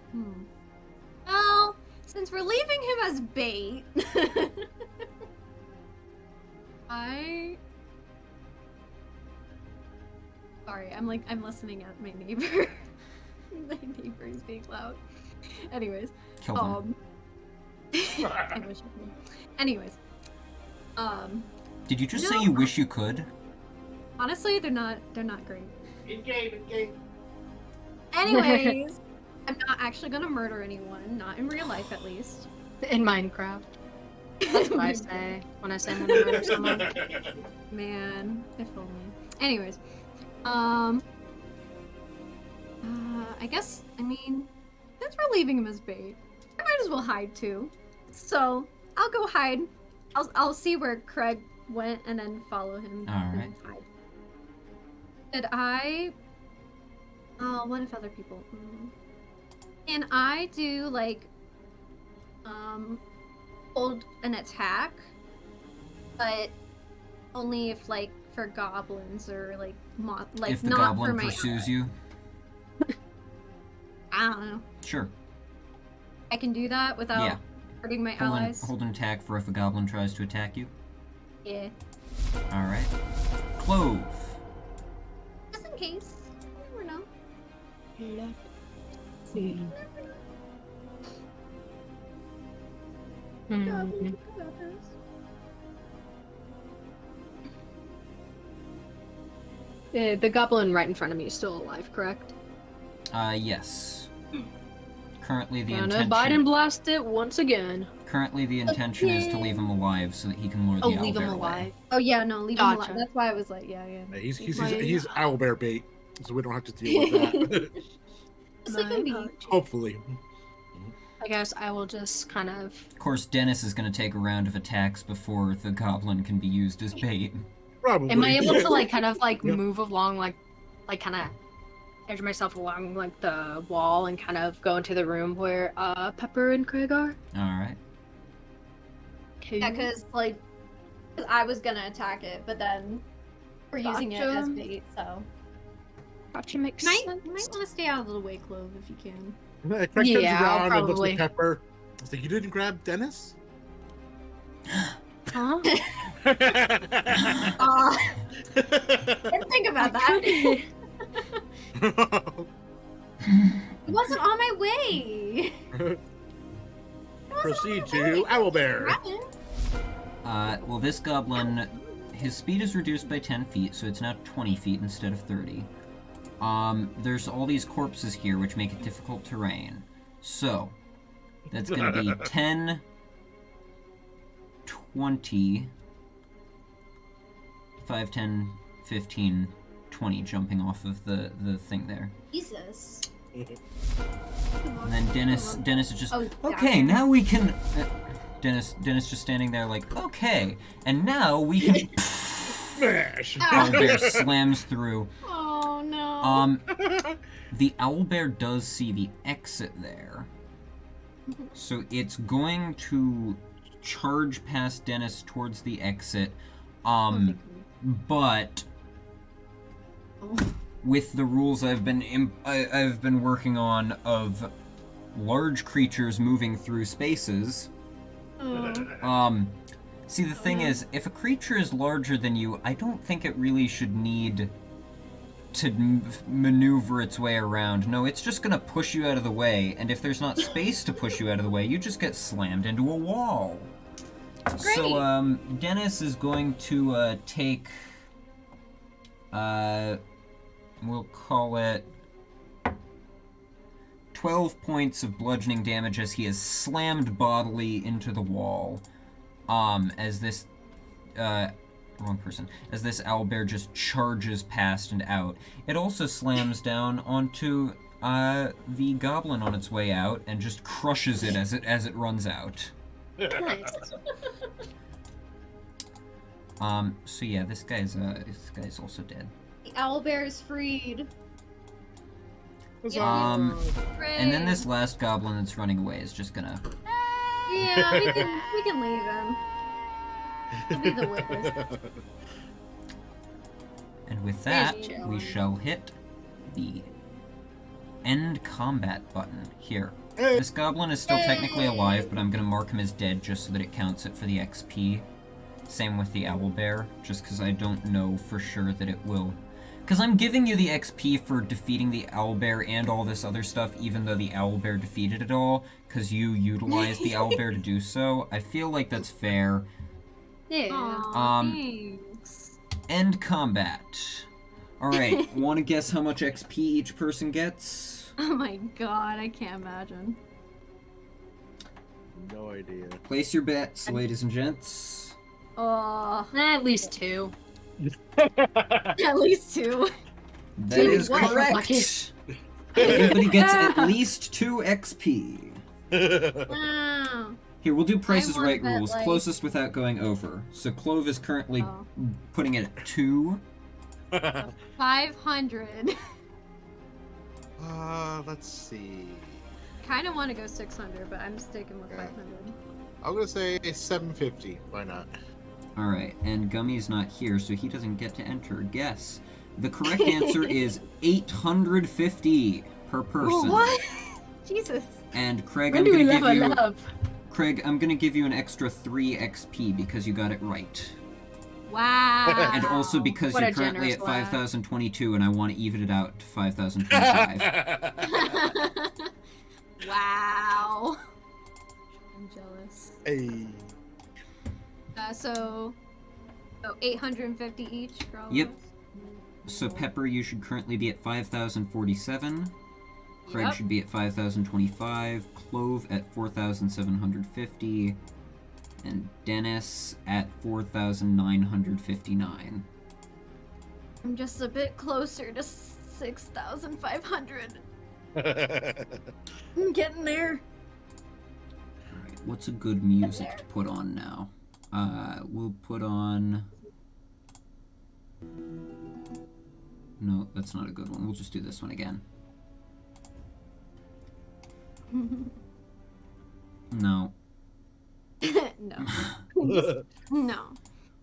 Speaker 4: Well, since we're leaving him as bait, Sorry, I'm listening at my neighbor. My neighbor is being loud. Anyways,
Speaker 2: Kill him.
Speaker 4: I wish I could. Anyways,
Speaker 2: Did you just
Speaker 4: no.
Speaker 2: say you wish you could?
Speaker 4: honestly, they're not great.
Speaker 3: In game.
Speaker 4: Anyways, I'm not actually gonna murder anyone, not in real life at least.
Speaker 5: In Minecraft. That's what I say when I say I'm gonna murder someone.
Speaker 4: Man, if only. Anyways, I guess, I mean, since we're leaving him as bait, I might as well hide too. So, I'll go hide. I'll see where Craig went and then follow him.
Speaker 2: Alright.
Speaker 4: And then hide. Did I... Oh, what if other people... Can I do, like, hold an attack, but only if, like, for goblins or, like, like,
Speaker 2: If the
Speaker 4: not for
Speaker 2: goblin
Speaker 4: my...
Speaker 2: pursues you?
Speaker 4: I don't know.
Speaker 2: Sure.
Speaker 4: I can do that without
Speaker 2: Yeah.
Speaker 4: hurting my
Speaker 2: Hold
Speaker 4: allies?
Speaker 2: an attack for if a goblin tries to attack you.
Speaker 4: Yeah.
Speaker 2: Alright. Clove.
Speaker 4: Just in case. You never know.
Speaker 5: See.
Speaker 4: Goblins.
Speaker 5: The goblin right in front of me is still alive, correct?
Speaker 2: Yes. Currently, the
Speaker 5: Gonna
Speaker 2: intention.
Speaker 5: Biden blast it once again.
Speaker 2: Currently, the intention is to leave him alive so that he can lure the owlbear
Speaker 5: Leave him
Speaker 2: away.
Speaker 5: alive.
Speaker 4: Oh yeah, no, leave him
Speaker 5: Gotcha.
Speaker 4: alive. That's why I was like, yeah.
Speaker 3: He's
Speaker 5: My-
Speaker 3: owlbear bait, so we don't have to deal with that.
Speaker 4: Just like a bee.
Speaker 3: Hopefully.
Speaker 5: I guess I will just kind of.
Speaker 2: Of course, Dennis is going to take a round of attacks before the goblin can be used as bait.
Speaker 3: Probably.
Speaker 5: Am I able to like kind of like
Speaker 3: Yep.
Speaker 5: move along like kind of edge myself along like the wall and kind of go into the room where Pepper and Craig are?
Speaker 2: Alright.
Speaker 5: Okay.
Speaker 4: Yeah, because like I was gonna attack it, but then we're using it as
Speaker 5: Gotcha.
Speaker 4: bait, so
Speaker 5: Gotcha, makes
Speaker 4: might
Speaker 5: sense.
Speaker 4: want to stay out of the way, Clove, if you can.
Speaker 3: Craig turns
Speaker 5: Yeah,
Speaker 3: around and looks
Speaker 5: probably.
Speaker 3: at Pepper. It's like, you didn't grab Dennis?
Speaker 5: Huh?
Speaker 4: Didn't think about that. It wasn't on my way.
Speaker 3: Proceed to Owlbear.
Speaker 2: Well, this goblin, his speed is reduced by 10 feet, so it's now 20 feet instead of 30. There's all these corpses here, which make it difficult terrain. So, that's gonna be 10, 20, 5, 10, 15, 20 jumping off of the thing there.
Speaker 4: Jesus.
Speaker 2: And then Dennis is just,
Speaker 4: Oh,
Speaker 2: okay, now we can... Dennis just standing there like, okay, and now we can...
Speaker 3: Smash!
Speaker 2: Owlbear slams through.
Speaker 4: Oh no.
Speaker 2: The owlbear does see the exit there. So it's going to charge past Dennis towards the exit. But with the rules I've been working on of large creatures moving through spaces, see, the thing is, if a creature is larger than you, I don't think it really should need to maneuver its way around. No, it's just gonna push you out of the way, and if there's not space to push you out of the way, you just get slammed into a wall.
Speaker 4: Great.
Speaker 2: So, Dennis is going to, take, we'll call it 12 points of bludgeoning damage as he is slammed bodily into the wall. As this, wrong person. As this owlbear just charges past and out. It also slams down onto, the goblin on its way out and just crushes it as it runs out.
Speaker 5: Nice.
Speaker 2: So yeah, this guy's also dead.
Speaker 4: The owlbear is freed.
Speaker 2: And then
Speaker 4: Hooray.
Speaker 2: this last goblin that's running away is just gonna...
Speaker 4: Yeah, we can leave him. He'll be the witness.
Speaker 2: And with that,
Speaker 5: He's
Speaker 2: we
Speaker 5: chilling.
Speaker 2: shall hit the end combat button here. This goblin is still technically alive, but I'm gonna mark him as dead just so that it counts it for the XP. Same with the owlbear, just because I don't know for sure that it will. Because I'm giving you the XP for defeating the owlbear and all this other stuff, even though the owlbear defeated it all, because you utilized the owlbear to do so. I feel like that's fair.
Speaker 5: Yeah.
Speaker 4: Aw, thanks.
Speaker 2: End combat. Alright, want to guess how much XP each person gets?
Speaker 4: Oh my god, I can't imagine.
Speaker 3: No idea.
Speaker 2: Place your bets, ladies and gents.
Speaker 4: Oh,
Speaker 5: At least 2.
Speaker 4: at least 2.
Speaker 2: That
Speaker 5: Dude,
Speaker 2: is
Speaker 5: what?
Speaker 2: correct. Everybody gets at least 2 XP.
Speaker 4: Wow.
Speaker 2: Here, we'll do Price is
Speaker 4: want
Speaker 2: Right
Speaker 4: that,
Speaker 2: rules.
Speaker 4: like-
Speaker 2: Closest without going over. So Clove is currently
Speaker 4: Oh.
Speaker 2: putting it at 2.
Speaker 4: 500.
Speaker 3: Let's see.
Speaker 4: Kind of want to go 600, but I'm sticking with 500.
Speaker 3: I'm gonna say 750. Why not?
Speaker 2: Alright, and Gummy's not here, so he doesn't get to enter. Guess. The correct answer is 850 per person.
Speaker 4: What? Jesus.
Speaker 2: And Craig,
Speaker 5: When
Speaker 2: I'm
Speaker 5: do we
Speaker 2: gonna give
Speaker 5: level
Speaker 2: you...
Speaker 5: up?
Speaker 2: Craig, I'm gonna give you an extra 3 XP because you got it right.
Speaker 4: Wow.
Speaker 2: And also because
Speaker 5: What
Speaker 2: you're
Speaker 5: a
Speaker 2: currently
Speaker 5: generous
Speaker 2: at
Speaker 5: lad.
Speaker 2: 5,022 and I want to even it out to 5,025.
Speaker 4: Wow. I'm jealous.
Speaker 3: Hey.
Speaker 4: So 850 each for all
Speaker 2: Yep.
Speaker 4: of us?
Speaker 2: So Pepper, you should currently be at 5,047. Craig should be at 5,025. Clove at 4,750. And Dennis at 4,959.
Speaker 4: I'm just a bit closer to 6,500. I'm getting there.
Speaker 2: Alright, what's a good music to put on now? We'll put on... No, that's not a good one. We'll just do this one again. No.
Speaker 4: No. No.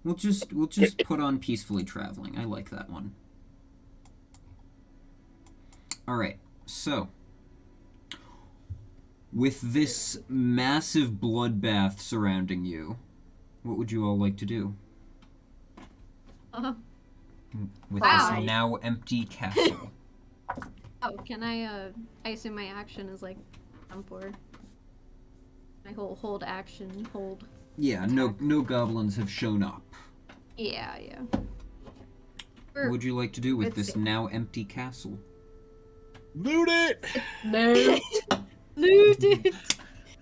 Speaker 2: We'll just put on Peacefully Traveling. I like that one. Alright, so with this massive bloodbath surrounding you, what would you all like to do? With
Speaker 4: Wow.
Speaker 2: this now empty castle.
Speaker 4: Oh, can I assume my action is like jump or my whole hold action, hold.
Speaker 2: Yeah, no goblins have shown up.
Speaker 4: Yeah, yeah.
Speaker 2: What would you like to do with
Speaker 4: Let's
Speaker 2: this
Speaker 4: see.
Speaker 2: now empty castle?
Speaker 3: Loot it!
Speaker 5: No.
Speaker 4: Loot it!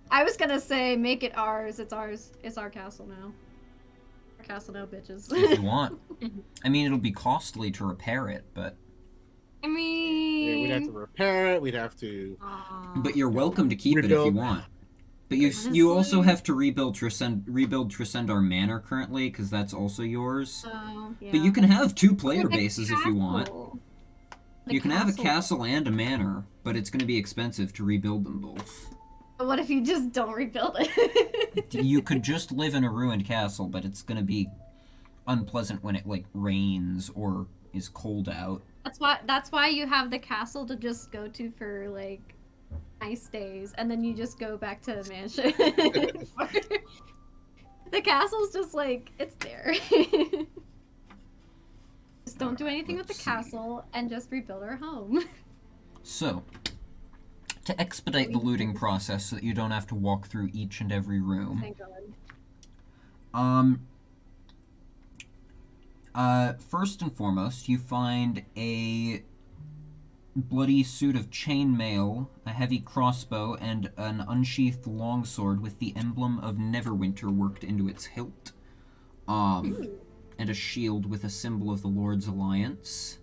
Speaker 4: I was gonna say, make it ours. It's ours. It's our castle now. Our castle now, bitches.
Speaker 2: If you want. I mean, it'll be costly to repair it, but...
Speaker 4: I mean...
Speaker 3: Yeah, we'd have to repair it. We'd have to.
Speaker 2: But you're welcome to keep it if you
Speaker 3: Rebuild.
Speaker 2: want. But you also have to rebuild Trisendar Manor currently, because that's also yours.
Speaker 4: Yeah.
Speaker 2: But you can have two player
Speaker 4: Like a
Speaker 2: bases if you want.
Speaker 4: castle.
Speaker 2: You can have a castle and a manor, but it's going to be expensive to rebuild them both.
Speaker 4: But what if you just don't rebuild it?
Speaker 2: You could just live in a ruined castle, but it's going to be unpleasant when it like rains or is cold out.
Speaker 4: That's why you have the castle to just go to for like nice days, and then you just go back to the mansion. The castle's just like it's there. Just don't do anything with the castle and just rebuild our home.
Speaker 2: So, to expedite the looting process so that you don't have to walk through each and every room,
Speaker 4: Thank God.
Speaker 2: first and foremost, you find a bloody suit of chainmail, a heavy crossbow, and an unsheathed longsword with the emblem of Neverwinter worked into its hilt. And a shield with a symbol of the Lord's Alliance.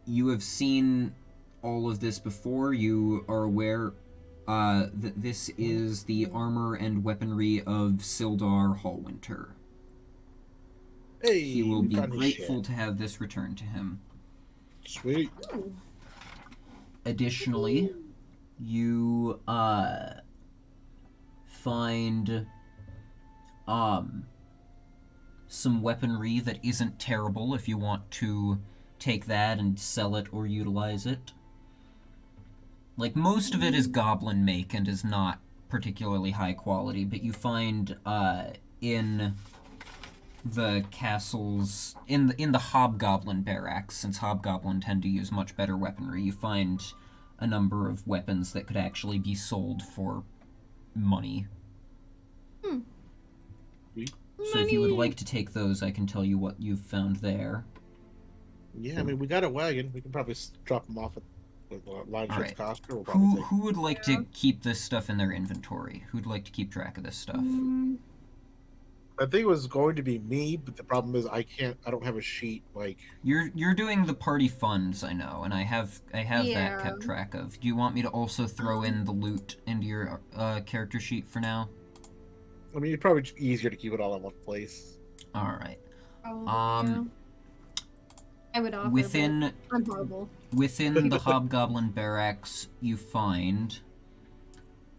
Speaker 2: You have seen all of this before. You are aware that this is the armor and weaponry of Sildar Hallwinter.
Speaker 3: Hey,
Speaker 2: He will be
Speaker 3: found his
Speaker 2: grateful
Speaker 3: shit.
Speaker 2: to have this returned to him.
Speaker 3: Sweet.
Speaker 2: Additionally, you find some weaponry that isn't terrible if you want to take that and sell it or utilize it. Like, most of it is goblin make and is not particularly high quality, but you find in the castles, in the hobgoblin barracks, since hobgoblin tend to use much better weaponry, you find a number of weapons that could actually be sold for money. So if you would like to take those, I can tell you what you've found there.
Speaker 3: Yeah, I mean, we got a wagon. We can probably drop them off at Line
Speaker 2: All
Speaker 3: Ship's
Speaker 2: right.
Speaker 3: Costco. We'll probably take.
Speaker 2: Who would like to keep this stuff in their inventory? Who'd like to keep track of this stuff?
Speaker 3: I think it was going to be me, but the problem is I don't have a sheet like.
Speaker 2: You're doing the party funds, I know, and I have that
Speaker 4: Yeah.
Speaker 2: kept track of. Do you want me to also throw in the loot into your character sheet for now?
Speaker 3: I mean, it's probably easier to keep it all in one place.
Speaker 2: All right.
Speaker 4: Yeah. I would offer.
Speaker 2: Within
Speaker 4: but I'm horrible.
Speaker 2: within the hobgoblin barracks, you find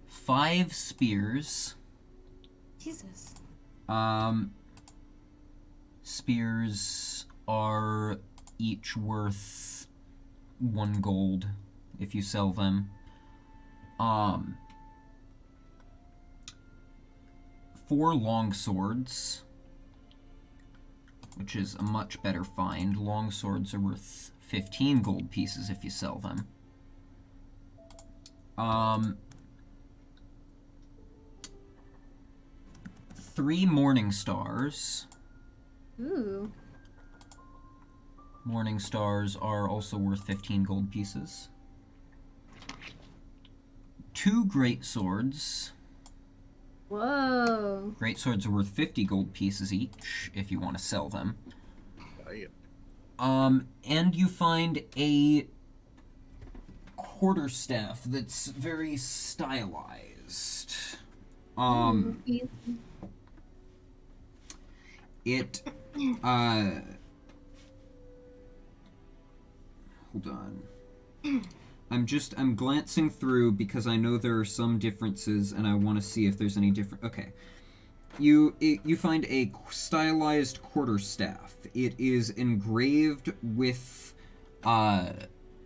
Speaker 2: 5 spears.
Speaker 4: Jesus.
Speaker 2: Spears are each worth 1 gold if you sell them. 4 longswords, which is a much better find. Longswords are worth 15 gold pieces if you sell them. 3 morning stars.
Speaker 4: Ooh.
Speaker 2: Morning stars are also worth 15 gold pieces. 2 great swords.
Speaker 4: Whoa.
Speaker 2: Great swords are worth 50 gold pieces each if you want to sell them. And you find a quarterstaff that's very stylized. It, hold on. I'm glancing through because I know there are some differences and I want to see if there's any different. Okay. You find a stylized quarterstaff. It is engraved with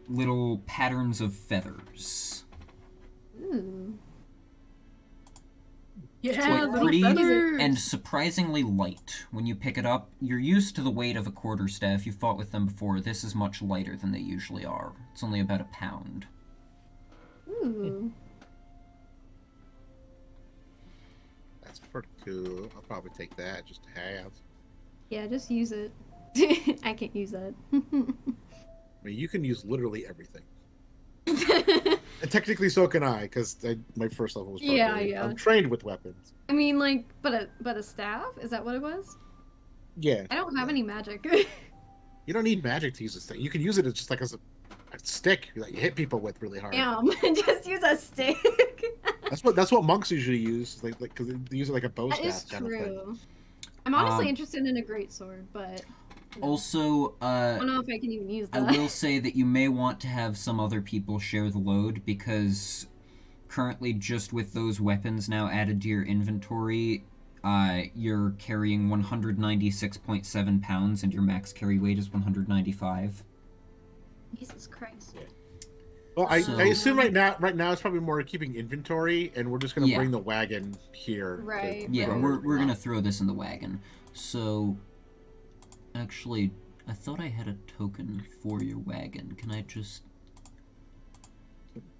Speaker 2: little patterns of feathers.
Speaker 4: Ooh.
Speaker 5: Yeah,
Speaker 2: It's like
Speaker 5: little
Speaker 2: pretty
Speaker 5: feathers.
Speaker 2: and surprisingly light. When you pick it up, you're used to the weight of a quarterstaff. You fought with them before. This is much lighter than they usually are. It's only about a pound.
Speaker 4: Ooh.
Speaker 3: That's pretty cool. I'll probably take that just to have.
Speaker 4: Yeah, just use it. I can't use that.
Speaker 3: I mean, you can use literally everything. And technically, so can I, because my first level was
Speaker 4: Yeah,
Speaker 3: barbarian.
Speaker 4: yeah.
Speaker 3: I'm trained with weapons.
Speaker 4: I mean, like, but a staff? Is that what it was?
Speaker 3: Yeah.
Speaker 4: I don't have any magic.
Speaker 3: You don't need magic to use this thing. You can use it as just like as a stick that you hit people with really hard.
Speaker 4: Damn, just use a stick.
Speaker 3: That's what monks usually use, like because they use it like a bow
Speaker 4: That
Speaker 3: staff
Speaker 4: is
Speaker 3: kind of thing.
Speaker 4: true. I'm honestly interested in a great sword, but
Speaker 2: Also,
Speaker 4: I don't know if I can even use
Speaker 2: I
Speaker 4: that.
Speaker 2: will say that you may want to have some other people share the load, because currently just with those weapons now added to your inventory, you're carrying 196.7 pounds and your max carry weight is 195.
Speaker 4: Jesus Christ.
Speaker 3: Well, I
Speaker 2: So-
Speaker 3: assume right now it's probably more keeping inventory, and we're just gonna
Speaker 2: Yeah.
Speaker 3: bring the wagon here. to
Speaker 4: Right.
Speaker 2: Yeah,
Speaker 3: throw
Speaker 2: we're
Speaker 3: it.
Speaker 2: gonna throw this in the wagon. So, actually, I thought I had a token for your wagon. Can I just...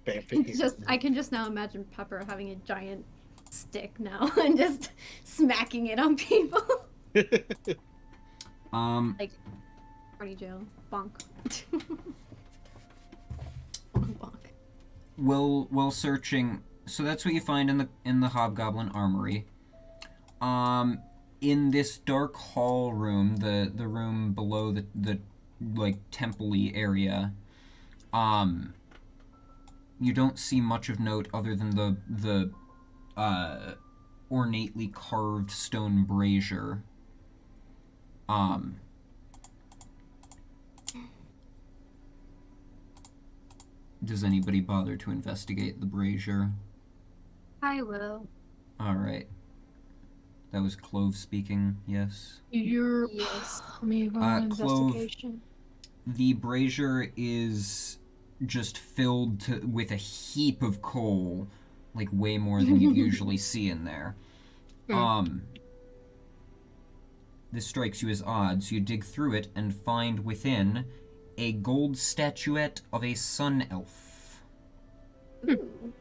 Speaker 4: I can just now imagine Pepper having a giant stick now and just smacking it on people. Like party jail. Bonk. Bonk bonk.
Speaker 2: While searching, so that's what you find in the Hobgoblin Armory. In this dark hall room, the room below the like temple-y area, you don't see much of note other than the ornately carved stone brazier. Does anybody bother to investigate the brazier?
Speaker 5: I will.
Speaker 2: Alright. That was Clove speaking, yes?
Speaker 5: You're...
Speaker 4: Yes.
Speaker 5: Let me roll an
Speaker 2: Clove.
Speaker 5: investigation.
Speaker 2: The brazier is just filled with a heap of coal, like way more than you'd usually see in there. This strikes you as odd, so you dig through it and find within a gold statuette of a sun elf.
Speaker 4: Ooh.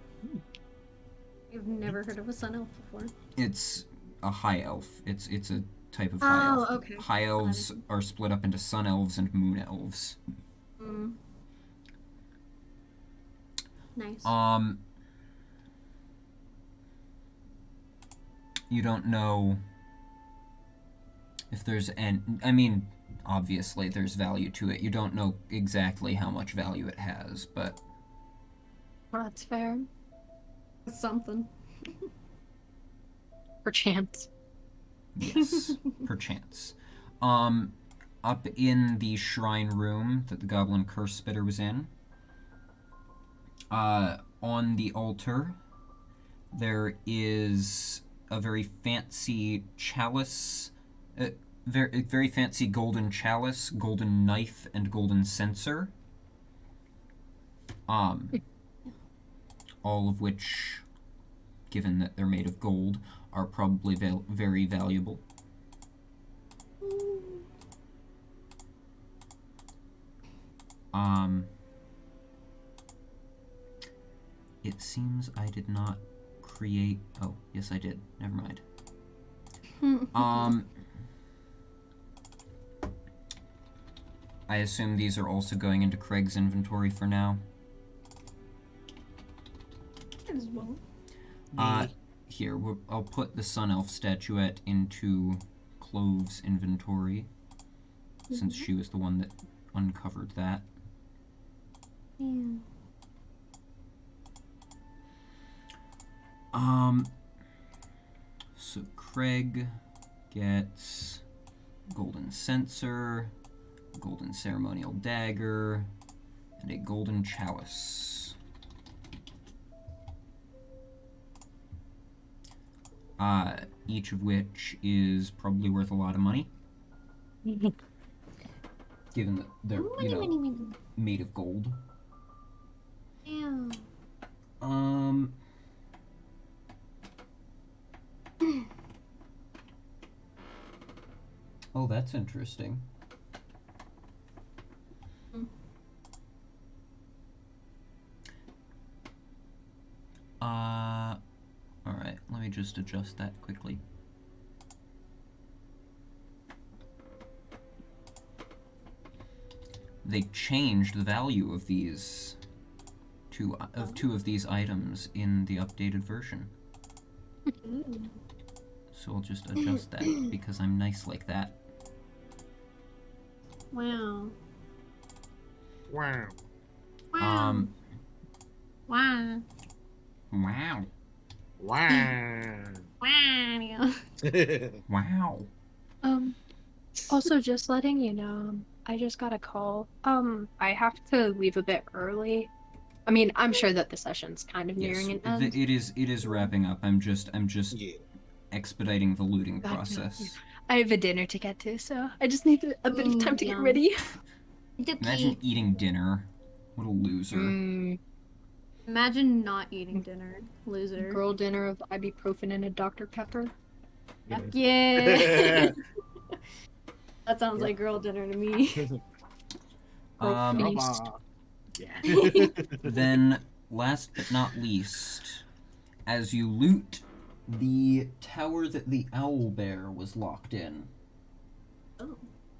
Speaker 4: You've never heard of a sun elf before.
Speaker 2: It's a high elf. It's a type of high elf.
Speaker 4: Oh, okay.
Speaker 2: High elves are split up into sun elves and moon elves.
Speaker 4: Mm. Nice.
Speaker 2: You don't know if there's I mean, obviously there's value to it. You don't know exactly how much value it has, but
Speaker 5: That's fair.
Speaker 4: Something.
Speaker 5: Perchance.
Speaker 2: yes, perchance. Up in the shrine room that the Goblin Curse Spitter was in, on the altar, there is a very fancy chalice, very fancy golden chalice, golden knife, and golden censer. All of which, given that they're made of gold, are probably very valuable. It seems I did not create... Oh, yes I did. Never mind. I assume these are also going into Craig's inventory for now.
Speaker 4: as well.
Speaker 2: Here, I'll put the Sun Elf statuette into Clove's inventory, since she was the one that uncovered that.
Speaker 4: Yeah.
Speaker 2: So Craig gets golden censer, golden ceremonial dagger, and a golden chalice. Each of which is probably worth a lot of money. Given that they're, made of gold.
Speaker 4: Yeah.
Speaker 2: Oh, that's interesting. Alright, let me just adjust that quickly. They changed the value of these two of these items in the updated version. So I'll just adjust that because I'm nice like that.
Speaker 4: Wow.
Speaker 3: Wow.
Speaker 4: Wow. Wow.
Speaker 2: Wow.
Speaker 3: Wow.
Speaker 4: Wow.
Speaker 2: Wow.
Speaker 5: Also, just letting you know, I just got a call. I have to leave a bit early. I mean, I'm sure that the session's kind of nearing an end.
Speaker 2: It is wrapping up. I'm just expediting the looting
Speaker 5: Gotcha.
Speaker 2: process.
Speaker 5: I have a dinner to get to, so I just need a bit of time to get ready.
Speaker 2: Imagine eating dinner. What a loser.
Speaker 4: Imagine not eating dinner. Loser.
Speaker 5: Girl dinner of ibuprofen and a Dr. Pepper.
Speaker 4: Heck yeah. That sounds like girl dinner to me.
Speaker 2: Then, last but not least, as you loot the tower that the owl bear was locked in.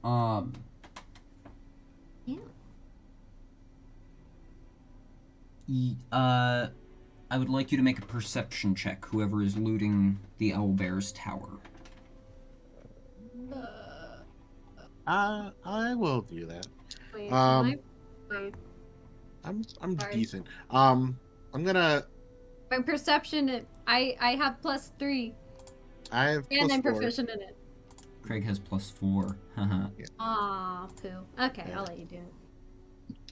Speaker 4: Oh.
Speaker 2: Yeah. I would like you to make a perception check, whoever is looting the owlbear's tower.
Speaker 3: I will do that.
Speaker 4: Wait, wait.
Speaker 3: I'm
Speaker 4: Sorry.
Speaker 3: decent. I'm gonna.
Speaker 4: My perception, I have +3.
Speaker 3: I have
Speaker 4: And I'm
Speaker 3: +4.
Speaker 4: proficient in it.
Speaker 2: Craig has +4. Haha.
Speaker 4: Aw, poo. Okay, I'll let you do it.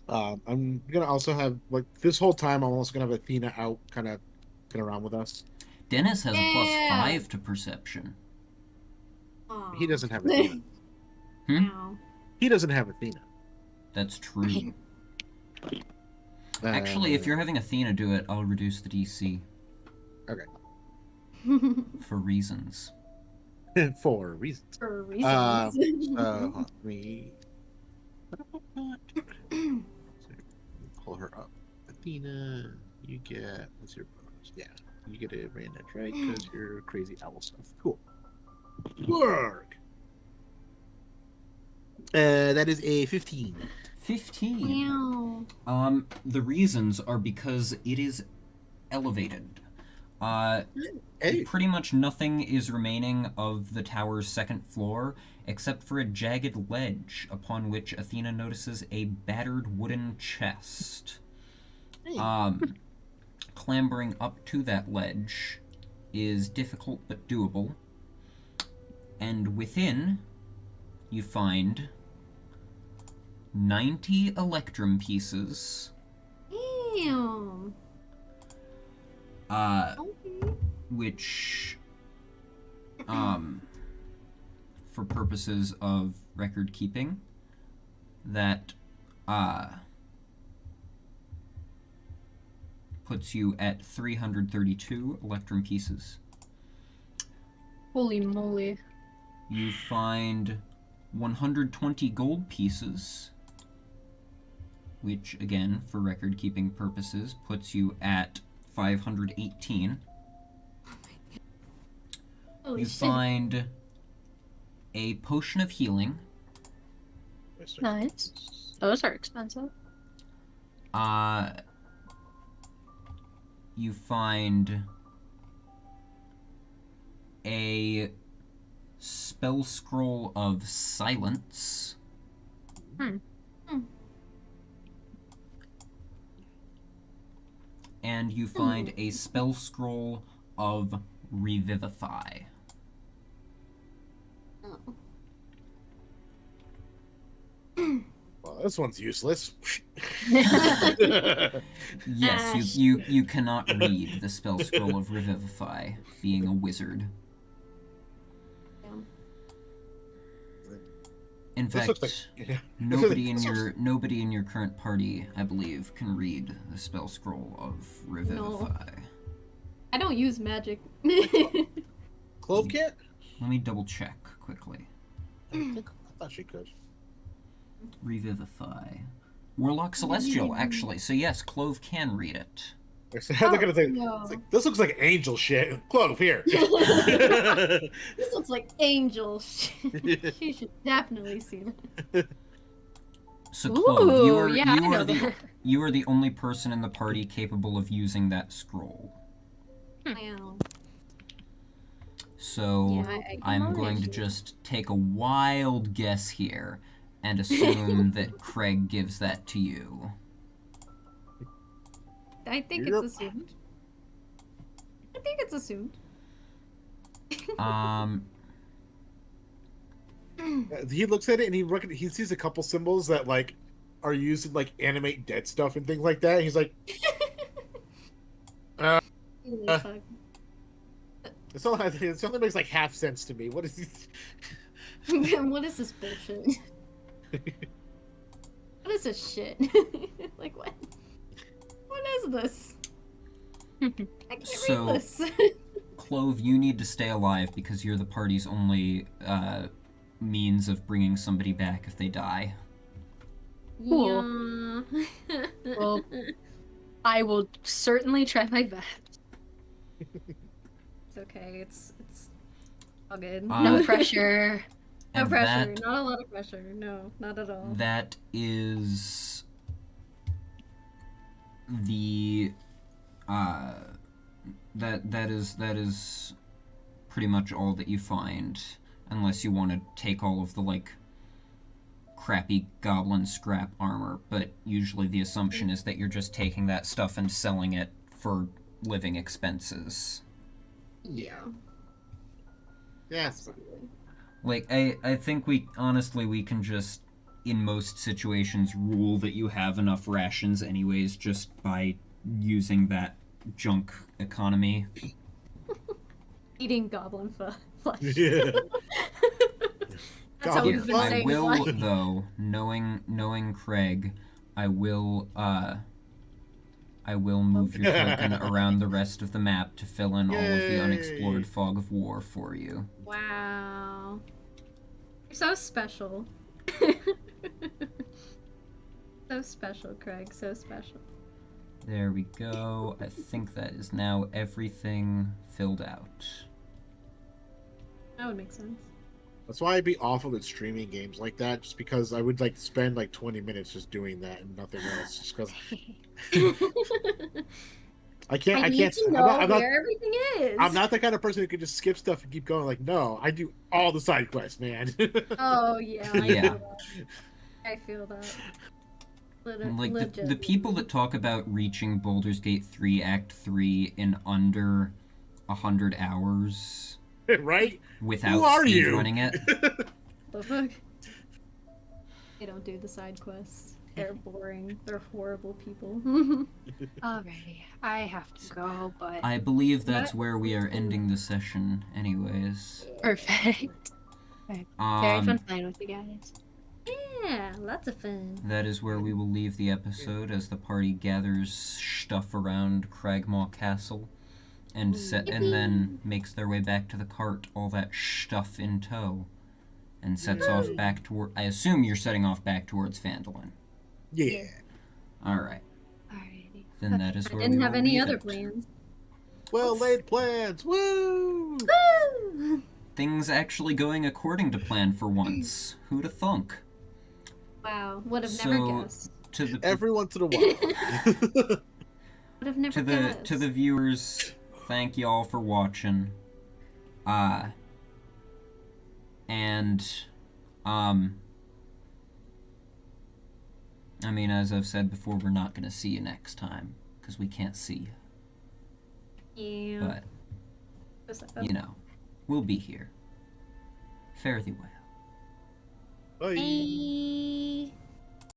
Speaker 3: I'm gonna also have, like, this whole time I'm also gonna have Athena out, kind of around with us.
Speaker 2: Dennis has a +5 to perception.
Speaker 4: Aw.
Speaker 3: He doesn't have Athena.
Speaker 4: Ow.
Speaker 3: He doesn't have Athena.
Speaker 2: That's true. Actually, if you're having Athena do it, I'll reduce the DC.
Speaker 3: Okay.
Speaker 2: For reasons.
Speaker 3: For reasons.
Speaker 4: For reasons.
Speaker 3: Let me pull her up. Athena, you get, what's your bonus? Yeah, you get a random right because you're crazy owl stuff. Cool. Work. That is a 15.
Speaker 2: 15.
Speaker 4: Wow.
Speaker 2: The reasons are because it is elevated.
Speaker 3: Hey.
Speaker 2: Pretty much nothing is remaining of the tower's second floor, except for a jagged ledge upon which Athena notices a battered wooden chest.
Speaker 3: Hey.
Speaker 2: Clambering up to that ledge is difficult but doable. And within, you find 90 electrum pieces.
Speaker 4: Damn. Okay.
Speaker 2: Which, for purposes of record keeping, that, puts you at 332 electrum pieces.
Speaker 5: Holy moly.
Speaker 2: You find 120 gold pieces, which, again, for record keeping purposes, puts you at 518.
Speaker 4: Holy
Speaker 2: You
Speaker 4: shit.
Speaker 2: find a potion of healing.
Speaker 5: Nice. Those are expensive.
Speaker 2: you find a spell scroll of silence. And you find a spell scroll of revivify.
Speaker 3: Well, this one's useless.
Speaker 2: Yes, you cannot read the spell scroll of revivify, being a wizard. In fact, nobody in your current party, I believe, can read the spell scroll of revivify.
Speaker 4: No. I don't use magic.
Speaker 3: Clove can't?
Speaker 2: Let me double check quickly.
Speaker 3: I thought she could.
Speaker 2: Revivify. Warlock Celestial, actually. So yes, Clove can read it.
Speaker 3: I look at it and
Speaker 4: no.
Speaker 3: it's like, this looks like angel shit. Clove, here.
Speaker 4: This looks like angel shit. She should definitely see that.
Speaker 2: So Clove,
Speaker 5: Ooh,
Speaker 2: you are the only person in the party capable of using that scroll.
Speaker 4: Wow.
Speaker 2: So I'm going to just take a wild guess here and assume that Craig gives that to you.
Speaker 4: I think it's assumed.
Speaker 3: He looks at it and he sees a couple symbols that like are used to like animate dead stuff and things like that. He's like, it only makes like half sense to me. What is this?
Speaker 4: What is this bullshit? What is this shit? Like what? What is this? I can't read this.
Speaker 2: Clove, you need to stay alive because you're the party's only means of bringing somebody back if they die.
Speaker 5: Cool. Well, I will certainly try my best.
Speaker 4: It's okay. It's all good.
Speaker 5: No pressure.
Speaker 4: No pressure. Not a lot of pressure. No, not at all.
Speaker 2: That is the that is pretty much all that you find, unless you want to take all of the like crappy goblin scrap armor, but usually the assumption is that you're just taking that stuff and selling it for living expenses.
Speaker 4: Yeah.
Speaker 3: Yes.
Speaker 2: Like, I think we can just, in most situations, rule that you have enough rations anyways just by using that junk economy.
Speaker 4: Eating goblin flesh.
Speaker 3: Yeah.
Speaker 4: That's how we've been
Speaker 2: I
Speaker 4: saying
Speaker 2: will,
Speaker 4: it.
Speaker 2: though, knowing Craig, I will move your token around the rest of the map to fill in all of the unexplored fog of war for you.
Speaker 4: Wow. You're so special. So special, Craig. So special.
Speaker 2: There we go. I think that is now everything filled out.
Speaker 4: That would make sense.
Speaker 3: That's why I'd be awful at streaming games like that, just because I would like spend like 20 minutes just doing that and nothing else. Just because I can't.
Speaker 4: I need to know
Speaker 3: I'm not,
Speaker 4: where everything is.
Speaker 3: I'm not the kind of person who can just skip stuff and keep going. Like, no, I do all the side quests, man.
Speaker 4: Oh yeah.
Speaker 2: Yeah.
Speaker 4: I feel that.
Speaker 2: Like, the people that talk about reaching Baldur's Gate 3 Act 3 in under 100 hours...
Speaker 3: Right?
Speaker 2: Without speedrunning it.
Speaker 4: The fuck? They don't do the side quests. They're boring. They're horrible people.
Speaker 5: Alrighty, I have to go, but...
Speaker 2: I believe that's where we are ending the session anyways.
Speaker 5: Perfect. Very fun playing with you guys.
Speaker 4: Yeah, lots of fun.
Speaker 2: That is where we will leave the episode as the party gathers stuff around Cragmaw Castle and then makes their way back to the cart, all that stuff in tow, and sets off back toward... I assume you're setting off back towards Phandelver.
Speaker 3: Yeah.
Speaker 2: Alright.
Speaker 5: Alrighty.
Speaker 2: Then that is where
Speaker 4: I didn't
Speaker 2: we
Speaker 4: have
Speaker 2: will
Speaker 4: any
Speaker 2: leave
Speaker 4: other
Speaker 2: it.
Speaker 4: plans.
Speaker 3: Well laid plans. Woo!
Speaker 4: Woo!
Speaker 2: Things actually going according to plan for once. Who'da thunk?
Speaker 4: Wow, would have never guessed.
Speaker 2: To the
Speaker 3: Every once in a while.
Speaker 4: Would Would have never
Speaker 2: to
Speaker 4: guessed.
Speaker 2: the viewers, thank y'all for watching. I mean, as I've said before, we're not gonna see you next time because we can't see you.
Speaker 4: Yeah.
Speaker 2: But you know, we'll be here. Fare thee well.
Speaker 3: Bye.
Speaker 4: Bye.